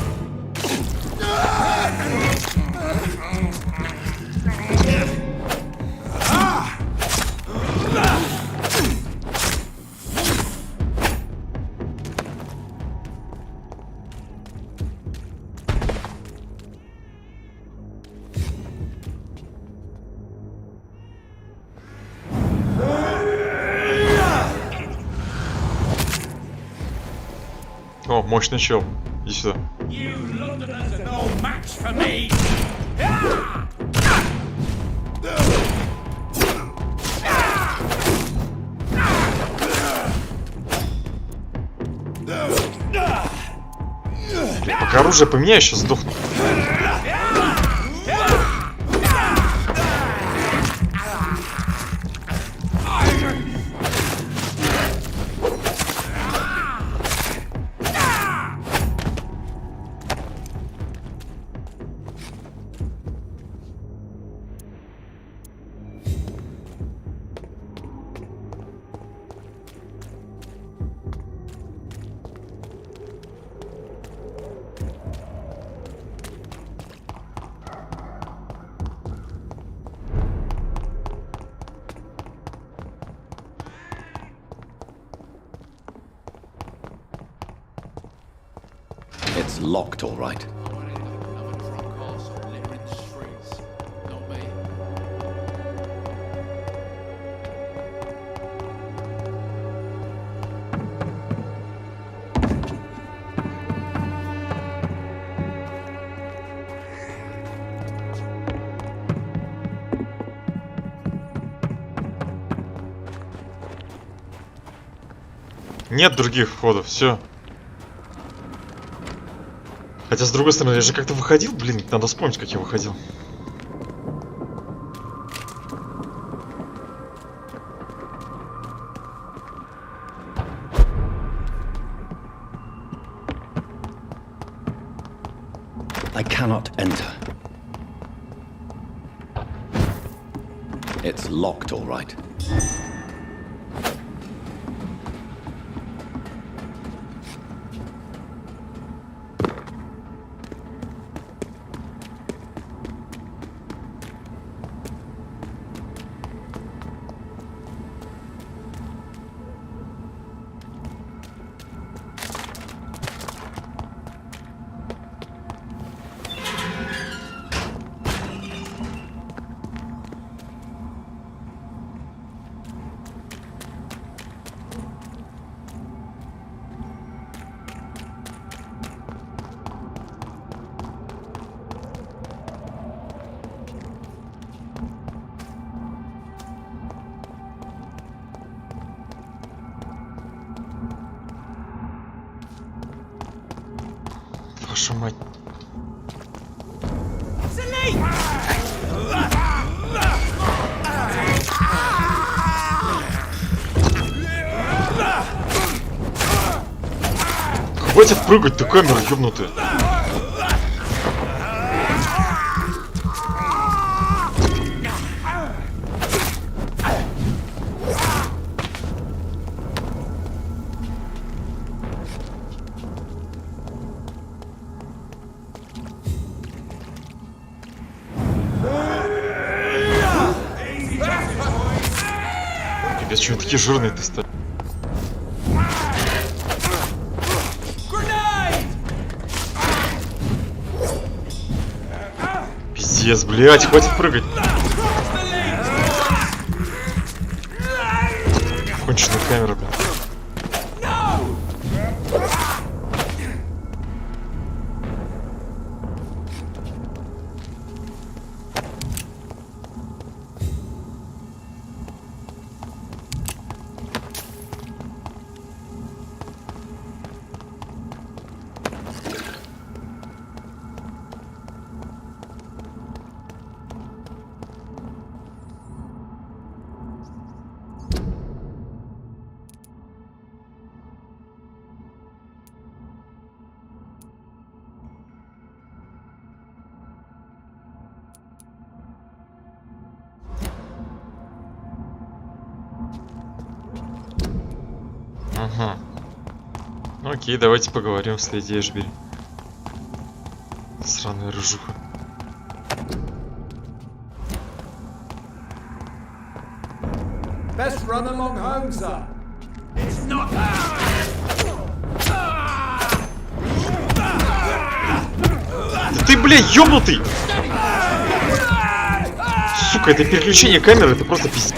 О, мощный чел. Иди сюда. Пока оружие поменяю, сейчас сдохну. It's locked, all right. Нет других входов, все. Хотя, с другой стороны, я же как-то выходил, блин, надо вспомнить, как я выходил. I cannot enter. It's locked, all right. Вашу мать. Хватит прыгать, ты камера ёбнутая. Пипец, чё они такие жирные-то стали? Пиздец, блядь, хватит прыгать. Конченая камера, блядь. Ага. Окей, давайте поговорим с леди Эшбери. Сраная рыжуха. Best run along home, sir. It's not. Да ты, блядь, ёбнутый! Сука, это переключение камеры, это просто пиздец.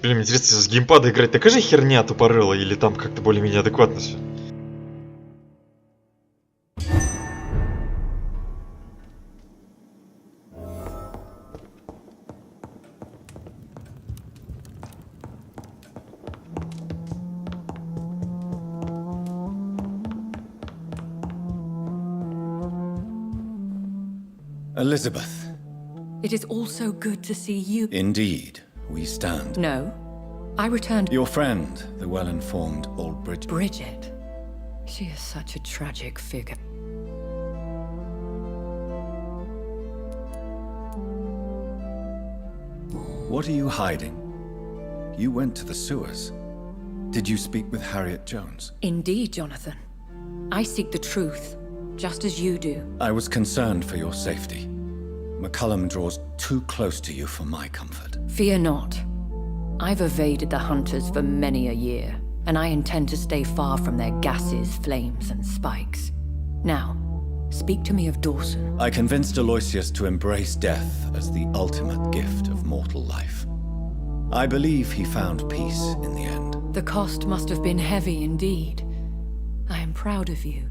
Блин, мне интересно, с геймпада играть такая же херня тупорылая, или там как-то более-менее адекватно все? Elizabeth. It is also good to see you. Indeed, we stand. No, I returned. Your friend, the well-informed old Bridget. Bridget. She is such a tragic figure. What are you hiding? You went to the sewers. Did you speak with Harriet Jones? Indeed, Jonathan. I seek the truth, just as you do. I was concerned for your safety. McCullum draws too close to you for my comfort. Fear not. I've evaded the hunters for many a year, and I intend to stay far from their gases, flames, and spikes. Now, speak to me of Dawson. I convinced Aloysius to embrace death as the ultimate gift of mortal life. I believe he found peace in the end. The cost must have been heavy indeed. I am proud of you,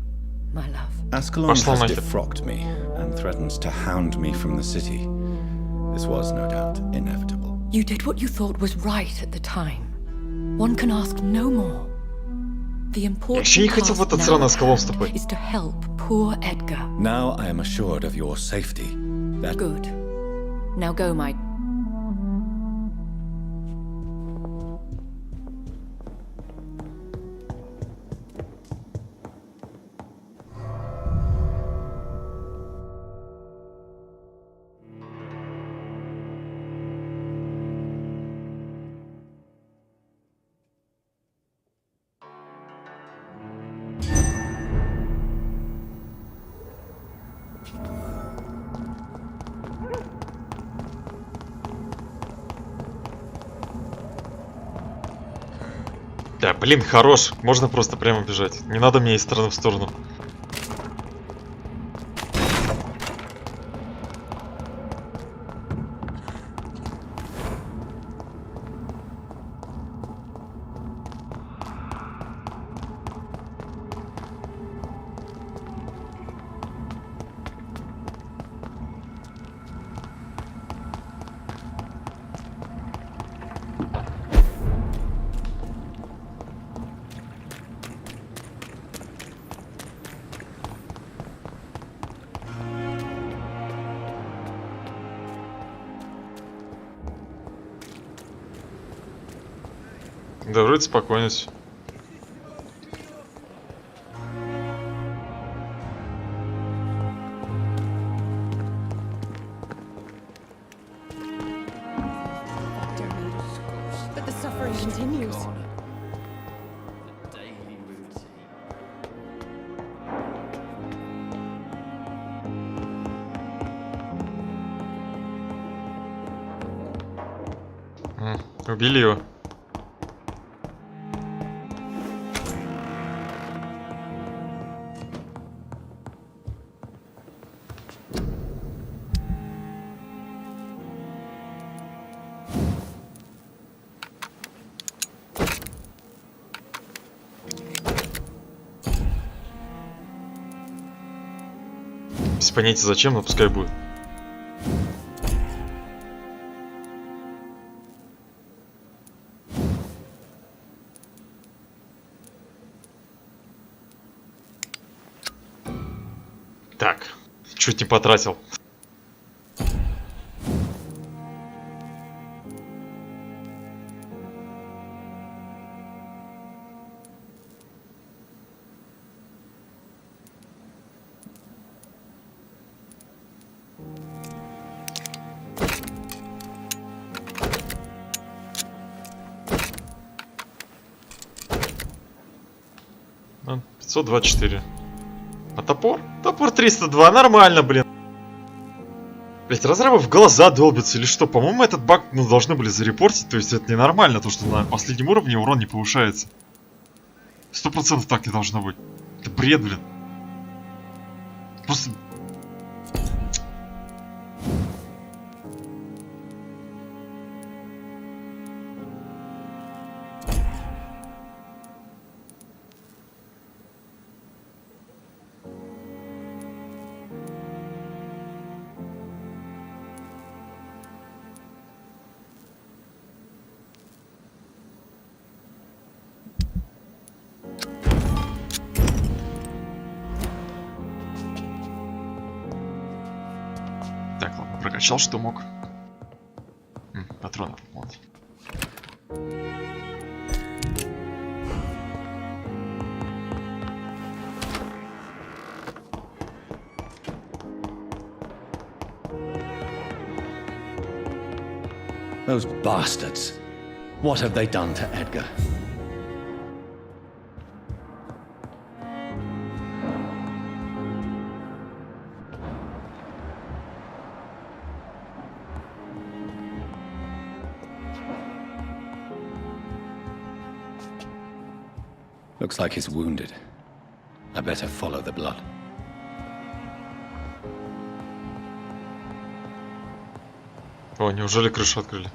my love. Ascalon has defrocked me and threatens to hound me from the city. This was, no doubt, inevitable. You did what you thought was right at the time. One can ask no more. The important task now is to help poor Edgar. Now I am assured of your safety. That Good. Now go, my... Да, блин, хорош. Можно просто прямо бежать. Не надо мне из стороны в сторону. Да, вроде спокойно всё. But the suffering continues. Убили его. Без понятия зачем, но пускай будет. Так, чуть не потратил. Ну, 524. А топор? Топор 302, нормально, блин. Блять, разрабы в глаза долбятся или что? По-моему, этот баг должны были зарепортить, то есть это ненормально, то что на последнем уровне урон не повышается. 100% так не должно быть. Это бред, блин. Просто... Так, ладно, прокачал, что мог. Патронов, вот. Those bastards. What have they done to Edgar? Looks like he's wounded. I better follow the blood. О, неужели крышу открыли?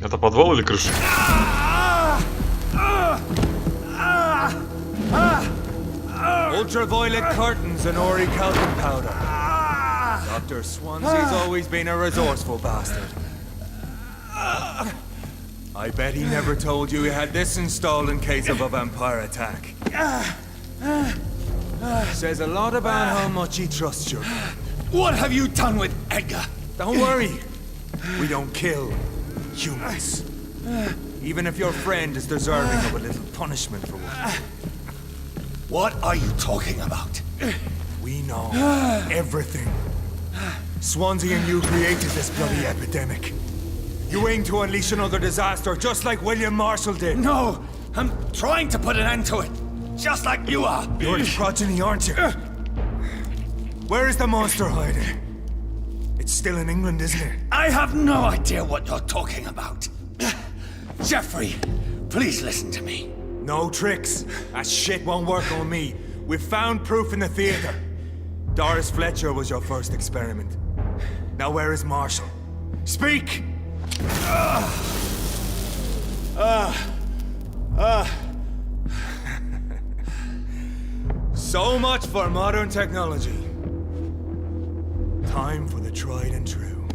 Это подвал или крыша? Ultraviolet curtains and orichalcum powder. Dr. Swansea's always been a resourceful bastard. I bet he never told you he had this installed in case of a vampire attack. Says a lot about how much he trusts you. What have you done with Edgar? Don't worry. We don't kill humans. Even if your friend is deserving of a little punishment for one. What are you talking about? We know everything. Swansea and you created this bloody epidemic. You aim to unleash another disaster, just like William Marshall did. No, I'm trying to put an end to it. Just like you are. You're the progeny, aren't you? Where is the monster hiding? It's still in England, isn't it? I have no idea what you're talking about. Jeffrey, please listen to me. No tricks. That shit won't work on me. We've found proof in the theater. Doris Fletcher was your first experiment. Now where is Marshall? Speak! So much for modern technology. Time for the tried and true.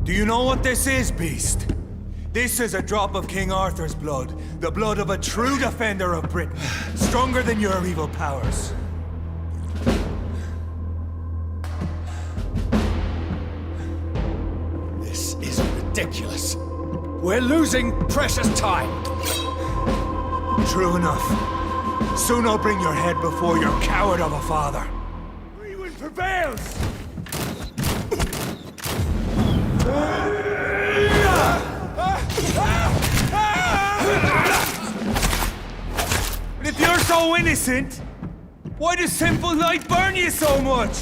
Do you know what this is, Beast? This is a drop of King Arthur's blood. The blood of a true defender of Britain. Stronger than your evil powers. This is ridiculous. We're losing precious time. True enough. Soon I'll bring your head before your coward of a father. Freeman prevails! But if you're so innocent, why does simple light burn you so much?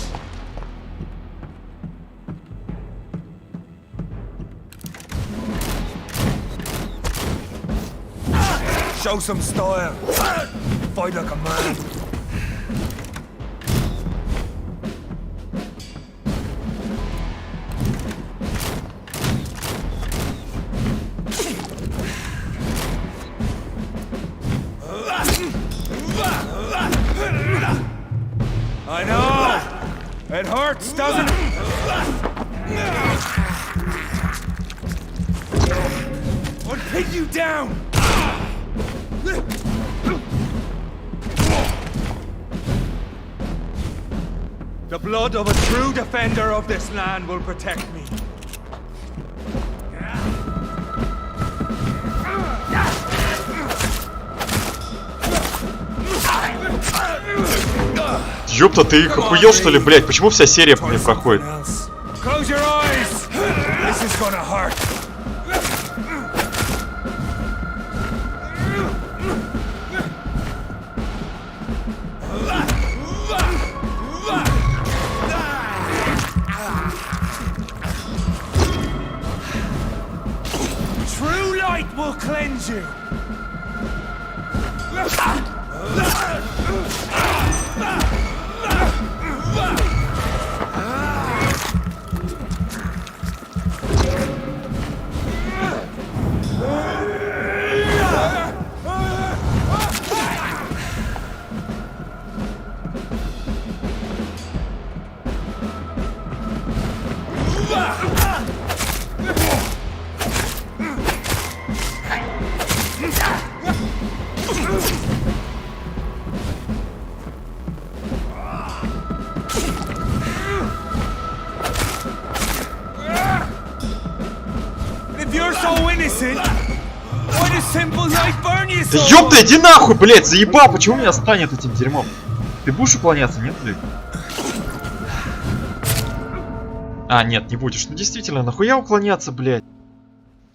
Show some style. Fight like a man. I know! It hurts, doesn't it? I'll pin you down! The blood of a true defender of this land will protect me. Ёпта, ты их охуел, что ли, блядь? Почему вся серия по мне проходит? Close your eyes. This is gonna hurt. True light will cleanse you. Да ёпта, иди нахуй, блядь, заебал, почему меня станет этим дерьмом? Ты будешь уклоняться, нет, блядь? А, нет, не будешь. Ну действительно, нахуя уклоняться, блядь?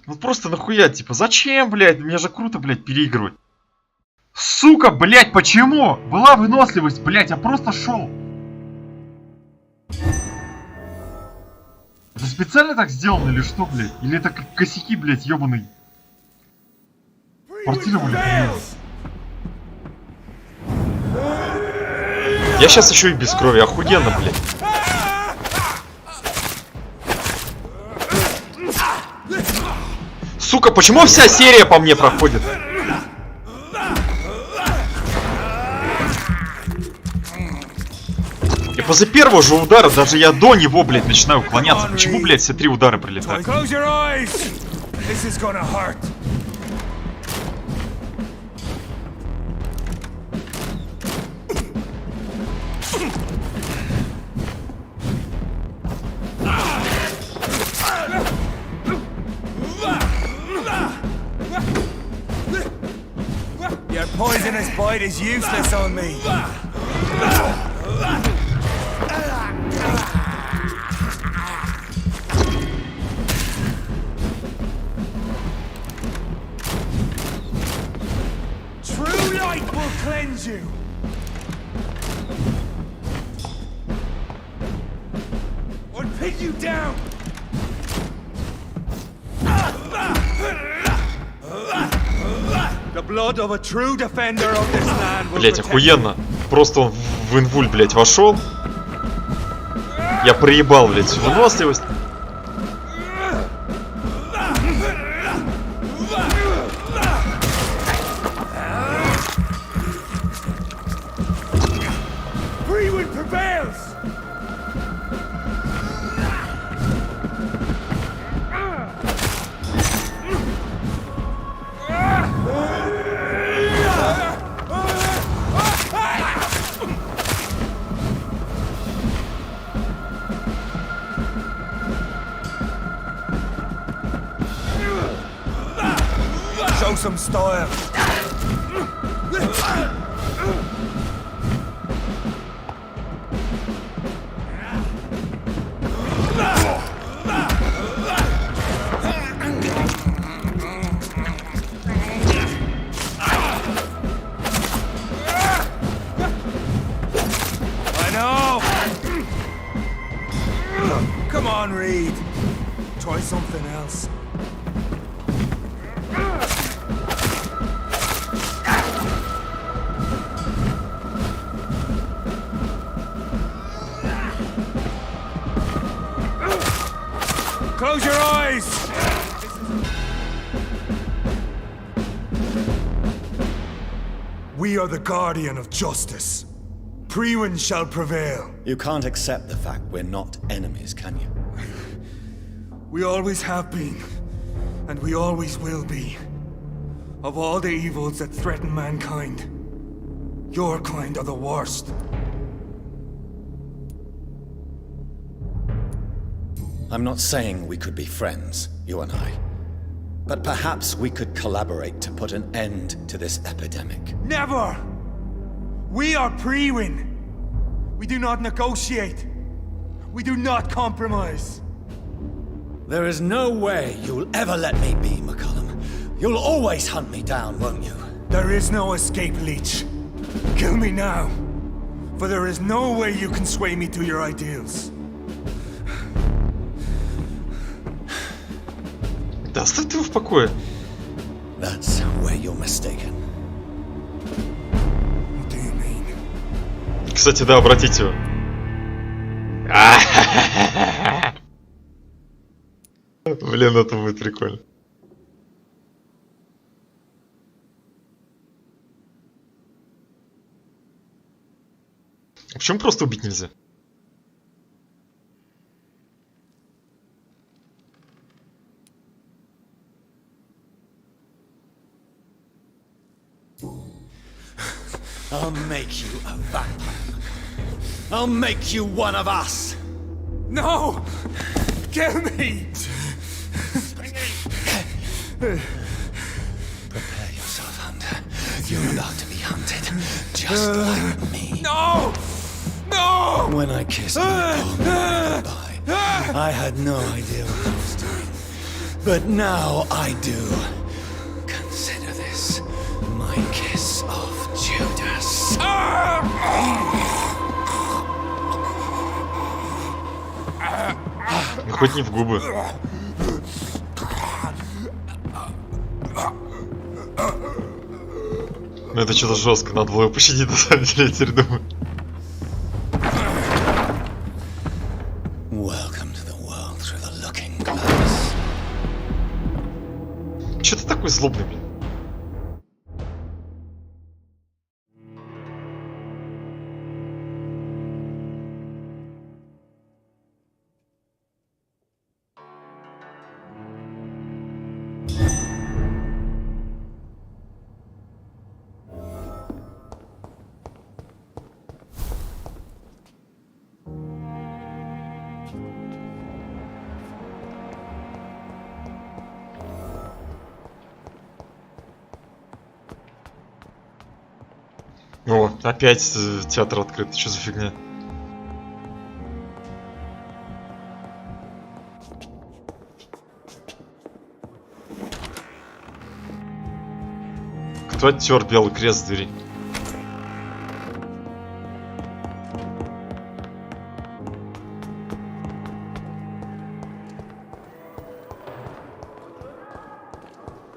Ну просто нахуя, типа, зачем, блядь? Мне же круто, блядь, переигрывать. Сука, блядь, почему? Была выносливость, блядь, я просто шел. Это специально так сделано или что, блядь? Или это косяки, блядь, ёбаный? Я сейчас еще и без крови, охуенно, блядь. Сука, почему вся серия по мне проходит? после первого же удара даже я до него, блядь, начинаю уклоняться. Почему, блядь, все 3 удара прилетают? Your poisonous bite is useless on me. True light will cleanse you. Or pin you down. The blood of a true defender of this land will Блять, охуенно. Просто он в инвуль, блять, вошел. Я проебал, блять, всю выносливость. Show some style. I know. Come on, Reed. Try something else. Close your eyes! We are the guardian of justice. Priwen shall prevail. You can't accept the fact we're not enemies, can you? We always have been, and we always will be. Of all the evils that threaten mankind, your kind are the worst. I'm not saying we could be friends, you and I. But perhaps we could collaborate to put an end to this epidemic. Never! We are Priwen. We do not negotiate. We do not compromise. There is no way you'll ever let me be, McCullum. You'll always hunt me down, won't you? There is no escape, Leech. Kill me now. For there is no way you can sway me to your ideals. Да оставь его в покое. That's where you're mistaken. What do you mean? Кстати, да, обратите. Блин, это будет прикольно. А почему просто убить нельзя? I'll make you a vampire. I'll make you one of us. No! Kill me! Prepare yourself, Hunter. You're about to be hunted, just like me. No! No! When I kissed my poor mother goodbye, I had no idea what I was doing. But now I do. Consider this my kiss of Judas. Ну, хоть не в губы. Ну это что-то жестко, надо было его пощадить, на самом деле, я теперь думаю. Че ты такой злобный, блин? Опять театр открыт. Что за фигня? Кто оттер белый крест с двери?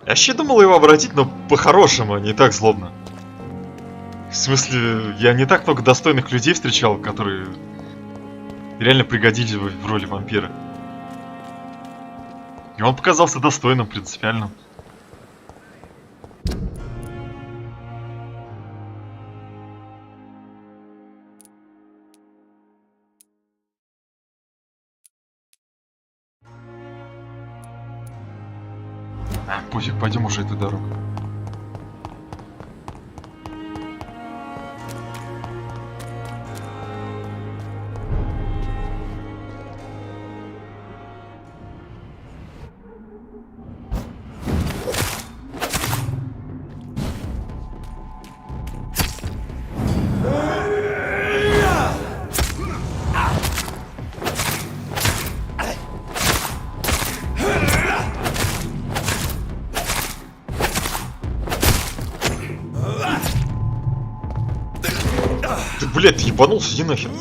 Я вообще думал его обратить, но по-хорошему, а не так злобно. В смысле, я не так много достойных людей встречал, которые реально пригодились бы в роли вампира. И он показался достойным, принципиальным. Пофиг, пойдем уже эту дорогу. Блять, ты ебанулся, иди нахер.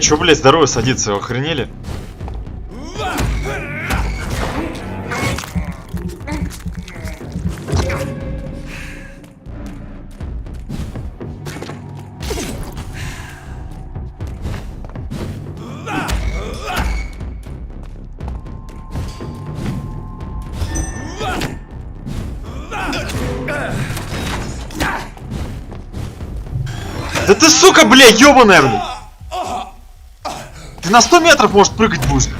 Чё, блядь, здорово садиться, охренели? Да ты, сука, блядь, ёбаная, блядь! Ты на 100 метров, может, прыгать будешь?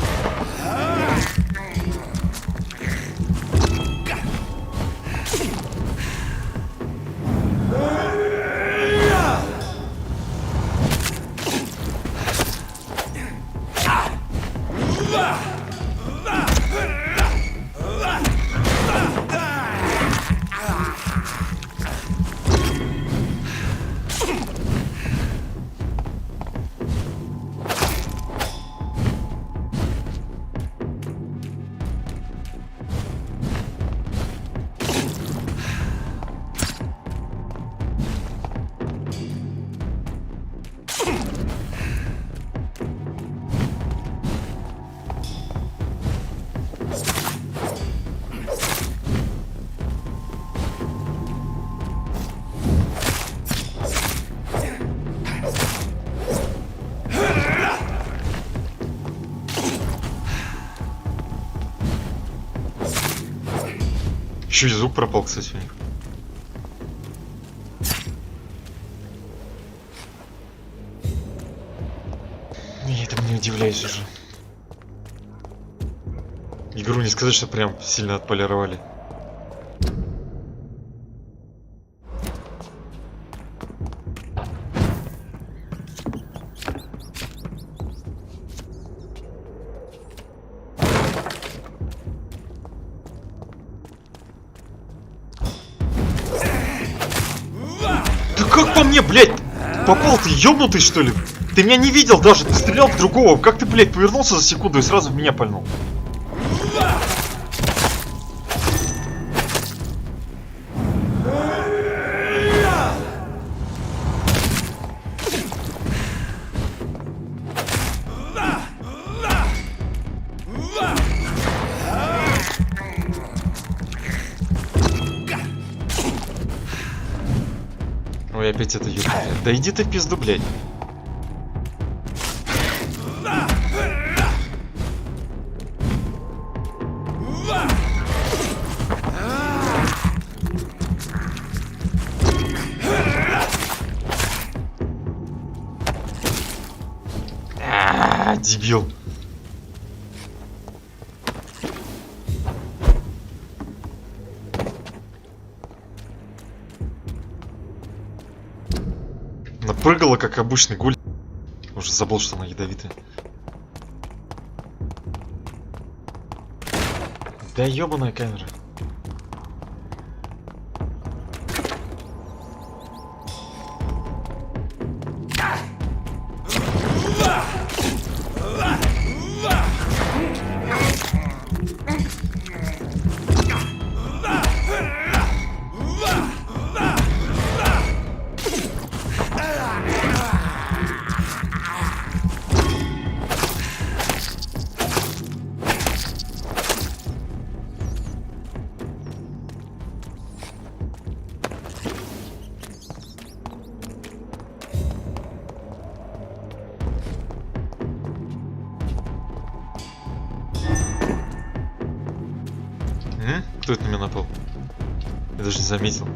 Еще и звук пропал, кстати, у них. Я этому не удивляюсь уже. Игру не сказать, что прям сильно отполировали. Как по мне, блядь, попал, ты ёбнутый, что ли? Ты меня не видел даже, ты стрелял в другого. Как ты, блядь, повернулся за секунду и сразу в меня пальнул? опять это ёб, блядь. Да иди ты в пизду, блядь. Дебил. Напрыгала, как обычный гуль. Уже забыл, что она ядовитая. Да ёбаная камера. Кто это на меня напал? Я даже не заметил.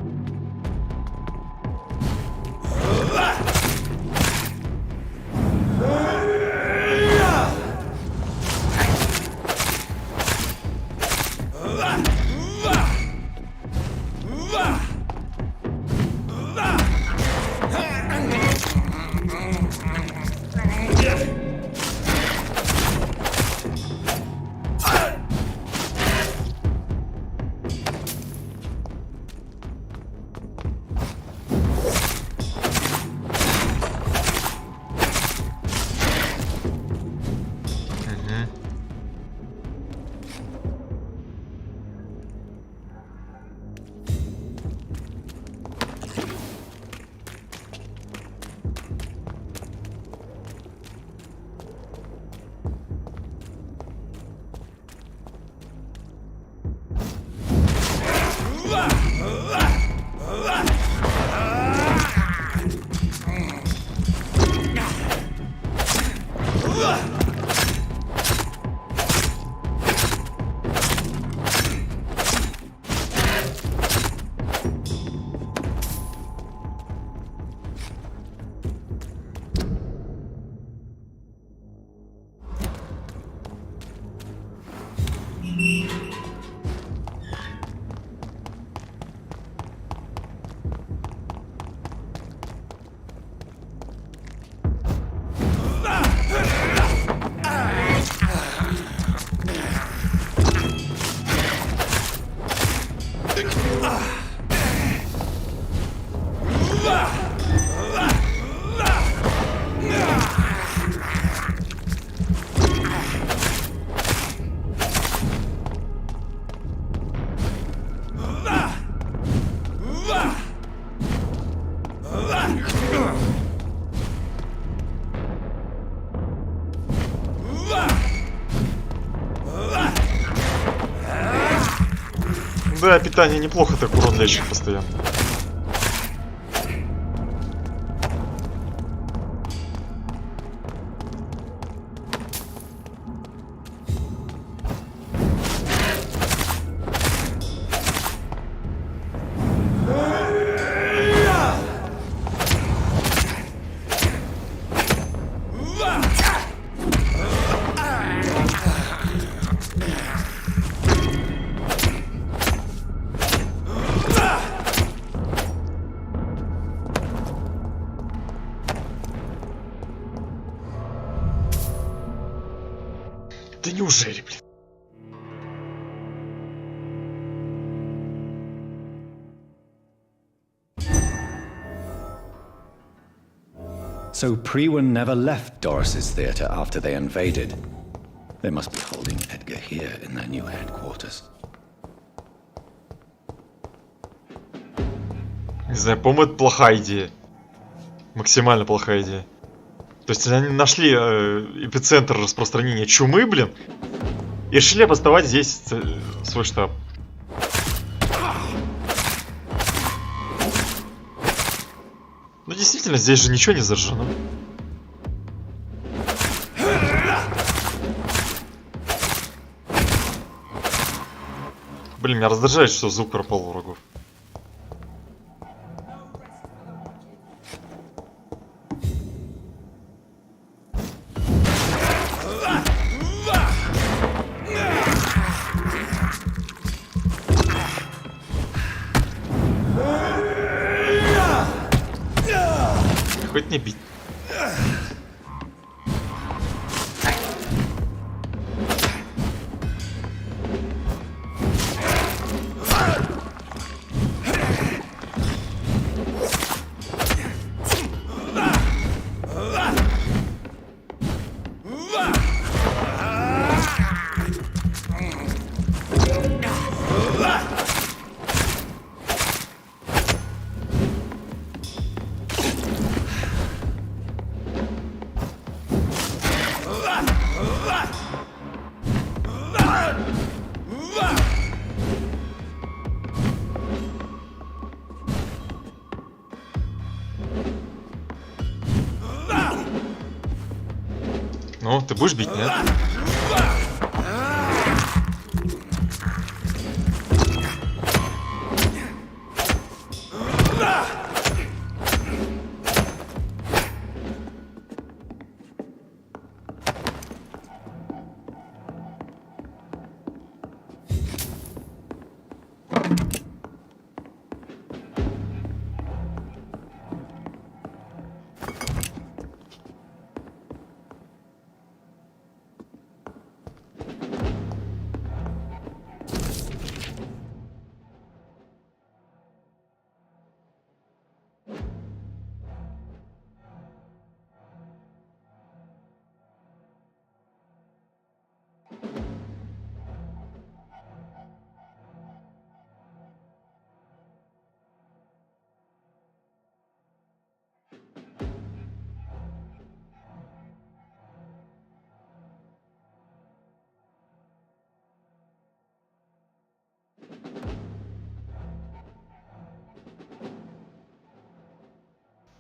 Да, питание неплохо так урон лечит постоянно. Да неужели, блин? So Prewen never left Doris's theatre after they invaded. They must be holding Edgar here in their new headquarters. Не знаю, по-моему, это плохая идея. Максимально плохая идея. То есть они нашли эпицентр распространения чумы, блин, и решили обосновать здесь свой штаб. Ну действительно, здесь же ничего не зажжено. Блин, меня раздражает, что звук пропал у врагов. Хоть не бить. Ну, ты будешь бить, нет?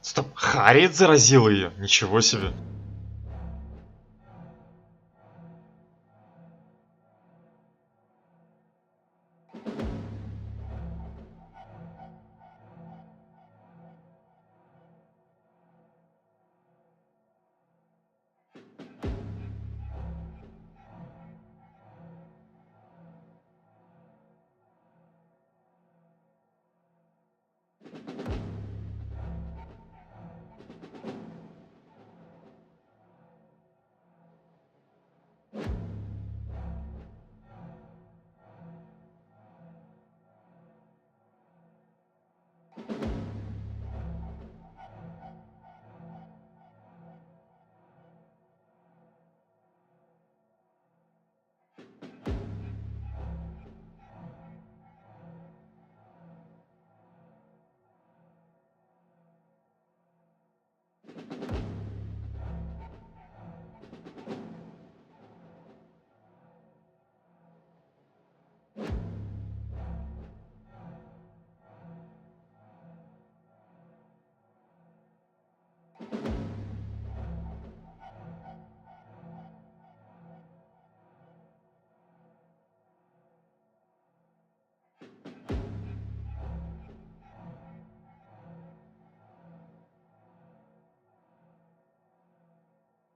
Стоп, Харриет заразила ее? Ничего себе.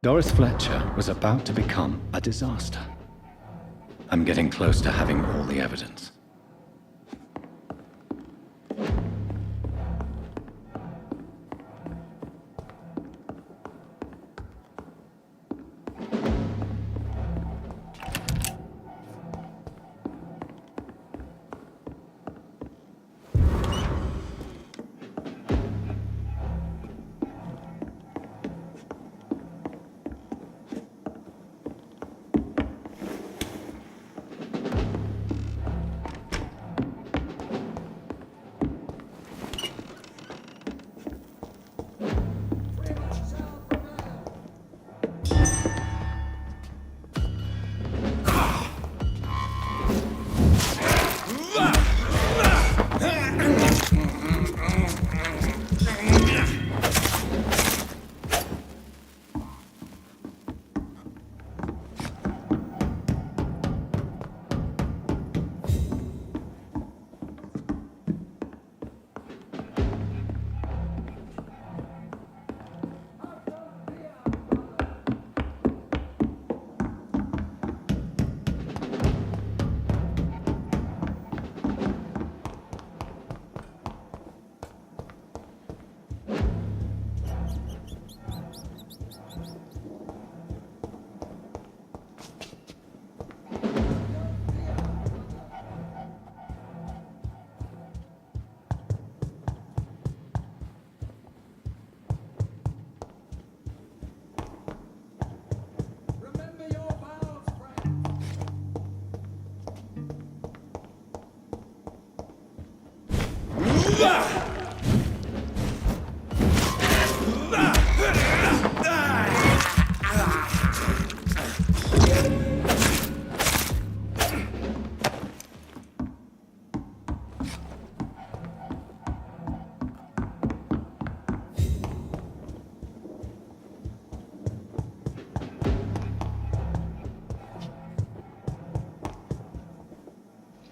Doris Fletcher was about to become a disaster. I'm getting close to having all the evidence.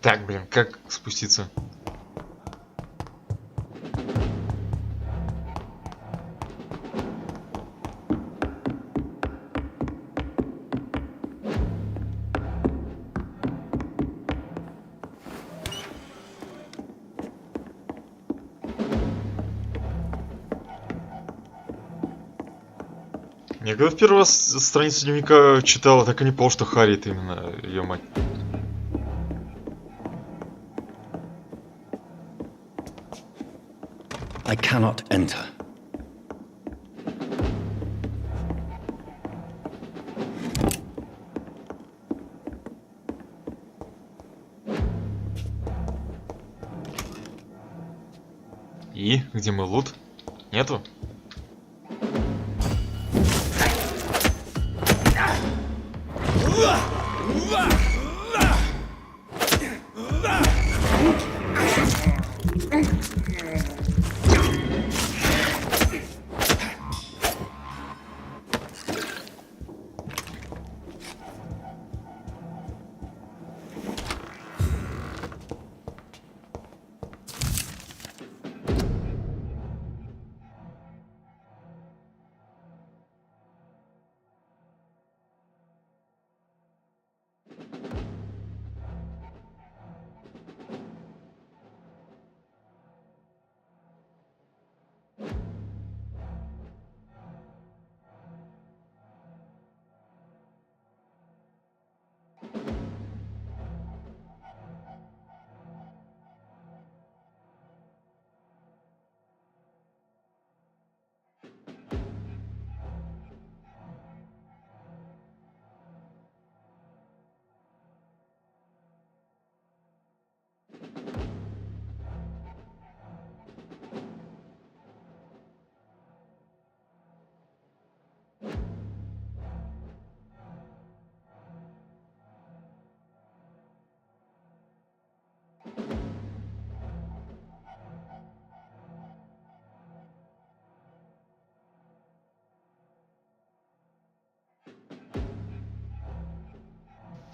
Так, блин, как спуститься? Я когда в первый раз страницу дневника читал, я так и не понял, что Харри это именно ее мать. I cannot enter. И где мой лут? Нету?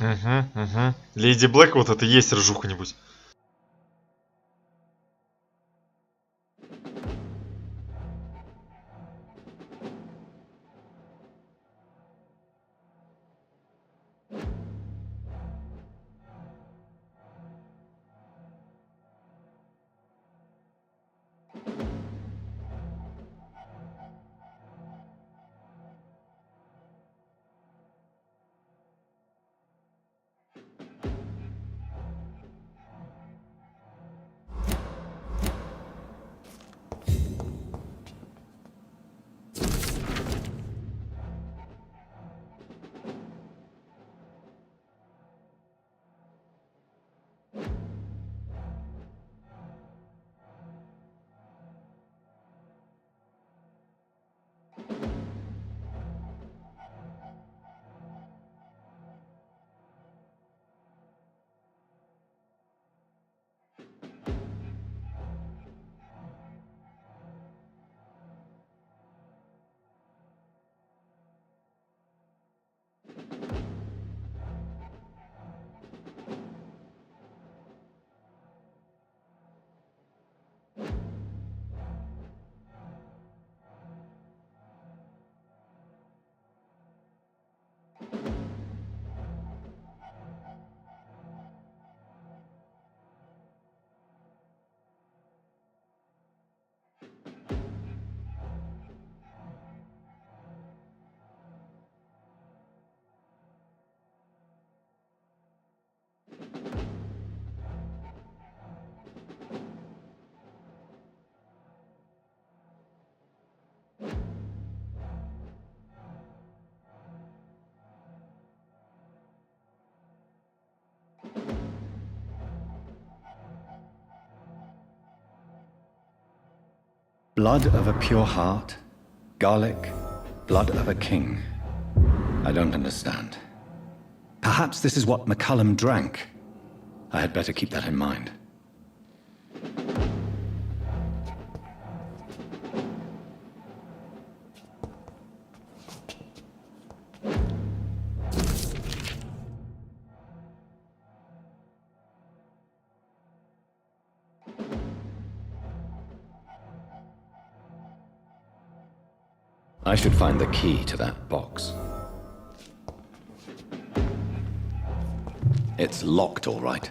Угу. Леди Блэк, вот это и есть ржуха-нибудь. Blood of a pure heart, garlic, blood of a king. I don't understand. Perhaps this is what McCullum drank. I had better keep that in mind. I should find the key to that box. It's locked, all right.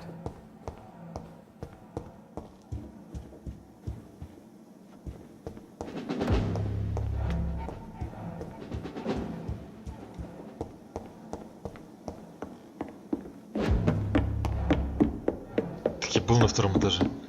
Так я был на втором этаже.